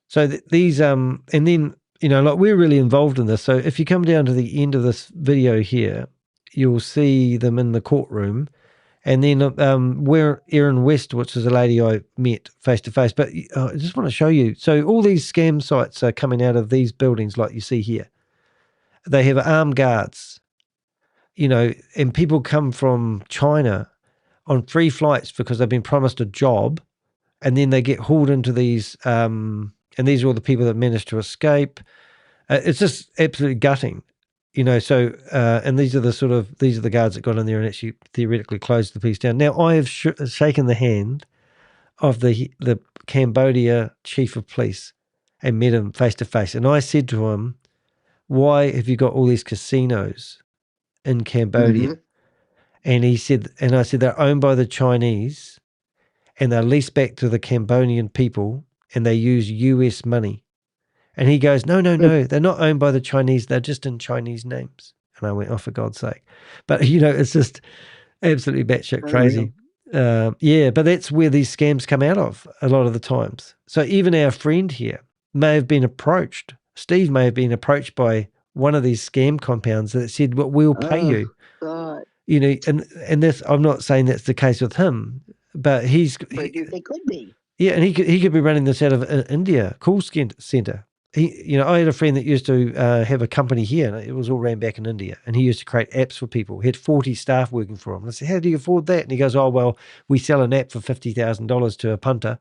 So these, and then, like, we're really involved in this. So if you come down to the end of this video here, you'll see them in the courtroom. And then we're Erin West, which is a lady I met face to face. But I just want to show you. So all these scam sites are coming out of these buildings like you see here. They have armed guards, and people come from China on free flights because they've been promised a job, and then they get hauled into these, and these are all the people that managed to escape. It's just absolutely gutting. So, and these are the guards that got in there and actually theoretically closed the piece down. Now, I have shaken the hand of the Cambodia chief of police and met him face to face. And I said to him, why have you got all these casinos in Cambodia? Mm-hmm. And he said, and I said, they're owned by the Chinese and they're leased back to the Cambodian people and they use US money. And he goes, no, they're not owned by the Chinese. They're just in Chinese names. And I went, oh, for God's sake. But, it's just absolutely batshit crazy. But that's where these scams come out of a lot of the times. So even our friend here may have been approached. Steve may have been approached by one of these scam compounds that said, well, we'll pay you. God. And this, I'm not saying that's the case with him, but they could be. Yeah, and he could be running this out of India, call center. I had a friend that used to have a company here, and it was all ran back in India, and he used to create apps for people. He had 40 staff working for him. I said, how do you afford that? And he goes, oh, well, we sell an app for $50,000 to a punter,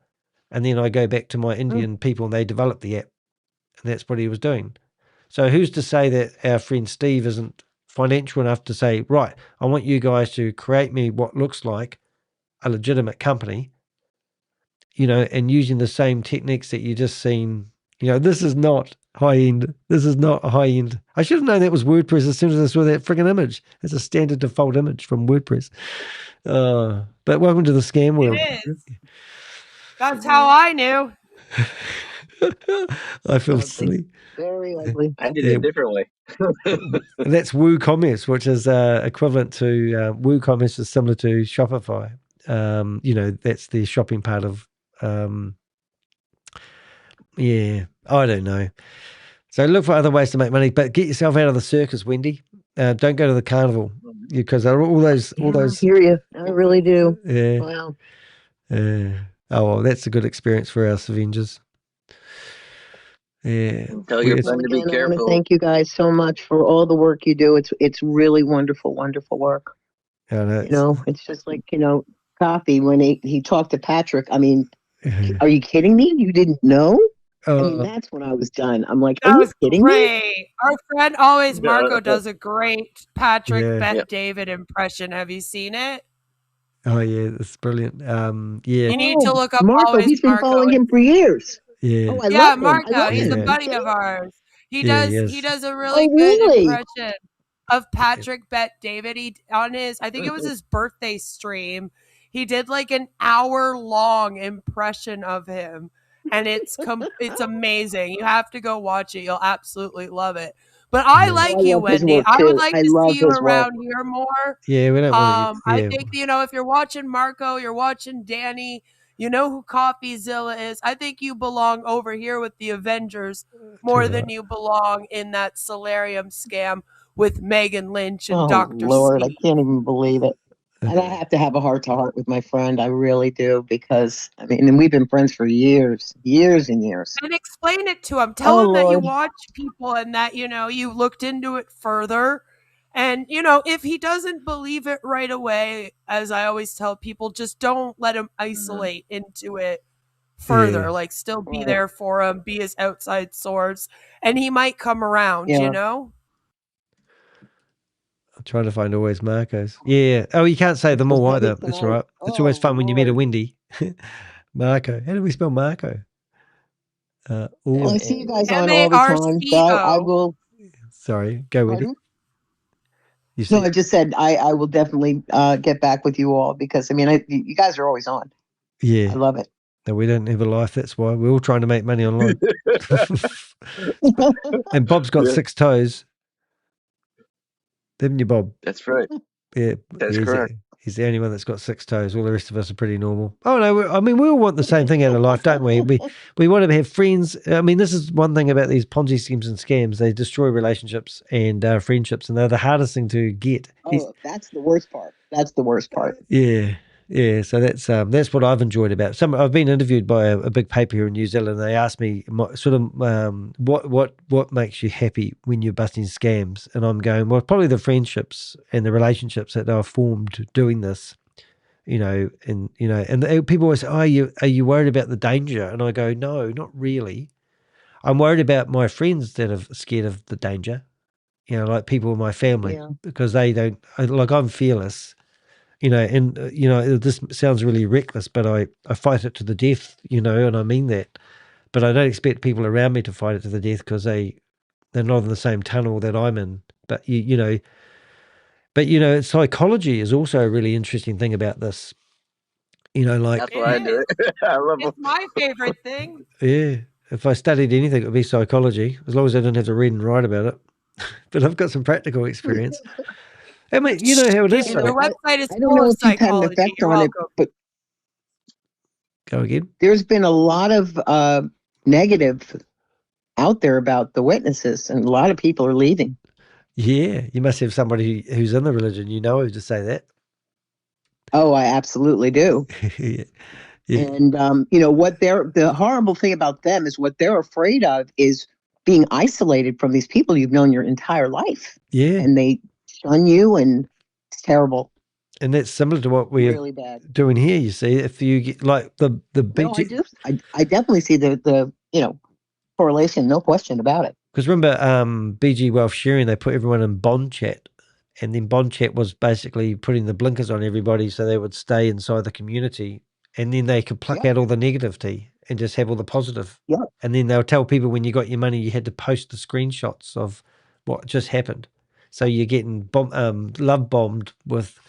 and then I go back to my Indian people, and they develop the app. And that's what he was doing. So who's to say that our friend Steve isn't financial enough to say, right, I want you guys to create me what looks like a legitimate company, and using the same techniques that you just seen. This is not high end. This is not a high end. I should have known that was WordPress as soon as I saw that friggin' image. It's a standard default image from WordPress. But welcome to the scam world. It is. That's how I knew. I feel silly. Very ugly. I did it differently. That's WooCommerce, which is equivalent to WooCommerce is similar to Shopify. That's the shopping part of. I don't know. So look for other ways to make money, but get yourself out of the circus, Wendy. Don't go to the carnival because there are all those. I hear you. I really do. Yeah. Wow. Well, that's a good experience for us Avengers. Yeah. Tell your friend to be I want to careful. thank you guys so much for all the work you do. It's really wonderful, wonderful work. It's just like, Coffee, when he talked to Patrick, I mean, are you kidding me? You didn't know? That's when I was done. I'm like, are you kidding me? Our friend Marco does a great Patrick Bet David impression. Have you seen it? Oh yeah, that's brilliant. You need to look up Marco. He's been following him for years. Yeah. I love him. Marco. He's a buddy of ours. He does a really good impression of Patrick Bet David. I think it was his birthday stream. He did like an hour-long impression of him, and it's amazing. You have to go watch it. You'll absolutely love it. But I like you, Wendy. I would like to see you around here more. Yeah, we don't want to. I think if you're watching Marco, you're watching Danny. You know who Coffeezilla is. I think you belong over here with the Avengers more than you belong in that Salarium scam with Megan Lynch and Dr. Lord, Steve. I can't even believe it. And I have to have a heart-to-heart with my friend. I really do, because, and we've been friends for years and years. And explain it to him. Tell him that you watch people and that, you looked into it further. And, if he doesn't believe it right away, as I always tell people, just don't let him isolate into it further. Like, still be there for him, be his outside source, and he might come around, I'm trying to find always Marcos. Yeah. Oh, you can't say them all either. That's right. It's always fun when you meet a Wendy. Marco. How do we spell Marco? I see you guys on all the time. So I will. Sorry. Go, Wendy. No, I just said I will definitely get back with you all because, you guys are always on. Yeah. I love it. No, we don't have a life. That's why we're all trying to make money online. And Bob's got 6 toes. Haven't you, Bob? That's right. Yeah. That's correct. He's the only one that's got 6 toes. All the rest of us are pretty normal. Oh no, we all want the same thing out of life, don't we? We want to have friends. I mean, this is one thing about these Ponzi schemes and scams. They destroy relationships and friendships, and they're the hardest thing to get. Oh, that's the worst part. That's the worst part. Yeah. Yeah, so that's what I've enjoyed about. I've been interviewed by a big paper here in New Zealand. They asked me what makes you happy when you're busting scams, and I'm going, well, probably the friendships and the relationships that I've formed doing this, and people always say, oh, are you worried about the danger? And I go, no, not really. I'm worried about my friends that are scared of the danger, like people in my family, because they don't, like I'm fearless. This sounds really reckless, but I fight it to the death, and I mean that. But I don't expect people around me to fight it to the death because they're not in the same tunnel that I'm in. But psychology is also a really interesting thing about this. That's what I do. I love It's my favorite thing. Yeah, if I studied anything, it would be psychology, as long as I didn't have to read and write about it. But I've got some practical experience. I mean, you know how it is. Their website is I don't full know of if you've had an psychology. effect You're on welcome. it, but Go again. there's been a lot of negative out there about the witnesses, and a lot of people are leaving. Yeah, you must have somebody who's in the religion, who to say that. Oh, I absolutely do. Yeah. And the horrible thing about them is what they're afraid of is being isolated from these people you've known your entire life. Yeah. And they shun you, and it's terrible. And that's similar to what we're really bad. doing here. You see, if you get like the No, BG, I do. I definitely see the correlation, no question about it. because remember BG Wealth Sharing, they put everyone in bond chat, and then bond chat was basically putting the blinkers on everybody so they would stay inside the community, and then they could pluck out all the negativity and just have all the positive. Yeah. And then they'll tell people when you got your money, you had to post the screenshots of what just happened. So you're getting love bombed with,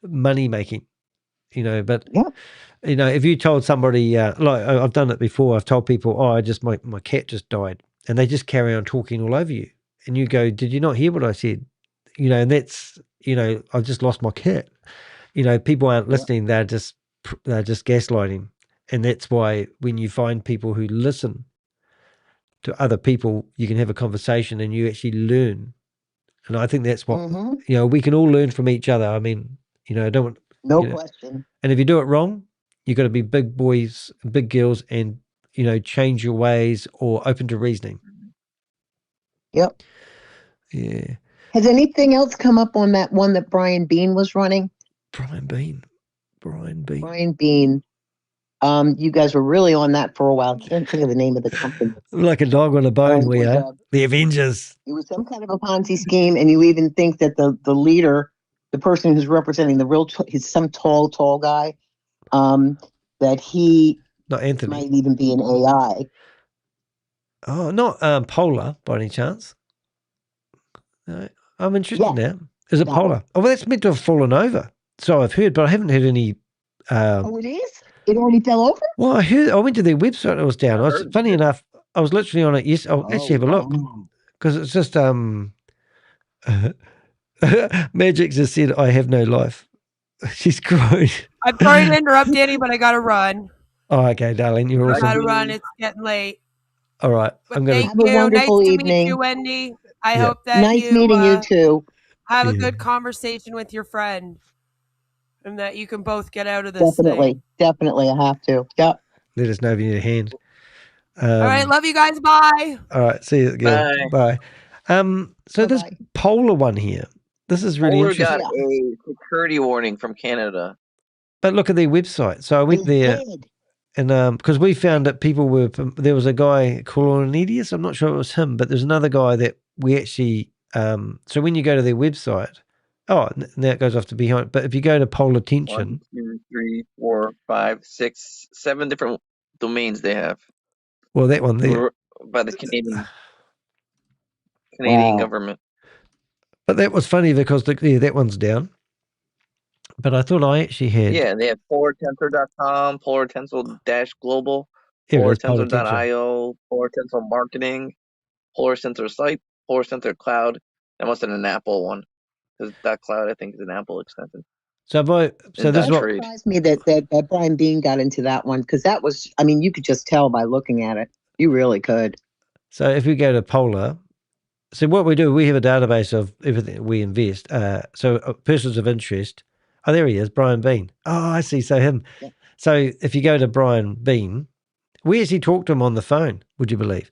money making, but if you told somebody, like I've done it before, I've told people, oh, my cat just died, and they just carry on talking all over you. And you go, did you not hear what I said? And that's, I've just lost my cat. People aren't listening. They're just gaslighting. And that's why when you find people who listen to other people, you can have a conversation and you actually learn. And I think that's what, we can all learn from each other. I mean, I don't want. No question. And if you do it wrong, you've got to be big boys, big girls, and, change your ways or open to reasoning. Yep. Yeah. Has anything else come up on that one that Brian Bean was running? Brian Bean. You guys were really on that for a while. Can't think of the name of the company. Like a dog on a bone, we are. The Avengers. It was some kind of a Ponzi scheme, and you even think that the leader, the person who's representing he's some tall guy, that he not Anthony might even be an AI. Oh, not Polar by any chance? No, I'm interested now. Is it Polar? Oh, well, that's meant to have fallen over. So I've heard, but I haven't heard any. Oh, it is? It already fell over? Well, I went to their website and it was down. Funny enough, I was literally on it. Yes, I'll actually have a look because it's just Magic just said, "I have no life." She's crying. I'm sorry to interrupt, Danny, but I gotta run. Oh, okay, darling, you're awesome. I gotta run. It's getting late. All right, I'm gonna have a wonderful evening. Nice to meet you, Wendy. I hope that nice meeting you too. Have a good conversation with your friend, and that you can both get out of this. Definitely, I have to. Yep. Let us know if you need a hand. All right, love you guys. Bye. All right, see you again. Bye. So this Polar one here. This is really interesting. Got a security warning from Canada. But look at their website. So I went there, and because we found that people were, there was a guy Colonidius, I'm not sure it was him, but there's another guy that we actually, so when you go to their website, now it goes off to behind, but if you go to Polar Tension. 1, 2, 3, 4, 5, 6, 7 different domains they have. Well, that one there. By the Canadian government. But that was funny because that one's down. But I thought I actually had. Yeah, they have polartensor.com, polartensor-global, polartensor.io, polartensor marketing, polartensor site, polartensor cloud. That must have been an Apple one. because .cloud I think is an Apple extension. So this is what surprised me that Brian Bean got into that one, because that was, I mean, you could just tell by looking at it. You really could. So if we go to Polar, so what we do, we have a database of everything we invest. So persons of interest. Oh, there he is, Brian Bean. Oh, I see. So him. Yeah. So if you go to Brian Bean, we actually talked to him on the phone, would you believe?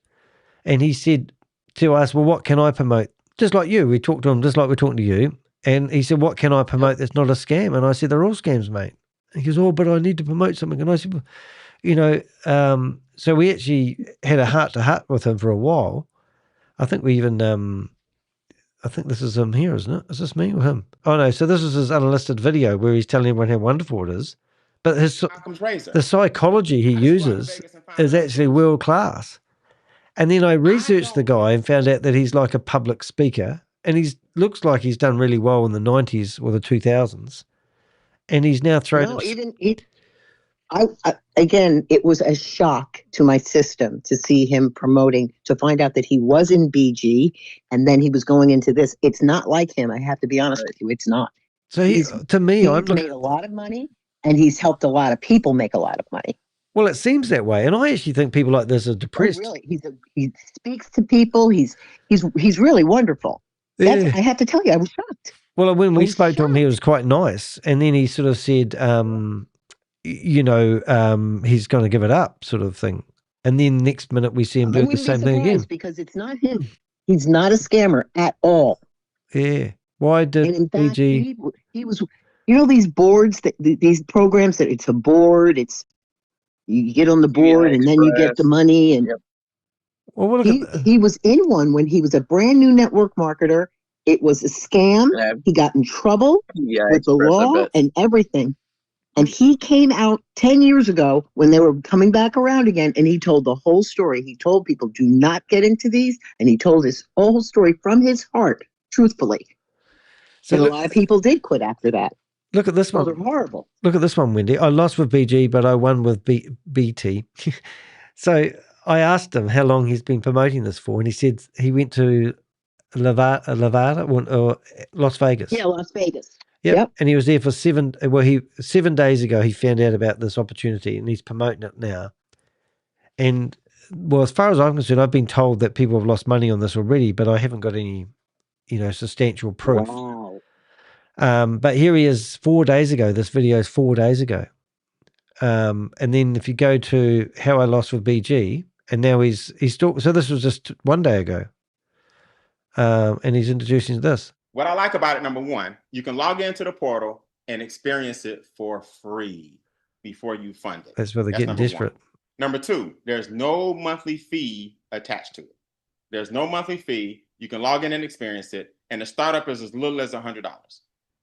And he said to us, well, what can I promote? Just like you. We talked to him just like we're talking to you. And he said, what can I promote that's not a scam? And I said, they're all scams, mate. And he goes, oh, but I need to promote something. And I said, well, you know, so we actually had a heart-to-heart with him for a while. I think we even, I think this is him here, isn't it? Is this me or him? Oh, no. So this is his unlisted video where he's telling everyone how wonderful it is. But the psychology he uses is actually world-class. And then I researched the guy and found out that he's like a public speaker, and he looks like he's done really well in the 90s or the 2000s. And he's now thrown... Again, it was a shock to my system to see him promoting, to find out that he was in BG and then he was going into this. It's not like him. I have to be honest with you. It's not. So he's made a lot of money, and he's helped a lot of people make a lot of money. Well, it seems that way. And I actually think people like this are depressed. Oh, really? He speaks to people. He's really wonderful. Yeah. I have to tell you, I was shocked. Well, when we spoke to him, he was quite nice. And then he sort of said, he's going to give it up, sort of thing. And then next minute we see him doing the same thing again. Because it's not him. He's not a scammer at all. Yeah. Why did BG? He was, these boards, these programs that it's a board, you get on the board and then you get the money. And well, he was in one when he was a brand new network marketer. It was a scam. He got in trouble with the law and everything. And he came out 10 years ago when they were coming back around again, and he told the whole story. He told people, do not get into these. And he told his whole story from his heart, truthfully. So and a lot of people did quit after that. Look at this one. They're horrible. Look at this one, Wendy. I lost with BG, but I won with BT. So I asked him how long he's been promoting this for, and he said he went to Nevada or Las Vegas. Yeah, Las Vegas. Yep. And he was there for 7 days ago, he found out about this opportunity, and he's promoting it now. And, well, as far as I'm concerned, I've been told that people have lost money on this already, but I haven't got any, substantial proof. Wow. But here he is 4 days ago. This video is 4 days ago. And then if you go to how I lost with BG, and now he's still, so this was just 1 day ago. And he's introducing this. What I like about it, number one, you can log into the portal and experience it for free before you fund it. That's where they're getting desperate. Number two, there's no monthly fee attached to it. There's no monthly fee. You can log in and experience it. And the startup is as little as $100.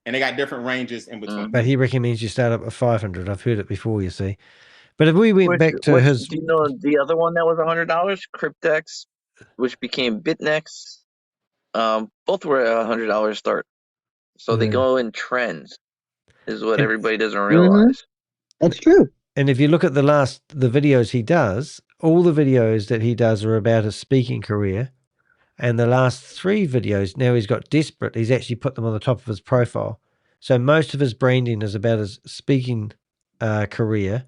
And they got different ranges in between. But he recommends you start up at 500. I've heard it before, you see. But if we went back to his... Do you know the other one that was $100? Cryptex, which became BitNex. Both were a $100 start. So they go in trends, is what everybody doesn't realize. That's true. And if you look at the videos he does, all the videos that he does are about his speaking career. And the last 3 videos, now he's got desperate. He's actually put them on the top of his profile. So most of his branding is about his speaking career.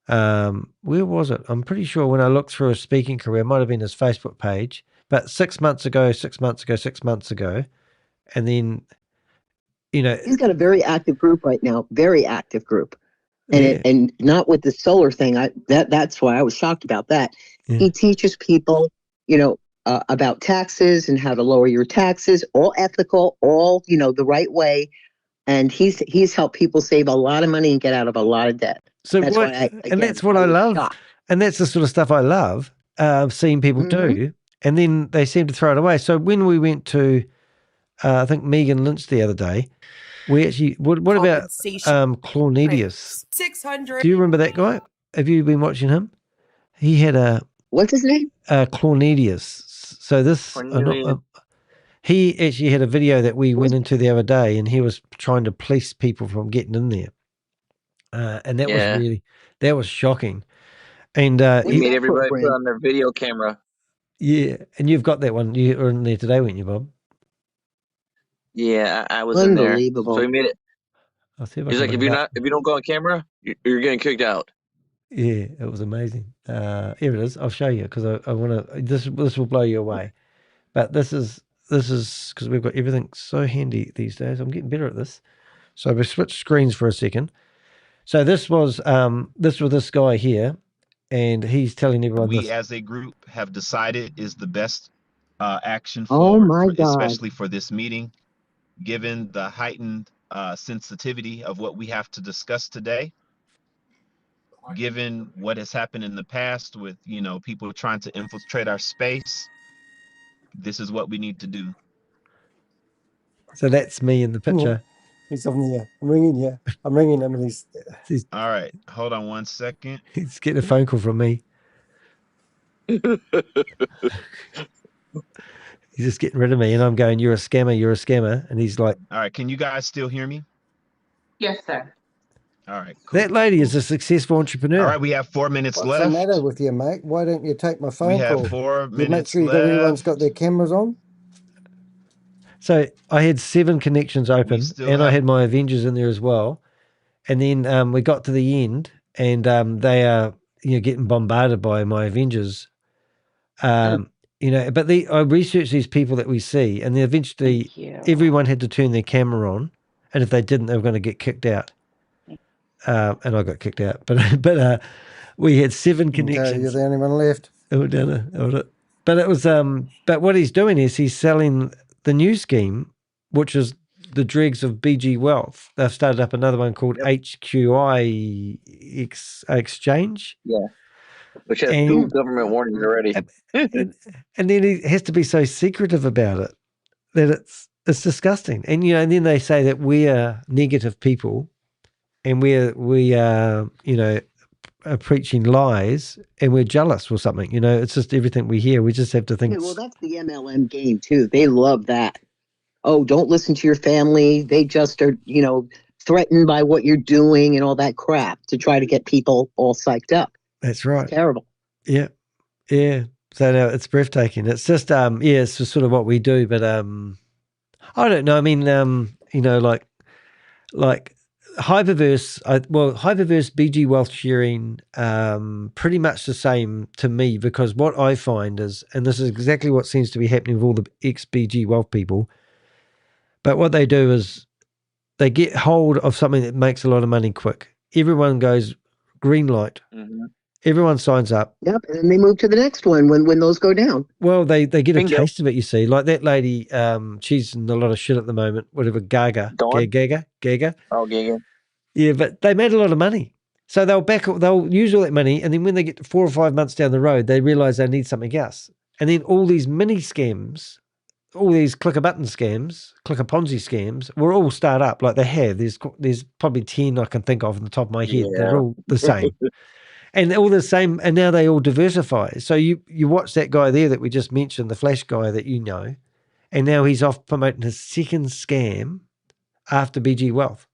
Where was it? I'm pretty sure when I looked through his speaking career, it might have been his Facebook page. But 6 months ago, and then, he's got a very active group right now, very active group, and and not with the solar thing. That's why I was shocked about that. Yeah. He teaches people, about taxes and how to lower your taxes, all ethical, all the right way, and he's helped people save a lot of money and get out of a lot of debt. So that's what I love, shocked. And that's the sort of stuff I love seeing people do. And then they seem to throw it away. So when we went to, I think, Megan Lynch the other day, we actually, what about Cornelius? 600. Do you remember that guy? Have you been watching him? He had what's his name? Cornelius. So this, he actually had a video that we went into the other day, and he was trying to police people from getting in there. And that was shocking. And he made everybody put on their video camera. Yeah, and you've got that one. You were in there today, weren't you, Bob? Yeah, I was in there. So he made it. I'll see if I He's can like, bring it up. if you don't go on camera, you're getting kicked out. Yeah, it was amazing. Here it is. I'll show you because I want to. This will blow you away. But this is because we've got everything so handy these days. I'm getting better at this. So we switched screens for a second. So this was this guy here, and he's telling everyone we this. as a group have decided is the best action Oh forward, my God. especially for this meeting, given the heightened sensitivity of what we have to discuss today, given what has happened in the past with, people trying to infiltrate our space. This is what we need to do. So that's me in the picture. He's on the air. I'm ringing you. I'm ringing him, and he's All right. Hold on one second. He's getting a phone call from me. He's just getting rid of me, and I'm going, "You're a scammer. You're a scammer." And he's like, All right. Can you guys still hear me? Yes, sir. All right. Cool. "That lady is a successful entrepreneur." All right. We have 4 minutes What's left. the matter with you, mate? Why don't you take my phone We have call? 4 You make minutes sure you got everyone's left. got their cameras on. So I had 7 connections open, and I had my Avengers in there as well. And then we got to the end, and they are getting bombarded by my Avengers. But I researched these people that we see, and then eventually everyone had to turn their camera on, and if they didn't, they were going to get kicked out. And I got kicked out, but we had 7 connections. Okay, you're the only one left. But it was but what he's doing is he's selling the new scheme, which is the dregs of BG Wealth. They've started up another one called HQI Exchange. Yeah. Which has 2 government warnings already. And then he has to be so secretive about it that it's disgusting. And and then they say that we are negative people, and we are preaching lies, and we're jealous or something. It's just everything we hear. We just have to think. Yeah, well, that's the MLM game too. They love that. Oh, don't listen to your family. They just are, threatened by what you're doing and all that crap to try to get people all psyched up. That's right. It's terrible. Yeah. Yeah. So no, it's breathtaking. It's just it's just sort of what we do, but I don't know. I mean, like Hyperverse, Hyperverse BG Wealth Sharing, pretty much the same to me, because what I find is, and this is exactly what seems to be happening with all the ex-BG Wealth people, but what they do is they get hold of something that makes a lot of money quick. Everyone goes green light. Mm-hmm. Everyone signs up. Yep, and then they move to the next one when those go down. Well, they get a taste of it, you see. Like that lady, she's in a lot of shit at the moment, whatever, Gaga. Gaga. Oh, Gaga. Yeah, but they made a lot of money. So they'll use all that money, and then when they get to 4 or 5 months down the road, they realize they need something else. And then all these mini scams, all these click-a-button scams, click-a-Ponzi scams, will all start up like they have. There's probably 10 I can think of on the top of my head. Yeah. They're all the same. And all the same, and now they all diversify. So you watch that guy there that we just mentioned, the Flash guy that you know, and now he's off promoting his second scam after BG Wealth.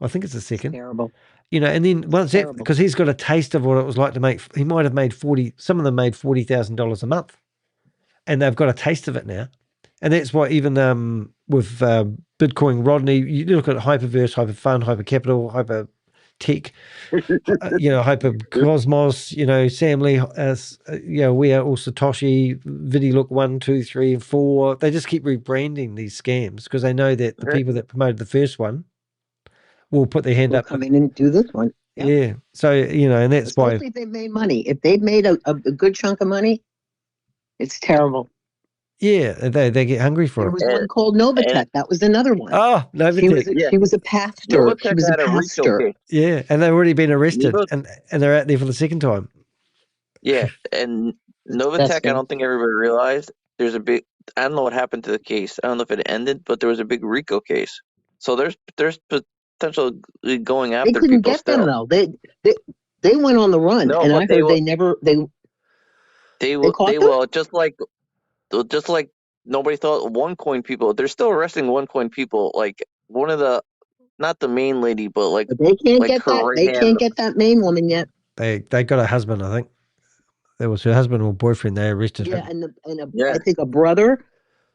I think it's the second. It's terrible. And then once that, because he's got a taste of what it was like to make, he might have made some of them made $40,000 a month, and they've got a taste of it now. And that's why even with Bitcoin Rodney, you look at Hyperverse, Hyperfund, Hypercapital, Hyper Tech, Hyper Cosmos, Sam Lee, we are all Satoshi, VidiLook 1, 2, 3, and 4. They just keep rebranding these scams because they know that the people that promoted the first one will put their hand up. Come in and do this one. Yep. Yeah. So, and that's especially why. If they've made money. If they've made a good chunk of money, it's terrible. Yeah, they get hungry for it. There was one called Novatech. That was another one. Oh, Novatech. She was a pastor. Novatech she was a pastor. Yeah, and they've already been arrested, and they're out there for the second time. Yeah, and Novatech, I don't think everybody realized there's a big. I don't know what happened to the case. I don't know if it ended, but there was a big RICO case. So there's potential going after people. They couldn't get them though. They went on the run, and I heard they will just like nobody thought OneCoin people. They're still arresting OneCoin people. Like one of the, not the main lady, but like they can't get that. They can't get that main woman yet. They got a husband, I think. That was her husband or boyfriend. They arrested him. I think a brother.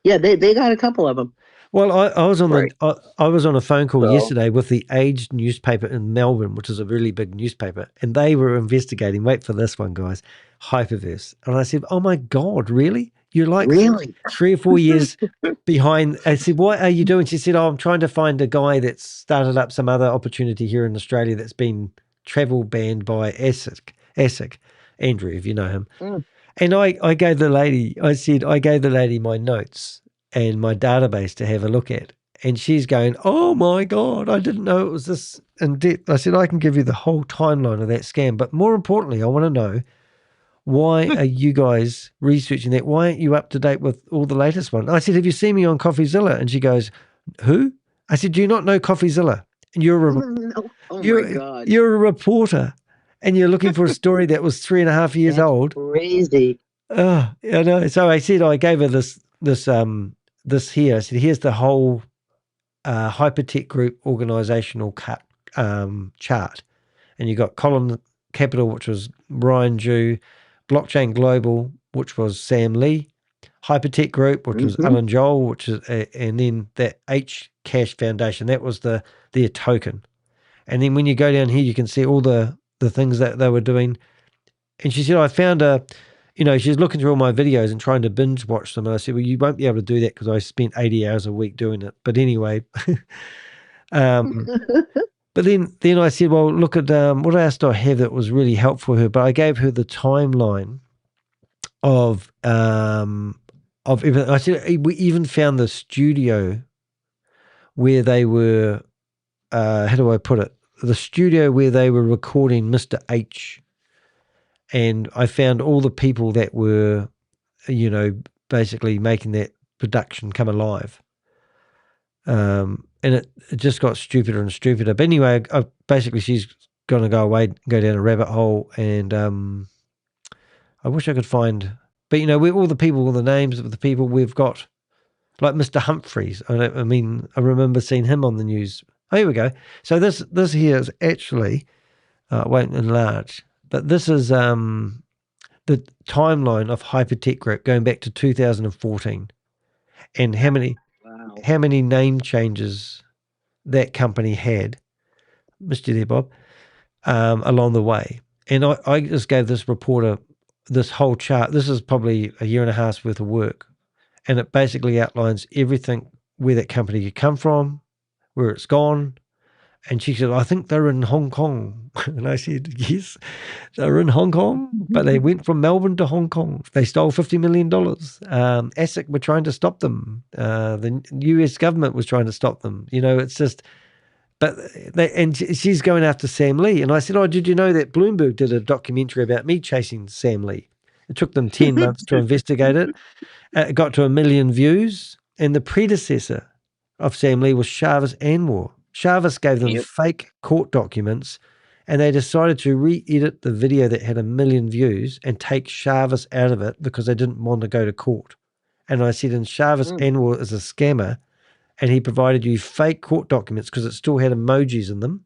Yeah, they got a couple of them. Well, I was on Right. I was on a phone call So- yesterday with the Age newspaper in Melbourne, which is a really big newspaper, and they were investigating. Wait for this one, guys. Hyperverse, and I said, "Oh my God, really? You're like Really? 3 or 4 years behind." I said, "What are you doing?" She said, "Oh, I'm trying to find a guy that's started up some other opportunity here in Australia that's been travel banned by ASIC, Andrew, if you know him." Mm. And I gave the lady, I gave the lady my notes and my database to have a look at. And she's going, "Oh my God, I didn't know it was this in depth." I said, "I can give you the whole timeline of that scam. But more importantly, I want to know, why are you guys researching that? Why aren't you up to date with all the latest one?" I said, "Have you seen me on Coffeezilla?" And she goes, "Who?" I said, "Do you not know Coffeezilla? And No. Oh my God. you're a reporter and you're looking for a story that was 3.5 years That's old." crazy. Oh, I know. So I said, I gave her this here. I said, "Here's the whole Hypertech Group organizational chart." And you got Column Capital, which was Ryan Jew, Blockchain Global, which was Sam Lee, Hypertech Group, which was Alan Joel, which is, and then that H Cash Foundation, that was their token. And then when you go down here, you can see all the things that they were doing. And she said, "I found she's looking through all my videos and trying to binge watch them." And I said, "Well, you won't be able to do that because I spent 80 hours a week doing it." But anyway, but then I said, "Well, look at what else do I have that was really helpful for her?" But I gave her the timeline of everything. I said, we even found the studio where they were, how do I put it? The studio where they were recording Mr. H. And I found all the people that were, basically making that production come alive. And it just got stupider and stupider. But anyway, basically she's going to go away, go down a rabbit hole. And I wish I could find, but we're all the people, all the names of the people we've got, like Mr. Humphreys. I remember seeing him on the news. Oh, here we go. So this here is actually, won't enlarge, but this is the timeline of Hypertech Group going back to 2014, and how many name changes that company had, Mr. there, Bob, along the way. And I just gave this reporter this whole chart. This is probably 1.5 years worth of work, and it basically outlines everything, where that company could come from, where it's gone. And she said, "I think they're in Hong Kong." And I said, "Yes, they're in Hong Kong, but they went from Melbourne to Hong Kong. They stole $50 million. ASIC were trying to stop them. The US government was trying to stop them. It's just, but she's going after Sam Lee." And I said, "Oh, did you know that Bloomberg did a documentary about me chasing Sam Lee? It took them 10 months to investigate it. It got to 1 million views. And the predecessor of Sam Lee was Chavez Anwar. Chavez gave them fake court documents, and they decided to re-edit the video that had 1 million views and take Chavez out of it because they didn't want to go to court." And I said, "And Chavez Anwar is a scammer, and he provided you fake court documents because it still had emojis in them,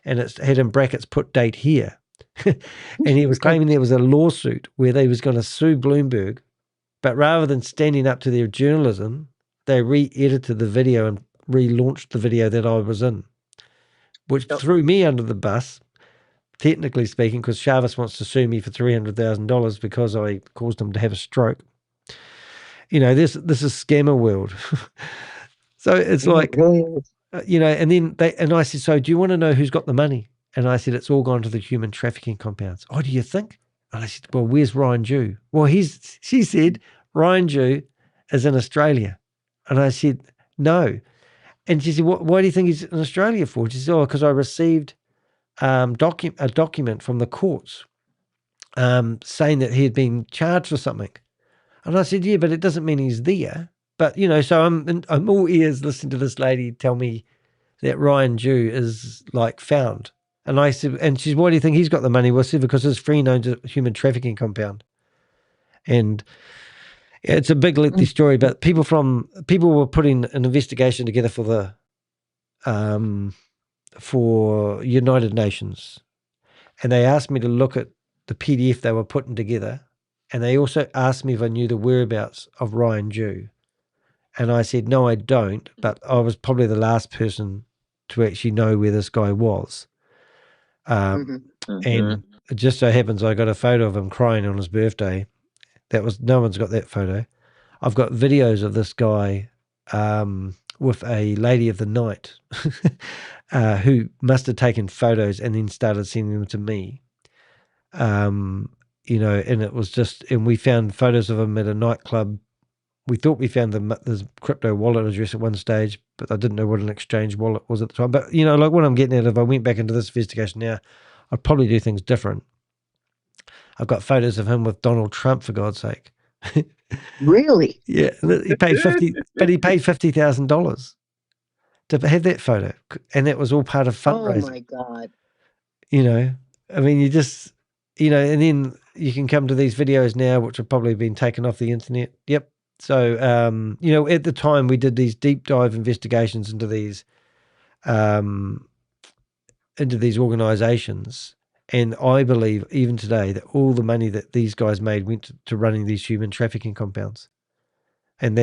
and it had in brackets, put date here." And he was claiming there was a lawsuit where they was going to sue Bloomberg, but rather than standing up to their journalism, they re-edited the video and relaunched the video that I was in, which threw me under the bus, technically speaking, because Chavez wants to sue me for $300,000 because I caused him to have a stroke. This is scammer world. So it's like, and then I said, "So do you want to know who's got the money?" And I said, "It's all gone to the human trafficking compounds." "Oh, do you think?" And I said, "Well, where's Ryan Jew?" "Well, she said, Ryan Jew is in Australia." And I said, "No." And she said, "Why do you think he's in Australia for?" She said, "Oh, because I received a document from the courts saying that he had been charged for something." And I said, "Yeah, but it doesn't mean he's there." But, so I'm all ears listening to this lady tell me that Ryan Jew is like found. And I said, and she said, "Why do you think he's got the money?" Well, I said, "Because his friend owns a human trafficking compound." And it's a big lengthy story, but people were putting an investigation together for United Nations, and they asked me to look at the PDF they were putting together, and they also asked me if I knew the whereabouts of Ryan Jew. And I said, no, I don't. But I was probably the last person to actually know where this guy was. And it just so happens I got a photo of him crying on his birthday. No one's got that photo. I've got videos of this guy with a lady of the night who must have taken photos and then started sending them to me. You know, and it was just, and we found photos of him at a nightclub. We thought we found the crypto wallet address at one stage, but I didn't know what an exchange wallet was at the time. But, you know, like what I'm getting at, if I went back into this investigation now, I'd probably do things different. I've got photos of him with Donald Trump, for God's sake. Really? Yeah, he paid $50,000 to have that photo, and that was all part of fundraising. Oh my God! You know, I mean, you just, you know, and then you can come to these videos now, which have probably been taken off the internet. Yep. So, you know, at the time we did these deep dive investigations into these organizations. And I believe even today that all the money that these guys made went to running these human trafficking compounds. And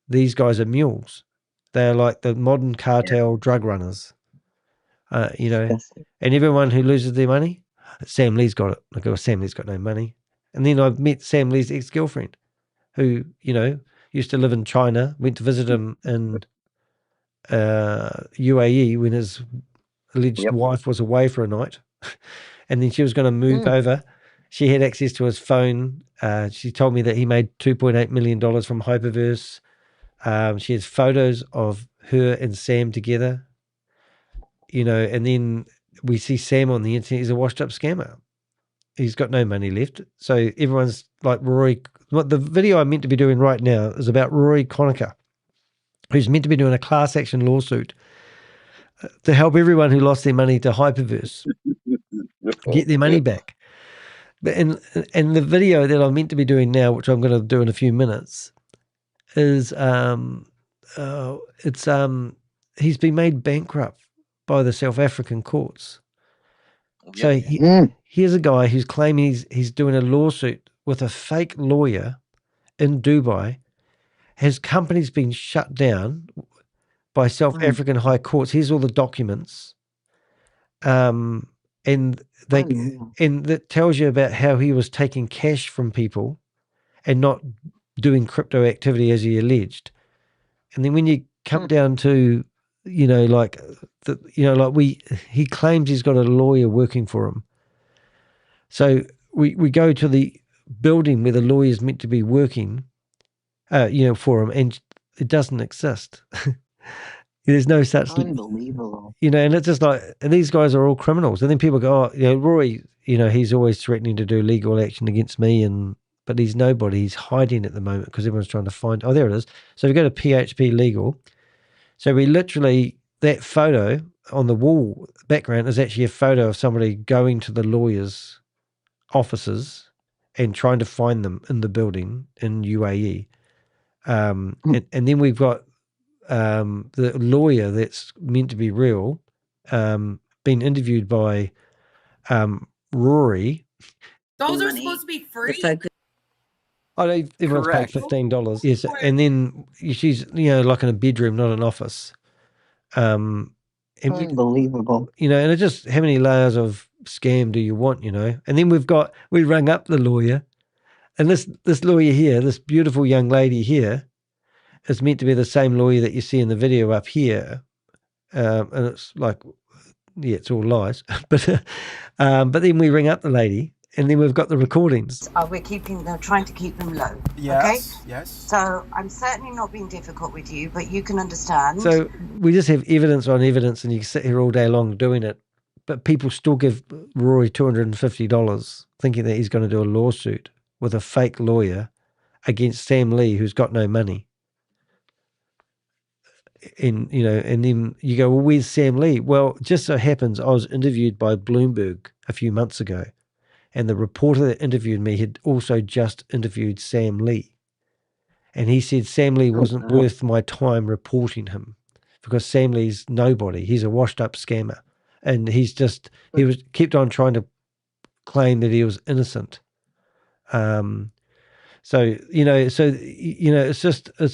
these guys are mules. They're like the modern cartel drug runners, you know, and everyone who loses their money, Sam Lee's got it. Like, oh, Sam Lee's got no money. And then I've met Sam Lee's ex-girlfriend who, you know, used to live in China, went to visit him in UAE when his alleged wife was away for a night. And then she was going to move over. She had access to his phone. She told me that he made $2.8 million from Hyperverse. She has photos of her and Sam together, you know, and then we see Sam on the internet. He's a washed up scammer. He's got no money left. So everyone's like Rory. What the video I'm meant to be doing right now is about Rory Conacher, who's meant to be doing a class action lawsuit to help everyone who lost their money to Hyperverse get their money back. But and the video that I'm meant to be doing now, which I'm going to do in a few minutes, is he's been made bankrupt by the South African courts. So here's a guy who's claiming he's doing a lawsuit with a fake lawyer in Dubai. His company's been shut down by South African high courts. Here's all the documents. And that tells you about how he was taking cash from people and not doing crypto activity as he alleged. And then when you come down to, you know, like he claims he's got a lawyer working for him. So we go to the building where the lawyer's meant to be working, you know, for him, and it doesn't exist. There's no such Unbelievable. You know, and it's just like, and these guys are all criminals. And then people go, oh, you know, Rory, you know, he's always threatening to do legal action against me, but he's nobody. He's hiding at the moment because everyone's trying to find. Oh, there it is. So we go to PHP Legal. So we literally, that photo on the wall background is actually a photo of somebody going to the lawyer's offices and trying to find them in the building in UAE. And then we've got the lawyer that's meant to be real, being interviewed by Rory. Those are supposed to be free. Oh, everyone's paid $15. Yes, and then she's, you know, like in a bedroom, not an office. Unbelievable. You know, and it's just how many layers of scam do you want, you know? And then we rang up the lawyer, and this lawyer here, this beautiful young lady here, is meant to be the same lawyer that you see in the video up here. And it's like, yeah, it's all lies. But then we ring up the lady, and then we've got the recordings. We're trying to keep them low. Yes, okay? yes. So I'm certainly not being difficult with you, but you can understand. So we just have evidence on evidence, and you can sit here all day long doing it. But people still give Rory $250, thinking that he's going to do a lawsuit with a fake lawyer against Sam Lee, who's got no money. And, you know, and then you go, well, where's Sam Lee? Well, it just so happens I was interviewed by Bloomberg a few months ago, and the reporter that interviewed me had also just interviewed Sam Lee. And he said Sam Lee wasn't worth my time reporting him because Sam Lee's nobody. He's a washed up scammer. And he kept on trying to claim that he was innocent. So, it's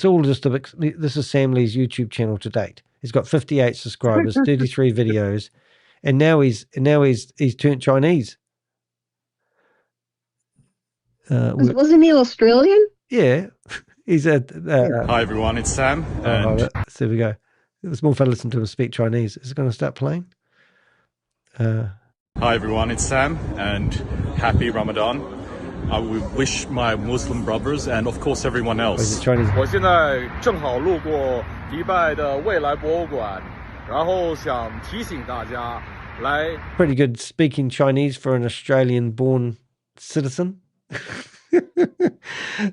all just this is Sam Lee's YouTube channel to date. He's got 58 subscribers, 33 videos, and now he's turned Chinese. Wasn't he Australian? Yeah, he's a. Hi everyone, it's Sam. So there we go. It was more fun to listen to him speak Chinese. Is it going to start playing? Hi everyone, it's Sam, and happy Ramadan. I would wish my Muslim brothers and of course everyone else. 我现在正好路过迪拜的未来博物馆，然后想提醒大家来。Pretty good speaking Chinese for an Australian-born citizen.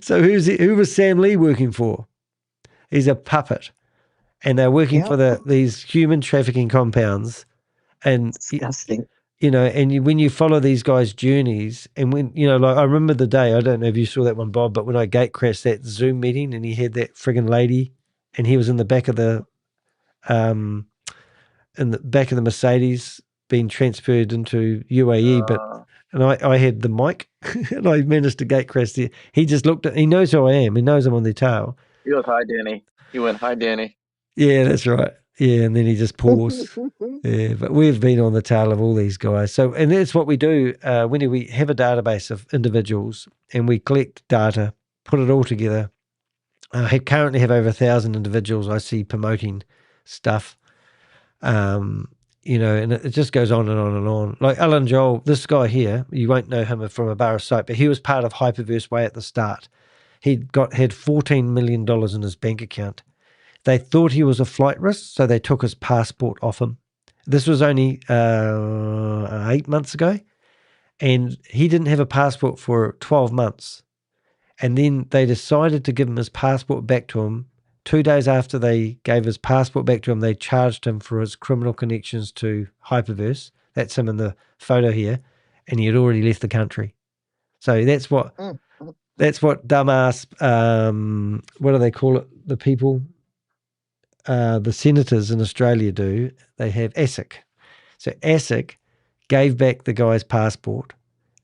So who was Sam Lee working for? He's a puppet, and they're working for these human trafficking compounds. And disgusting. When you follow these guys' journeys, and when like I remember the day, I don't know if you saw that one, Bob, but when I gate crashed that Zoom meeting, and he had that friggin' lady, and he was in the back of the Mercedes being transferred into UAE, and I had the mic, and I managed to gate crash there. He just looked at, he knows who I am. He knows I'm on their tail. He goes, "Hi, Danny." He went, "Hi, Danny." Yeah, that's right. Yeah, and then he just paused. Yeah, but we've been on the tail of all these guys. So, and that's what we do when we have a database of individuals and we collect data, put it all together. I currently have over 1,000 individuals I see promoting stuff. And it just goes on and on and on. Like Alan Joel, this guy here, you won't know him from a bar of soap, but he was part of Hyperverse way at the start. Had $14 million in his bank account. They thought he was a flight risk, so they took his passport off him. This was only 8 months ago, and he didn't have a passport for 12 months. And then they decided to give him his passport back to him. 2 days after they gave his passport back to him, they charged him for his criminal connections to Hyperverse. That's him in the photo here, and he had already left the country. So that's what dumbass, what do they call it? The people, the senators in Australia do. They have ASIC. So ASIC gave back the guy's passport,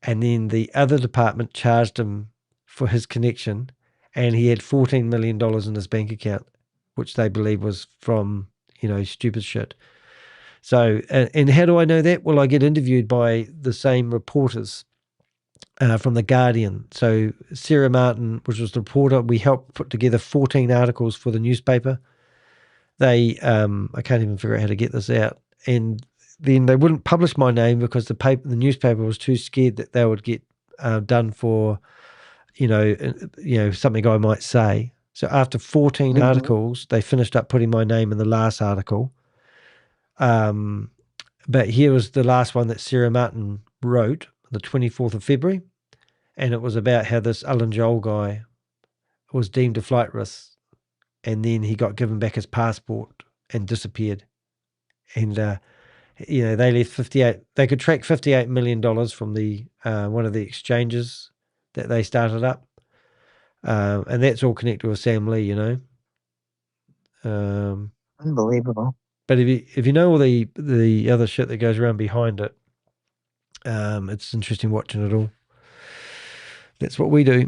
and then the other department charged him for his connection, and he had $14 million in his bank account, which they believe was from, stupid shit. So, and how do I know that? Well, I get interviewed by the same reporters from The Guardian. So Sarah Martin, which was the reporter, we helped put together 14 articles for the newspaper. They, I can't even figure out how to get this out. And then they wouldn't publish my name because the newspaper was too scared that they would get done for, something I might say. So after 14 articles, they finished up putting my name in the last article. But here was the last one that Sarah Martin wrote, the 24th of February. And it was about how this Alan Joel guy was deemed a flight risk. And then he got given back his passport and disappeared. And, they left they could track $58 million from the one of the exchanges that they started up. And that's all connected with Sam Lee, Unbelievable. But if you know all the other shit that goes around behind it, it's interesting watching it all. That's what we do.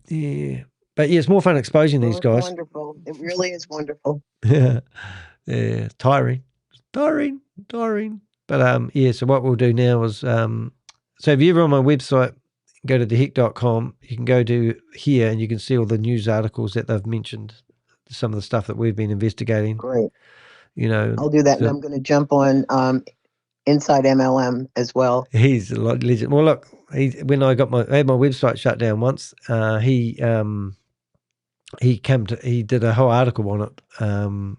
Yeah. But yeah, it's more fun exposing these guys. Wonderful. It really is wonderful. Yeah. Yeah. Tiring. But so what we'll do now is so if you're ever on my website, go to theheck.com, you can go to here and you can see all the news articles that they've mentioned, some of the stuff that we've been investigating. Great. I'll do that, and I'm going to jump on Inside MLM as well. He's a legend. Well, look, when I had my website shut down once, he did a whole article on it,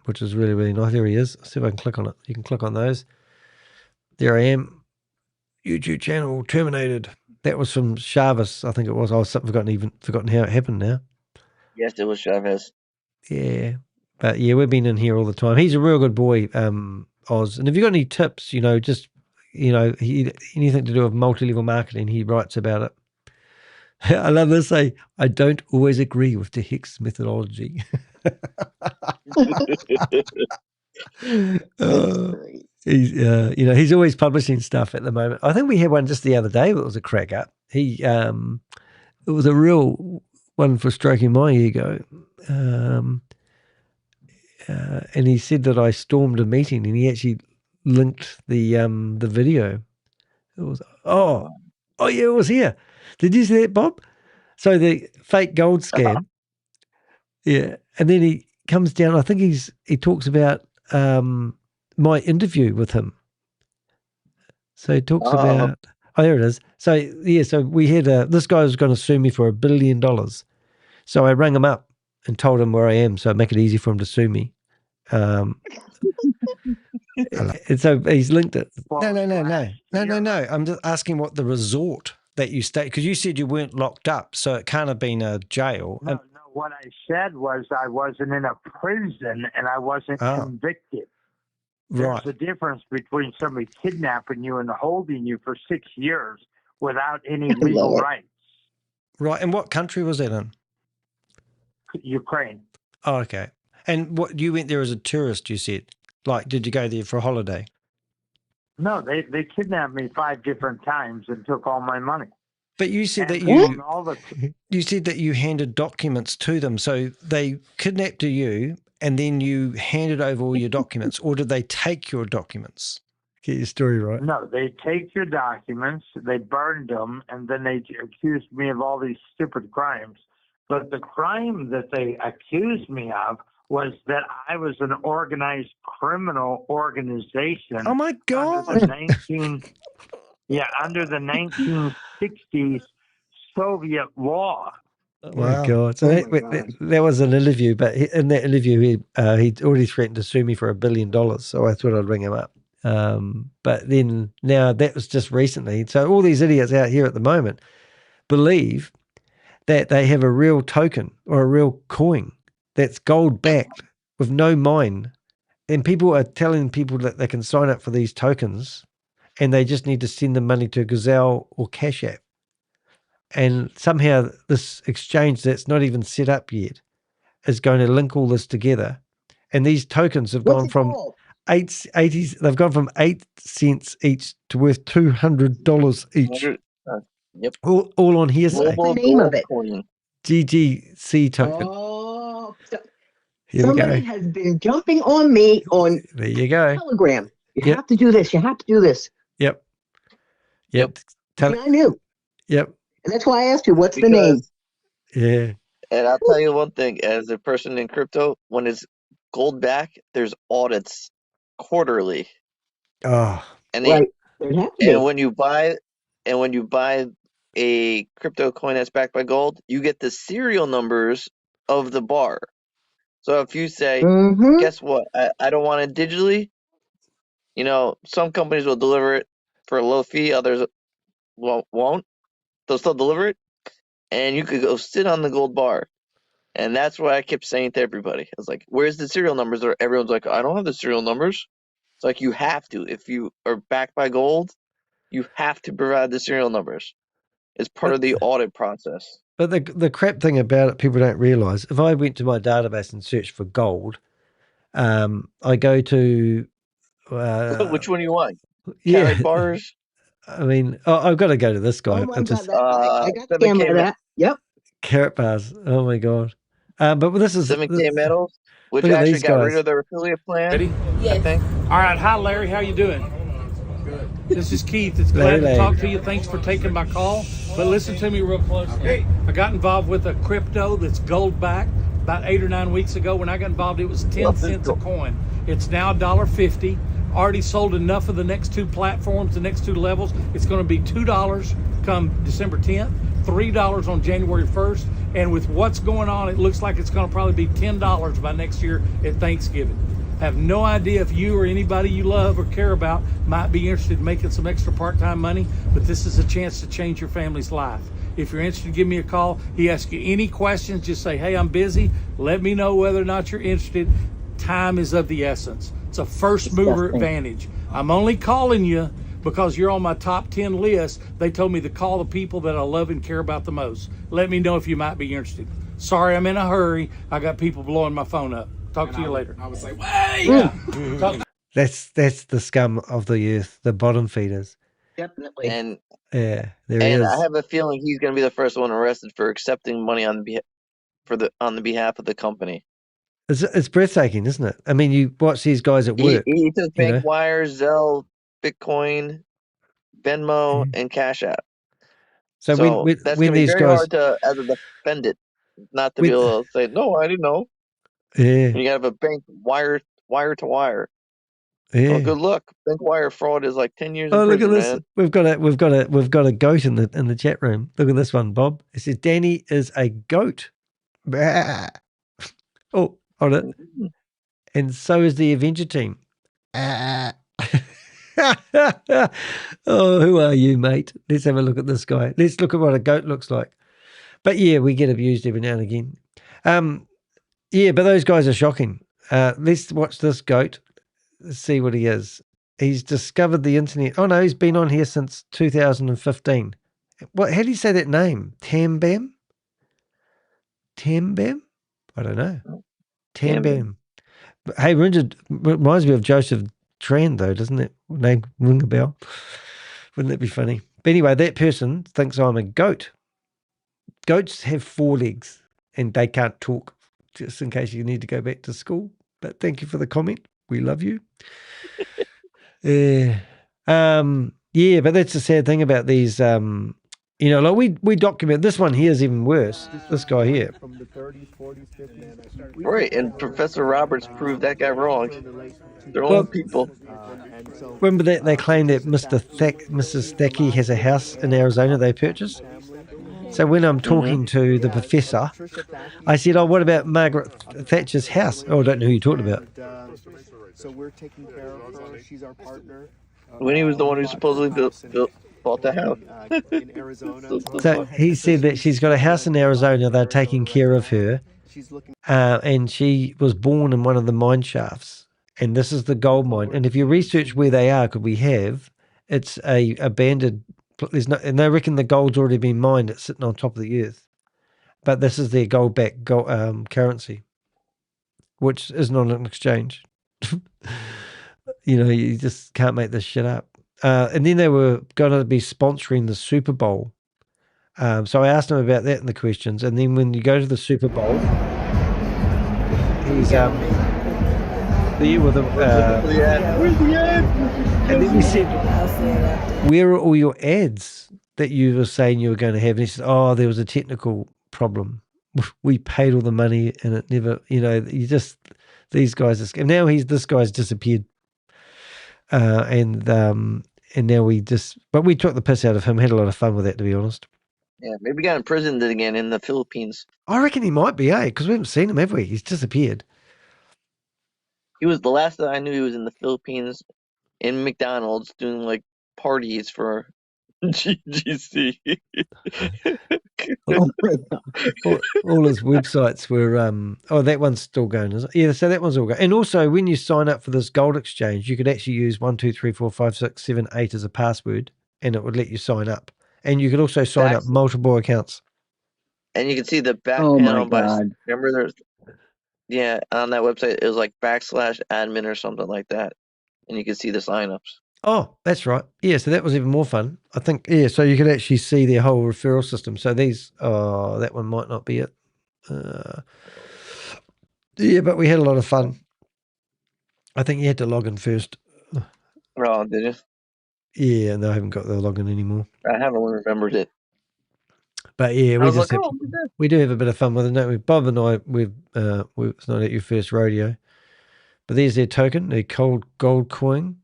which was really, really nice. There he is. I'll see if I can click on it. You can click on those. There I am. YouTube channel terminated. That was from Chavez, I think it was. I was forgotten how it happened now. Yes, it was Chavez. Yeah. But yeah, we've been in here all the time. He's a real good boy, Oz. And if you've got any tips, just, anything to do with multi-level marketing, he writes about it. I love this. I don't always agree with the Heck's methodology. He's always publishing stuff at the moment. I think we had one just the other day that was a cracker. It was a real one for stroking my ego. And he said that I stormed a meeting, and he actually linked the video. It was oh yeah, it was here. Did you see that, Bob? So the fake gold scam. Yeah, and then he comes down. I think he talks about my interview with him. So he talks about. Oh, there it is. So yeah, so we had this guy was going to sue me for $1 billion. So I rang him up and told him where I am, so make it easy for him to sue me. And so he's linked it. No. I'm just asking what the resort that you stayed, because you said you weren't locked up, so it can't have been a jail. No, what I said was I wasn't in a prison and I wasn't convicted. Right. There's a difference between somebody kidnapping you and holding you for 6 years without any legal rights. Right. And what country was that in? Ukraine. Oh, okay. And what, you went there as a tourist, you said? Like, did you go there for a holiday? No, they kidnapped me 5 different times and took all my money. But you said that you said that you handed documents to them. So they kidnapped you and then you handed over all your documents, or did they take your documents? Get your story right. No, they take your documents, they burned them, and then they accused me of all these stupid crimes. But the crime that they accused me of was that I was an organized criminal organization. Oh my God! Under the 1960s Soviet law. Oh my God! So that was an interview, but in that interview, he'd already threatened to sue me for $1 billion. So I thought I'd ring him up. But then now that was just recently. So all these idiots out here at the moment believe that they have a real token or a real coin that's gold backed with no mine, and people are telling people that they can sign up for these tokens, and they just need to send the money to Gazelle or Cash App. And somehow this exchange that's not even set up yet is going to link all this together. And these tokens have gone from 8 cents each to worth $200 each. Yep. All on hearsay. What's the name of it? GGC token. Oh, Here we somebody go. has been jumping on me on There you go. Telegram. You have to do this. You have to do this. Yep. And I knew. Yep. And that's why I asked you, what's the name? Yeah. And I'll tell you one thing, as a person in crypto, when it's gold back, there's audits quarterly. Oh. And right. And when you buy a crypto coin that's backed by gold, you get the serial numbers of the bar. So if you say, guess what, I don't want it digitally, some companies will deliver it for a low fee, others won't. They'll still deliver it, and you could go sit on the gold bar. And that's what I kept saying to everybody. I was like, where's the serial numbers? Or everyone's like, I don't have the serial numbers. It's like, you have to. If you are backed by gold, you have to provide the serial numbers. It's part of the audit process. But the crap thing about it, people don't realize, if I went to my database and searched for gold, I go to... Which one do you want? Yeah. Carat bars? I mean, I've got to go to this guy. Oh my God, I got scammed by that. Yep. Carat bars. Oh my God. But this is 7K metals, which look at actually these got guys. rid of their affiliate plan. Ready? I think. All right. Hi, Larry. How you doing? Good. This is Keith. It's glad to talk to you. Thanks for taking my call. But listen to me real closely. Okay. I got involved with a crypto that's gold backed about 8 or 9 weeks ago. When I got involved, it was 10 cents a coin. It's now $1.50. Already sold enough of the next 2 platforms, the next 2 levels. It's going to be $2 come December 10th, $3 on January 1st. And with what's going on, it looks like it's going to probably be $10 by next year at Thanksgiving. Have no idea if you or anybody you love or care about might be interested in making some extra part-time money, but this is a chance to change your family's life. If you're interested, give me a call. He asks you any questions, just say, hey, I'm busy. Let me know whether or not you're interested. Time is of the essence. It's a first mover advantage. I'm only calling you because you're on my top 10 list. They told me to call the people that I love and care about the most. Let me know if you might be interested. Sorry, I'm in a hurry. I got people blowing my phone up. Talk to you later. I was like, wait! That's the scum of the earth, the bottom feeders. Definitely. And Yeah, there he and is. I have a feeling he's going to be the first one arrested for accepting money on the behalf of the company. It's breathtaking, isn't it? I mean, you watch these guys at work. He took you bank know? wires, Zelle, Bitcoin, Venmo, and Cash App. So when that's when going to be these very guys, hard to as a defendant not to be when, able to say no, I didn't know. yeah, You got to have a bank wire to wire. yeah. Well, good luck. Bank wire fraud is like 10 years in Oh, look at prison, this. man. We've got a goat in the chat room. Look at this one, Bob. It says Danny is a goat. Bah. Oh, hold it. And so is the Avenger team. Ah. Oh, who are you, mate? Let's have a look at this guy. Let's look at what a goat looks like. But yeah, we get abused every now and again. Yeah, but those guys are shocking. Let's watch this goat. Let's see what he is. He's discovered the internet. Oh no, he's been on here since 2015. What? How do you say that name? Tambam? Tambam? I don't know. Tambam. Hey, reminds me of Joseph Tran, though, doesn't it? Name ring a bell. Wouldn't that be funny? But anyway, that person thinks I'm a goat. Goats have 4 legs and they can't talk, just in case you need to go back to school. But thank you for the comment. We love you. Yeah. Yeah, but that's the sad thing about these, like we document, this one here is even worse. This guy here. Right, and Professor Roberts proved that guy wrong. Their own people. Remember that they claim that Mrs. Thackey has a house in Arizona they purchased? So when I'm talking to the professor, I said, oh, what about Margaret Thatcher's house? Oh, I don't know who you talked about. So we're taking care of her. She's our partner. When he was the one who supposedly bought the house. In Arizona. So he said that she's got a house in Arizona. They're taking care of her. And she was born in one of the mine shafts. And this is the gold mine. And if you research where they are, it's a abandoned. And they reckon the gold's already been mined. It's sitting on top of the earth. But this is their gold-backed currency, which isn't on an exchange. You just can't make this shit up. And then they were going to be sponsoring the Super Bowl. So I asked him about that in the questions. And then when you go to the Super Bowl, he's there with a. Where's the ad? And then we said, where are all your ads that you were saying you were going to have? And he said, oh, there was a technical problem. We paid all the money and it never, these guys are, and now this guy's disappeared. And now but we took the piss out of him, had a lot of fun with that, to be honest. Yeah, maybe he got imprisoned again in the Philippines. I reckon he might be, because we haven't seen him, have we? He's disappeared. He was the last that I knew he was in the Philippines in McDonald's doing like parties for GGC. all his websites were that one's still going, is it? Yeah, so that one's all going. And also when you sign up for this gold exchange, you could actually use 1 2 3 4 5 6 7 8 as a password, and it would let you sign up. And you could also sign up multiple accounts. And you can see the back Oh panel my God. remember there's on that website it was like /admin or something like that. And you can see the signups. Oh, that's right. Yeah, so that was even more fun. I think, so you could actually see their whole referral system. So that one might not be it. Yeah, but we had a lot of fun. I think you had to log in first. Oh, did you? Yeah, and I haven't got the login anymore. I haven't remembered it. But yeah, we do have a bit of fun with it, don't we? Bob and I, it's not at your first rodeo. But there's their token, their cold gold coin.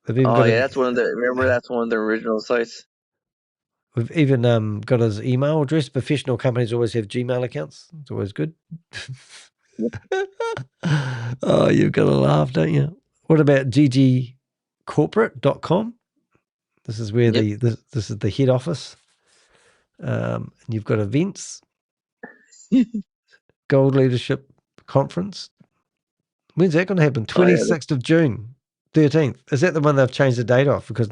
That's one of the original sites. We've even got his email address. Professional companies always have Gmail accounts. It's always good. Oh, you've got to laugh, don't you? What about ggcorporate.com? This is where this is the head office. And you've got events. Gold Leadership Conference. When's that going to happen? 26th of June, 13th. Is that the one they've changed the date off because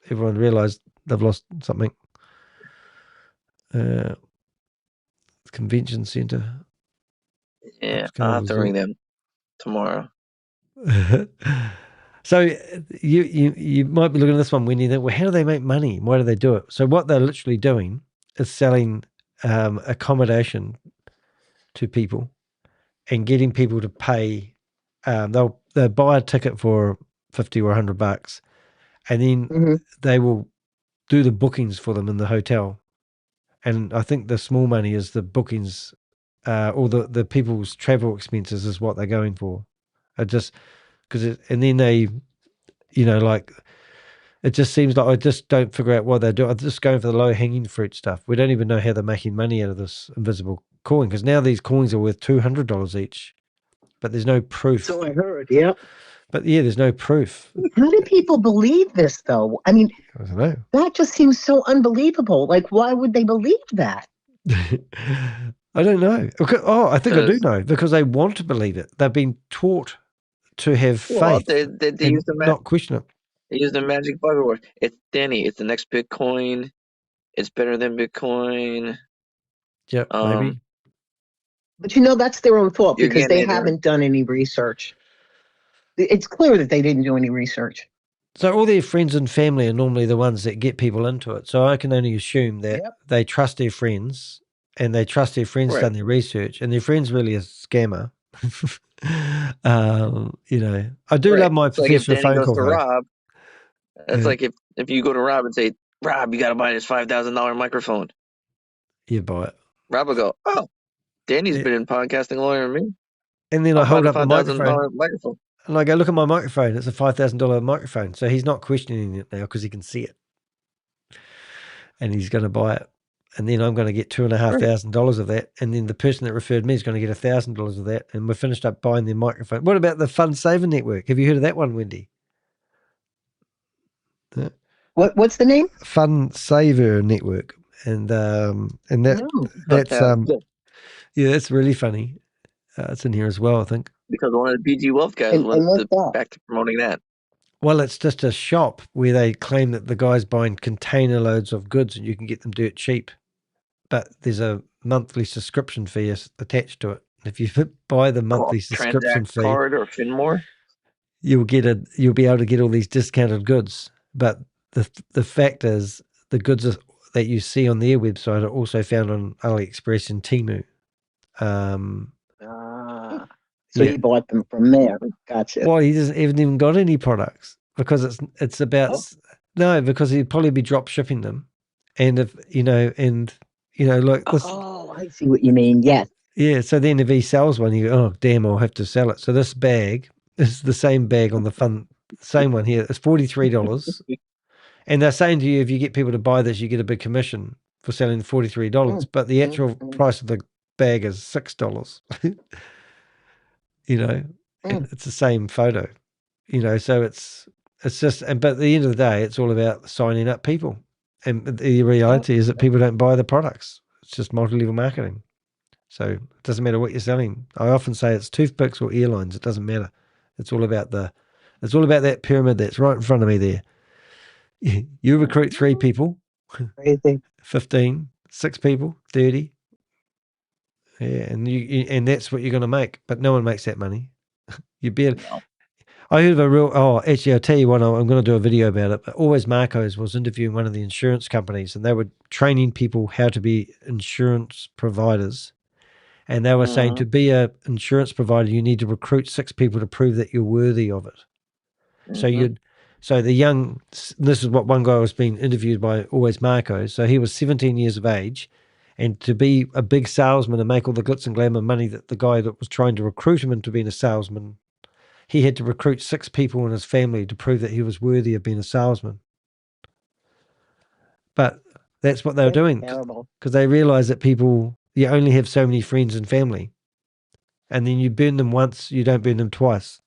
everyone realised they've lost something? Convention Centre. Yeah, I'll have to ring them tomorrow. So you might be looking at this one when you think, well, how do they make money? Why do they do it? So what they're literally doing is selling accommodation to people and getting people to pay. They'll buy a ticket for $50 or $100, and then they will do the bookings for them in the hotel. And I think the small money is the bookings, or the people's travel expenses is what they're going for. Just because, and then they, like, it just seems like I just don't figure out what they're doing. I'm just going for the low hanging fruit stuff. We don't even know how they're making money out of this invisible coin, because now these coins are worth $200 each, but there's no proof. So I heard. Yep. But yeah, there's no proof. How do people believe this, though? I mean, I don't know. That just seems so unbelievable. Like, why would they believe that? I don't know. Oh, I think I do know, because they want to believe it. They've been taught to have faith They and use not question it. They use the magic buzzword. It's Danny. It's the next Bitcoin. It's better than Bitcoin. Yep, maybe. But that's their own fault, because they haven't done any research. It's clear that they didn't do any research. So all their friends and family are normally the ones that get people into it. So I can only assume that they trust their friends, and they trust their friends done their research, and their friend's really a scammer. I do love my professional phone call. Rob, it's like if you go to Rob and say, Rob, you got to buy this $5,000 microphone. You buy it. Rob will go, oh, Danny's been in podcasting longer than me. And then I hold up the microphone. microphone. And I go, look at my microphone. It's a $5,000 microphone. So he's not questioning it now because he can see it. And he's going to buy it. And then I'm going to get $2,500 of that. And then the person that referred me is going to get $1,000 of that. And we're finished up buying their microphone. What about the Fund Saver Network? Have you heard of that one, Wendy? What's the name? Fund Saver Network. And that's that's really funny. It's in here as well, I think. Because one of the BG Wealth guys went back to promoting that. Well, it's just a shop where they claim that the guy's buying container loads of goods and you can get them dirt cheap. But there's a monthly subscription fee attached to it. If you buy the monthly subscription fee, card or Finmore, you'll be able to get all these discounted goods. But the fact is, the goods that you see on their website are also found on AliExpress and Temu. So he bought them from there. Gotcha. Well, he hasn't even got any products because it's about no, because he'd probably be drop shipping them, and if like this. Oh, I see what you mean. Yes. Yeah. So then if he sells one, you go, oh damn, I'll have to sell it. So this bag is the same bag on the same one here. It's $43, and they're saying to you, if you get people to buy this, you get a big commission for selling the $43, but the actual price of the bag is $6. And it's the same photo, so it's just, but at the end of the day, it's all about signing up people. And the reality is that people don't buy the products. It's just multi-level marketing. So it doesn't matter what you're selling. I often say it's toothpicks or airlines. It doesn't matter. It's all about that pyramid that's right in front of me there. You recruit 3 people, 15, 6 people, 30. Yeah, and that's what you're going to make, but no one makes that money. You barely. I heard of actually, I'll tell you what, I'm going to do a video about it, but Always Marcos was interviewing one of the insurance companies, and they were training people how to be insurance providers. And they were saying to be an insurance provider, you need to recruit 6 people to prove that you're worthy of it. So this is what one guy was being interviewed by Always Marcos. So he was 17 years of age. And to be a big salesman and make all the glitz and glamour money that the guy that was trying to recruit him into being a salesman, he had to recruit 6 people in his family to prove that he was worthy of being a salesman. But that's what they were doing, because they realized that you only have so many friends and family. And then you burn them once, you don't burn them twice.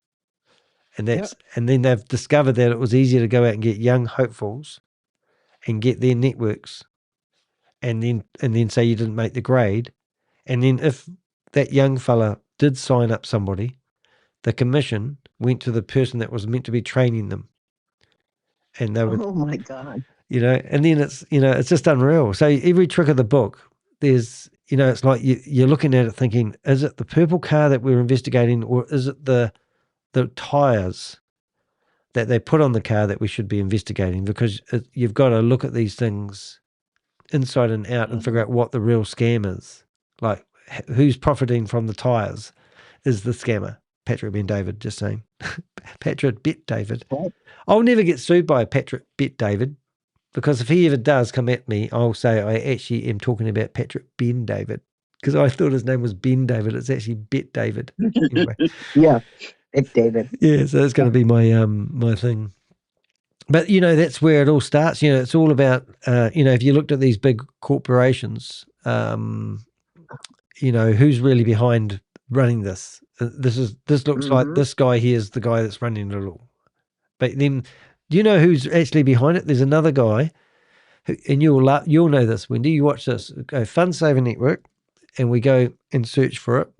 And and then they've discovered that it was easier to go out and get young hopefuls and get their networks. And then say you didn't make the grade. And then if that young fella did sign up somebody, the commission went to the person that was meant to be training them. And they would, oh my God. And then it's just unreal. So every trick of the book, there's, it's like you're looking at it thinking, is it the purple car that we're investigating, or is it the tires that they put on the car that we should be investigating, because you've got to look at these things inside and out and figure out what the real scam is. Like, who's profiting from the tires is the scammer. Patrick Ben David, just saying. Patrick Bet David. I'll never get sued by Patrick Bet David, because if he ever does come at me, I'll say I actually am talking about Patrick Ben David, because I thought his name was Ben David. It's actually Bet David. Anyway. Yeah, Bet David. Yeah, so that's going to be my my thing. But, you know, that's where it all starts. You know, it's all about, you know, if you looked at these big corporations, you know, who's really behind running this? This looks like this guy here is the guy that's running it all. But then, do you know who's actually behind it? There's another guy, and you'll know this, Wendy. You watch this. Go Fund Saver Network, and we go and search for it,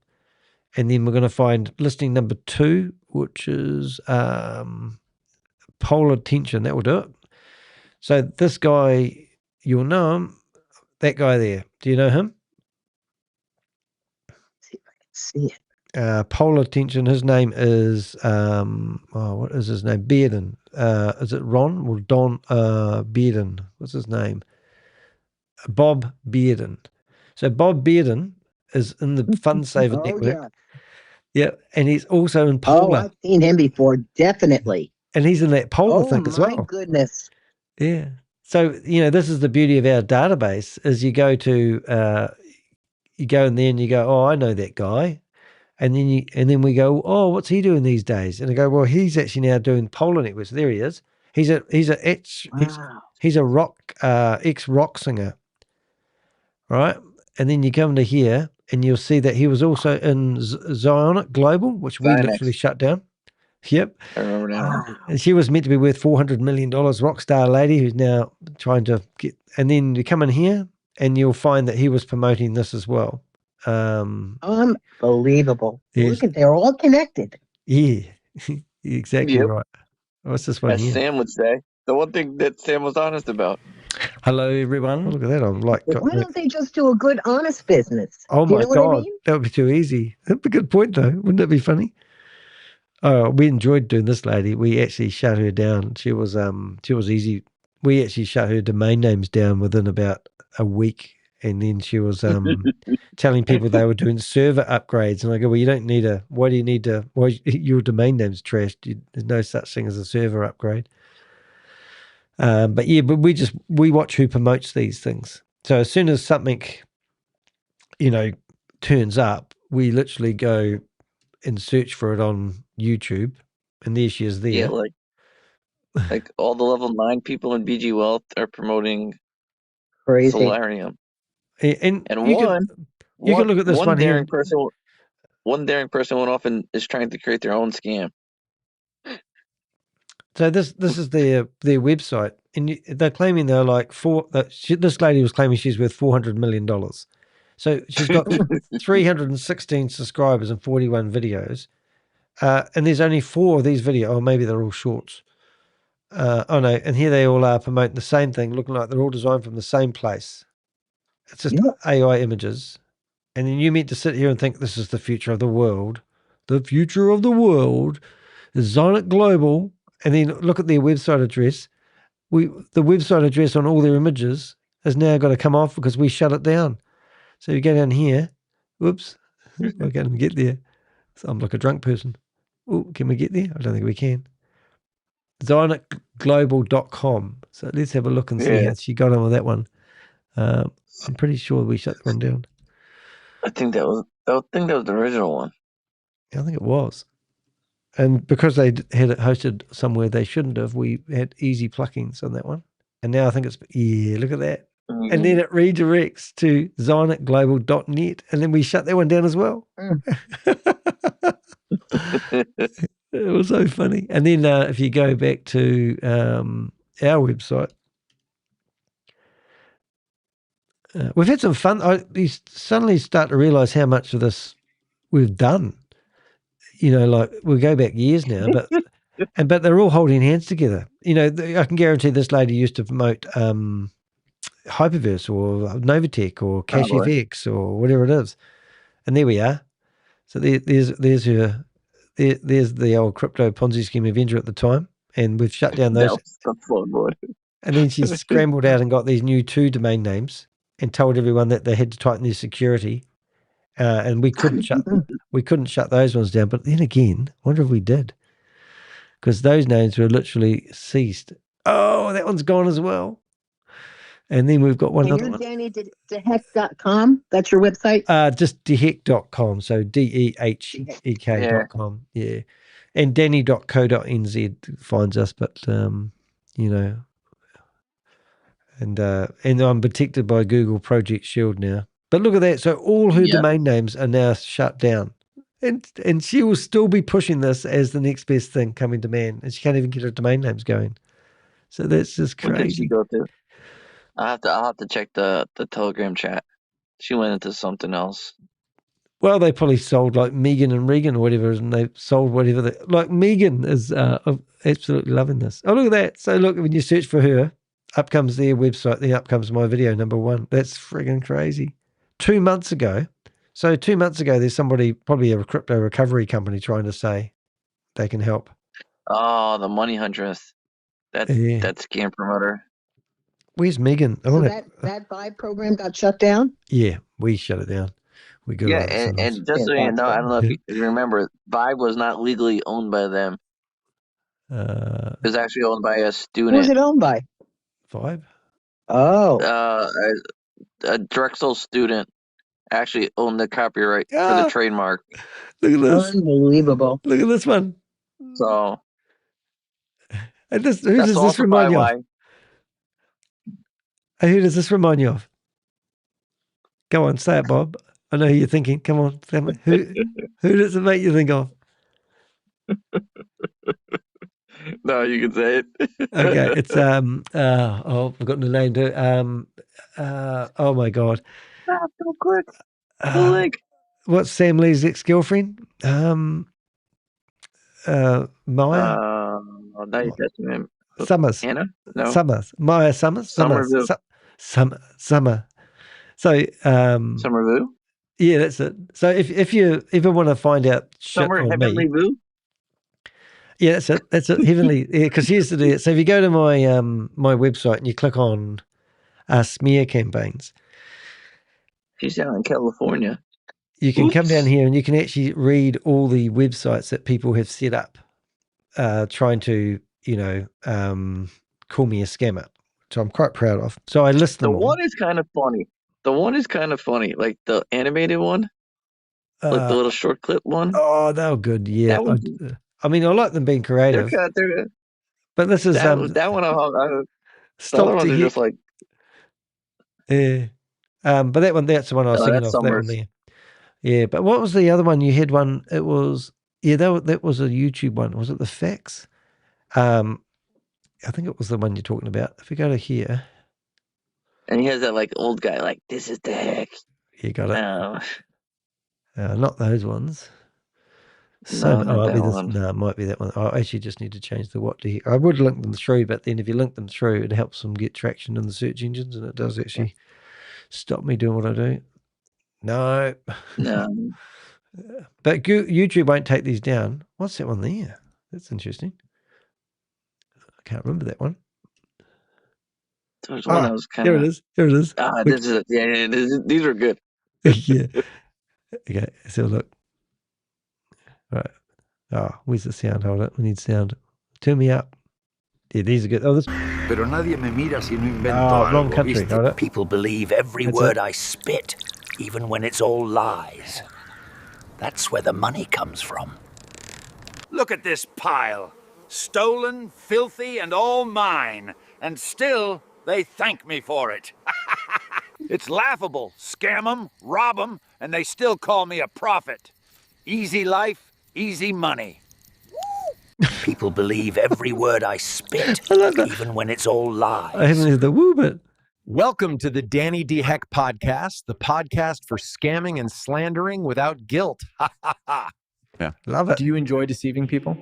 and then we're going to find listing number 2, which is Polar Tension. That will do it. So this guy, you'll know him. That guy there. Do you know him? See if I can see it. Polar Tension. His name is what is his name? Bearden. Is it Ron or Don Bearden? What's his name? Bob Bearden. So Bob Bearden is in the Fund Saver Network. Yeah, and he's also in Polar. Oh, I've seen him before, definitely. And he's in that Polar thing as well. Oh my goodness! Yeah. So, you know, this is the beauty of our database: is you go in there and you go, oh, I know that guy. And then we go, oh, what's he doing these days? And I go, well, he's actually now doing Polar Networks. There he is. He's a rock ex-rock singer, right? And then you come to here, and you'll see that he was also in Zionic Global, which we literally shut down. Yep. I remember now. And she was meant to be worth $400 million, rock star lady who's now trying to get. And then you come in here, and you'll find that he was promoting this as well. Unbelievable. Yes. Look at, they're all connected. Yeah, exactly right. What's this one As here? Sam would say, the one thing that Sam was honest about. Hello, everyone. Look at that. I'm like, why don't they just do a good, honest business? oh Do you my know what I God, mean? that would be too easy. That'd be a good point, though. Wouldn't that be funny? Oh, we enjoyed doing this lady. We actually shut her down. She was easy. We actually shut her domain names down within about a week. And then she was telling people they were doing server upgrades. And I go, well, you don't need why do you need to, your domain name's trashed. There's no such thing as a server upgrade. But we watch who promotes these things. So as soon as something, you know, turns up, we literally go and search for it on YouTube. And there she is there. Yeah, like all the level 9 people in BG Wealth are promoting Crazy. Salarium. And you can look at this one here. One daring person went off and is trying to create their own scam. So this is their website, and they're claiming they're like this lady was claiming she's worth $400 million. So she's got 316 subscribers and 41 videos, and there's only 4 of these videos. Oh, maybe they're all shorts. Oh no, and here they all are promoting the same thing, looking like they're all designed from the same place. It's just AI images. And then you meant to sit here and think this is the future of the world. The future of the world is Zionic Global. And then look at their website address. The website address on all their images has now got to come off because we shut it down. So you go down here. Whoops. I can't even get there. So I'm like a drunk person. Oh, can we get there? I don't think we can. ZionicGlobal.com. So let's have a look and see how she got on with that one. I'm pretty sure we shut that one down. I think that was the original one. I think it was. And because they had it hosted somewhere they shouldn't have, we had easy pluckings on that one. And now I think it's, look at that. Mm-hmm. And then it redirects to zionicglobal.net, and then we shut that one down as well. It was so funny. And then if you go back to our website, we've had some fun. You suddenly start to realize how much of this we've done. You know, like we go back years now, but they're all holding hands together. You know, I can guarantee this lady used to promote Hyperverse or Novatech or CashFX or whatever it is, and there we are. So there's her. There's the old crypto Ponzi scheme Avenger at the time, and we've shut down those. The floorboard. And then she scrambled out and got these new 2 domain names and told everyone that they had to tighten their security. And we couldn't shut those ones down. But then again, I wonder if we did, because those names were literally ceased. Oh, that one's gone as well. And then we've got one and other you're one. DannyDeheck.com. That's your website? Just deheck.com. So DEHEK.com. Yeah. And danny.co.nz finds us, but, you know, and I'm protected by Google Project Shield now. But look at that. So all her domain names are now shut down. And she will still be pushing this as the next best thing coming to man. And she can't even get her domain names going. So that's just crazy. What did she go to? I'll have to check the Telegram chat. She went into something else. Well, they probably sold like Megan and Regan or whatever, and they sold whatever. Like Megan is absolutely loving this. Oh, look at that. So look, when you search for her, up comes their website, then up comes my video, #1. That's friggin' crazy. 2 months ago. So 2 months ago, there's somebody, probably a crypto recovery company, trying to say they can help. Oh, the Money Huntress. That scam promoter. Where's Megan? So that Vibe program got shut down? Yeah, we shut it down. We got and just so you know, I don't know if you remember, Vibe was not legally owned by them. It was actually owned by a student. Who was it owned by? Vibe? Oh. A Drexel student actually owned the copyright for the trademark. Look at this. Unbelievable. Look at this one. So, and who does this remind you of? Who does this remind you of? Go on, say it, Bob. I know who you're thinking. Come on, family. Who does it make you think of? No, you can say it. Okay, it's I've forgotten the name to it. Oh my god. Stop so quick. Click. What's Sam Lee's ex-girlfriend? Maya? Now you're testing him. Summers. Hannah? No. Summers. Maya Summers? Somerville. Summer. So Somerville? Yeah, that's it. So if you ever want to find out shit on Heavenly me. Vu? Yeah, that's it. That's it. Heavenly. Yeah, because here's the deal. So if you go to my my website and you click on smear campaigns. She's down in California. You can come down here and you can actually read all the websites that people have set up trying to, call me a scammer. So I'm quite proud of. So I list them all. The one is kind of funny. Like the animated one. Like the little short clip one. Oh, they were good. Yeah. I mean, I like them being creative. But this is that one. Stop ones are just like. Yeah. But that's the one I was thinking of. That one there. Yeah. But what was the other one? You had one. It was that was a YouTube one. Was it the facts? I think it was the one you're talking about. If we go to here. And he has that like old guy, like, this is the heck. You got it. No. Not those ones. So it might be that one. I actually just need to change the what to here. I would link them through, but then if you link them through, it helps them get traction in the search engines, and it does actually stop me doing what I do. No. But YouTube won't take these down. What's that one there? That's interesting. I can't remember that one. There was one that was kind of. Here it is. These are good. Yeah. Okay, so look. Right. Oh, where's the sound? Hold it. We need sound. Turn me up. Yeah, these are good. Oh, this. Pero nadie me mira si no invento wrong algo, country. Hold it. People believe every word I spit, even when it's all lies. That's where the money comes from. Look at this pile. Stolen, filthy, and all mine. And still, they thank me for it. It's laughable. Scam them, rob them, and they still call me a prophet. Easy life, easy money. People believe every word I spit, even when it's all lies. I haven't heard the woo bit. Welcome to the Danny D. Heck podcast, the podcast for scamming and slandering without guilt. Yeah, love it. Do you enjoy deceiving people?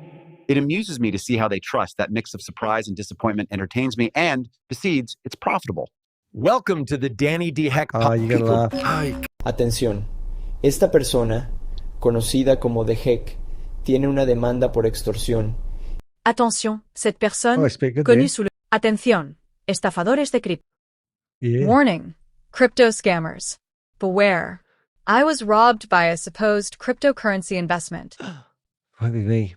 It amuses me to see how they trust. That mix of surprise and disappointment entertains me, and besides, it's profitable. Welcome to the Danny D. Heck podcast. Atención. Esta persona, conocida como The Heck, tiene una demanda por extorsión. Attention, cette personne, Oh, I speak good connue there. sous le... Atención, estafadores de cripto. Yeah. Warning, crypto scammers. Beware. I was robbed by a supposed cryptocurrency investment. Won't be me.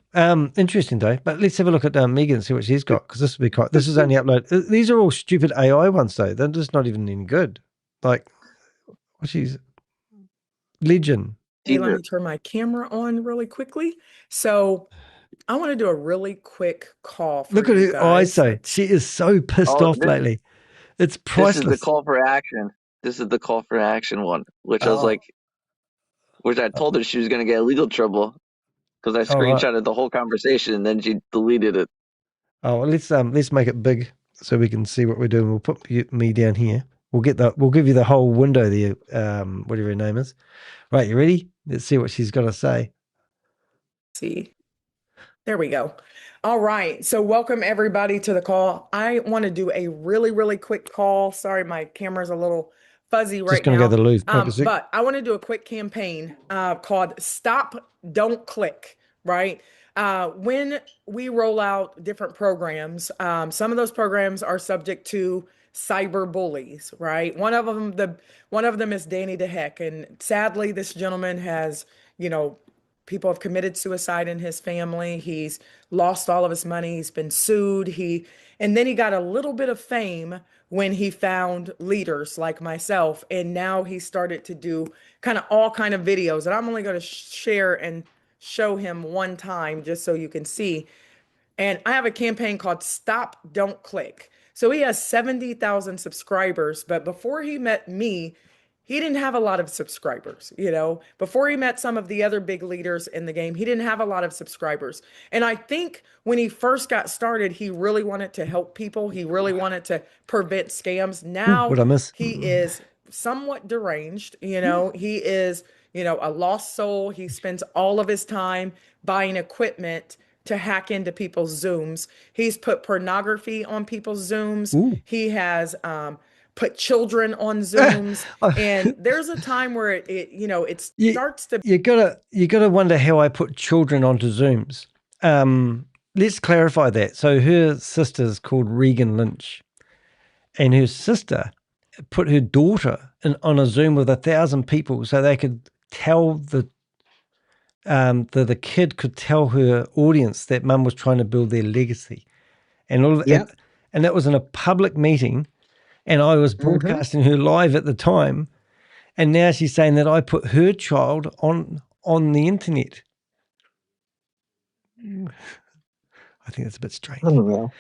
Interesting though. But let's have a look at Megan, see what she's got, because this will be quite. This is only upload. These are all stupid AI ones though. They're just not even any good. Like, what she's legend. Hey, let me turn my camera on really quickly. So I want to do a really quick call for Look at you her eyes guys. though. She is so pissed Oh, off lately. It's This is priceless. the call for action. This is the call for action one, which I was like, which I told her she was going to get legal trouble because I Oh, right. screenshotted the whole conversation and then she deleted it. Oh, well, let's make it big so we can see what we're doing. We'll put me down here. We'll give you the whole window there. Whatever her name is. Right, you ready? Let's see what she's got to say. See, there we go. All right. So welcome everybody to the call. I want to do a really, really quick call. Sorry, my camera's a little fuzzy right now. Just going to go to the loo. But I want to do a quick campaign called Stop, Don't Click, right? When we roll out different programs, some of those programs are subject to cyber bullies, right? One of them is Danny DeHeck. And sadly, this gentleman has, people have committed suicide in his family. He's lost all of his money. He's been sued. And then he got a little bit of fame when he found leaders like myself. And now he started to do all kind of videos. And I'm only going to share and show him one time just so you can see. And I have a campaign called Stop, Don't Click. So he has 70,000 subscribers. But before he met me, he didn't have a lot of subscribers, Before he met some of the other big leaders in the game, he didn't have a lot of subscribers. And I think when he first got started, he really wanted to help people. He really wanted to prevent scams. Now What'd I miss? he is somewhat deranged, He is, a lost soul. He spends all of his time buying equipment to hack into people's Zooms. He's put pornography on people's Zooms. Ooh. He has, put children on Zooms, and there's a time where it starts to. You gotta wonder how I put children onto Zooms. Let's clarify that. So her sister's called Regan Lynch, and her sister put her daughter on a Zoom with 1,000 people, so they could tell the kid could tell her audience that mum was trying to build their legacy, and all of that. And that was in a public meeting. And I was broadcasting her live at the time, and now she's saying that I put her child on the internet. I think that's a bit strange. Unreal.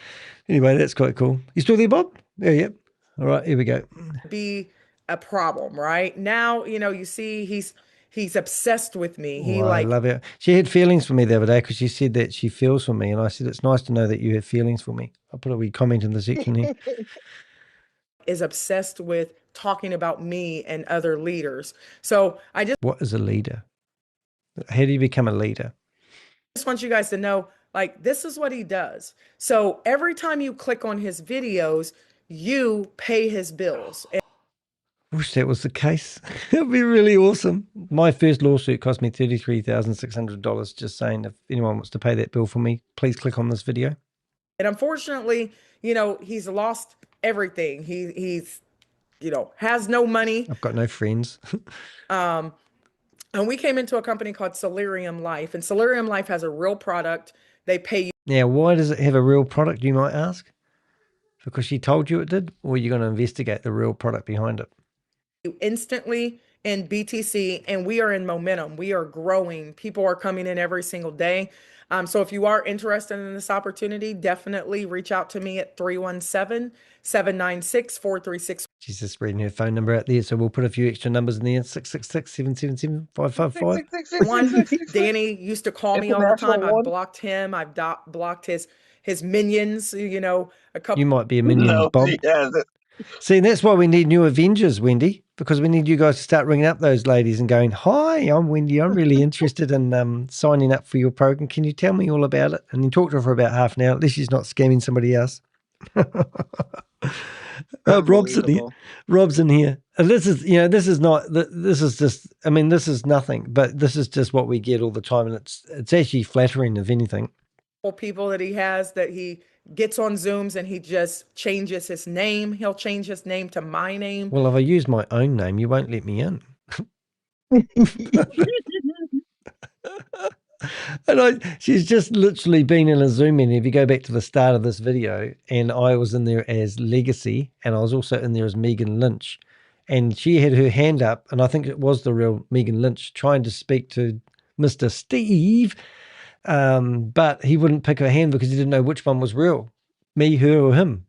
Anyway, that's quite cool. You still there, Bob? Yeah, yep. All right, here we go. Be a problem, right? Now, you see he's obsessed with me. I love it. She had feelings for me the other day because she said that she feels for me, and I said it's nice to know that you have feelings for me. I'll put a wee comment in the section here. Is obsessed with talking about me and other leaders. So I just What is a leader? How do you become a leader? want you guys to know, this is what he does. So every time you click on his videos, you pay his bills. Wish that was the case. It'd be really awesome. My first lawsuit cost me $33,600. Just saying, if anyone wants to pay that bill for me, please click on this video. And unfortunately, he's lost everything. He's has no money. I've got no friends. And we came into a company called Salarium Life, and Salarium Life has a real product. They pay you. Now, why does it have a real product, you might ask? Because she told you it did, or are you going to investigate the real product behind it? Instantly in BTC, and we are in momentum. We are growing. People are coming in every single day. So if you are interested in this opportunity, definitely reach out to me at 317-796-4361. She's just reading her phone number out there, so we'll put a few extra numbers in there. 666-777-555. Danny used to call me all the time. I've blocked him. I've blocked his minions, a couple. You might be a minion, Bob. See, that's why we need new Avengers, Wendy, because we need you guys to start ringing up those ladies and going, "Hi, I'm Wendy. I'm really interested in signing up for your program. Can you tell me all about it?" And then talk to her for about half an hour. At least she's not scamming somebody else. Rob's in here. Rob's in here. And this is, this is just, this is nothing, but this is just what we get all the time. And it's actually flattering, if anything. people that he has that he gets on Zooms and he just changes his name. He'll change his name to my name. Well, if I use my own name, you won't let me in. And she's just literally been in a Zoom meeting. If you go back to the start of this video, and I was in there as Legacy, and I was also in there as Megan Lynch, and she had her hand up, and I think it was the real Megan Lynch trying to speak to Mr. Steve, but he wouldn't pick her hand because he didn't know which one was real, me, her, or him.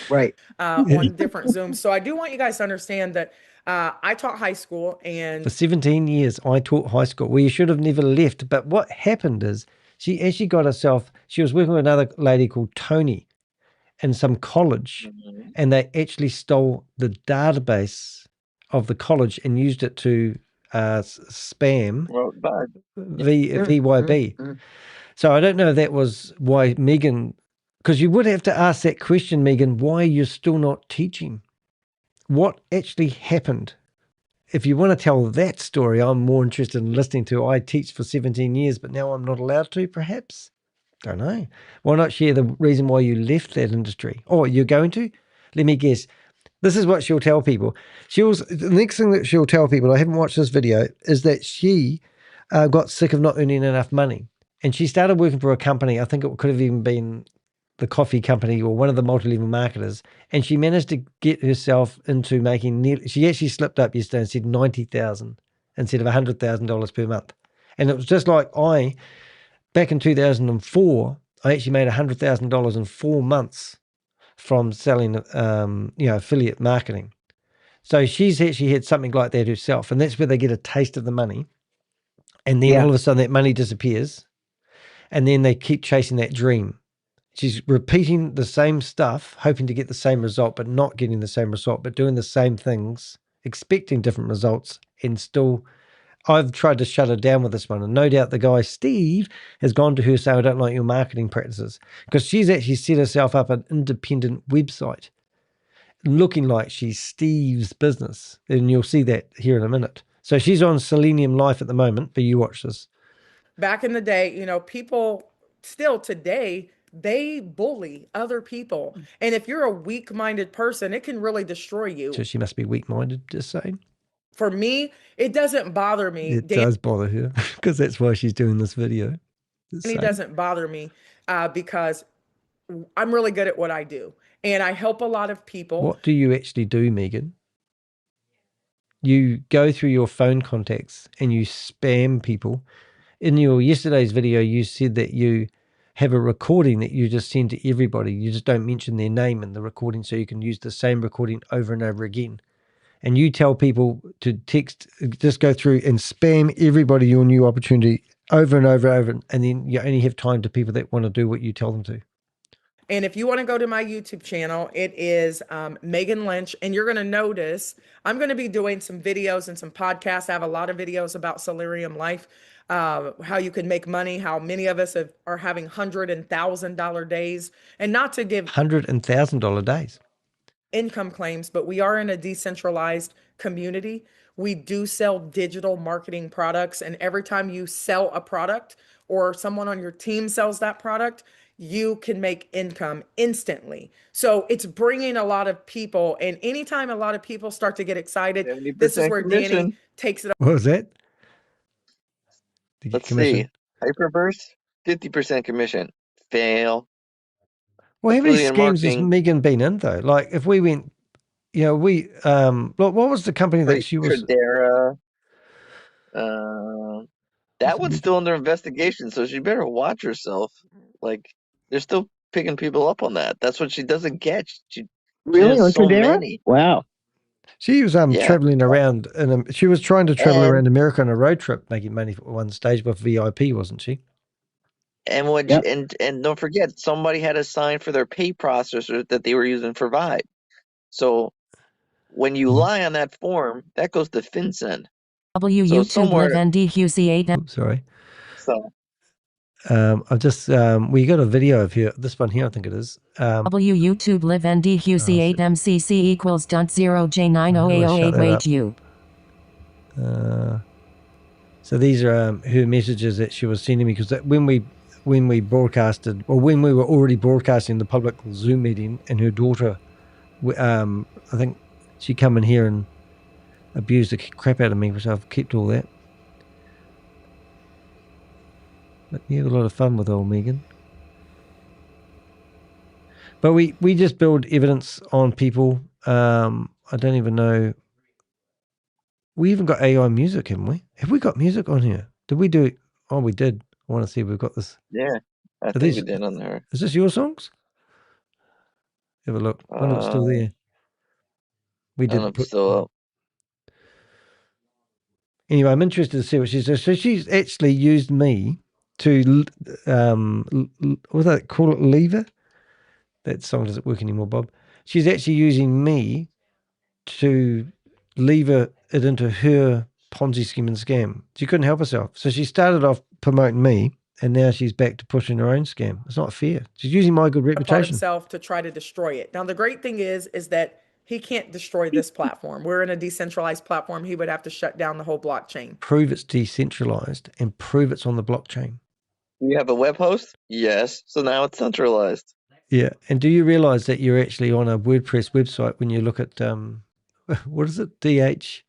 Right. On different Zooms. So I do want you guys to understand that I taught high school, and For 17 years, I taught high school. Well, you should have never left. But what happened is she actually got herself, she was working with another lady called Tony in some college, and they actually stole the database of the college and used it to spam VYB. So I don't know if that was why Megan, because you would have to ask that question, Megan, why you're still not teaching. What actually happened? If you want to tell that story, I'm more interested in listening to. I teach for 17 years, but now I'm not allowed to, perhaps? Don't know. Why not share the reason why you left that industry? Oh, you're going to? Let me guess. This is what she'll tell people. The next thing that she'll tell people, I haven't watched this video, is that she got sick of not earning enough money. And she started working for a company. I think it could have even been the coffee company or one of the multi-level marketers, and she managed to get herself into making she actually slipped up yesterday and said $90,000 instead of $100,000 per month. And it was just like back in 2004, I actually made $100,000 in 4 months from selling affiliate marketing. So she's actually had something like that herself, and that's where they get a taste of the money, and then all of a sudden that money disappears, and then they keep chasing that dream. She's repeating the same stuff, hoping to get the same result, but not getting the same result, but doing the same things, expecting different results, and still, I've tried to shut her down with this one. And no doubt the guy, Steve, has gone to her saying, I don't like your marketing practices, because she's actually set herself up an independent website, looking like she's Steve's business. And you'll see that here in a minute. So she's on Selenium Life at the moment, but you watch this. Back in the day, people still today, they bully other people. And if you're a weak-minded person, it can really destroy you. So she must be weak-minded, just saying. For me, it doesn't bother me. It does bother her because that's why she's doing this video. It doesn't bother me because I'm really good at what I do. And I help a lot of people. What do you actually do, Megan? You go through your phone contacts and you spam people. In your yesterday's video, you said that you have a recording that you just send to everybody. You just don't mention their name in the recording so you can use the same recording over and over again. And you tell people to just go through and spam everybody your new opportunity over and over and over. And then you only have time to people that want to do what you tell them to. And if you want to go to my YouTube channel, it is Megan Lynch. And you're going to notice I'm going to be doing some videos and some podcasts. I have a lot of videos about Salarium Life. How you can make money, how many of us are having $100,000 and $1,000 days, and not to give $100,000 days income claims, but we are in a decentralized community. We do sell digital marketing products, and every time you sell a product or someone on your team sells that product, you can make income instantly. So it's bringing a lot of people, and anytime a lot of people start to get excited, this is where Danny takes it up. What was that? Let's see. Hyperburst, 50% commission. Fail. Well, how many schemes has Megan been in, though? Like, if we went, what was the company that she was? Tradera. That one's still under investigation, so she better watch herself. Like, they're still picking people up on that. That's what she doesn't get. She really on so Tradera? many. Wow. She was traveling around, and she was trying to travel around America on a road trip, making money for one stage with VIP, wasn't she? And and don't forget, somebody had to sign for their pay processor that they were using for Vibe. So when you lie on that form, that goes to FinCEN. YouTube live NDQC8. Sorry. So I've just we got a video of here. This one here, I think it is. YouTube live NDQC8 MCC equals .0J90A08HU. So these are her messages that she was sending me, because when we when we broadcasted, or when we were already broadcasting the public Zoom meeting, and her daughter, I think she come in here and abused the crap out of me, which I've kept all that. But you have a lot of fun with old Megan. But we just build evidence on people. I don't even know. We even got AI music, haven't we? Have we got music on here? Did we do it? Oh, we did. I want to see if we've got this. Yeah, I think we did on there. Is this your songs? Have a look. I wonder if it's still there. We did. I don't know if it's still up. Anyway, I'm interested to see what she says. So she's actually used me to, what do they call it, lever? That song doesn't work anymore, Bob. She's actually using me to lever it into her Ponzi scheme and scam. She couldn't help herself. So she started off promoting me, and now she's back to pushing her own scam. It's not fair. She's using my good reputation. Himself to try to destroy it. Now, the great thing is that he can't destroy this platform. We're in a decentralized platform. He would have to shut down the whole blockchain. Prove it's decentralized and prove it's on the blockchain. You have a web host? Yes. So now it's centralized. Yeah. And do you realize that you're actually on a WordPress website when you look at, what is it? DH?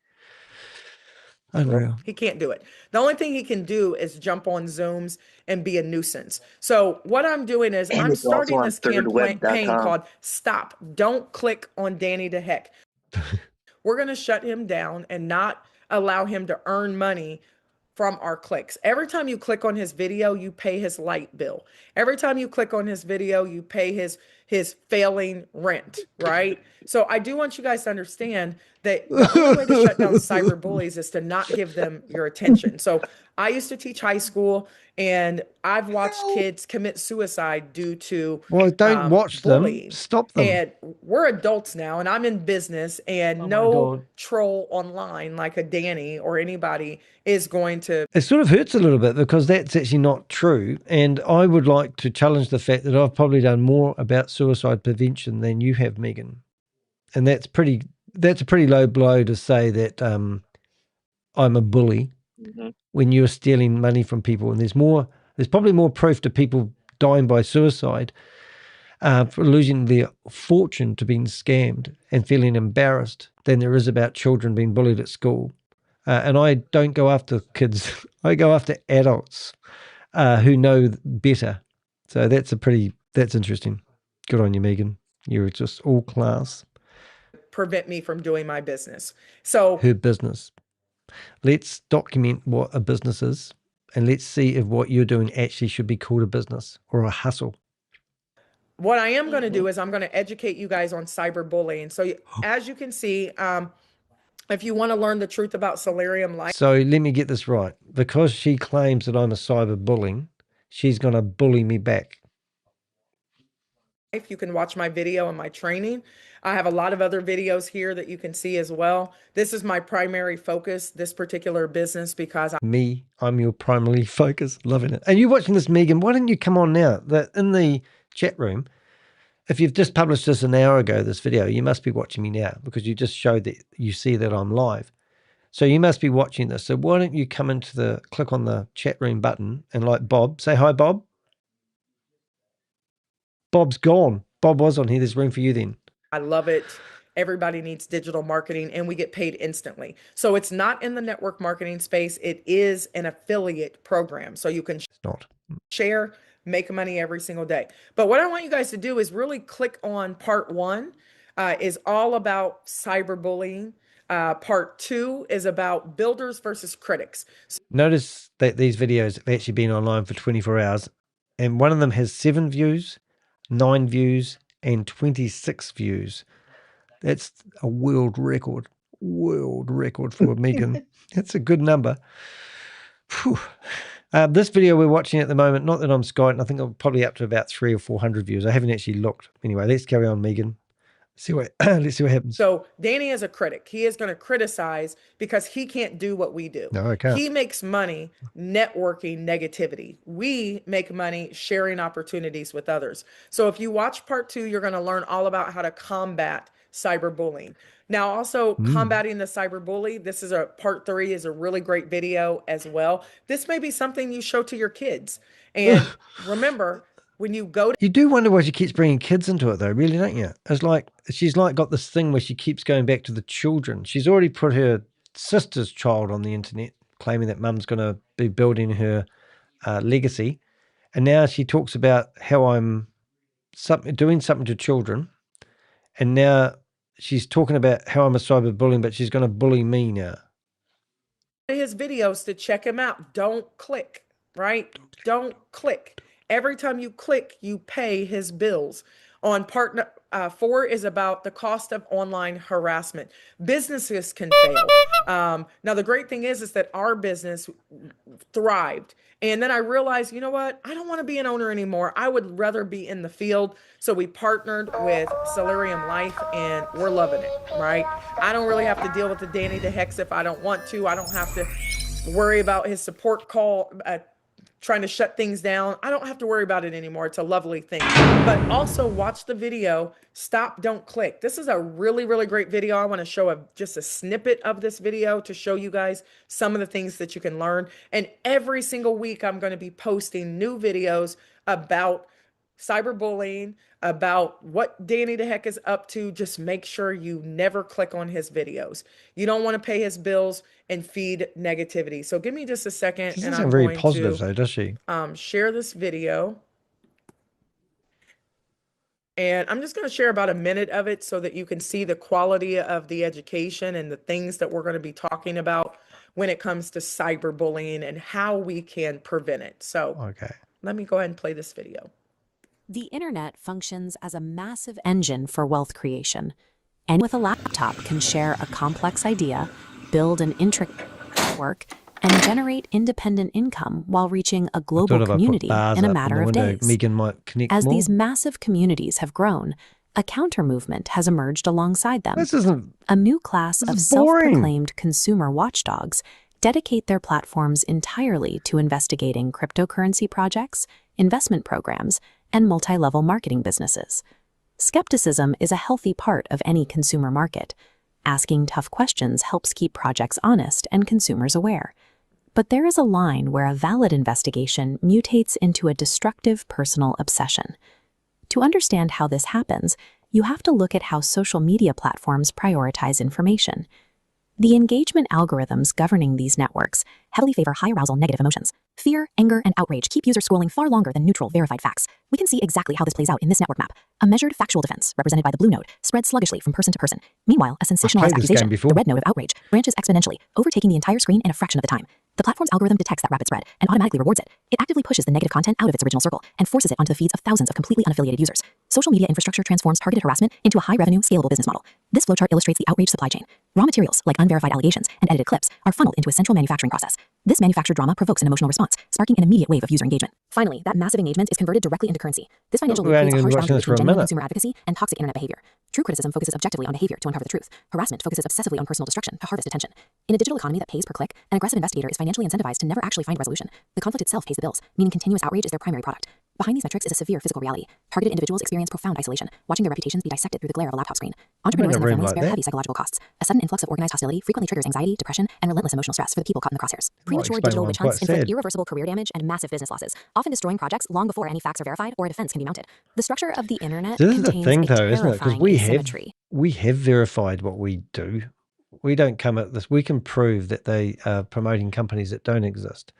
Unreal. He can't do it. The only thing he can do is jump on Zooms and be a nuisance. So what I'm doing is I'm starting this campaign called Stop. Don't Click on Danny to Heck. We're going to shut him down and not allow him to earn money from our clicks. Every time you click on his video, you pay his light bill. Every time you click on his video, you pay his failing rent, right? So I do want you guys to understand that the only way to shut down cyber bullies is to not give them your attention. So I used to teach high school, and I've watched kids commit suicide due to don't watch bullying. them. Stop them. And we're adults now, and I'm in business, and no troll online like a Danny or anybody is going to. It sort of hurts a little bit because that's actually not true. And I would like to challenge the fact that I've probably done more about suicide prevention than you have, Megan. And that's a pretty low blow to say that I'm a bully when you're stealing money from people. And there's probably more proof to people dying by suicide for losing their fortune to being scammed and feeling embarrassed than there is about children being bullied at school. And I don't go after kids. I go after adults who know better. So that's interesting. Good on you, Megan. You're just all class. Prevent me from doing my business. So her business. Let's document what a business is, and let's see if what you're doing actually should be called a business or a hustle. What I am going to do is I'm going to educate you guys on cyberbullying. So as you can see, if you want to learn the truth about Salarium Life. So let me get this right. Because she claims that I'm a cyberbullying, she's going to bully me back. You can watch my video and my training. I have a lot of other videos here that you can see as well. This is my primary focus, this particular business, because I'm your primary focus. Loving it. And you're watching this, Megan. Why don't you come on now? In the chat room, if you've just published this an hour ago, this video, you must be watching me now because you just showed that you see that I'm live. So you must be watching this. So why don't you come into click on the chat room button and like Bob, say hi, Bob. Bob's gone. Bob was on here. There's room for you then. I love it. Everybody needs digital marketing, and we get paid instantly. So it's not in the network marketing space. It is an affiliate program. So you can share, make money every single day. But what I want you guys to do is really click on part 1 is all about cyberbullying. Part 2 is about builders versus critics. Notice that these videos have actually been online for 24 hours, and one of them has 7 views, 9 views, and 26 views. That's a world record for Megan. That's a good number. This video we're watching at the moment, not that I'm Skype, I think I'm probably up to about 300 or 400 views. I haven't actually looked. Anyway, let's carry on, Megan. Let's see what happens. So Danny is a critic. He is going to criticize because he can't do what we do. No, I can't. He makes money networking negativity. We make money sharing opportunities with others. So if you watch part 2, you're going to learn all about how to combat cyberbullying. Now, also combating the cyberbully. This is part 3 is a really great video as well. This may be something you show to your kids. And remember, when you go to You do wonder why she keeps bringing kids into it, though, really, don't you? It's like she's like got this thing where she keeps going back to the children. She's already put her sister's child on the internet, claiming that mum's going to be building her legacy. And now she talks about how I'm doing something to children. And now she's talking about how I'm a cyberbullying, but she's going to bully me now. his videos to check him out. Don't click, right? Don't click. Every time you click, you pay his bills. On part 4 is about the cost of online harassment. Businesses can fail. Now, the great thing is that our business thrived. And then I realized, you know what? I don't want to be an owner anymore. I would rather be in the field. So we partnered with Salarium Life, and we're loving it, right? I don't really have to deal with the Danny DeHex if I don't want to. I don't have to worry about his support call trying to shut things down. I don't have to worry about it anymore. It's a lovely thing. But also watch the video, Stop, Don't Click. This is a really, really great video. I want to show just a snippet of this video to show you guys some of the things that you can learn. And every single week, I'm going to be posting new videos about cyberbullying, about what Danny DeHeck is up to. Just make sure you never click on his videos. You don't want to pay his bills and feed negativity. So give me just a second. She and doesn't I'm sound very going positive, to though, does she? share this video. And I'm just going to share about a minute of it so that you can see the quality of the education and the things that we're going to be talking about when it comes to cyberbullying and how we can prevent it. So okay, let me go ahead and play this video. The internet functions as a massive engine for wealth creation. And with a laptop can share a complex idea, build an intricate network, and generate independent income while reaching a global community in a matter of days. Megan might connect As more. these massive communities have grown, a counter-movement has emerged alongside them. This isn't... A new class of self-proclaimed consumer watchdogs dedicate their platforms entirely to investigating cryptocurrency projects, investment programs, and multi-level marketing businesses. Skepticism is a healthy part of any consumer market. Asking tough questions helps keep projects honest and consumers aware. But there is a line where a valid investigation mutates into a destructive personal obsession. To understand how this happens, you have to look at how social media platforms prioritize information. The engagement algorithms governing these networks heavily favor high arousal negative emotions. Fear, anger, and outrage keep users scrolling far longer than neutral, verified facts. We can see exactly how this plays out in this network map. A measured factual defense, represented by the blue node, spreads sluggishly from person to person. Meanwhile, a sensationalized accusation, the red node of outrage, branches exponentially, overtaking the entire screen in a fraction of the time. The platform's algorithm detects that rapid spread and automatically rewards it. It actively pushes the negative content out of its original circle and forces it onto the feeds of thousands of completely unaffiliated users. Social media infrastructure transforms targeted harassment into a high-revenue, scalable business model. This flowchart illustrates the outrage supply chain. Raw materials, like unverified allegations and edited clips, are funneled into a central manufacturing process. This manufactured drama provokes an emotional response, sparking an immediate wave of user engagement. Finally, that massive engagement is converted directly into currency. This financial loop creates a harsh boundary between genuine consumer advocacy and toxic internet behavior. True criticism focuses objectively on behavior to uncover the truth. Harassment focuses obsessively on personal destruction to harvest attention. In a digital economy that pays per click, an aggressive investigator is financially incentivized to never actually find resolution. The conflict itself pays the bills, meaning continuous outrage is their primary product. Behind these metrics is a severe physical reality. Targeted individuals experience profound isolation, watching their reputations be dissected through the glare of a laptop screen. Entrepreneurs and their families bear heavy psychological costs. A sudden influx of organized hostility frequently triggers anxiety, depression, and relentless emotional stress for the people caught in the crosshairs. Premature digital witch hunts inflict irreversible career damage and massive business losses, often destroying projects long before any facts are verified or a defense can be mounted. The structure of the internet This is the contains thing, a though, isn't it? Because terrifying we have verified what we do. We don't come at this. We can prove that they are promoting companies that don't exist,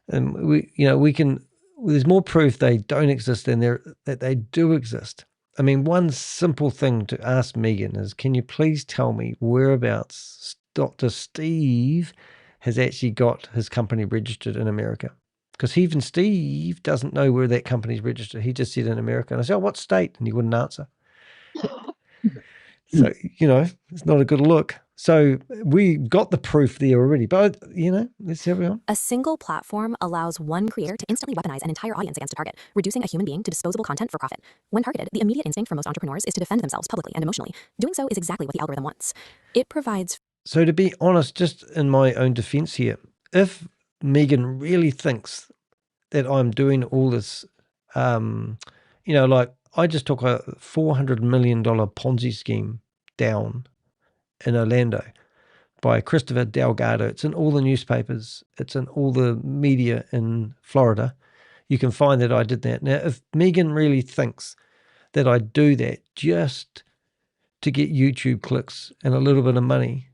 and we can. There's more proof they don't exist than that they do exist. I mean, one simple thing to ask Megan is, can you please tell me whereabouts Dr. Steve has actually got his company registered in America? Because even Steve doesn't know where that company's registered. He just said in America. And I said, oh, what state? And he wouldn't answer. So, it's not a good look. So we got the proof there already. But, let's have it on. A single platform allows one creator to instantly weaponize an entire audience against a target, reducing a human being to disposable content for profit. When targeted, the immediate instinct for most entrepreneurs is to defend themselves publicly and emotionally. Doing so is exactly what the algorithm wants. It provides... So to be honest, just in my own defense here, if Megan really thinks that I'm doing all this, like I just took a $400 million Ponzi scheme down in Orlando by Christopher Delgado. It's in all the newspapers. It's in all the media in Florida. you can find that I did that. Now, if Megan really thinks that I do that just to get YouTube clicks and a little bit of money,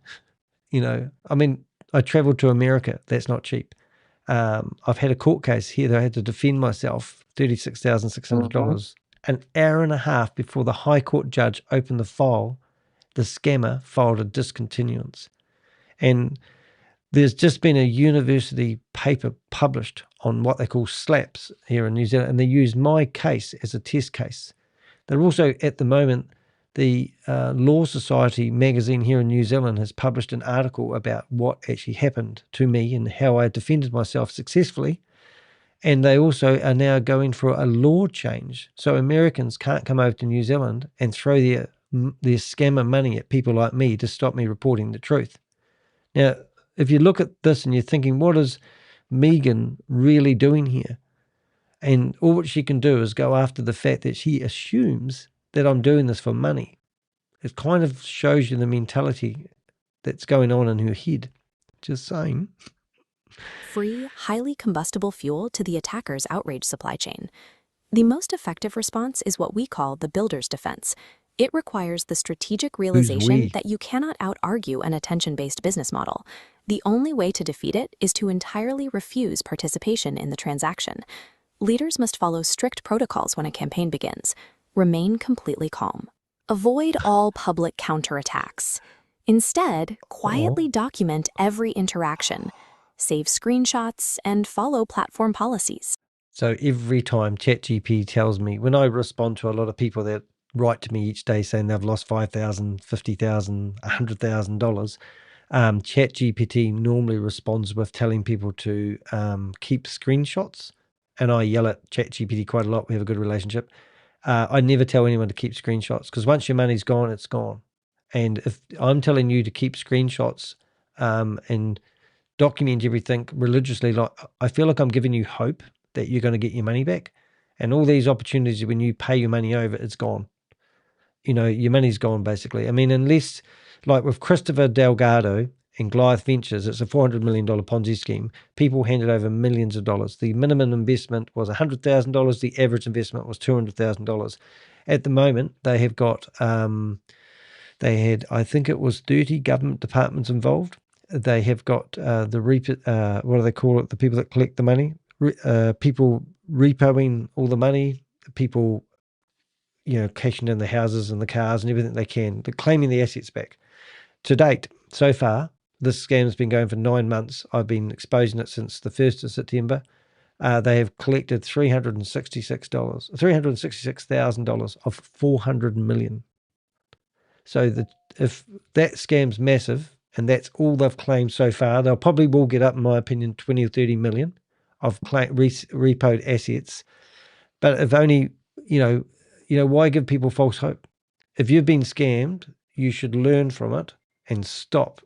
I mean, I traveled to America. That's not cheap. I've had a court case here that I had to defend myself, $36,600. An hour and a half before the High Court judge opened the file, the scammer filed a discontinuance. And there's just been a university paper published on what they call SLAPs here in New Zealand, and they use my case as a test case. They're also, at the moment, the Law Society magazine here in New Zealand has published an article about what actually happened to me and how I defended myself successfully. And they also are now going for a law change. So Americans can't come over to New Zealand and throw their scammer money at people like me to stop me reporting the truth. Now, if you look at this and you're thinking, what is Megan really doing here? And all what she can do is go after the fact that she assumes that I'm doing this for money. It kind of shows you the mentality that's going on in her head. Just saying. Free, highly combustible fuel to the attacker's outrage supply chain. The most effective response is what we call the builder's defense. It requires the strategic realization that you cannot out-argue an attention-based business model. The only way to defeat it is to entirely refuse participation in the transaction. Leaders must follow strict protocols when a campaign begins. Remain completely calm. Avoid all public counterattacks. Instead, quietly document every interaction. Save screenshots and follow platform policies. So every time ChatGPT tells me, when I respond to a lot of people that write to me each day saying they've lost $5,000, $50,000, $100,000, ChatGPT normally responds with telling people to keep screenshots. And I yell at ChatGPT quite a lot. We have a good relationship. I never tell anyone to keep screenshots because once your money's gone, it's gone. And if I'm telling you to keep screenshots and document everything religiously, like I feel like I'm giving you hope that you're going to get your money back. And all these opportunities, when you pay your money over, it's gone. Your money's gone basically. I mean, unless like with Christopher Delgado and Goliath Ventures, it's a $400 million Ponzi scheme. People handed over millions of dollars. The minimum investment was $100,000. The average investment was $200,000. At the moment, they have got, they had, I think it was 30 government departments involved. They have got what do they call it? The people that collect the money, people repoing all the money, people, cashing in the houses and the cars and everything they can. They're claiming the assets back. To date, so far, this scam has been going for 9 months. I've been exposing it since the 1st of September. They have collected $366,000 of $400 million. So if that scam's massive, and that's all they've claimed so far, they'll probably will get up, in my opinion, 20 or 30 million of repoed assets. But if only, why give people false hope? If you've been scammed, you should learn from it and stop.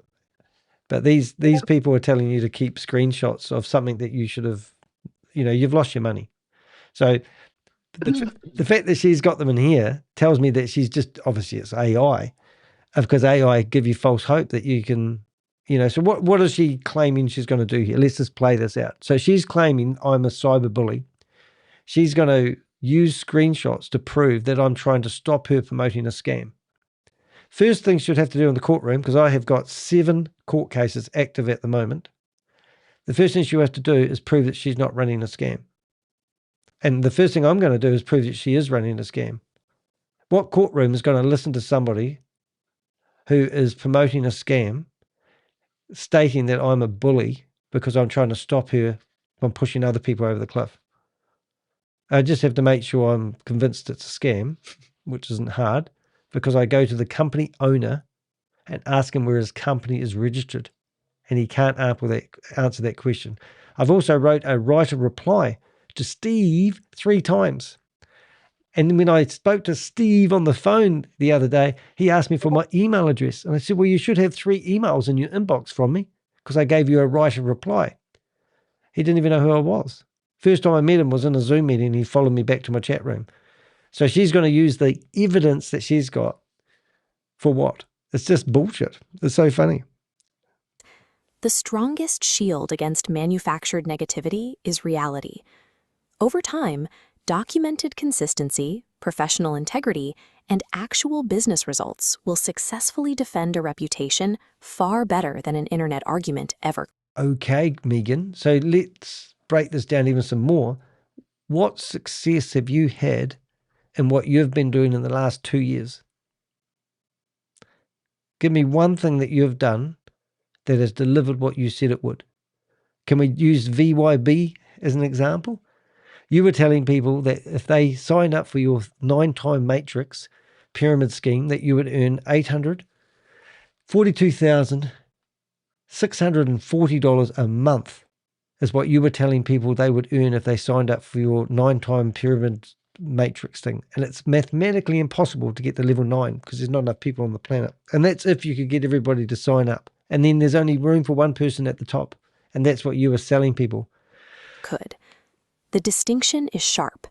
But these people are telling you to keep screenshots of something that you should have, you've lost your money. So the fact that she's got them in here tells me that she's just, obviously it's AI, because AI give you false hope that you can, so what is she claiming she's going to do here? Let's just play this out. So she's claiming I'm a cyber bully. She's going to use screenshots to prove that I'm trying to stop her promoting a scam. First thing she'd have to do in the courtroom, because I have got 7 court cases active at the moment, the first thing she'll have to do is prove that she's not running a scam. And the first thing I'm going to do is prove that she is running a scam. What courtroom is going to listen to somebody who is promoting a scam, stating that I'm a bully because I'm trying to stop her from pushing other people over the cliff? I just have to make sure I'm convinced it's a scam, which isn't hard, because I go to the company owner and ask him where his company is registered, and he can't answer that question. I've also wrote a right of reply to Steve 3 times. And when I spoke to Steve on the phone the other day, he asked me for my email address. And I said, well, you should have 3 emails in your inbox from me because I gave you a right of reply. He didn't even know who I was. First time I met him was in a Zoom meeting, and he followed me back to my chat room. So she's going to use the evidence that she's got for what? It's just bullshit. It's so funny. The strongest shield against manufactured negativity is reality. Over time, documented consistency, professional integrity, and actual business results will successfully defend a reputation far better than an internet argument ever. Okay, Megan. So let's break this down even some more. What success have you had in what you've been doing in the last 2 years? Give me one thing that you've done that has delivered what you said it would. Can we use VYB as an example? You were telling people that if they signed up for your 9-time matrix pyramid scheme, that you would earn $842,640 a month is what you were telling people they would earn if they signed up for your 9-time pyramid matrix thing. And it's mathematically impossible to get to level 9 because there's not enough people on the planet. And that's if you could get everybody to sign up. And then there's only room for one person at the top. And that's what you were selling people. Could. The distinction is sharp.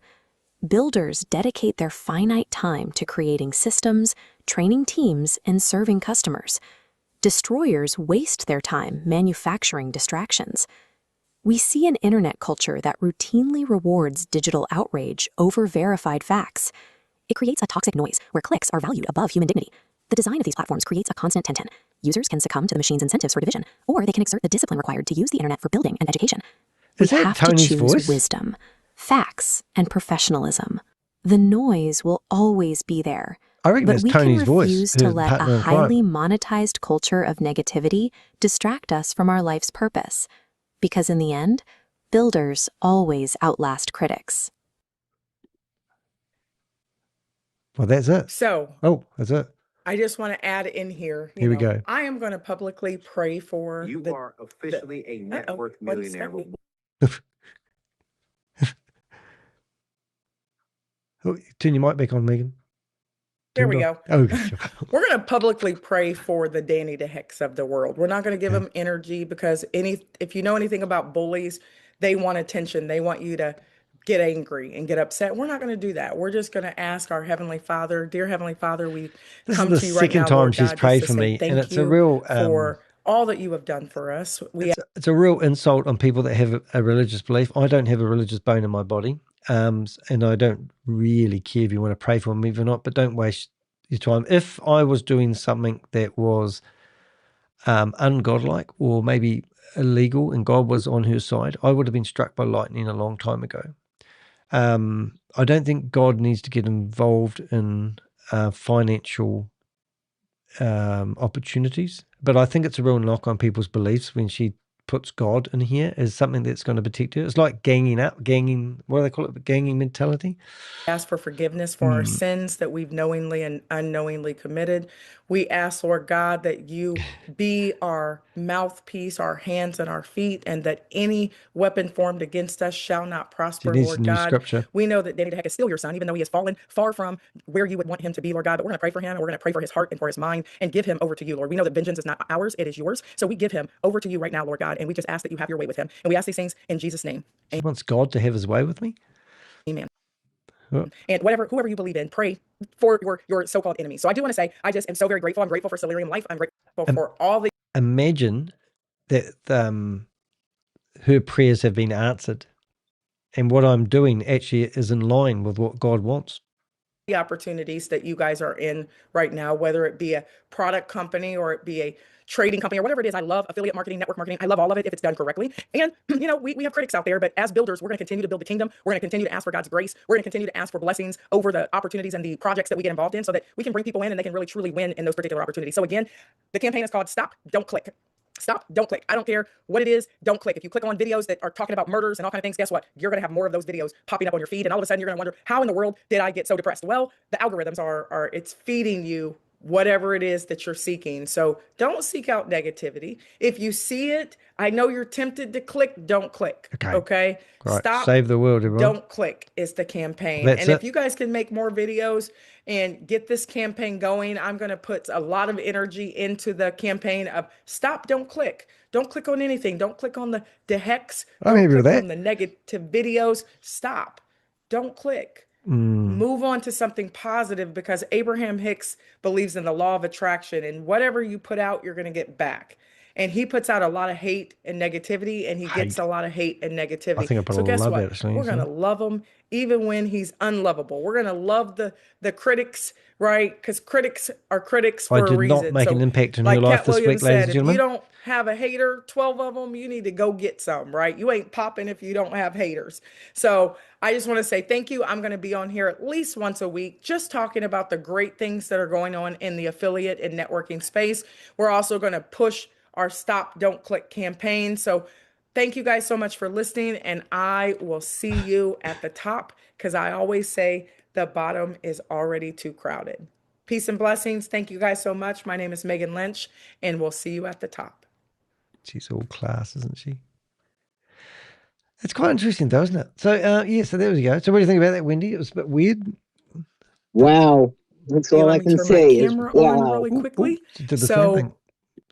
Builders dedicate their finite time to creating systems, training teams, and serving customers. Destroyers waste their time manufacturing distractions. We see an internet culture that routinely rewards digital outrage over verified facts. It creates a toxic noise where clicks are valued above human dignity. The design of these platforms creates a constant 10-10. Users can succumb to the machine's incentives for division, or they can exert the discipline required to use the internet for building and education. We have to choose wisdom, facts, and professionalism. The noise will always be there. I reckon But that's we Tony's can voice. refuse to let a highly monetized culture of negativity distract us from our life's purpose. Because in the end, builders always outlast critics. Well, that's it. So, that's it. I just want to add in here. Here we go. I am going to publicly pray for. You are officially a net worth millionaire. Turn your mic back on, Megan. There we go. Oh, we're going to publicly pray for the Danny DeHecks of the world. We're not going to give them energy because if you know anything about bullies, they want attention. They want you to get angry and get upset. We're not going to do that. We're just going to ask our Heavenly Father, dear Heavenly Father, we come to you right now. This is the second time she's prayed for me, and it's a real for all that you have done for us. It's a real insult on people that have a religious belief. I don't have a religious bone in my body. And I don't really care if you want to pray for me or not, but don't waste your time. If I was doing something that was ungodlike or maybe illegal and God was on her side, I would have been struck by lightning a long time ago. I don't think God needs to get involved in financial opportunities, but I think it's a real knock on people's beliefs when she puts God in here as something that's going to protect her. It's like ganging, what do they call it? Ganging mentality. Ask for forgiveness for our sins that we've knowingly and unknowingly committed. We ask, Lord God, that you be our mouthpiece, our hands and our feet, and that any weapon formed against us shall not prosper, Lord God. Scripture. We know that Danny DeHeck is still your son, even though he has fallen far from where you would want him to be, Lord God. But we're going to pray for him, and we're going to pray for his heart and for his mind and give him over to you, Lord. We know that vengeance is not ours, it is yours. So we give him over to you right now, Lord God, and we just ask that you have your way with him. And we ask these things in Jesus' name. He wants God to have his way with me? Amen. And whoever you believe in, pray for your so-called enemies. So I do want to say, I just am so very grateful. I'm grateful for Salarium Life. I'm grateful for all the... Imagine that her prayers have been answered. And what I'm doing actually is in line with what God wants. The opportunities that you guys are in right now, whether it be a product company or it be a trading company or whatever it is. I love affiliate marketing, network marketing. I love all of it if it's done correctly. And, we have critics out there, but as builders, we're going to continue to build the kingdom. We're going to continue to ask for God's grace. We're going to continue to ask for blessings over the opportunities and the projects that we get involved in so that we can bring people in and they can really, truly win in those particular opportunities. So again, the campaign is called Stop, Don't Click. Stop, don't click. I don't care what it is, don't click. If you click on videos that are talking about murders and all kind of things, guess what? You're going to have more of those videos popping up on your feed. And all of a sudden you're going to wonder, how in the world did I get so depressed? Well, the algorithms are it's feeding you whatever it is that you're seeking. So don't seek out negativity. If you see it, I know you're tempted to click, don't click. Okay? Right. Stop. Save the world, everyone. Don't click is the campaign. That's and it. If you guys can make more videos and get this campaign going, I'm going to put a lot of energy into the campaign of stop, don't click. Don't click on anything. Don't click on the DeHecks. I'm happy with that. On the negative videos. Stop. Don't click. Move on to something positive because Abraham Hicks believes in the law of attraction and whatever you put out, you're going to get back. And he puts out a lot of hate and negativity, and he gets a lot of hate and negativity. I think I put so a guess love what? actually. We're going to love him even when he's unlovable. We're going to love the critics, right? Because critics are critics for a reason. I did not make an impact in like your life Cat this Williams week, ladies said, and if you gentlemen. don't have a hater, 12 of them, you need to go get some, right? You ain't popping if you don't have haters. So I just want to say thank you. I'm going to be on here at least once a week, just talking about the great things that are going on in the affiliate and networking space. We're also going to push our Stop Don't Click campaign. So thank you guys so much for listening, and I will see you at the top, because I always say the bottom is already too crowded. Peace and blessings. Thank you guys so much. My name is Megan Lynch, and we'll see you at the top. She's all class, isn't she? It's quite interesting, though, isn't it? So, yeah, so there we go. So what do you think about that, Wendy? It was a bit weird. Wow. That's all I can say is wow. Really quickly. Did the same thing.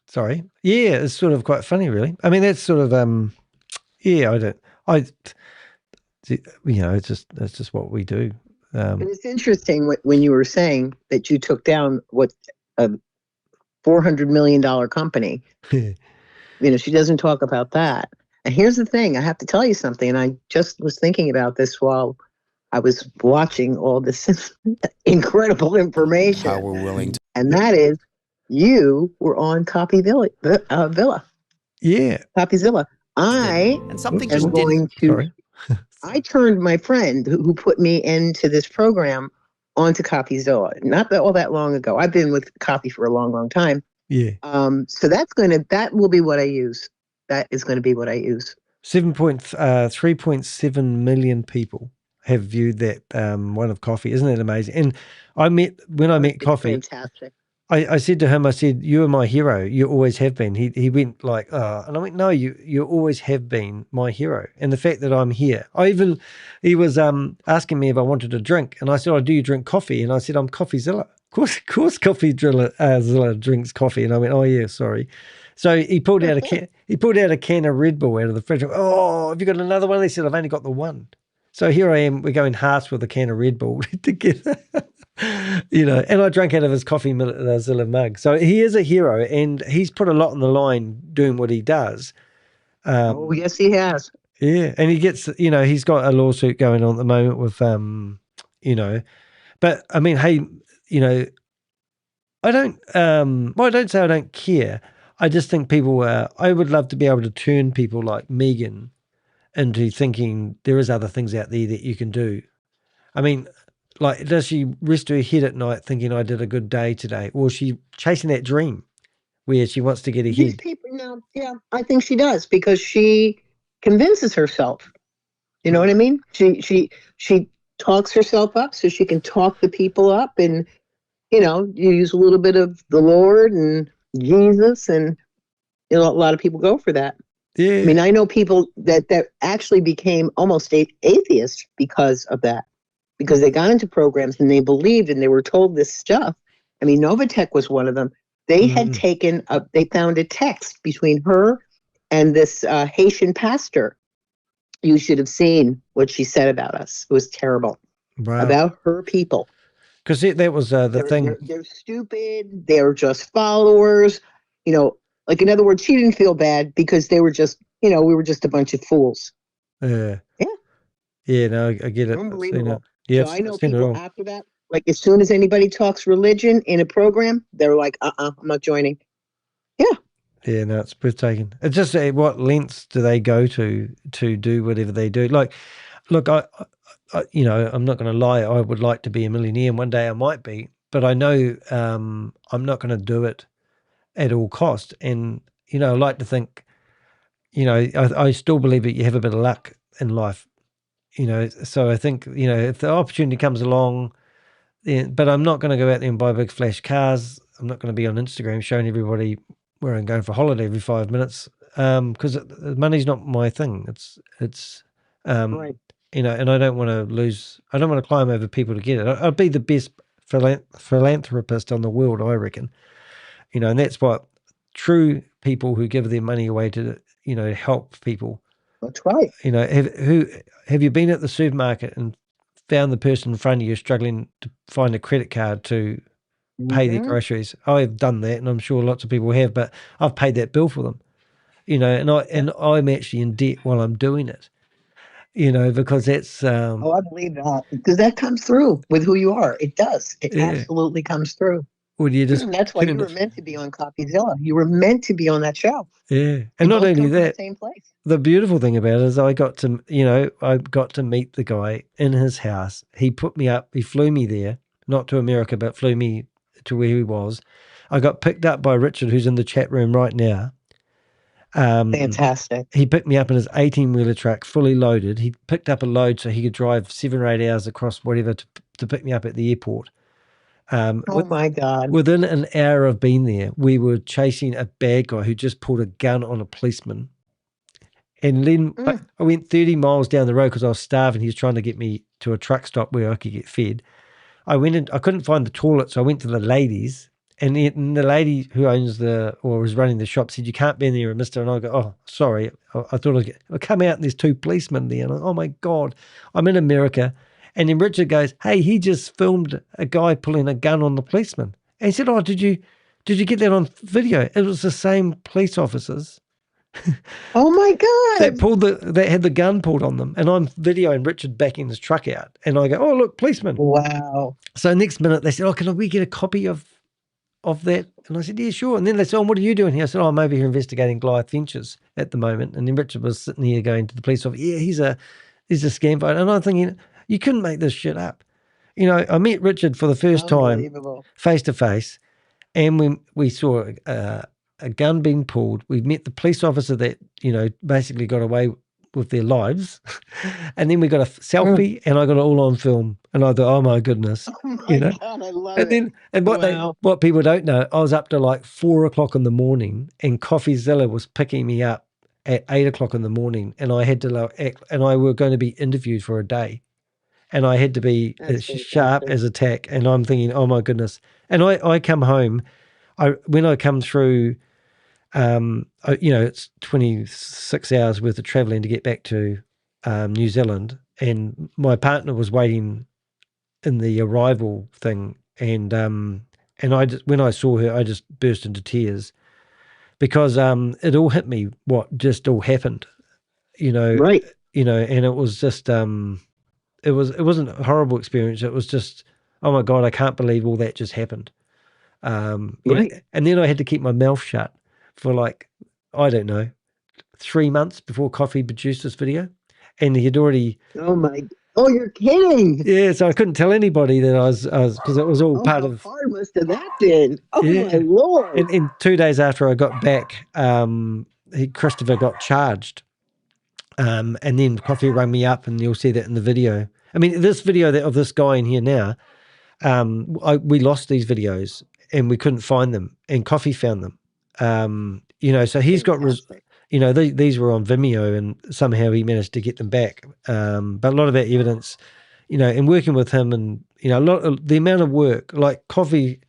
Sorry. Yeah, it's sort of quite funny, really. I mean, that's sort of, it's just what we do. And it's interesting when you were saying that you took down what a $400 million company. She doesn't talk about that. And here's the thing, I have to tell you something, and I just was thinking about this while I was watching all this incredible information. How we're willing to. And that is, you were on Coffeezilla. Yeah. Coffeezilla. I and something am just going didn't. to. Sorry. I turned my friend who put me into this program onto Coffeezilla, not all that long ago. I've been with coffee for a long, long time. Yeah. So that will be what I use. That is going to be what I use. 3.7 million people have viewed that one of Coffee. Isn't that amazing? And when I met Coffee, fantastic. I said to him, I said, "You are my hero. You always have been." He went like, "Oh," and I went, "No, you always have been my hero." And the fact that I'm here, he was asking me if I wanted a drink, and I said, "Oh, do you drink coffee?" And I said, "I'm Coffeezilla." Of course, Coffeezilla drinks coffee. And I went, "Oh yeah, sorry." So he pulled out a can of Red Bull out of the fridge. Oh, have you got another one? He said, "I've only got the one." So here I am. We're going halves with a can of Red Bull together. And I drank out of his Coffeezilla mug. So he is a hero, and he's put a lot on the line doing what he does. Oh, yes, he has. Yeah, and he gets, he's got a lawsuit going on at the moment with, but I mean, hey, I don't say I don't care. I just think I would love to be able to turn people like Megan into thinking there is other things out there that you can do. I mean, like, does she rest her head at night thinking I did a good day today? Or is she chasing that dream where she wants to get ahead? These people now, yeah, I think she does, because she convinces herself. You know what I mean? She talks herself up so she can talk the people up, and you use a little bit of the Lord and Jesus, and a lot of people go for that. Yeah. I mean, I know people that actually became almost atheists because of that. Because they got into programs and they believed and they were told this stuff. I mean, Novatech was one of them. They had they found a text between her and this Haitian pastor. You should have seen what she said about us. It was terrible. Wow. About her people. Because that was the thing. They're stupid. They're just followers. Like, in other words, she didn't feel bad because they were just, we were just a bunch of fools. Yeah. Yeah. Yeah, no, I get it. Unbelievable. Yeah, so I know people after that, like, as soon as anybody talks religion in a program, they're like, I'm not joining. Yeah. Yeah, no, it's breathtaking. It's just what lengths do they go to do whatever they do? Like, look, I I'm not going to lie. I would like to be a millionaire, and one day I might be, but I know I'm not going to do it at all cost. And, I like to think, I still believe that you have a bit of luck in life. So I think, if the opportunity comes along, but I'm not going to go out there and buy big flash cars. I'm not going to be on Instagram showing everybody where I'm going for holiday every 5 minutes, because money's not my thing. It's right. And I don't want to climb over people to get it. I'd be the best philanthropist on the world, I reckon. And that's what true people who give their money away to, help people. That's right. Have you been at the supermarket and found the person in front of you struggling to find a credit card to pay their groceries. I've done that, and I'm sure lots of people have, but I've paid that bill for them, and I'm actually in debt while I'm doing it, because that's Oh, I believe that, because that comes through with who you are. It does. It absolutely comes through. Well, you just That's why you were meant to be on Coffeezilla. You were meant to be on that show. and We not both only come from the that, same place. the beautiful thing about it is I got to meet the guy in his house. He put me up. He flew me there, not to America, but flew me to where he was. I got picked up by Richard, who's in the chat room right now. Fantastic. He picked me up in his 18-wheeler truck, fully loaded. He picked up a load so he could drive 7 or 8 hours across whatever to pick me up at the airport. Oh my God. Within an hour of being there, we were chasing a bad guy who just pulled a gun on a policeman. And then I went 30 miles down the road because I was starving. He was trying to get me to a truck stop where I could get fed. I went in, I couldn't find the toilet, so I went to the ladies. And the lady who owns was running the shop said, "You can't be in there, mister." And I go, "Oh, sorry. I thought I'll come out and there's 2 policemen there." And oh my God, I'm in America. And then Richard goes, "Hey, he just filmed a guy pulling a gun on the policeman." And he said, "Oh, did you get that on video?" It was the same police officers. Oh my God. that had the gun pulled on them. And I'm videoing Richard backing his truck out. And I go, "Oh, look, policeman." Wow. So next minute they said, "Oh, can we get a copy of that?" And I said, "Yeah, sure." And then they said, "Oh, what are you doing here?" I said, "Oh, I'm over here investigating Goliath Ventures at the moment." And then Richard was sitting here going to the police officer, "Yeah, he's a scam fighter." And I'm thinking, you couldn't make this shit up. I met Richard for the first time face to face, and we saw a gun being pulled. We met the police officer that, basically got away with their lives. And then we got a selfie and I got it all on film. And I thought, oh my goodness. Oh my God, I love it. And what people don't know, I was up to like 4 o'clock in the morning and Coffeezilla was picking me up at 8 o'clock in the morning. And I had to act, and I were going to be interviewed for a day. And I had to be as sharp as a tack. And I'm thinking, oh my goodness. And I come home, when I come through, it's 26 hours worth of traveling to get back to New Zealand, and my partner was waiting in the arrival thing, and when I saw her, I just burst into tears because it all hit me what just all happened, right? And it was just it wasn't a horrible experience. It was just, oh my God, I can't believe all that just happened. Right. And then I had to keep my mouth shut for I don't know, 3 months before Coffee produced this video. And he had already... Oh, you're kidding. Yeah, so I couldn't tell anybody that I was because it was all part of... How hard must have that been? Oh, my Lord. And 2 days after I got back, Christopher got charged. And then Coffee rang me up, and you'll see that in the video. I mean, this video of this guy in here now, we lost these videos and we couldn't find them, and Coffee found them. So he's got, these were on Vimeo, and somehow he managed to get them back. But a lot of that evidence, and working with him, and the amount of work, like Coffee,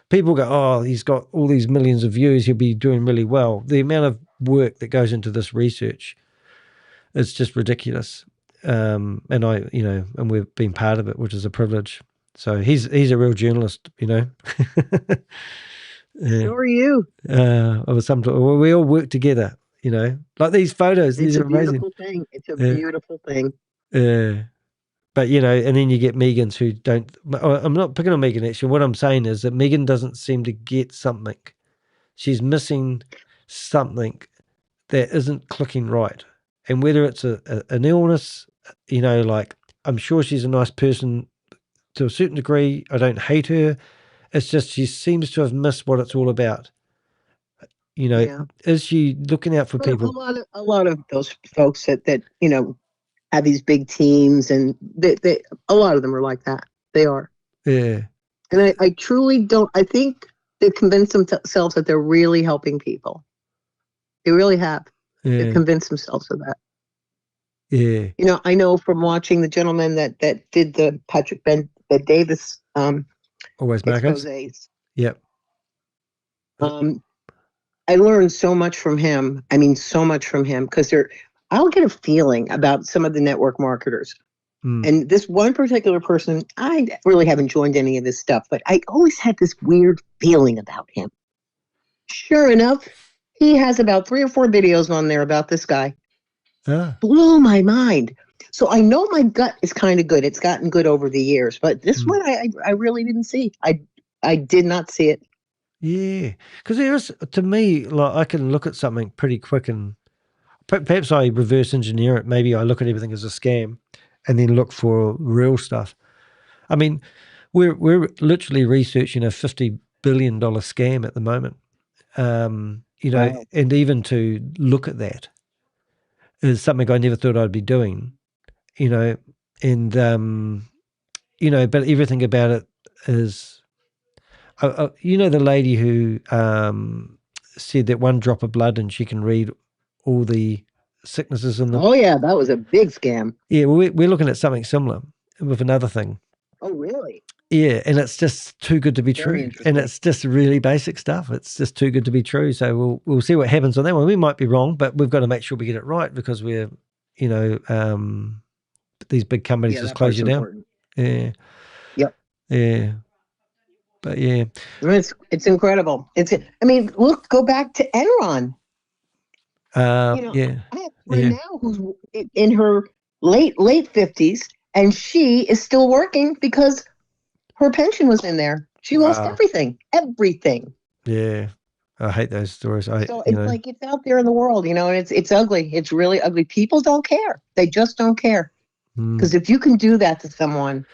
people go, "Oh, he's got all these millions of views, he'll be doing really well." The amount of work that goes into this research is just ridiculous. And and we've been part of it, which is a privilege. So he's a real journalist, So are you. We all work together, like these photos. These are amazing. Thing. It's a beautiful thing. But and then you get Megans who don't. I'm not picking on Megan actually. What I'm saying is that Megan doesn't seem to get something. She's missing something that isn't clicking right. And whether it's an illness, I'm sure she's a nice person to a certain degree. I don't hate her. It's just she seems to have missed what it's all about. Is she looking out for people? A lot of those folks that have these big teams, and a lot of them are like that. They are. Yeah. And I truly don't. I think they convince themselves that they're really helping people. They really have. Yeah. They convince themselves of that. Yeah. I know from watching the gentleman that did the Patrick Davis Always Marcos. exposés. Yep. I learned so much from him. I mean, so much from him, because I'll get a feeling about some of the network marketers. And this one particular person, I really haven't joined any of this stuff, but I always had this weird feeling about him. Sure enough, he has about 3 or 4 videos on there about this guy. Blew my mind. So I know my gut is kind of good. It's gotten good over the years, but this one I really didn't see. I did not see it. Yeah, because there is, to me, like I can look at something pretty quick and perhaps I reverse engineer it. Maybe I look at everything as a scam and then look for real stuff. I mean, we're literally researching a $50 billion scam at the moment. You know, Wow. and even to look at that is something I never thought I'd be doing, you know, and, you know, but everything about it is, you know, the lady who said that 1 drop of blood and she can read all the sicknesses in the... Oh, yeah, that was a big scam. Yeah, well, we're looking at something similar with another thing. Oh, really? Yeah, and it's just too good to be Very true. interesting. And it's just really basic stuff. It's just too good to be true. So we'll see what happens on that one. We might be wrong, but we've got to make sure we get it right because we're, you know, these big companies just close you down. Important. Yeah. Yep. Yeah. But yeah. It's incredible. I mean, look, go back to Enron. Yeah. I have a friend now who's in her late 50s, and she is still working because her pension was in there. She lost everything. Yeah. I hate those stories. So it's like it's out there in the world, you know, and it's ugly. It's really ugly. People don't care. They just don't care. Because if you can do that to someone,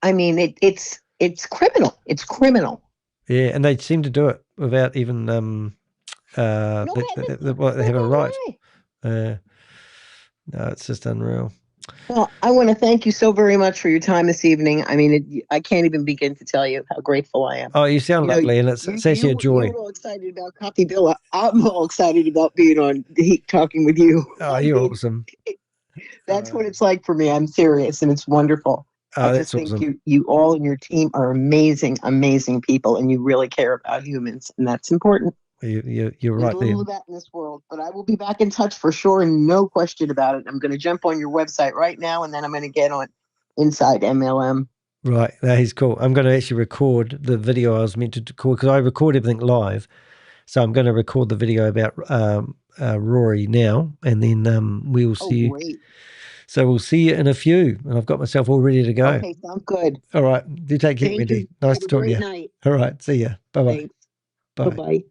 I mean, it's criminal. It's criminal. Yeah, and they seem to do it without even they have a right. No, it's just unreal. Well, I want to thank you so very much for your time this evening. I mean, I can't even begin to tell you how grateful I am. Oh, you sound lovely, and it's actually a joy. You're all excited about Coffeezilla. I'm all excited about being on talking with you. Oh, you're awesome. That's what it's like for me. I'm serious, and it's wonderful. I just think you all and your team are amazing, amazing people, and you really care about humans, and that's important. You're right There's a little of that in this world, but I will be back in touch for sure, and no question about it. I'm going to jump on your website right now, and then I'm going to get on Inside MLM. Right, that is cool. I'm going to actually record the video I was meant to record because I record everything live. So I'm going to record the video about Rory now, and then we will see you. Great. So we'll see you in a few, and I've got myself all ready to go. Okay, sounds good. All right, do take care, Wendy. Nice to talk to you. Night. All right, see ya. Bye-bye. Thanks. Bye. Bye-bye.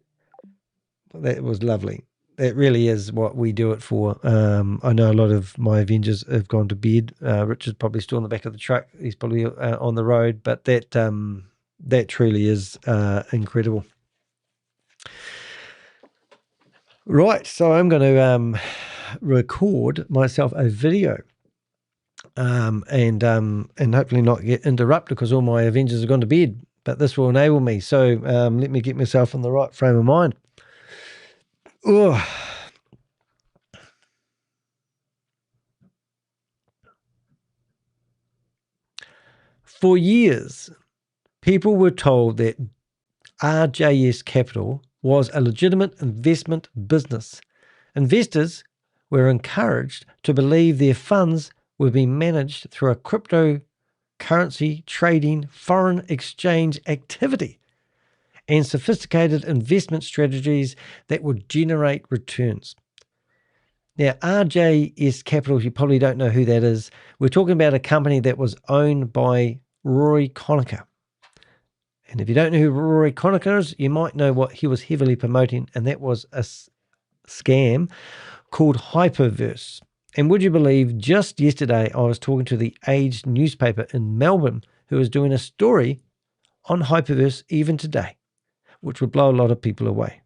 That was lovely. That really is what we do it for. I know a lot of my Avengers have gone to bed. Richard's probably still in the back of the truck. He's probably on the road, but that truly is incredible. Right, so I'm going to record myself a video, and hopefully not get interrupted because all my Avengers have gone to bed. But this will enable me. So let me get myself in the right frame of mind. Oh. For years, people were told that RJS Capital was a legitimate investment business. Investors were encouraged to believe their funds were being managed through a cryptocurrency trading foreign exchange activity and sophisticated investment strategies that would generate returns. Now, RJS Capital, you probably don't know who that is. We're talking about a company that was owned by Rory Conacher. And if you don't know who Rory Conacher is, you might know what he was heavily promoting, and that was a scam called Hyperverse. And would you believe, just yesterday I was talking to the Age newspaper in Melbourne who was doing a story on Hyperverse even today, which would blow a lot of people away.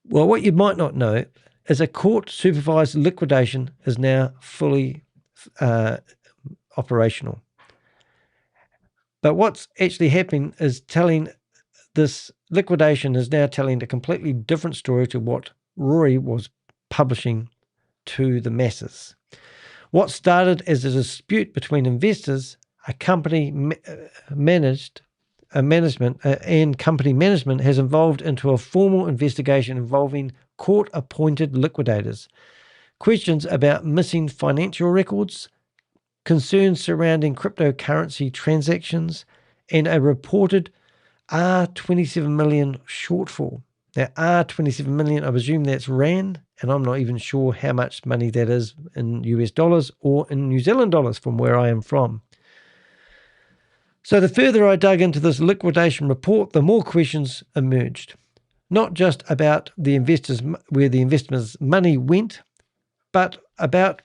Well, what you might not know is a court-supervised liquidation is now fully operational. But what's actually happening is this liquidation is now telling a completely different story to what Rory was publishing to the masses. What started as a dispute between investors, management has evolved into a formal investigation involving court-appointed liquidators. Questions about missing financial records, concerns surrounding cryptocurrency transactions, and a reported R27 million shortfall. Now, R27 million, I presume that's Rand, and I'm not even sure how much money that is in US dollars or in New Zealand dollars from where I am from. So the further I dug into this liquidation report, the more questions emerged. Not just about the investors, where the investors' money went, but about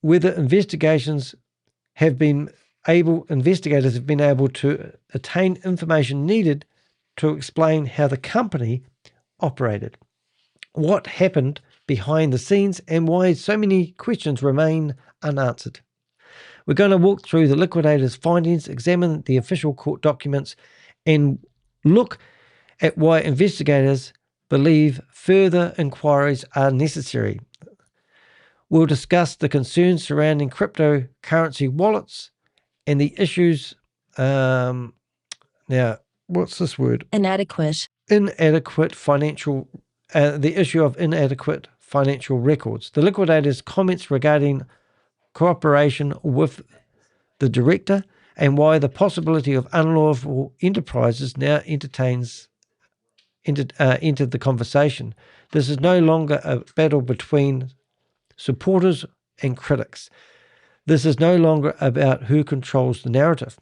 whether investigators have been able to attain information needed to explain how the company operated, what happened behind the scenes, and why so many questions remain unanswered. We're going to walk through the Liquidators' findings, examine the official court documents, and look at why investigators believe further inquiries are necessary. We'll discuss the concerns surrounding cryptocurrency wallets and the issues. Now, what's this word? Inadequate financial. The issue of inadequate financial records. The Liquidators' comments regarding cooperation with the director and why the possibility of unlawful enterprises now entered the conversation. This is no longer a battle between supporters and critics. This is no longer about who controls the narrative.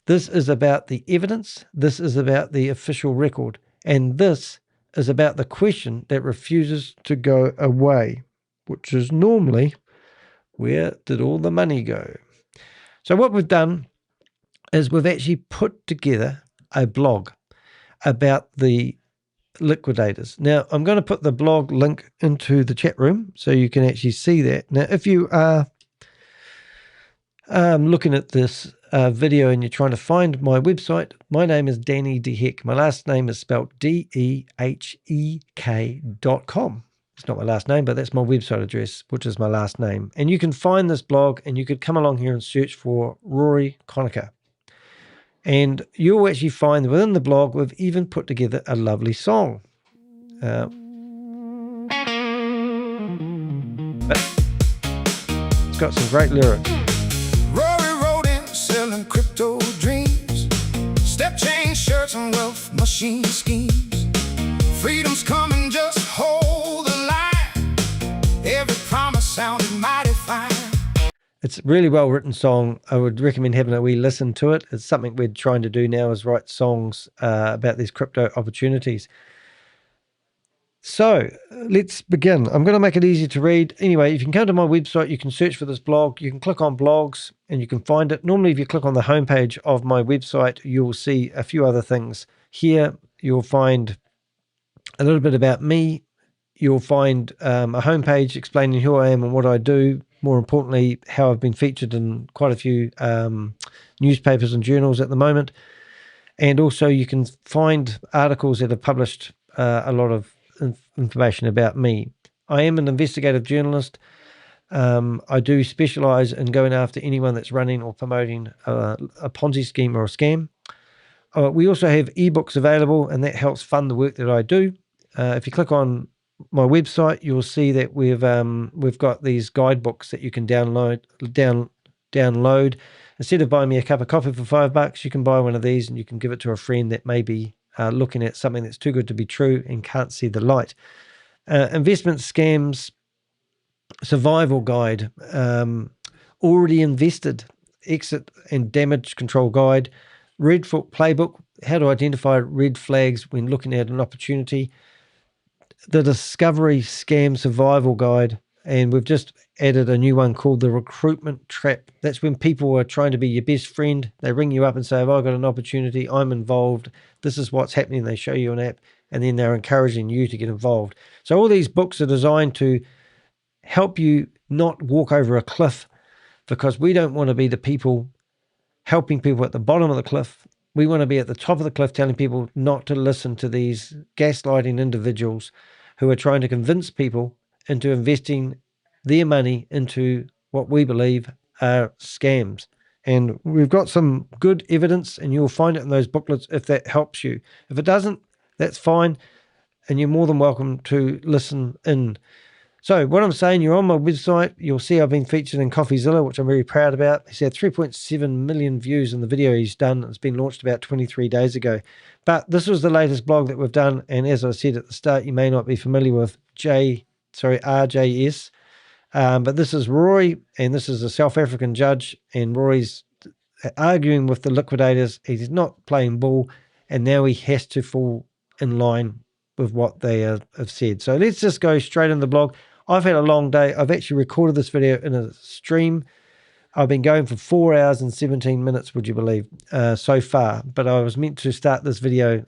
This is about the evidence. This is about the official record. And this is about the question that refuses to go away, which is normally, where did all the money go? So what we've done is we've actually put together a blog about the Liquidators. Now, I'm going to put the blog link into the chat room so you can actually see that. Now, if you are looking at this video and you're trying to find my website, my name is Danny DeHeck. My last name is spelled DEHEK.com. It's not my last name, but that's my website address, which is my last name. And you can find this blog and you could come along here and search for Rory Conacher. And you'll actually find within the blog, we've even put together a lovely song. But it's got some great lyrics. Rory rode in selling crypto dreams, step chain shirts and wealth machine schemes. Freedom's coming, just hold the line. Every promise sounded mighty fine. It's a really well written song. I would recommend having a wee listen to it. It's something we're trying to do now, is write songs about these crypto opportunities. So let's begin. I'm going to make it easy to read. Anyway, you can come to my website, you can search for this blog, you can click on blogs and you can find it. Normally, if you click on the homepage of my website, you'll see a few other things. Here, you'll find a little bit about me. You'll find a homepage explaining who I am and what I do. More importantly, how I've been featured in quite a few newspapers and journals at the moment. And also you can find articles that have published a lot of information about me. I am an investigative journalist. I do specialize in going after anyone that's running or promoting a Ponzi scheme or a scam. We also have ebooks available, and that helps fund the work that I do. If you click on my website, you'll see that we've got these guidebooks that you can download. Instead of buying me a cup of coffee for $5, you can buy one of these and you can give it to a friend that may be looking at something that's too good to be true and can't see the light. Investment scams survival guide, already invested, exit and damage control guide, Redfoot playbook, how to identify red flags when looking at an opportunity, the discovery scam survival guide, and we've just added a new one called the recruitment trap. That's when people are trying to be your best friend. They ring you up and say, "I've got an opportunity, I'm involved, this is what's happening." They show you an app and then they're encouraging you to get involved. So all these books are designed to help you not walk over a cliff, because we don't want to be the people helping people at the bottom of the cliff. We want to be at the top of the cliff telling people not to listen to these gaslighting individuals who are trying to convince people into investing their money into what we believe are scams. And we've got some good evidence, and you'll find it in those booklets if that helps you. If it doesn't, that's fine, and you're more than welcome to listen in. So what I'm saying, you're on my website. You'll see I've been featured in Coffeezilla, which I'm very proud about. He's had 3.7 million views in the video he's done. It's been launched about 23 days ago. But this was the latest blog that we've done. And as I said at the start, you may not be familiar with RJS. But this is Rory, and this is a South African judge. And Rory's arguing with the liquidators. He's not playing ball. And now he has to fall in line with what they have said. So let's just go straight in the blog. I've had a long day. I've actually recorded this video in a stream. I've been going for 4 hours and 17 minutes, would you believe, so far. But I was meant to start this video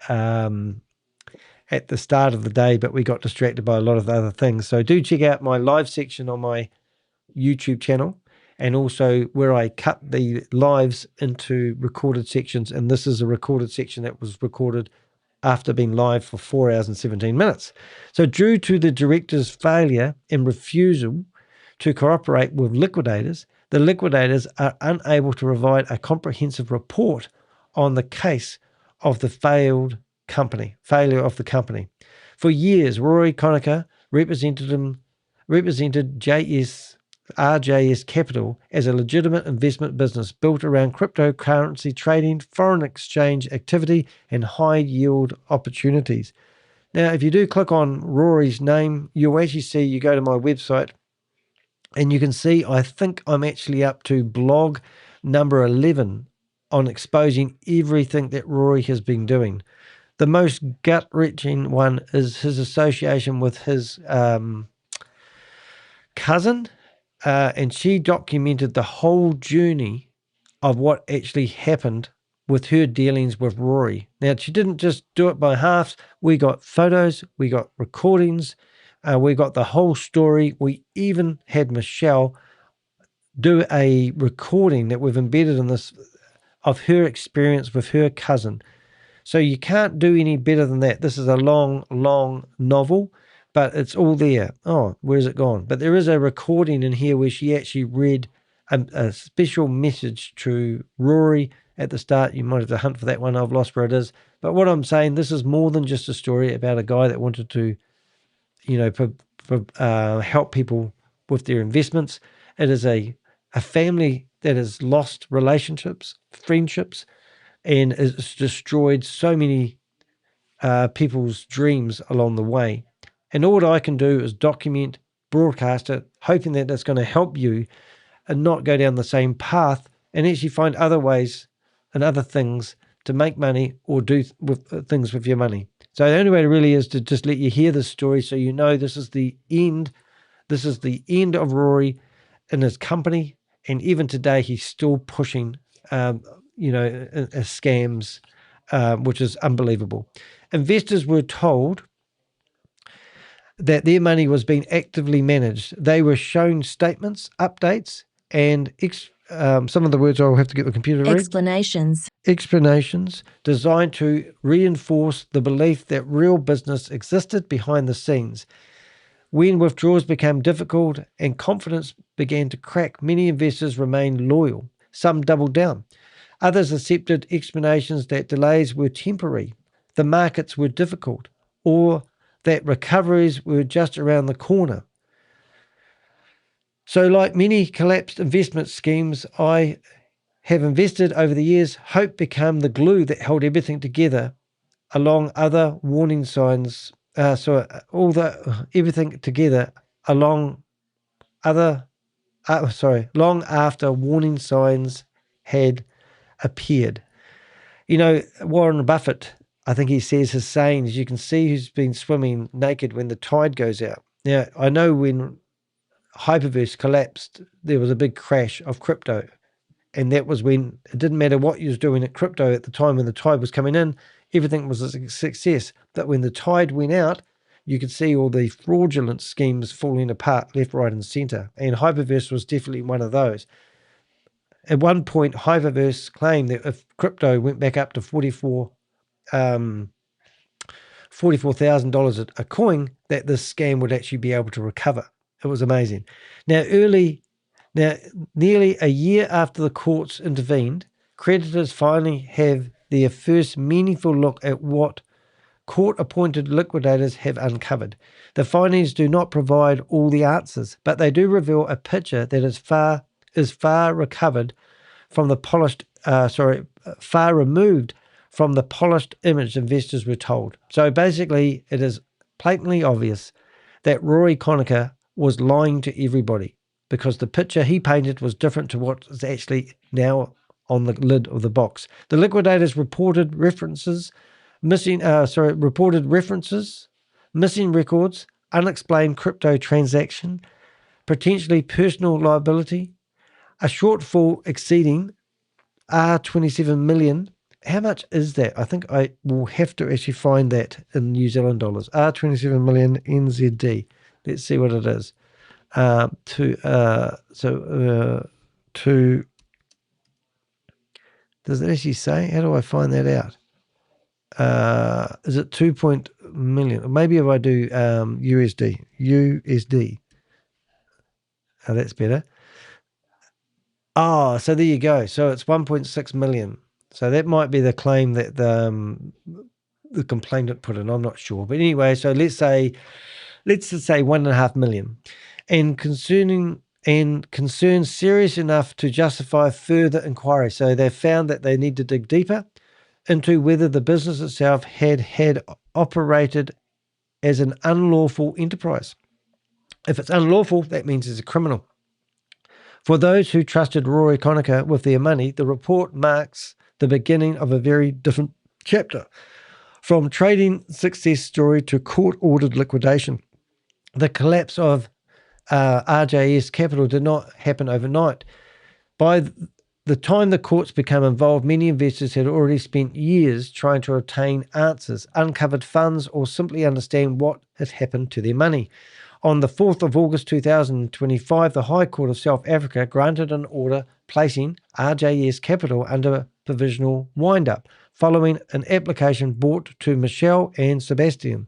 at the start of the day, but we got distracted by a lot of other things. So do check out my live section on my YouTube channel, and also where I cut the lives into recorded sections. And this is a recorded section that was recorded after being live for 4 hours and 17 minutes. So due to the director's failure and refusal to cooperate with liquidators, the liquidators are unable to provide a comprehensive report on the case of the failure of the company. For years, Rory Conacher represented RJS Capital as a legitimate investment business built around cryptocurrency trading, foreign exchange activity, and high yield opportunities. Now, if you do click on Rory's name, you'll actually see, you go to my website and you can see, I think I'm actually up to blog number 11 on exposing everything that Rory has been doing. The most gut-wrenching one is his association with his cousin, and she documented the whole journey of what actually happened with her dealings with Rory. Now, she didn't just do it by halves. We got photos, we got recordings, we got the whole story. We even had Michelle do a recording that we've embedded in this of her experience with her cousin. So you can't do any better than that. This is a long, long novel, but it's all there. Oh, where's it gone? But there is a recording in here where she actually read a special message to Rory at the start. You might have to hunt for that one. I've lost where it is. But what I'm saying, this is more than just a story about a guy that wanted to, help people with their investments. It is a family that has lost relationships, friendships, and has destroyed so many people's dreams along the way. And all I can do is document, broadcast it, hoping that that's going to help you and not go down the same path, and actually find other ways and other things to make money or do with things with your money. So the only way really is to just let you hear this story, so you know this is the end. This is the end of Rory and his company, and even today he's still pushing, scams, which is unbelievable. Investors were told that their money was being actively managed. They were shown statements, updates, and some of the words I'll have to get the computer to read. Explanations designed to reinforce the belief that real business existed behind the scenes. When withdrawals became difficult and confidence began to crack, many investors remained loyal. Some doubled down. Others accepted explanations that delays were temporary, the markets were difficult, or that recoveries were just around the corner. So like many collapsed investment schemes I have invested over the years, hope became the glue that held everything together along other warning signs. Everything together long after warning signs had appeared. Warren Buffett, I think he says his sayings, you can see who's been swimming naked when the tide goes out. Now, I know when Hyperverse collapsed, there was a big crash of crypto. And that was when it didn't matter what you was doing at crypto at the time when the tide was coming in, everything was a success. But when the tide went out, you could see all the fraudulent schemes falling apart left, right, and center. And Hyperverse was definitely one of those. At one point, Hyperverse claimed that if crypto went back up to $44,000 a coin, that this scam would actually be able to recover. It was amazing. Now, nearly a year after the courts intervened, creditors finally have their first meaningful look at what court-appointed liquidators have uncovered. The findings do not provide all the answers, but they do reveal a picture that is far recovered from the far removed from the polished image investors were told. So basically, it is blatantly obvious that Rory Conacher was lying to everybody because the picture he painted was different to what is actually now on the lid of the box. The liquidators reported missing records, unexplained crypto transaction, potentially personal liability, a shortfall exceeding R27 million. How much is that? I think I will have to actually find that in New Zealand dollars. R27 million NZD. Let's see what it is. Does it actually say? How do I find that out? Is it 2 million? Maybe if I do USD. Oh, that's better. Oh, so there you go. So it's 1.6 million. So that might be the claim that the complainant put in. I'm not sure. But anyway, so let's just say 1.5 million. And concerns serious enough to justify further inquiry. So they found that they need to dig deeper into whether the business itself had operated as an unlawful enterprise. If it's unlawful, that means it's a criminal. For those who trusted Rory Conacher with their money, the report marks the beginning of a very different chapter. From trading success story to court-ordered liquidation. The collapse of RJS Capital did not happen overnight. By the time the courts became involved, many investors had already spent years trying to obtain answers, uncovered funds, or simply understand what had happened to their money. On the 4th of August 2025, the High Court of South Africa granted an order placing RJS Capital under provisional wind-up, following an application brought to Michelle and Sébastien.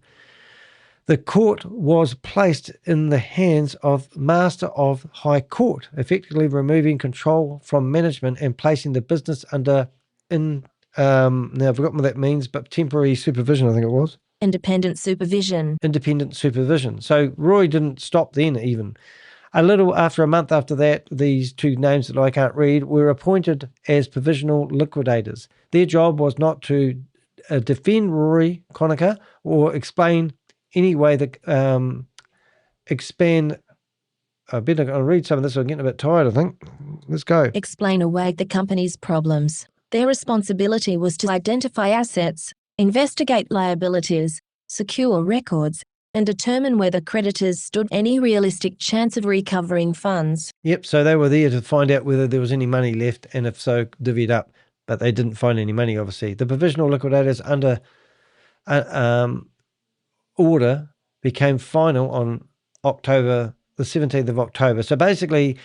The court was placed in the hands of Master of High Court, effectively removing control from management and placing the business under, now I've forgotten what that means, but temporary supervision, I think it was. Independent supervision. Independent supervision. So Roy didn't stop then even. A month after that, these two names that I can't read were appointed as provisional liquidators. Their job was not to defend Rory Conacher or explain any way that I better read some of this. I'm getting a bit tired, I think. Let's go. Explain away the company's problems. Their responsibility was to identify assets, investigate liabilities, secure records, and determine whether creditors stood any realistic chance of recovering funds. Yep, so they were there to find out whether there was any money left, and if so, divvied up. But they didn't find any money, obviously. The provisional liquidators under order became final on the 17th of October. So basically,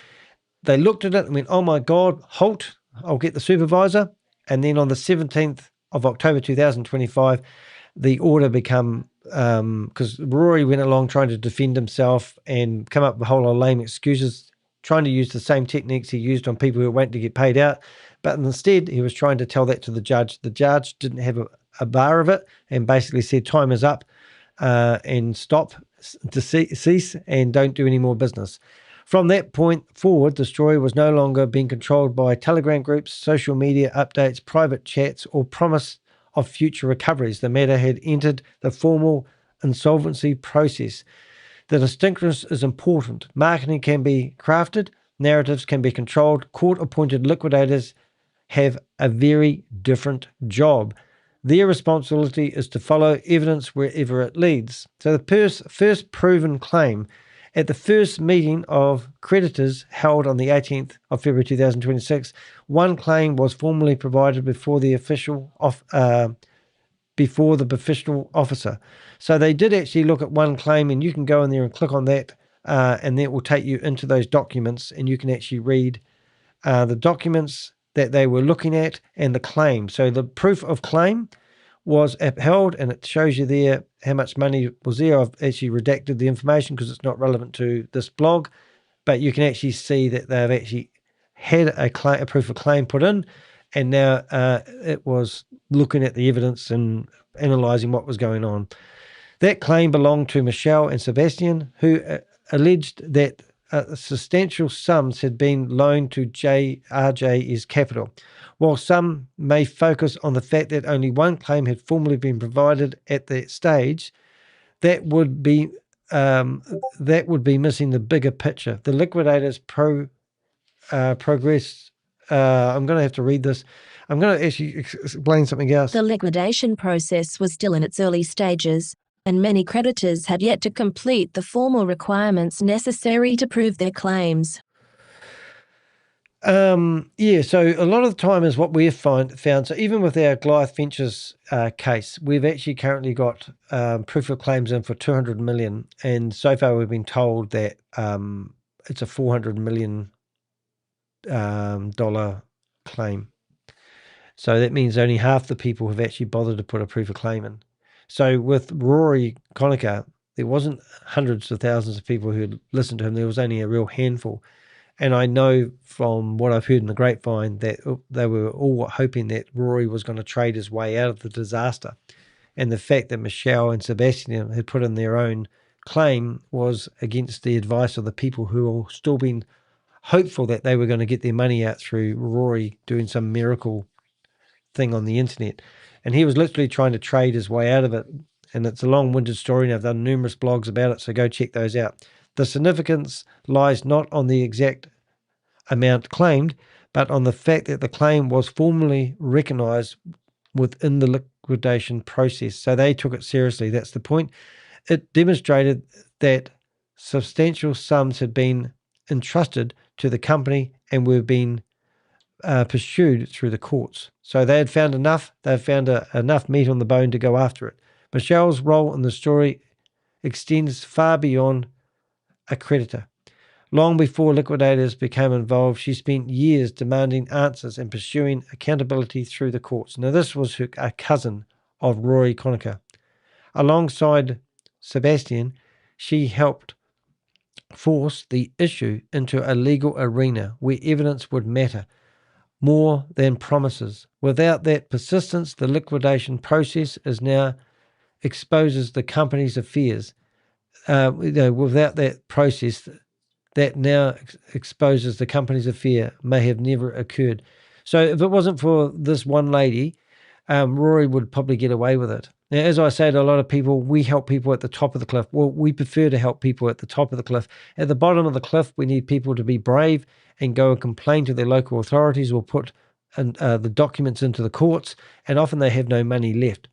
they looked at it and went, oh my God, halt, I'll get the supervisor. And then on the 17th of October 2025, the order became, because Rory went along trying to defend himself and come up with a whole lot of lame excuses, trying to use the same techniques he used on people who were waiting to get paid out. But instead, he was trying to tell that to the judge. The judge didn't have a bar of it and basically said, time is up and cease and don't do any more business. From that point forward, the story was no longer being controlled by Telegram groups, social media updates, private chats, or promise of future recoveries. The matter had entered the formal insolvency process. The distinction is important. Marketing can be crafted, narratives can be controlled. Court-appointed liquidators have a very different job. Their responsibility is to follow evidence wherever it leads. So the first proven claim at the first meeting of creditors held on the 18th of February 2026, one claim was formally provided before the professional officer. So they did actually look at one claim, and you can go in there and click on that, and that will take you into those documents, and you can actually read the documents that they were looking at and the claim. So the proof of claim was upheld, and it shows you there how much money was there. I've actually redacted the information because it's not relevant to this blog, but you can actually see that they've actually had a proof of claim put in, And now it was looking at the evidence and analysing what was going on. That claim belonged to Michelle and Sébastien, who alleged that substantial sums had been loaned to RJS Capital. While some may focus on the fact that only one claim had formally been provided at that stage, that would be missing the bigger picture. The liquidators progress. I'm going to have to read this. I'm going to actually explain something else. The liquidation process was still in its early stages, and many creditors had yet to complete the formal requirements necessary to prove their claims. So a lot of the time is what we've found. So even with our Goliath Ventures case, we've actually currently got proof of claims in for 200 million, and so far we've been told that it's a $400 million dollar claim. So that means only half the people have actually bothered to put a proof of claim in. So with Rory Conacher, there wasn't hundreds of thousands of people who listened to him. There was only a real handful. And I know from what I've heard in the grapevine that they were all hoping that Rory was going to trade his way out of the disaster. And the fact that Michelle and Sébastien had put in their own claim was against the advice of the people who were still being hopeful that they were going to get their money out through Rory doing some miracle thing on the internet. And he was literally trying to trade his way out of it. And it's a long-winded story, and I've done numerous blogs about it, so go check those out. The significance lies not on the exact amount claimed, but on the fact that the claim was formally recognised within the liquidation process. So they took it seriously. That's the point. It demonstrated that substantial sums had been entrusted to the company and were being pursued through the courts. So they had found enough. They found enough meat on the bone to go after it. Michelle's role in the story extends far beyond a creditor. Long before liquidators became involved, she spent years demanding answers and pursuing accountability through the courts. Now, this was a cousin of Rory Conacher. Alongside Sébastien, she helped force the issue into a legal arena where evidence would matter more than promises. Without that persistence, the liquidation process exposes the company's affairs. Without that process, that now exposes the company's affair may have never occurred. So if it wasn't for this one lady, Rory would probably get away with it. Now, as I say to a lot of people, we help people at the top of the cliff. Well, we prefer to help people at the top of the cliff. At the bottom of the cliff, we need people to be brave and go and complain to their local authorities or put the documents into the courts, and often they have no money left.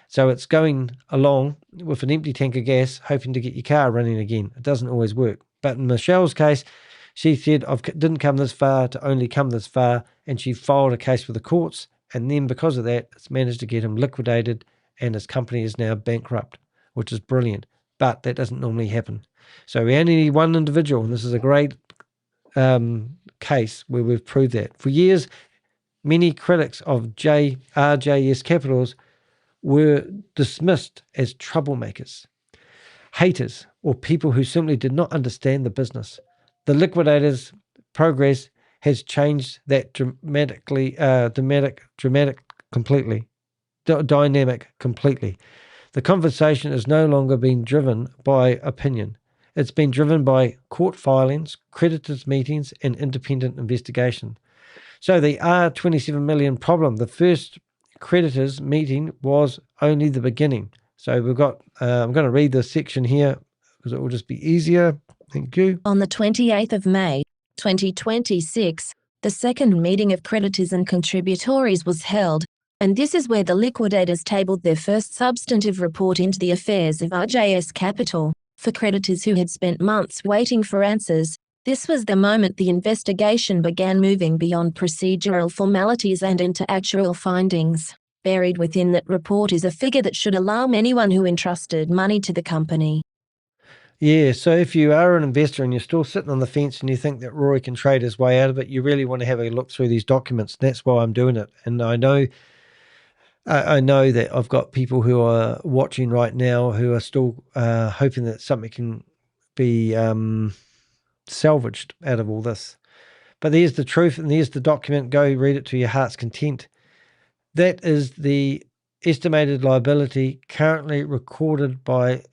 So it's going along with an empty tank of gas, hoping to get your car running again. It doesn't always work. But in Michelle's case, she said, I didn't come this far to only come this far, and she filed a case with the courts, and then because of that, it's managed to get him liquidated, and his company is now bankrupt, which is brilliant. But that doesn't normally happen. So we only need one individual, and this is a great case where we've proved that. For years, many critics of RJS Capitals were dismissed as troublemakers, haters, or people who simply did not understand the business. The liquidators' progress has changed that dynamic completely. The conversation is no longer being driven by opinion. It's been driven by court filings, creditors' meetings, and independent investigation. So the R27 million problem, the first creditors' meeting was only the beginning. So we've got, I'm going to read this section here because it will just be easier. Thank you. On the 28th of May, 2026, the second meeting of creditors and contributories was held, and this is where the liquidators tabled their first substantive report into the affairs of RJS Capital. For creditors who had spent months waiting for answers, this was the moment the investigation began moving beyond procedural formalities and into actual findings. Buried within that report is a figure that should alarm anyone who entrusted money to the company. Yeah, so if you are an investor and you're still sitting on the fence and you think that Rory can trade his way out of it, you really want to have a look through these documents. That's why I'm doing it. And I know that I've got people who are watching right now who are still hoping that something can be salvaged out of all this. But there's the truth, and there's the document. Go read it to your heart's content. That is the estimated liability currently recorded by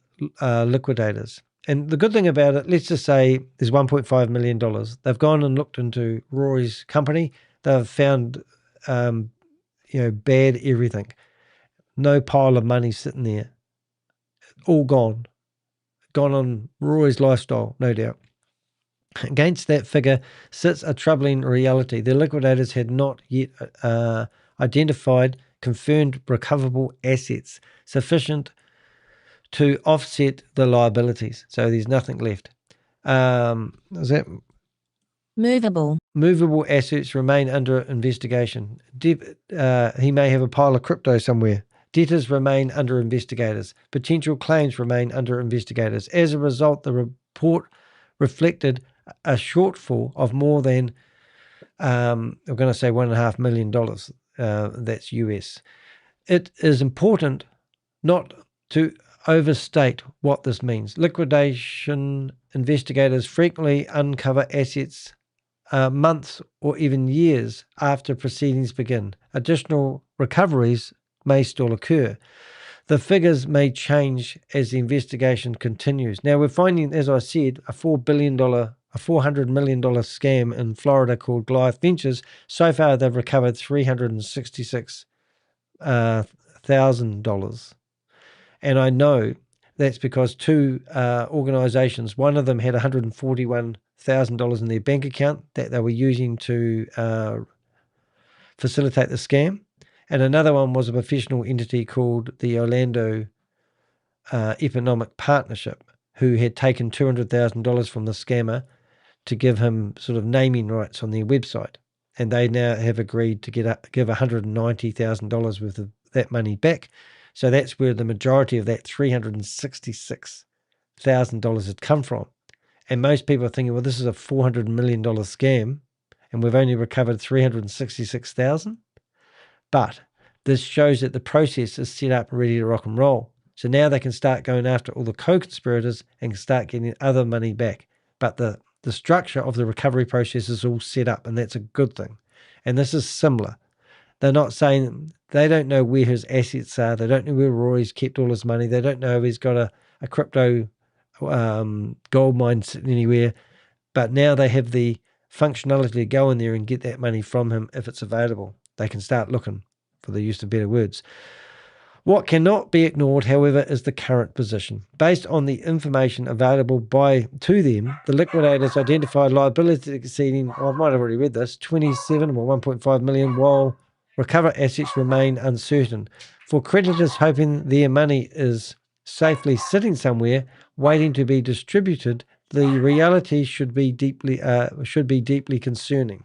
liquidators. And the good thing about it, let's just say there's $1.5 million. They've gone and looked into Rory's company. They've found, bad everything. No pile of money sitting there. All gone. Gone on Rory's lifestyle, no doubt. Against that figure sits a troubling reality. The liquidators had not yet identified confirmed recoverable assets sufficient to offset the liabilities. So there's nothing left. Is that movable assets remain under investigation? He may have a pile of crypto somewhere. Debtors remain under investigators. Potential claims remain under investigators. As a result, the report reflected a shortfall of more than, I'm going to say $1.5 million. That's US. It is important not to overstate what this means. Liquidation investigators frequently uncover assets months or even years after proceedings begin. Additional recoveries may still occur. The figures may change as the investigation continues. Now, we're finding, as I said, a $400 million scam in Florida called Goliath Ventures. So far, they've recovered $366,000. And I know that's because two organizations, one of them had $141,000 in their bank account that they were using to facilitate the scam. And another one was a professional entity called the Orlando Economic Partnership, who had taken $200,000 from the scammer to give him sort of naming rights on their website. And they now have agreed to give $190,000 worth of that money back. So that's where the majority of that $366,000 had come from. And most people are thinking, well, this is a $400 million scam, and we've only recovered $366,000. But this shows that the process is set up and ready to rock and roll. So now they can start going after all the co-conspirators and start getting other money back. But the structure of the recovery process is all set up, and that's a good thing. And this is similar. They're not saying, they don't know where his assets are. They don't know where Rory's kept all his money. They don't know if he's got a crypto gold mine sitting anywhere. But now they have the functionality to go in there and get that money from him if it's available. They can start looking, for the use of better words. What cannot be ignored, however, is the current position. Based on the information available to them, the liquidators identified liabilities exceeding, I might have already read this, 27 or 1.5 million, while recover assets remain uncertain. For creditors hoping their money is safely sitting somewhere, waiting to be distributed, the reality should be deeply concerning.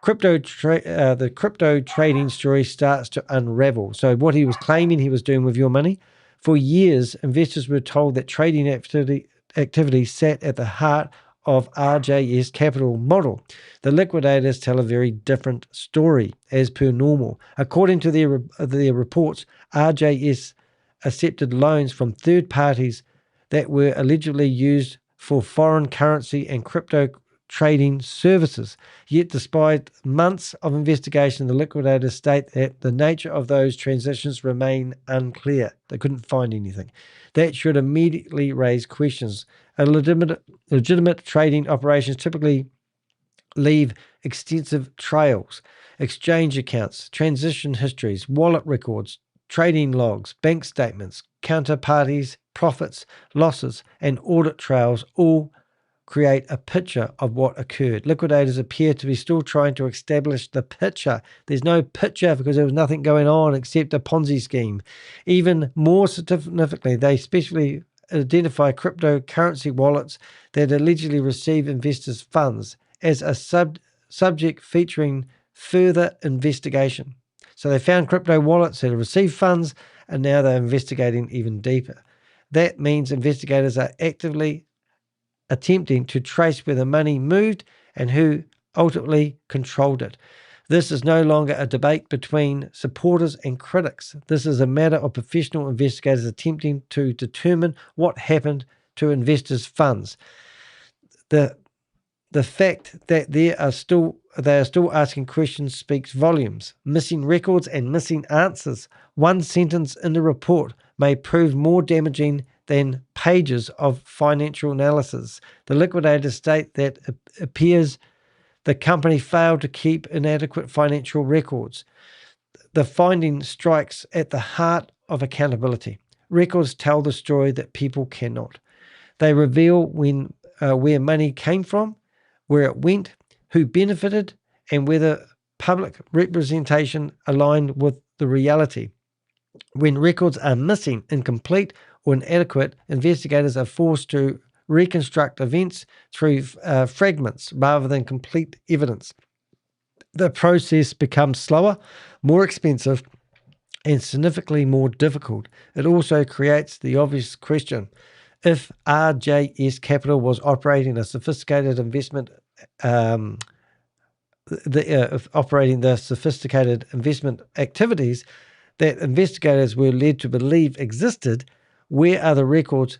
The crypto trading story starts to unravel. So what he was claiming he was doing with your money, for years, investors were told that trading activity sat at the heart of RJS Capital model. The liquidators tell a very different story, as per normal. According to their reports, RJS accepted loans from third parties that were allegedly used for foreign currency and crypto trading services. Yet despite months of investigation, the liquidators state that the nature of those transactions remain unclear. They couldn't find anything. That should immediately raise questions. Legitimate trading operations typically leave extensive trails, exchange accounts, transition histories, wallet records, trading logs, bank statements, counterparties, profits, losses, and audit trails all create a picture of what occurred. Liquidators appear to be still trying to establish the picture. There's no picture because there was nothing going on except a Ponzi scheme. Even more significantly, they specially identify cryptocurrency wallets that allegedly receive investors' funds as a subject featuring further investigation. So they found crypto wallets that have received funds, and now they're investigating even deeper. That means investigators are actively attempting to trace where the money moved and who ultimately controlled it. This is no longer a debate between supporters and critics. This is a matter of professional investigators attempting to determine what happened to investors' funds. The The fact that they are still asking questions speaks volumes. Missing records and missing answers. One sentence in the report may prove more damaging than pages of financial analysis. The liquidators state that it appears the company failed to keep inadequate financial records. The finding strikes at the heart of accountability. Records tell the story that people cannot. They reveal where money came from, where it went, who benefited, and whether public representation aligned with the reality. When records are missing, incomplete, or inadequate, investigators are forced to reconstruct events through fragments rather than complete evidence. The process becomes slower, more expensive, and significantly more difficult. It also creates the obvious question: if RJS Capital was operating a sophisticated investment, operating the sophisticated investment activities that investigators were led to believe existed, where are the records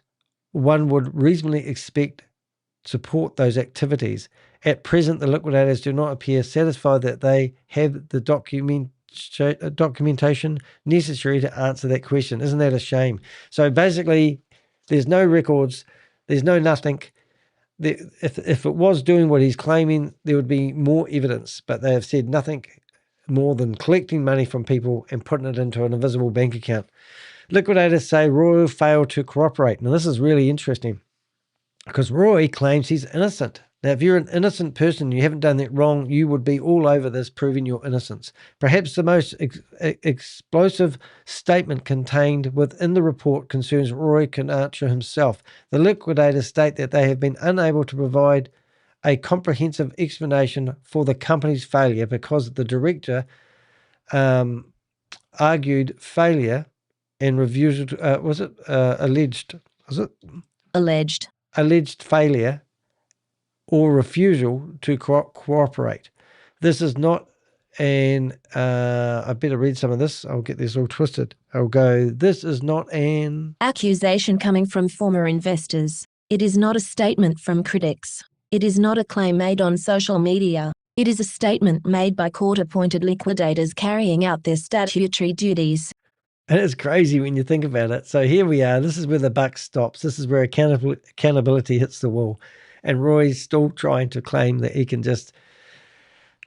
one would reasonably expect support those activities? At present, the liquidators do not appear satisfied that they have the documentation necessary to answer that question. Isn't that a shame? So basically, there's no records, there's no nothing. If it was doing what he's claiming, there would be more evidence, but they have said nothing more than collecting money from people and putting it into an invisible bank account. Liquidators say Roy failed to cooperate. Now, this is really interesting because Roy claims he's innocent. Now, if you're an innocent person, you haven't done that wrong, you would be all over this proving your innocence. Perhaps the most explosive statement contained within the report concerns Rory Conacher himself. The liquidators state that they have been unable to provide a comprehensive explanation for the company's failure because the director argued failure and refused, alleged failure or refusal to cooperate. This is not an, I better read some of this. I'll get this all twisted. I'll go, this is not an accusation coming from former investors. It is not a statement from critics. It is not a claim made on social media. It is a statement made by court-appointed liquidators carrying out their statutory duties. And it's crazy when you think about it. So here we are. This is where the buck stops. This is where accountability hits the wall. And Roy's still trying to claim that he can just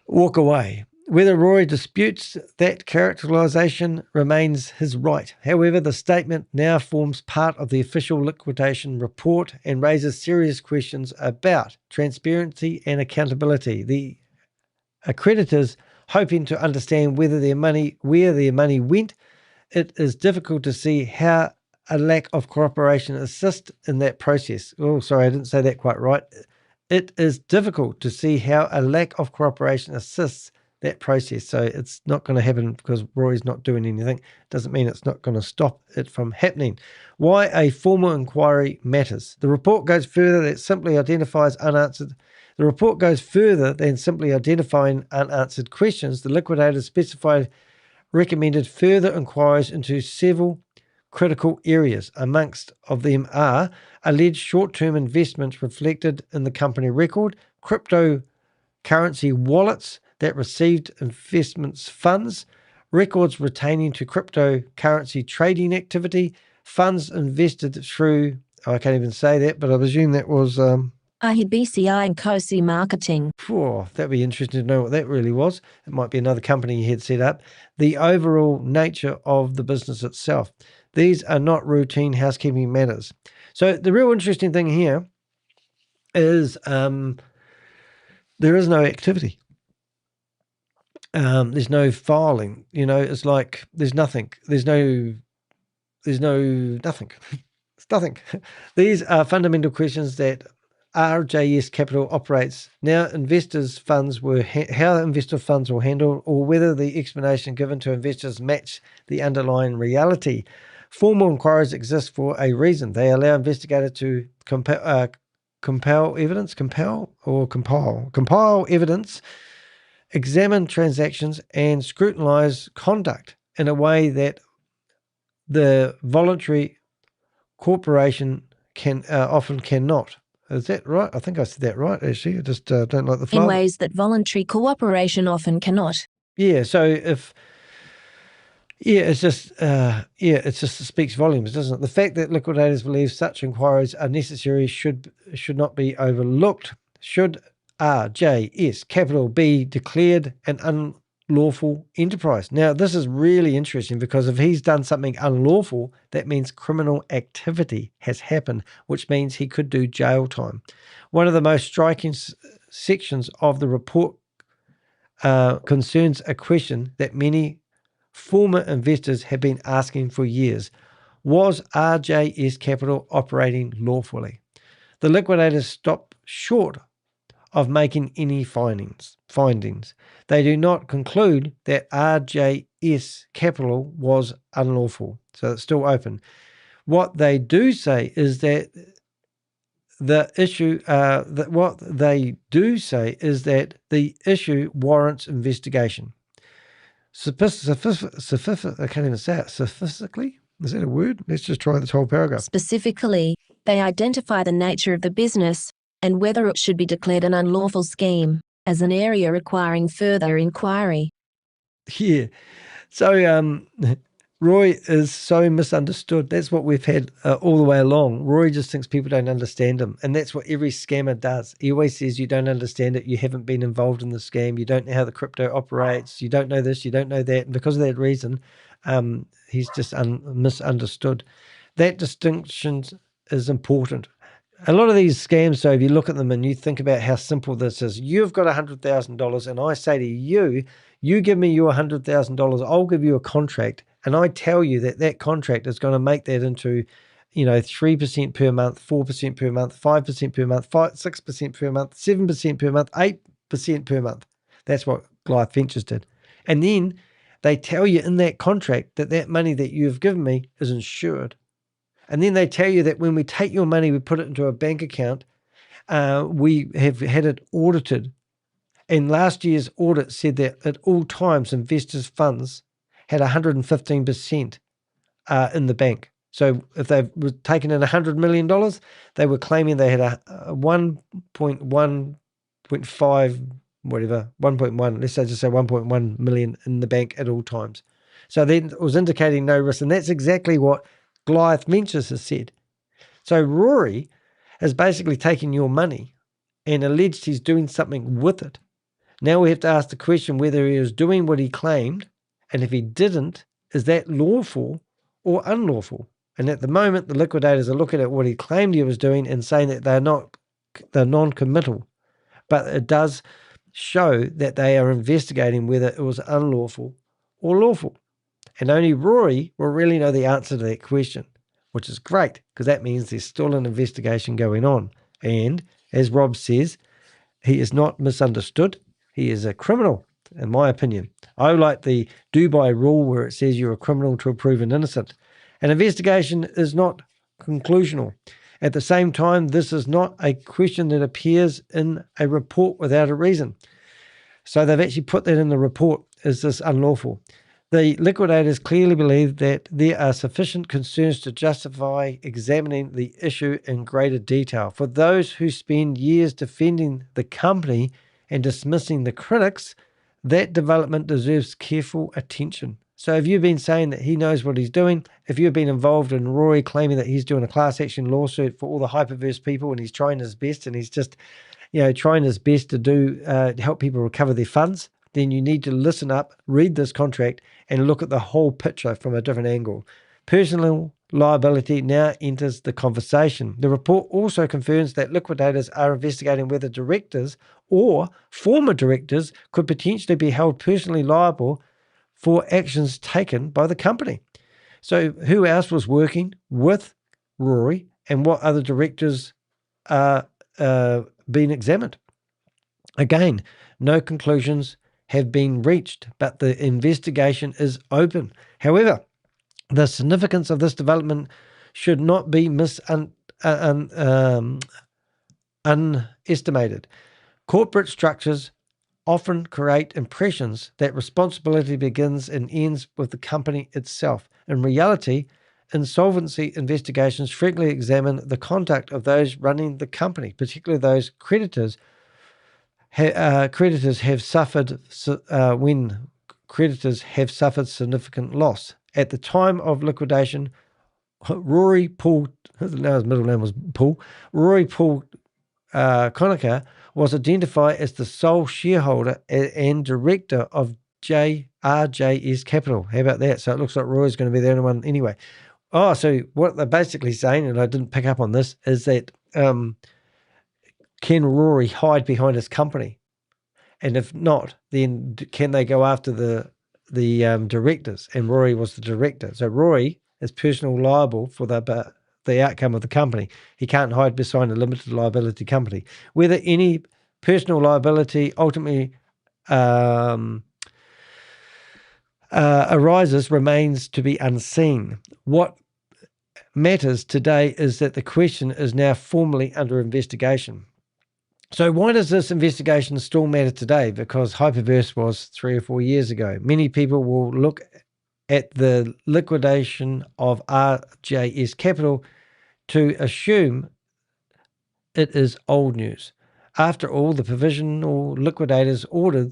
walk away. Whether Rory disputes that characterization remains his right. However, the statement now forms part of the official liquidation report and raises serious questions about transparency and accountability. The creditors hoping to understand where their money went. It is difficult to see how a lack of cooperation assists in that process. Oh, sorry, I didn't say that quite right. It is difficult to see how a lack of cooperation assists that process. So it's not going to happen because Rory's not doing anything. Doesn't mean it's not going to stop it from happening. Why a formal inquiry matters. The report goes further than simply identifying unanswered questions. The liquidators recommended further inquiries into several critical areas. Amongst of them are alleged short-term investments reflected in the company record, cryptocurrency wallets that received investments funds, records pertaining to cryptocurrency trading activity, funds invested through, I can't even say that, but I presume that was BCI and COSI Marketing. That'd be interesting to know what that really was. It might be another company he had set up. The overall nature of the business itself. These are not routine housekeeping matters. So the real interesting thing here is there is no activity. There's no filing. It's like there's nothing. There's no nothing. It's nothing. These are fundamental questions that RJS Capital operates. Now, how investor funds were handled, or whether the explanation given to investors match the underlying reality. Formal inquiries exist for a reason. They allow investigators to compile evidence, examine transactions, and scrutinize conduct in a way that the voluntary corporation often cannot. Is that right? I think I said that right, actually. I just don't like the flow. In ways that voluntary cooperation often cannot. Yeah, so if... Yeah, it just speaks volumes, doesn't it? The fact that liquidators believe such inquiries are necessary should not be overlooked. Should RJS Capital be declared an unlawful enterprise? Now, this is really interesting because if he's done something unlawful, that means criminal activity has happened, which means he could do jail time. One of the most striking sections of the report concerns a question that many former investors have been asking for years. Was RJS Capital operating lawfully? The liquidators stopped short of making any findings. They do not conclude that RJS Capital was unlawful, so it's still open. What they do say is that the issue warrants investigation. I can't even say it. Sophistically? Is that a word? Let's just try this whole paragraph. Specifically, they identify the nature of the business and whether it should be declared an unlawful scheme as an area requiring further inquiry. Yeah. So Roy is so misunderstood. That's what we've had all the way along. Rory just thinks people don't understand him. And that's what every scammer does. He always says you don't understand it. You haven't been involved in the scam. You don't know how the crypto operates. You don't know this. You don't know that. And because of that reason, he's just misunderstood. That distinction is important. A lot of these scams, so if you look at them and you think about how simple this is, you've got $100,000 and I say to you, you give me your $100,000, I'll give you a contract. And I tell you that that contract is going to make that into, 3% per month, 4% per month, 5% per month, 6% per month, 7% per month, 8% per month. That's what Goliath Ventures did. And then they tell you in that contract that that money that you've given me is insured. And then they tell you that when we take your money, we put it into a bank account, we have had it audited. And last year's audit said that at all times, investors' funds had 115% in the bank. So if they were taking in $100 million, they were claiming they had a 1.1, let's say just say 1.1 million in the bank at all times. So then it was indicating no risk. And that's exactly what Goliath Ventures has said. So Rory has basically taken your money and alleged he's doing something with it. Now we have to ask the question whether he was doing what he claimed, and if he didn't, is that lawful or unlawful? And at the moment, the liquidators are looking at what he claimed he was doing and saying that they're non-committal. But it does show that they are investigating whether it was unlawful or lawful. And only Rory will really know the answer to that question, which is great because that means there's still an investigation going on. And as Rob says, he is not misunderstood. He is a criminal, in my opinion. I like the Dubai rule where it says you're a criminal till proven innocent. An investigation is not conclusional. At the same time, this is not a question that appears in a report without a reason. So they've actually put that in the report. Is this unlawful? The liquidators clearly believe that there are sufficient concerns to justify examining the issue in greater detail. For those who spend years defending the company and dismissing the critics, that development deserves careful attention. So if you've been saying that he knows what he's doing, if you've been involved in Rory claiming that he's doing a class action lawsuit for all the hyperverse people and he's trying his best and he's just, trying his best to do to help people recover their funds, then you need to listen up, read this contract, and look at the whole picture from a different angle. Personal liability now enters the conversation. The report also confirms that liquidators are investigating whether directors or former directors could potentially be held personally liable for actions taken by the company. So who else was working with Rory and what other directors are being examined? Again, no conclusions have been reached, but the investigation is open. However, the significance of this development should not be underestimated. Corporate structures often create impressions that responsibility begins and ends with the company itself. In reality, insolvency investigations frequently examine the conduct of those running the company, particularly those creditors. Creditors have suffered when creditors have suffered significant loss. At the time of liquidation, Rory his middle name was Paul. Rory Conacher was identified as the sole shareholder and director of RJS Capital. How about that? So it looks like Rory's going to be the only one anyway. Oh, so what they're basically saying, and I didn't pick up on this, is that can Rory hide behind his company? And if not, then can they go after the directors? And Rory was the director. So Rory is personally liable for the outcome of the company. He can't hide behind a limited liability company. Whether any personal liability ultimately arises remains to be unseen. What matters today is that the question is now formally under investigation. So why does this investigation still matter today? Because Hyperverse was 3 or 4 years ago. Many people will look at the liquidation of RJS Capital to assume it is old news. After all, the provisional liquidators order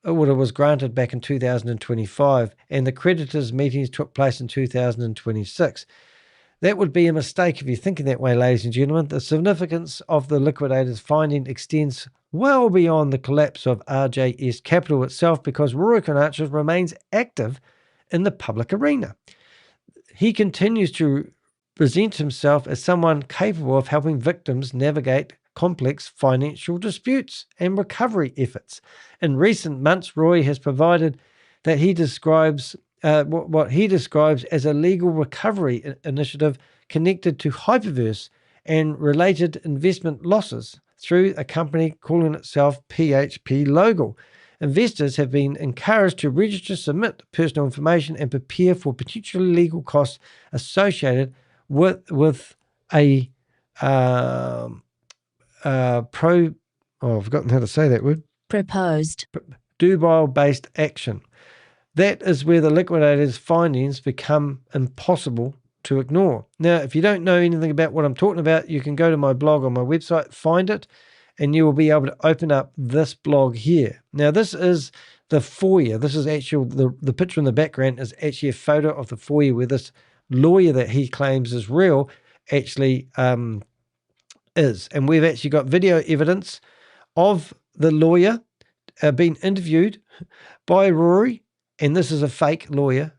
was granted back in 2025, and the creditors' meetings took place in 2026. That would be a mistake if you're thinking that way, ladies and gentlemen. The significance of the liquidators' finding extends well beyond the collapse of RJS Capital itself, because Rory Conacher remains active in the public arena. He continues to present himself as someone capable of helping victims navigate complex financial disputes and recovery efforts. In recent months, Rory has provided that he describes what he describes as a legal recovery initiative connected to Hyperverse and related investment losses through a company calling itself PHP Local. Investors have been encouraged to register, submit personal information, and prepare for potential legal costs associated with a I've forgotten how to say that word. Proposed. Dubai-based action. That is where the liquidators' findings become impossible to ignore. Now, if you don't know anything about what I'm talking about, you can go to my blog on my website, find it, and you will be able to open up this blog here. Now, this is the foyer. This is actually, the picture in the background is actually a photo of the foyer where this lawyer that he claims is real actually is. And we've actually got video evidence of the lawyer being interviewed by Rory. And this is a fake lawyer,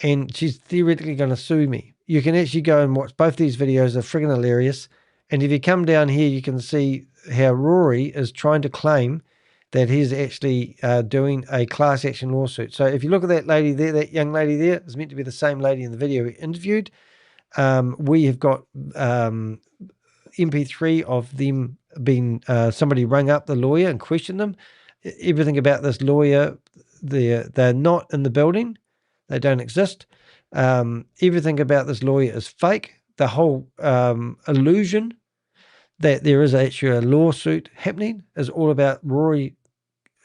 and she's theoretically going to sue me. You can actually go and watch both these videos. They're friggin' hilarious. And if you come down here, you can see how Rory is trying to claim that he's actually doing a class action lawsuit. So if you look at that lady there, that young lady there, is meant to be the same lady in the video we interviewed. We have got MP3 of them being, somebody rang up the lawyer and questioned them. Everything about this lawyer, they're not in the building. They don't exist. Everything about this lawyer is fake. The whole illusion that there is actually a lawsuit happening is all about Rory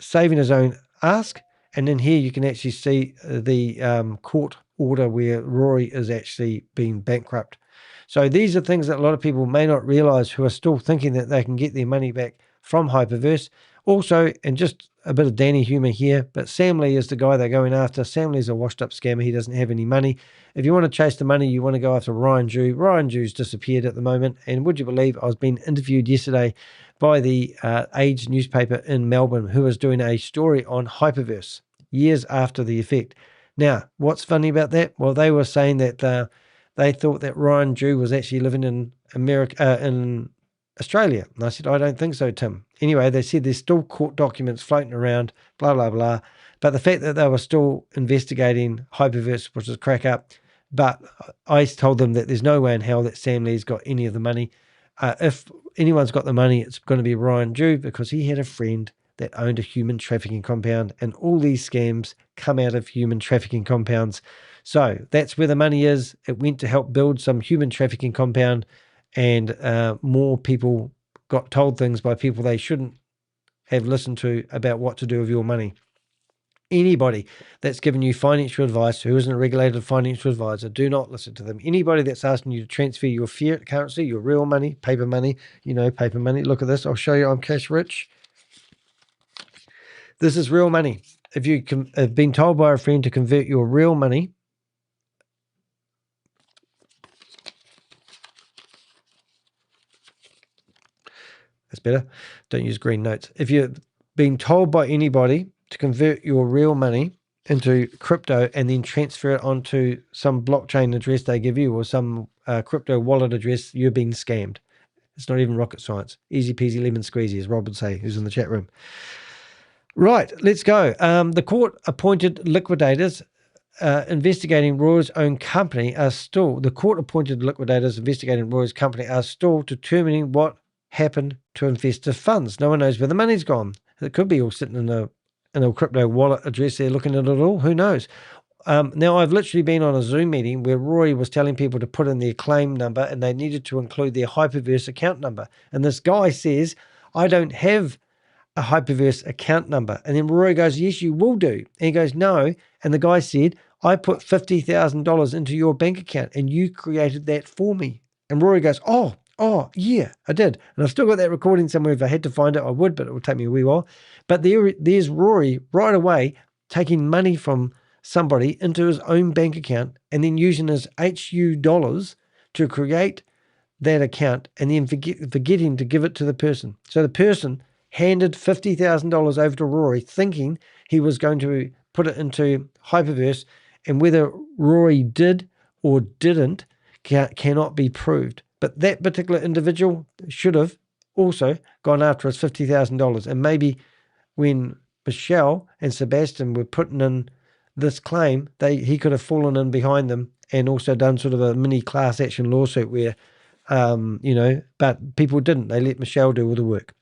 saving his own ask. And then here you can actually see the court order where Rory is actually being bankrupt. So these are things that a lot of people may not realize, who are still thinking that they can get their money back from Hyperverse. Also, and just a bit of Danny humor here, but Sam Lee is the guy they're going after. Sam Lee's a washed-up scammer. He doesn't have any money. If you want to chase the money, you want to go after Ryan Jew. Ryan Jew's disappeared at the moment. And would you believe I was being interviewed yesterday by the Age newspaper in Melbourne, who was doing a story on Hyperverse years after the effect. Now, what's funny about that? Well, they were saying that they thought that Ryan Jew was actually living in in Australia. And I said, I don't think so, Tim. Anyway, they said there's still court documents floating around, blah, blah, blah. But the fact that they were still investigating Hyperverse, which is crack up. But I told them that there's no way in hell that Sam Lee's got any of the money. If anyone's got the money, it's going to be Ryan Jew, because he had a friend that owned a human trafficking compound, and all these scams come out of human trafficking compounds. So that's where the money is. It went to help build some human trafficking compound, and more people got told things by people they shouldn't have listened to about what to do with your money. Anybody that's given you financial advice who isn't a regulated financial advisor, do not listen to them. Anybody that's asking you to transfer your fiat currency, your real money, paper money, paper money. Look at this. I'll show you I'm cash rich. This is real money. If you have been told by a friend to convert your real money, that's better. Don't use green notes. If you've been told by anybody to convert your real money into crypto and then transfer it onto some blockchain address they give you or some crypto wallet address, you're being scammed. It's not even rocket science. Easy peasy lemon squeezy, as Rob would say, who's in the chat room. Right, let's go. The court appointed liquidators investigating Roy's own company are still, the court appointed liquidators investigating Roy's company are still determining what happened to investor funds. No one knows where the money's gone. It could be all sitting in a crypto wallet address there looking at it all. Who knows? Now, I've literally been on a Zoom meeting where Rory was telling people to put in their claim number and they needed to include their Hyperverse account number. And this guy says, I don't have a Hyperverse account number. And then Rory goes, yes, you will do. And he goes, no. And the guy said, I put $50,000 into your bank account and you created that for me. And Rory goes, oh, yeah, I did. And I've still got that recording somewhere. If I had to find it, I would, but it would take me a wee while. But there's Rory right away taking money from somebody into his own bank account and then using his HU dollars to create that account and then forgetting to give it to the person. So the person handed $50,000 over to Rory thinking he was going to put it into Hyperverse, and whether Rory did or didn't cannot be proved. But that particular individual should have also gone after his $50,000. And maybe when Michelle and Sébastien were putting in this claim, he could have fallen in behind them and also done sort of a mini class action lawsuit where, but people didn't. They let Michelle do all the work.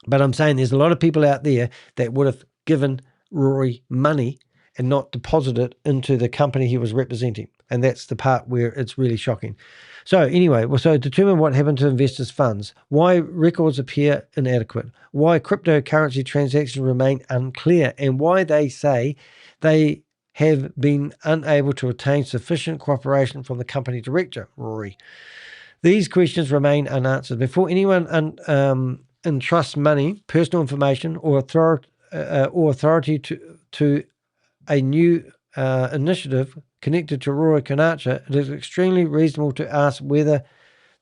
But I'm saying there's a lot of people out there that would have given Rory money and not deposited it into the company he was representing. And that's the part where it's really shocking. So anyway, so determine what happened to investors' funds, why records appear inadequate, why cryptocurrency transactions remain unclear, and why they say they have been unable to attain sufficient cooperation from the company director, Rory. These questions remain unanswered. Before anyone entrusts money, personal information, or authority to a new initiative connected to Rory Conacher, it is extremely reasonable to ask whether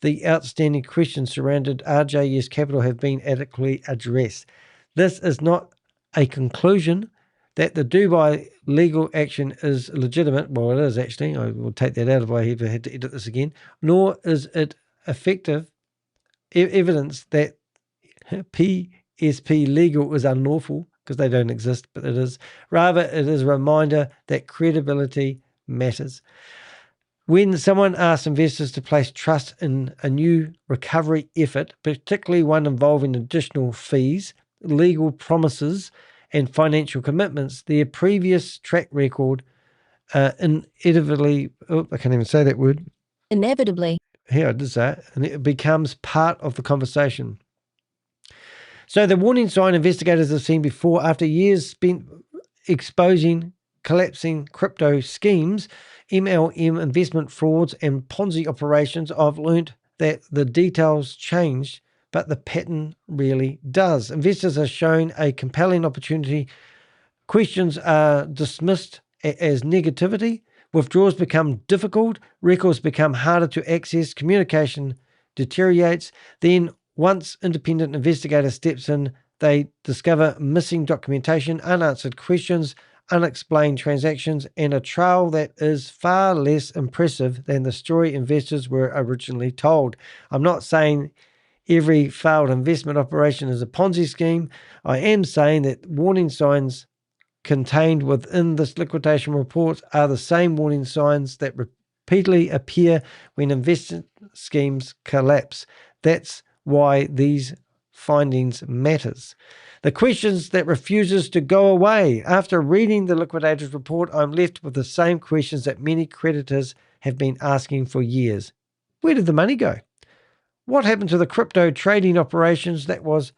the outstanding questions surrounding RJS Capital have been adequately addressed. This is not a conclusion that the Dubai legal action is legitimate. Well, it is actually. I will take that out if I ever had to edit this again. Nor is it effective evidence that PSP legal is unlawful, because they don't exist, but it is. Rather, it is a reminder that credibility matters. When someone asks investors to place trust in a new recovery effort, particularly one involving additional fees, legal promises, and financial commitments, their previous track record inevitably, I can't even say that word. Inevitably. Here, I did say it. And it becomes part of the conversation. So the warning sign investigators have seen before, after years spent exposing collapsing crypto schemes, MLM investment frauds, and Ponzi operations, I've learnt that the details change, but the pattern really does. Investors are shown a compelling opportunity. Questions are dismissed as negativity. Withdrawals become difficult. Records become harder to access. Communication deteriorates. Then, once independent investigator steps in, they discover missing documentation, unanswered questions, unexplained transactions, and a trail that is far less impressive than the story investors were originally told. I'm not saying every failed investment operation is a Ponzi scheme. I am saying that warning signs contained within this liquidation report are the same warning signs that repeatedly appear when investment schemes collapse. That's why these findings matters. The questions that refuses to go away. After reading the Liquidators report, I'm left with the same questions that many creditors have been asking for years. Where did the money go? What happened to the crypto trading operations that was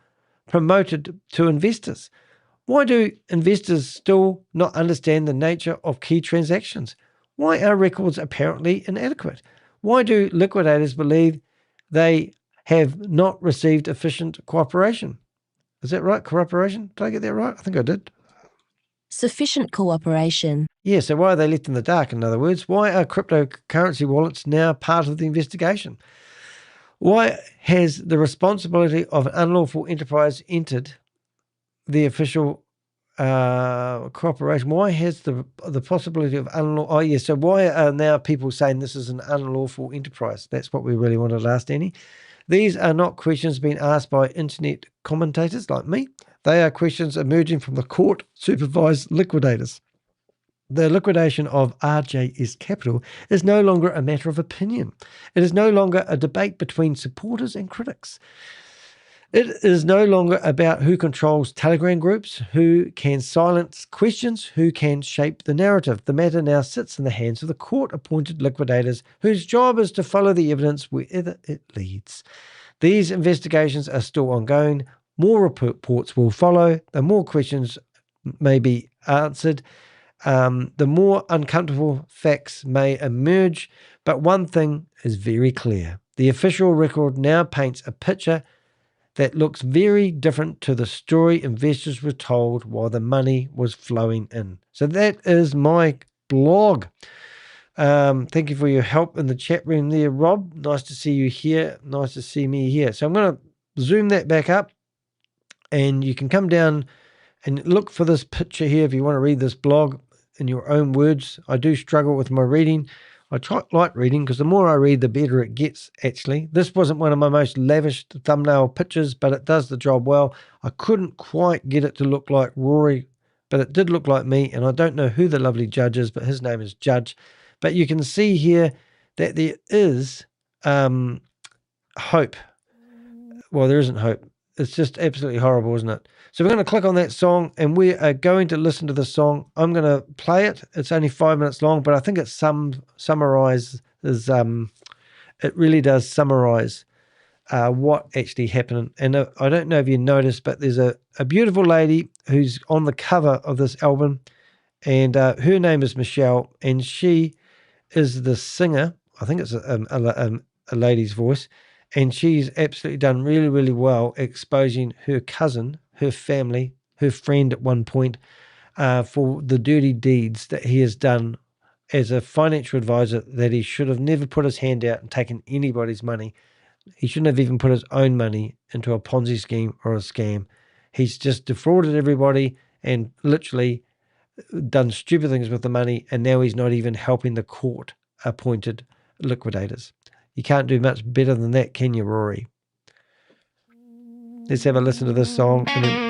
promoted to investors? Why do investors still not understand the nature of key transactions? Why are records apparently inadequate? Why do liquidators believe they have not received efficient cooperation? Is that right? Cooperation? Did I get that right? I think I did. Sufficient cooperation. Yeah, so why are they left in the dark, in other words? Why are cryptocurrency wallets now part of the investigation? Why has the responsibility of an unlawful enterprise entered the official cooperation? Why has the possibility of unlawful... Oh, yeah, so why are now people saying this is an unlawful enterprise? That's what we really wanted to ask, Danny. These are not questions being asked by internet commentators like me. They are questions emerging from the court-supervised liquidators. The liquidation of RJS Capital is no longer a matter of opinion. It is no longer a debate between supporters and critics. It is no longer about who controls Telegram groups, who can silence questions, who can shape the narrative. The matter now sits in the hands of the court-appointed liquidators whose job is to follow the evidence wherever it leads. These investigations are still ongoing. More reports will follow. The more questions may be answered, the more uncomfortable facts may emerge. But one thing is very clear. The official record now paints a picture that looks very different to the story investors were told while the money was flowing in. So that is my blog. Thank you for your help in the chat room there, Rob. Nice to see you here. Nice to see me here. So I'm going to zoom that back up, and you can come down and look for this picture here if you want to read this blog in your own words. I do struggle with my reading. I like reading because the more I read, the better it gets, actually. This wasn't one of my most lavish thumbnail pictures, but it does the job well. I couldn't quite get it to look like Rory, but it did look like me, and I don't know who the lovely judge is, but his name is Judge. But you can see here that there is hope. Well, there isn't hope. It's just absolutely horrible, isn't it? So we're going to click on that song, and we are going to listen to the song. I'm going to play it. It's only 5 minutes long, but I think it summarizes. It really does summarize what actually happened. And I don't know if you noticed, but there's a beautiful lady who's on the cover of this album, and her name is Michelle, and she is the singer. I think it's a lady's voice. And she's absolutely done really, really well exposing her cousin, her family, her friend at one point, for the dirty deeds that he has done as a financial advisor, that he should have never put his hand out and taken anybody's money. He shouldn't have even put his own money into a Ponzi scheme or a scam. He's just defrauded everybody and literally done stupid things with the money, and now he's not even helping the court-appointed liquidators. You can't do much better than that, can you, Rory? Let's have a listen to this song. And then...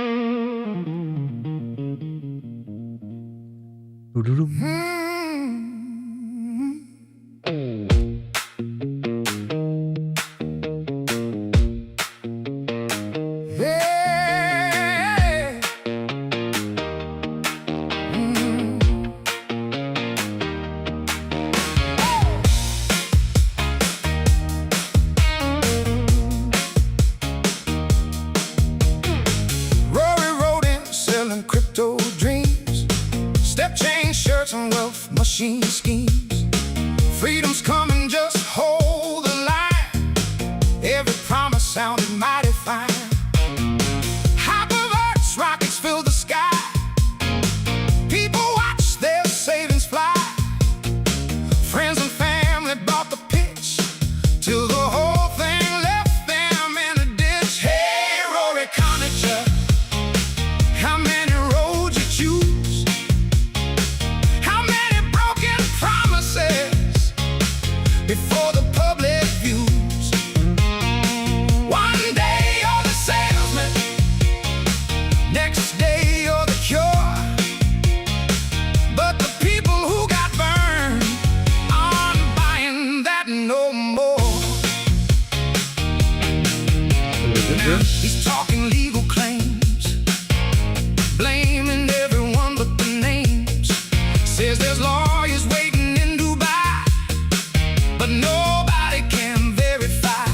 Machine schemes. Freedom's coming, just hold the line. Every promise sounded mighty fine. Hyperverts, rockets fill the sky. People watch their savings fly. Friends and family bought the pitch till the whole thing left them in a ditch. Hey, Rory Conacher, how many roads you choose? Before the public views. One day you're the salesman, next day you're the cure. But the people who got burned aren't buying that no more. Now he's talking legal claims, blaming everyone but the names. Says there's lawyers waiting in Dubai, but nobody can verify.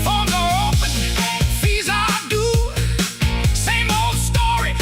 Forms are open, fees are due. Same old story,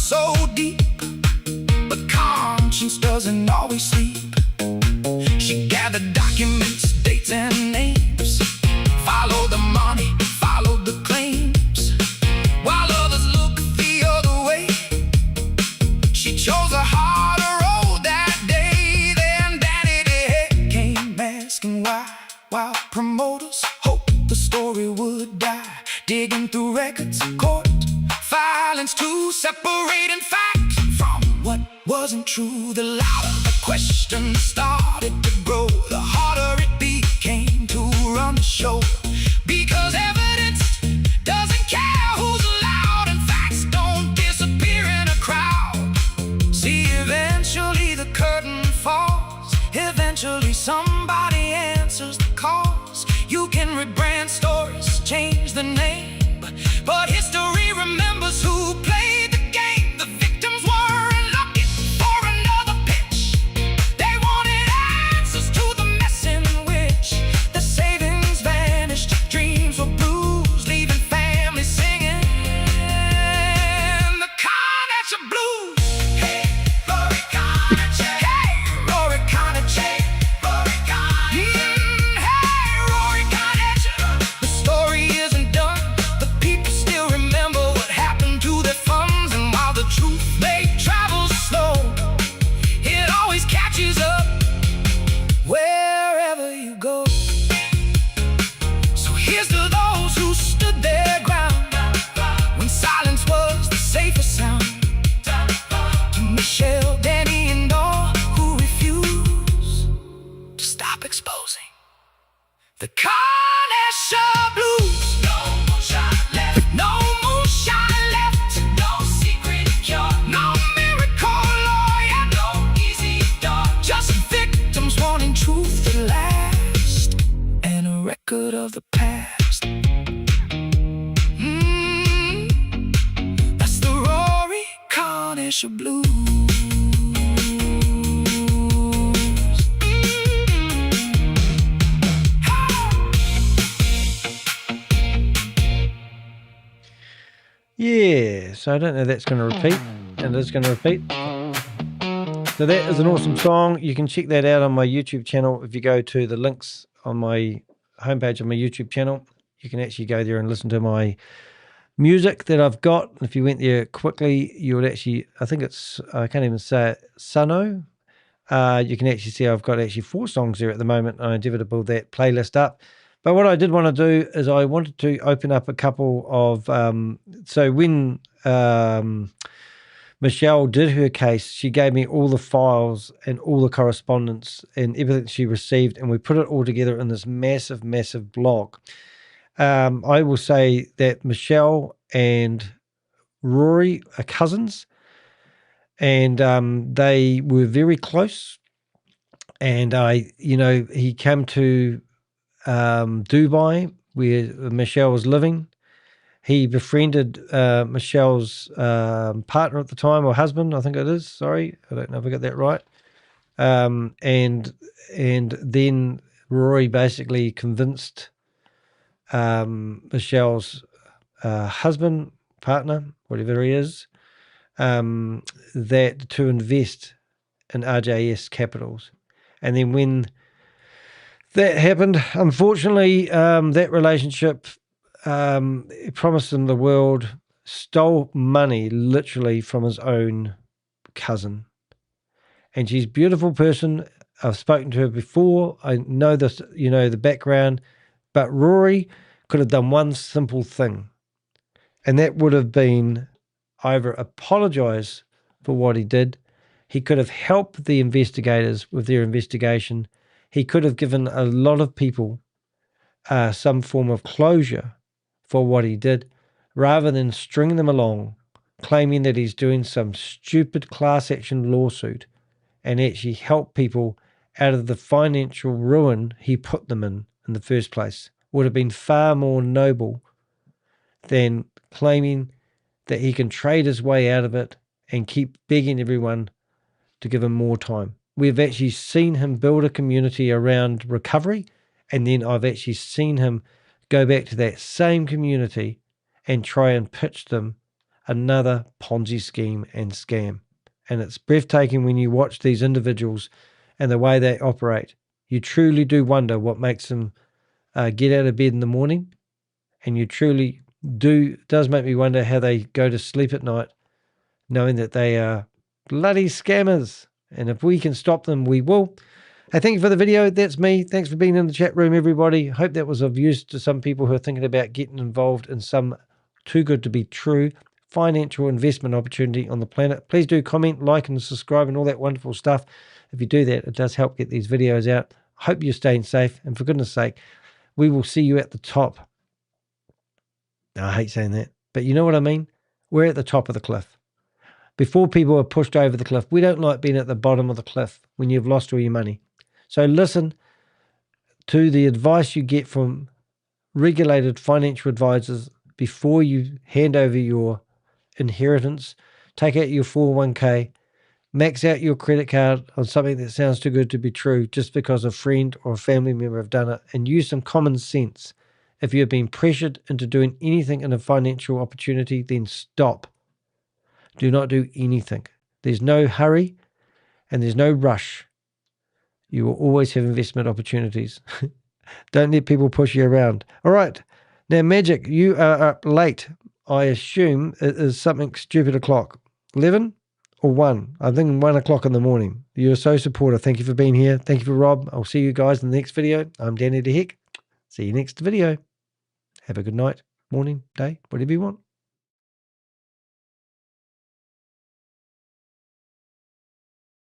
so deep, but conscience doesn't always sleep. She gathered documents, dates, and names, followed the money, followed the claims, while others looked the other way. She chose a harder road that day. Then Danny came asking why, while promoters hoped the story would die, digging through records, court filings to separate in fact from what wasn't true. The louder the questions started to grow, the harder it became to run the show, because evidence doesn't care who's loud, and facts don't disappear in a crowd. See, eventually the curtain falls, eventually somebody answers the calls. You can rebrand stories, change the name, but history remembers who played the game. The victims weren't looking for another pitch. They wanted answers to the mess in which the savings vanished, dreams were bruised, leaving families singing the Conacher blues. Hey, Rory Conacher. Hey, Rory Conacher. Rory Conacher. Hey, Rory Conacher. The story isn't done. The people still remember what happened to their funds, and while the truth may travel slow, it always catches up wherever you go. So here's to those who stood their ground when silence was the safest sound. To Michelle, Danny, and all who refuse to stop exposing the Conacher blues. No moonshine left. No moonshine left. No secret cure. No miracle lawyer. No easy door. Just victims wanting truth to last, and a record of the past. That's the Rory Conacher blues. Yeah, so I don't know if that's going to repeat, and it is going to repeat. So that is an awesome song. You can check that out on my YouTube channel. If you go to the links on my homepage on my YouTube channel, you can actually go there and listen to my music that I've got. If you went there quickly, you would actually, I think it's, I can't even say it, Sano. You can actually see I've got actually 4 songs there at the moment. I endeavour to build that playlist up. But what I did want to do is I wanted to open up a couple of, so when Michelle did her case, she gave me all the files and all the correspondence and everything she received, and we put it all together in this massive, massive blog. I will say that Michelle and Rory are cousins, and they were very close. And he came to Dubai, where Michelle was living. He befriended Michelle's partner at the time, or husband, I think it is. Sorry, I don't know if I got that right. And then Rory basically convinced Michelle's husband, partner, whatever he is, that to invest in RJS Capitals. And then when that happened, unfortunately, that relationship, he promised him the world, stole money literally from his own cousin. And she's a beautiful person. I've spoken to her before. I know this, the background. But Rory could have done one simple thing, and that would have been either apologize for what he did. He could have helped the investigators with their investigation. He could have given a lot of people some form of closure for what he did, rather than string them along, claiming that he's doing some stupid class action lawsuit and actually help people out of the financial ruin he put them in the first place. Would have been far more noble than claiming that he can trade his way out of it and keep begging everyone to give him more time. We've actually seen him build a community around recovery, and then I've actually seen him go back to that same community and try and pitch them another Ponzi scheme and scam. And it's breathtaking when you watch these individuals and the way they operate. You truly do wonder what makes them get out of bed in the morning. And you truly does make me wonder how they go to sleep at night knowing that they are bloody scammers. And if we can stop them, we will. Hey, thank you for the video. That's me. Thanks for being in the chat room, everybody. Hope that was of use to some people who are thinking about getting involved in some too good to be true financial investment opportunity on the planet. Please do comment, like, and subscribe and all that wonderful stuff. If you do that, it does help get these videos out. Hope you're staying safe. And for goodness sake, we will see you at the top. I hate saying that, but you know what I mean? We're at the top of the cliff. Before people are pushed over the cliff, we don't like being at the bottom of the cliff when you've lost all your money. So listen to the advice you get from regulated financial advisors before you hand over your inheritance. Take out your 401k, max out your credit card on something that sounds too good to be true just because a friend or a family member have done it, and use some common sense. If you're being pressured into doing anything in a financial opportunity, then stop. Do not do anything. There's no hurry and there's no rush. You will always have investment opportunities. Don't let people push you around. All right. Now, Magic, you are up late. I assume it is something stupid o'clock. 11 or 1? I think 1 o'clock in the morning. You're so supportive. Thank you for being here. Thank you for Rob. I'll see you guys in the next video. I'm Danny the Heck. See you next video. Have a good night, morning, day, whatever you want.